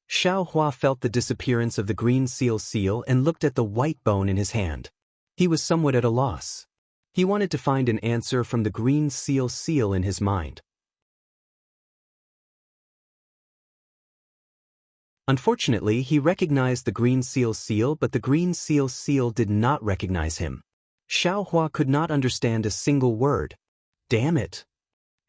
Speaker 1: Xiaohua felt the disappearance of the green seal and looked at the white bone in his hand. He was somewhat at a loss. He wanted to find an answer from the green seal in his mind. Unfortunately, he recognized the green seal, but the green seal did not recognize him. Xiaohua could not understand a single word. Damn it!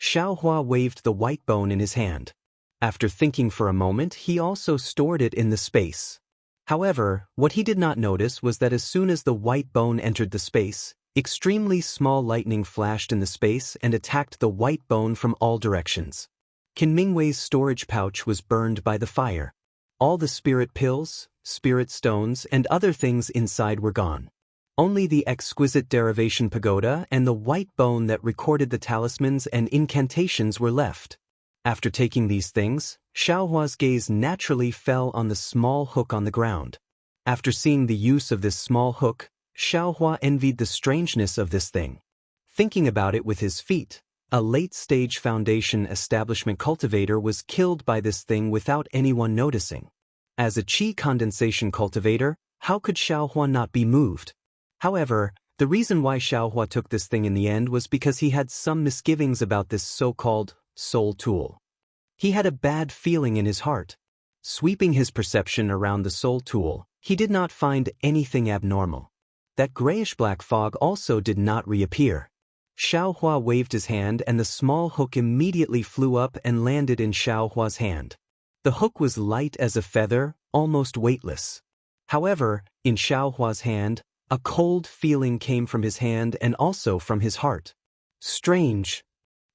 Speaker 1: Xiaohua waved the white bone in his hand. After thinking for a moment, he also stored it in the space. However, what he did not notice was that as soon as the white bone entered the space, extremely small lightning flashed in the space and attacked the white bone from all directions. Qin Mingwei's storage pouch was burned by the fire. All the spirit pills, spirit stones, and other things inside were gone. Only the exquisite derivation pagoda and the white bone that recorded the talismans and incantations were left. After taking these things, Xiaohua's gaze naturally fell on the small hook on the ground. After seeing the use of this small hook, Xiaohua envied the strangeness of this thing. Thinking about it with his feet, a late-stage foundation establishment cultivator was killed by this thing without anyone noticing. As a qi condensation cultivator, how could Xiaohua not be moved? However, the reason why Xiaohua took this thing in the end was because he had some misgivings about this so-called soul tool. He had a bad feeling in his heart. Sweeping his perception around the soul tool, he did not find anything abnormal. That grayish-black fog also did not reappear. Xiaohua waved his hand and the small hook immediately flew up and landed in Xiaohua's hand. The hook was light as a feather, almost weightless. However, in Xiaohua's hand, a cold feeling came from his hand and also from his heart. Strange.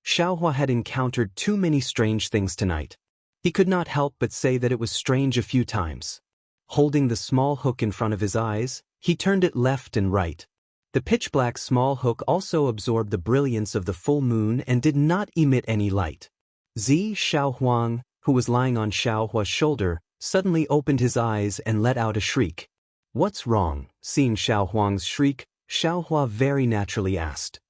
Speaker 1: Xiaohua had encountered too many strange things tonight. He could not help but say that it was strange a few times. Holding the small hook in front of his eyes, he turned it left and right. The pitch-black small hook also absorbed the brilliance of the full moon and did not emit any light. Xiaohuang, who was lying on Xiaohua's shoulder, suddenly opened his eyes and let out a shriek. "What's wrong?" Seeing Xiaohuang's shriek, Xiaohua very naturally asked.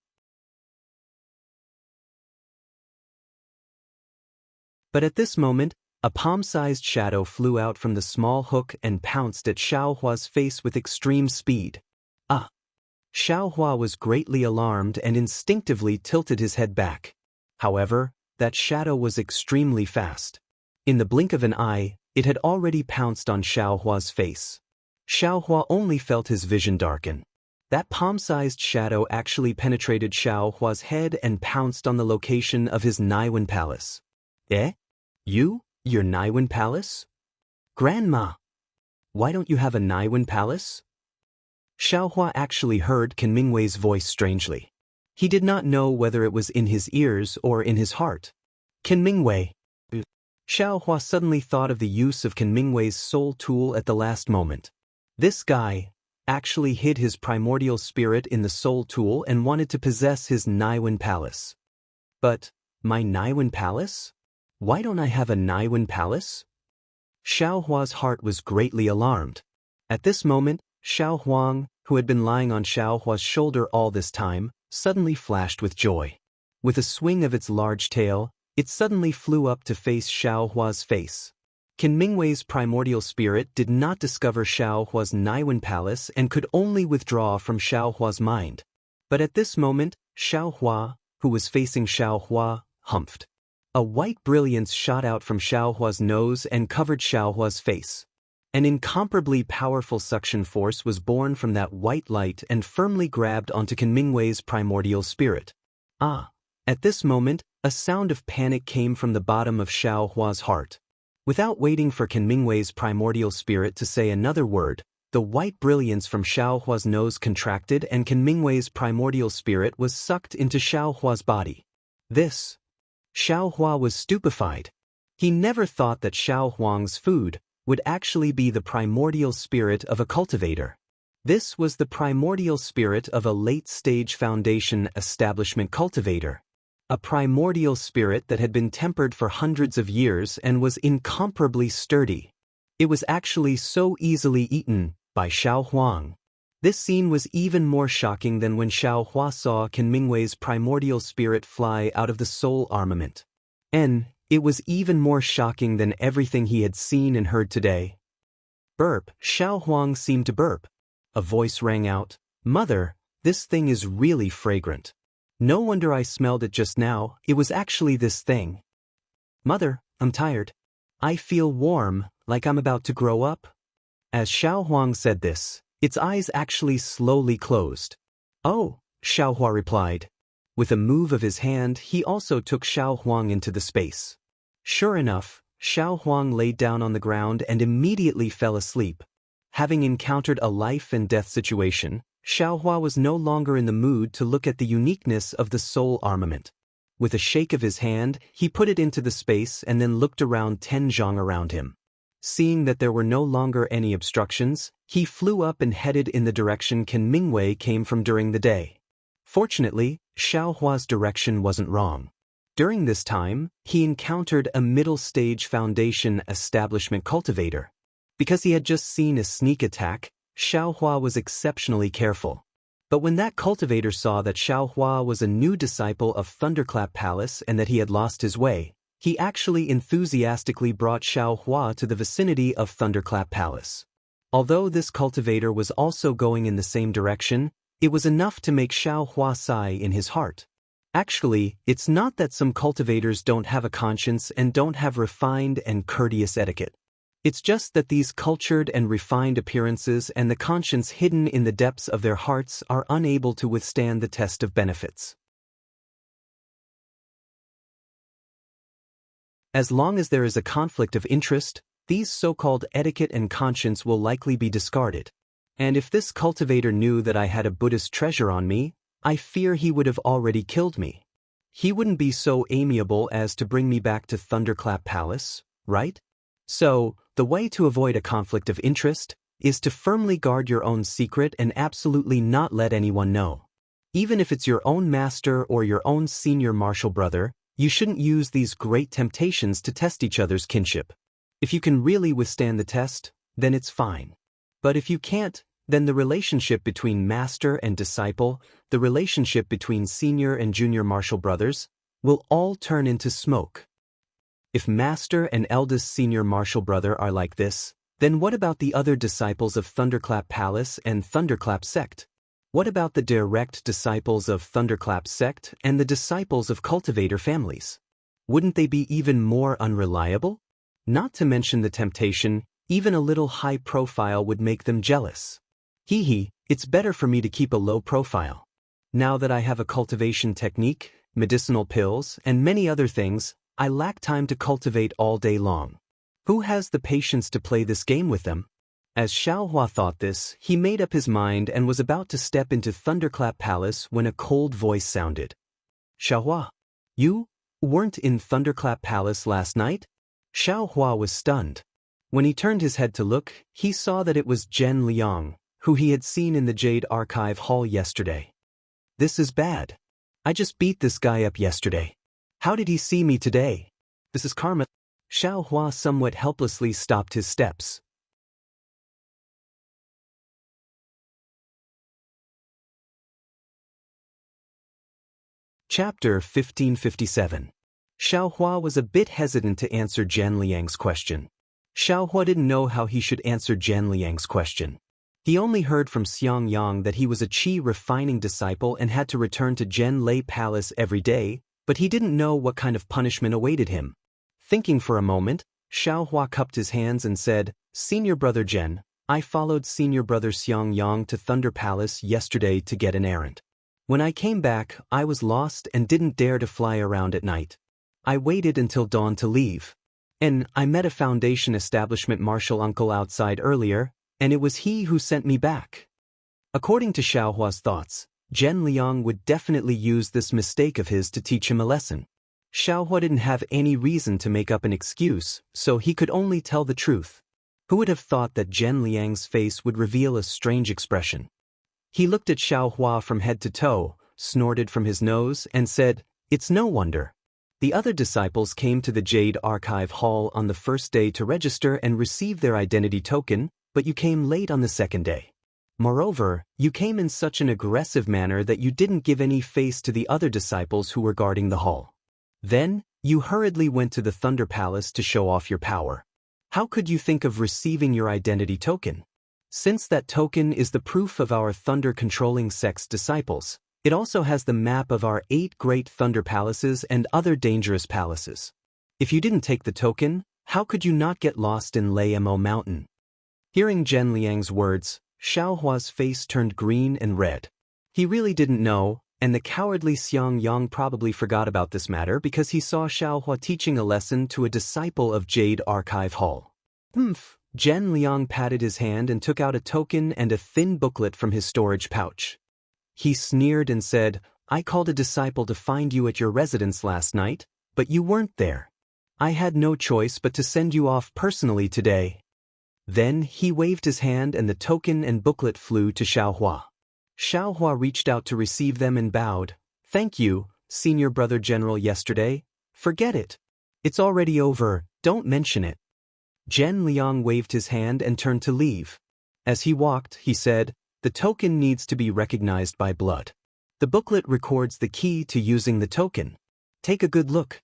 Speaker 1: But at this moment, a palm-sized shadow flew out from the small hook and pounced at Xiaohua's face with extreme speed. Ah! Xiaohua was greatly alarmed and instinctively tilted his head back. However, that shadow was extremely fast. In the blink of an eye, it had already pounced on Xiaohua's face. Xiaohua only felt his vision darken. That palm-sized shadow actually penetrated Xiaohua's head and pounced on the location of his Naiwen palace. Eh? Your Naiwen palace? Grandma! Why don't you have a Naiwen palace? Xiaohua actually heard Qin Mingwei's voice strangely. He did not know whether it was in his ears or in his heart. Qin Mingwei. Xiaohua suddenly thought of the use of Qin Mingwei's soul tool at the last moment. This guy actually hid his primordial spirit in the soul tool and wanted to possess his Naiwen palace. But, my Naiwen palace? Why don't I have a Naiwen palace? Xiaohua's heart was greatly alarmed. At this moment, Xiaohuang, who had been lying on Xiaohua's shoulder all this time, suddenly flashed with joy. With a swing of its large tail, it suddenly flew up to face Xiaohua's face. Qin Mingwei's primordial spirit did not discover Xiaohua's Naiwen palace and could only withdraw from Xiaohua's mind. But at this moment, Xiaohua, who was facing Xiaohua, humphed. A white brilliance shot out from Xiaohua's nose and covered Xiaohua's face. An incomparably powerful suction force was born from that white light and firmly grabbed onto Qin Mingwei's primordial spirit. Ah! At this moment, a sound of panic came from the bottom of Xiaohua's heart. Without waiting for Qin Mingwei's primordial spirit to say another word, the white brilliance from Xiaohua's nose contracted and Qin Mingwei's primordial spirit was sucked into Xiaohua's body. Xiaohua was stupefied. He never thought that Xiaohuang's food would actually be the primordial spirit of a cultivator. This was the primordial spirit of a late-stage foundation establishment cultivator. A primordial spirit that had been tempered for hundreds of years and was incomparably sturdy. It was actually so easily eaten by Xiaohuang. This scene was even more shocking than when Xiaohua saw Qin Mingwei's primordial spirit fly out of the soul armament. And it was even more shocking than everything he had seen and heard today. Burp! Xiaohuang seemed to burp. A voice rang out, "Mother, this thing is really fragrant. No wonder I smelled it just now, it was actually this thing. Mother, I'm tired. I feel warm, like I'm about to grow up." As Xiaohuang said this, its eyes actually slowly closed. "Oh," Xiaohua replied. With a move of his hand, he also took Xiaohuang into the space. Sure enough, Xiaohuang laid down on the ground and immediately fell asleep. Having encountered a life and death situation, Xiaohua was no longer in the mood to look at the uniqueness of the soul armament. With a shake of his hand, he put it into the space and then looked around 10 zhang around him. Seeing that there were no longer any obstructions, He flew up and headed in the direction Ken Mingwei came from during the day. Fortunately, Xiaohua's direction wasn't wrong. During this time, he encountered a middle-stage foundation establishment cultivator. Because he had just seen a sneak attack, Xiaohua was exceptionally careful. But when that cultivator saw that Xiaohua was a new disciple of Thunderclap Palace and that he had lost his way, he actually enthusiastically brought Xiaohua to the vicinity of Thunderclap Palace. Although this cultivator was also going in the same direction, it was enough to make Xiaohua sigh in his heart. Actually, it's not that some cultivators don't have a conscience and don't have refined and courteous etiquette. It's just that these cultured and refined appearances and the conscience hidden in the depths of their hearts are unable to withstand the test of benefits. As long as there is a conflict of interest, these so-called etiquette and conscience will likely be discarded. And if this cultivator knew that I had a Buddhist treasure on me, I fear he would have already killed me. He wouldn't be so amiable as to bring me back to Thunderclap Palace, right? So, the way to avoid a conflict of interest is to firmly guard your own secret and absolutely not let anyone know. Even if it's your own master or your own senior martial brother, you shouldn't use these great temptations to test each other's kinship. If you can really withstand the test, then it's fine. But if you can't, then the relationship between master and disciple, the relationship between senior and junior martial brothers, will all turn into smoke. If master and eldest senior martial brother are like this, then what about the other disciples of Thunderclap Palace and Thunderclap Sect? What about the direct disciples of Thunderclap Sect and the disciples of cultivator families? Wouldn't they be even more unreliable? Not to mention the temptation, even a little high profile would make them jealous. It's better for me to keep a low profile. Now that I have a cultivation technique, medicinal pills, and many other things, I lack time to cultivate all day long. Who has the patience to play this game with them? As Xiaohua thought this, he made up his mind and was about to step into Thunderclap Palace when a cold voice sounded. Xiaohua, you weren't in Thunderclap Palace last night? Xiaohua was stunned. When he turned his head to look, he saw that it was Zhen Liang, who he had seen in the Jade Archive Hall yesterday. This is bad. I just beat this guy up yesterday. How did he see me today? This is karma. Xiaohua somewhat helplessly stopped his steps. Chapter 1557. Xiaohua was a bit hesitant to answer Zhen Liang's question. Xiaohua didn't know how he should answer Zhen Liang's question. He only heard from Xiang Yang that he was a qi refining disciple and had to return to Zhen Lei Palace every day, but he didn't know what kind of punishment awaited him. Thinking for a moment, Xiaohua cupped his hands and said, Senior Brother Zhen, I followed Senior Brother Xiang Yang to Thunder Palace yesterday to get an errand. When I came back, I was lost and didn't dare to fly around at night. I waited until dawn to leave. And I met a Foundation establishment martial uncle outside earlier, and it was he who sent me back. According to Xiaohua's thoughts, Zhen Liang would definitely use this mistake of his to teach him a lesson. Xiaohua didn't have any reason to make up an excuse, so he could only tell the truth. Who would have thought that Zhen Liang's face would reveal a strange expression? He looked at Xiaohua from head to toe, snorted from his nose, and said, It's no wonder. The other disciples came to the Jade Archive Hall on the first day to register and receive their identity token, but you came late on the second day. Moreover, you came in such an aggressive manner that you didn't give any face to the other disciples who were guarding the hall. Then, you hurriedly went to the Thunder Palace to show off your power. How could you think of receiving your identity token? Since that token is the proof of our thunder-controlling sect's disciples, it also has the map of our 8 great thunder palaces and other dangerous palaces. If you didn't take the token, how could you not get lost in Mo Mountain? Hearing Zhen Liang's words, Xiaohua's face turned green and red. He really didn't know, and the cowardly Xiang Yang probably forgot about this matter because he saw Xiaohua teaching a lesson to a disciple of Jade Archive Hall. Zhen Liang patted his hand and took out a token and a thin booklet from his storage pouch. He sneered and said, I called a disciple to find you at your residence last night, but you weren't there. I had no choice but to send you off personally today. Then he waved his hand and the token and booklet flew to Xiaohua. Xiaohua reached out to receive them and bowed. "Thank you, Senior Brother General yesterday. Forget it. It's already over, don't mention it." Zhen Liang waved his hand and turned to leave. As he walked, he said, "The token needs to be recognized by blood. The booklet records the key to using the token. Take a good look."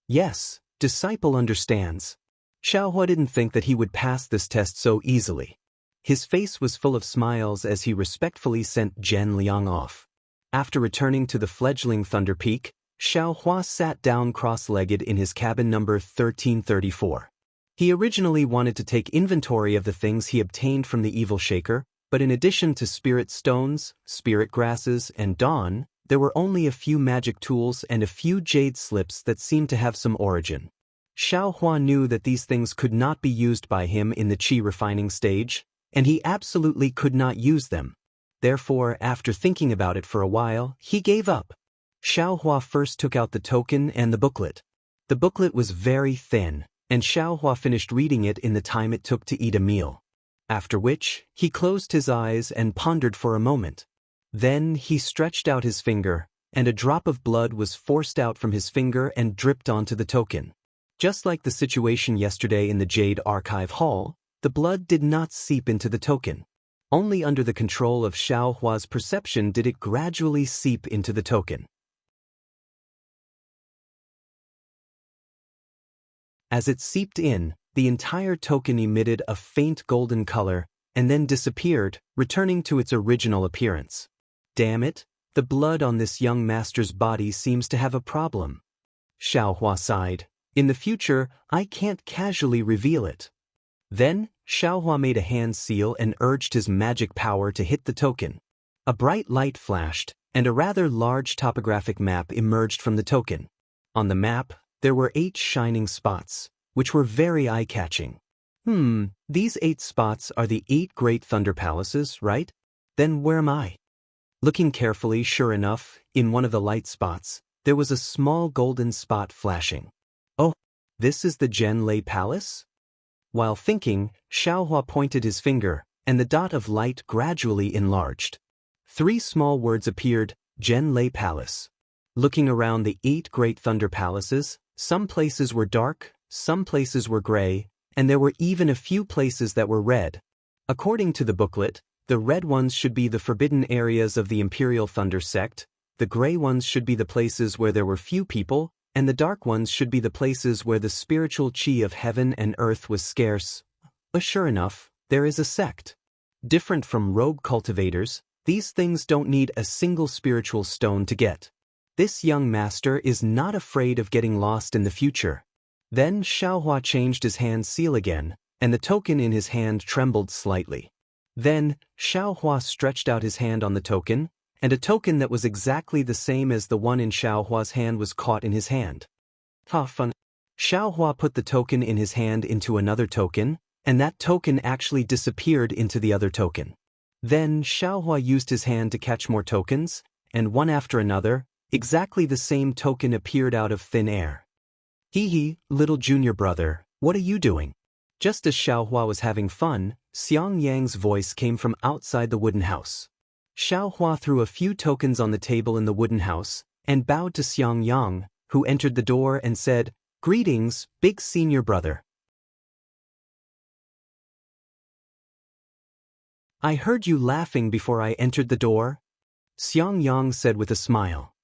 Speaker 1: "Yes, disciple understands." Xiaohua didn't think that he would pass this test so easily. His face was full of smiles as he respectfully sent Zhen Liang off. After returning to the fledgling Thunder Peak, Xiaohua sat down cross-legged in his cabin number 1334. He originally wanted to take inventory of the things he obtained from the Evil Shaker, but in addition to spirit stones, spirit grasses, and dawn, there were only a few magic tools and a few jade slips that seemed to have some origin. Xiaohua knew that these things could not be used by him in the qi refining stage, and he absolutely could not use them. Therefore, after thinking about it for a while, he gave up. Xiaohua first took out the token and the booklet. The booklet was very thin, and Xiaohua finished reading it in the time it took to eat a meal. After which, he closed his eyes and pondered for a moment. Then he stretched out his finger, and a drop of blood was forced out from his finger and dripped onto the token. Just like the situation yesterday in the Jade Archive Hall, the blood did not seep into the token. Only under the control of Xiaohua's perception did it gradually seep into the token. As it seeped in, the entire token emitted a faint golden color and then disappeared, returning to its original appearance. "Damn it, the blood on this young master's body seems to have a problem." Xiaohua sighed. "In the future, I can't casually reveal it." Then, Xiaohua made a hand seal and urged his magic power to hit the token. A bright light flashed, and a rather large topographic map emerged from the token. On the map, there were 8 shining spots, which were very eye-catching. These 8 spots are the 8 great thunder palaces, right? Then where am I? Looking carefully, sure enough, in one of the light spots, there was a small golden spot flashing. "Oh, this is the Zhenlei Palace?" While thinking, Xiaohua pointed his finger, and the dot of light gradually enlarged. 3 small words appeared, Zhenlei Palace. Looking around the 8 great thunder palaces, some places were dark, some places were gray, and there were even a few places that were red. According to the booklet, the red ones should be the forbidden areas of the Imperial Thunder sect, the gray ones should be the places where there were few people, and the dark ones should be the places where the spiritual qi of heaven and earth was scarce. But sure enough, there is a sect. Different from rogue cultivators, these things don't need a single spiritual stone to get. This young master is not afraid of getting lost in the future. Then Xiaohua changed his hand seal again, and the token in his hand trembled slightly. Then, Xiaohua stretched out his hand on the token, and a token that was exactly the same as the one in Xiaohua's hand was caught in his hand. Ha fun. Xiaohua put the token in his hand into another token, and that token actually disappeared into the other token. Then Xiaohua used his hand to catch more tokens, and one after another, exactly the same token appeared out of thin air. "Hee, little junior brother, what are you doing?" Just as Xiaohua was having fun, Xiang Yang's voice came from outside the wooden house. Xiaohua threw a few tokens on the table in the wooden house, and bowed to Xiang Yang, who entered the door and said, "Greetings, big senior brother. I heard you laughing before I entered the door," Xiang Yang said with a smile.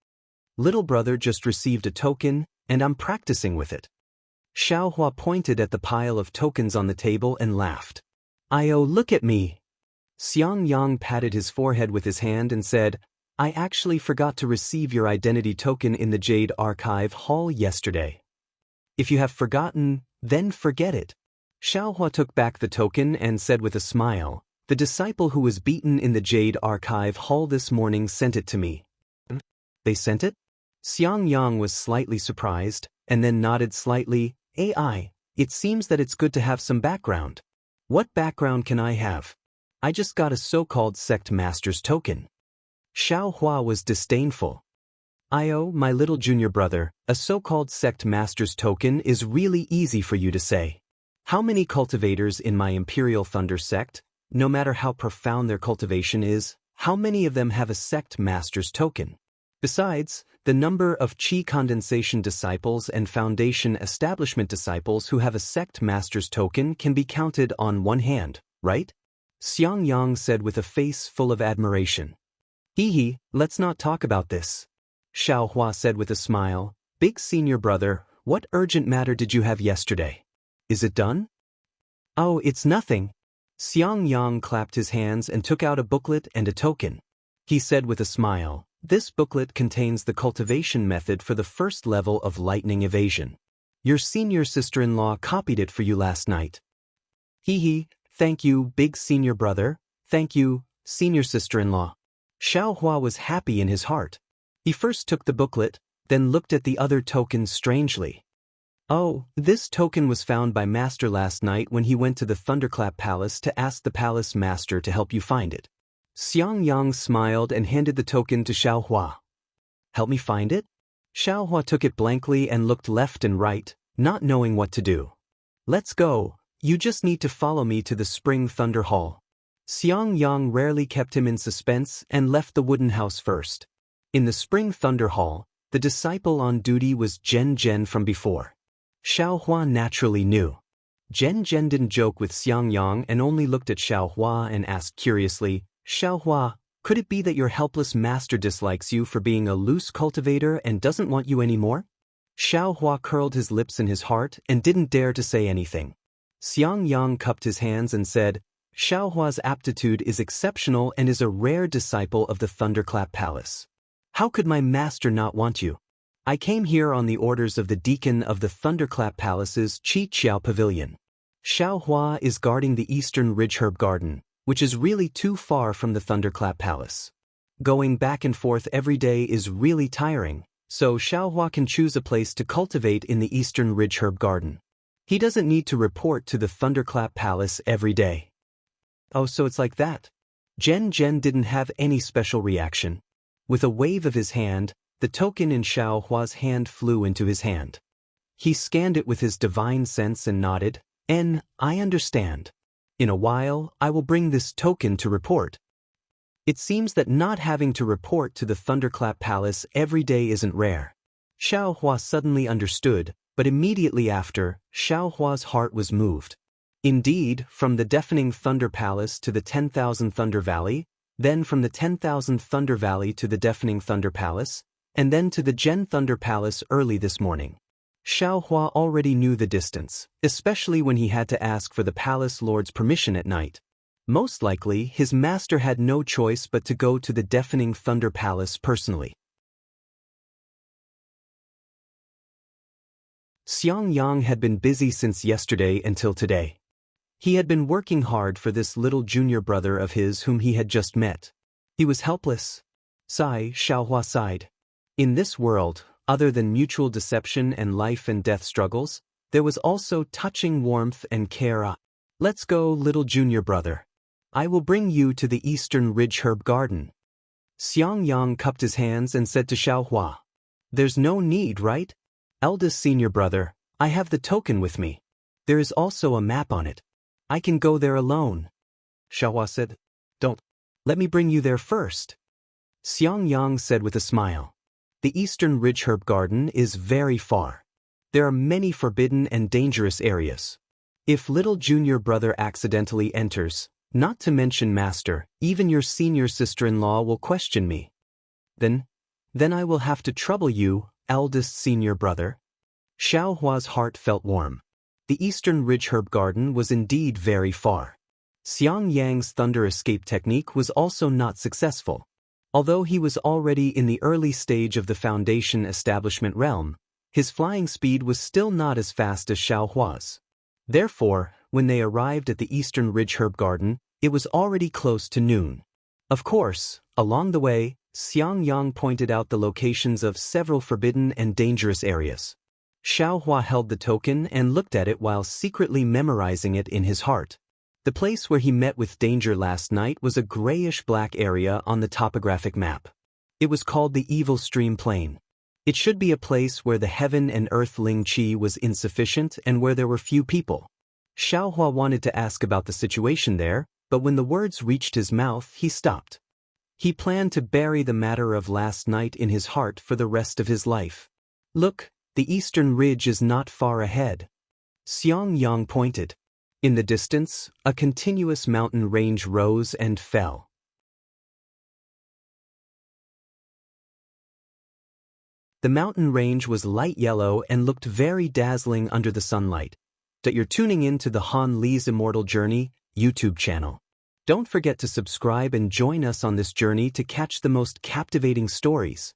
Speaker 1: "Little brother just received a token, and I'm practicing with it." Xiaohua pointed at the pile of tokens on the table and laughed. "Oh, look at me." Xiang Yang patted his forehead with his hand and said, "I actually forgot to receive your identity token in the Jade Archive Hall yesterday. If you have forgotten, then forget it." Xiaohua took back the token and said with a smile, "The disciple who was beaten in the Jade Archive Hall this morning sent it to me." "They sent it?" Xiang Yang was slightly surprised, and then nodded slightly. It seems that it's good to have some background." "What background can I have? I just got a so-called sect master's token." Xiaohua was disdainful. My little junior brother, a so-called sect master's token is really easy for you to say. How many cultivators in my Imperial Thunder sect, no matter how profound their cultivation is, how many of them have a sect master's token? Besides, the number of Qi condensation disciples and foundation establishment disciples who have a sect master's token can be counted on one hand, right? Xiang Yang said with a face full of admiration. Hee, let's not talk about this. Xiao Hua said with a smile, Big senior brother, what urgent matter did you have yesterday? Is it done? Oh, it's nothing. Xiang Yang clapped his hands and took out a booklet and a token. He said with a smile, this booklet contains the cultivation method for the first level of lightning evasion. Your senior sister-in-law copied it for you last night. Hee, thank you, big senior brother. Thank you, senior sister-in-law. Xiao Hua was happy in his heart. He first took the booklet, then looked at the other tokens strangely. Oh, this token was found by Master last night when he went to the Thunderclap Palace to ask the Palace Master to help you find it. Xiang Yang smiled and handed the token to Xiao Hua. Help me find it? Xiao Hua took it blankly and looked left and right, not knowing what to do. Let's go, you just need to follow me to the Spring Thunder Hall. Xiang Yang rarely kept him in suspense and left the wooden house first. In the Spring Thunder Hall, the disciple on duty was Zhen from before. Xiao Hua naturally knew. Zhen didn't joke with Xiang Yang and only looked at Xiao Hua and asked curiously, Xiao Hua, could it be that your helpless master dislikes you for being a loose cultivator and doesn't want you anymore? Xiao Hua curled his lips in his heart and didn't dare to say anything. Xiang Yang cupped his hands and said, Xiao Hua's aptitude is exceptional and is a rare disciple of the Thunderclap Palace. How could my master not want you? I came here on the orders of the deacon of the Thunderclap Palace's Qi Qiao Pavilion. Xiao Hua is guarding the Eastern Ridge Herb Garden, which is really too far from the Thunderclap Palace. Going back and forth every day is really tiring, so Xiao Hua can choose a place to cultivate in the Eastern Ridge Herb Garden. He doesn't need to report to the Thunderclap Palace every day. Oh, so it's like that. Zhen didn't have any special reaction. With a wave of his hand, the token in Xiao Hua's hand flew into his hand. He scanned it with his divine sense and nodded, I understand. In a while, I will bring this token to report. It seems that not having to report to the Thunderclap Palace every day isn't rare. Xiao Hua suddenly understood, but immediately after, Xiao Hua's heart was moved. Indeed, from the deafening Thunder Palace to the 10,000 Thunder Valley, then from the 10,000 Thunder Valley to the deafening Thunder Palace, and then to the Gen Thunder Palace early this morning. Xiao Hua already knew the distance, especially when he had to ask for the palace lord's permission at night. Most likely, his master had no choice but to go to the deafening Thunder Palace personally. Xiang Yang had been busy since yesterday until today. He had been working hard for this little junior brother of his whom he had just met. He was helpless. Xiao Hua sighed. In this world, other than mutual deception and life and death struggles, there was also touching warmth and care. Let's go, little junior brother. I will bring you to the Eastern Ridge Herb Garden. Xiang Yang cupped his hands and said to Xiao Hua, There's no need, right? Eldest senior brother, I have the token with me. There is also a map on it. I can go there alone. Xiao Hua said, Don't. Let me bring you there first. Xiang Yang said with a smile. The Eastern Ridge Herb Garden is very far. There are many forbidden and dangerous areas. If little junior brother accidentally enters, not to mention master, even your senior sister-in-law will question me. Then I will have to trouble you, eldest senior brother. Xiao Hua's heart felt warm. The Eastern Ridge Herb Garden was indeed very far. Xiang Yang's thunder escape technique was also not successful. Although he was already in the early stage of the Foundation establishment realm, his flying speed was still not as fast as Xiao Hua's. Therefore, when they arrived at the Eastern Ridge Herb Garden, it was already close to noon. Of course, along the way, Xiang Yang pointed out the locations of several forbidden and dangerous areas. Xiao Hua held the token and looked at it while secretly memorizing it in his heart. The place where he met with danger last night was a grayish-black area on the topographic map. It was called the Evil Stream Plain. It should be a place where the heaven and earth Ling Qi was insufficient and where there were few people. Xiaohua wanted to ask about the situation there, but when the words reached his mouth, he stopped. He planned to bury the matter of last night in his heart for the rest of his life. Look, the eastern ridge is not far ahead. Xiang Yang pointed. In the distance, a continuous mountain range rose and fell. The mountain range was light yellow and looked very dazzling under the sunlight. You're tuning in to the Han Li's Immortal Journey YouTube channel. Don't forget to subscribe and join us on this journey to catch the most captivating stories.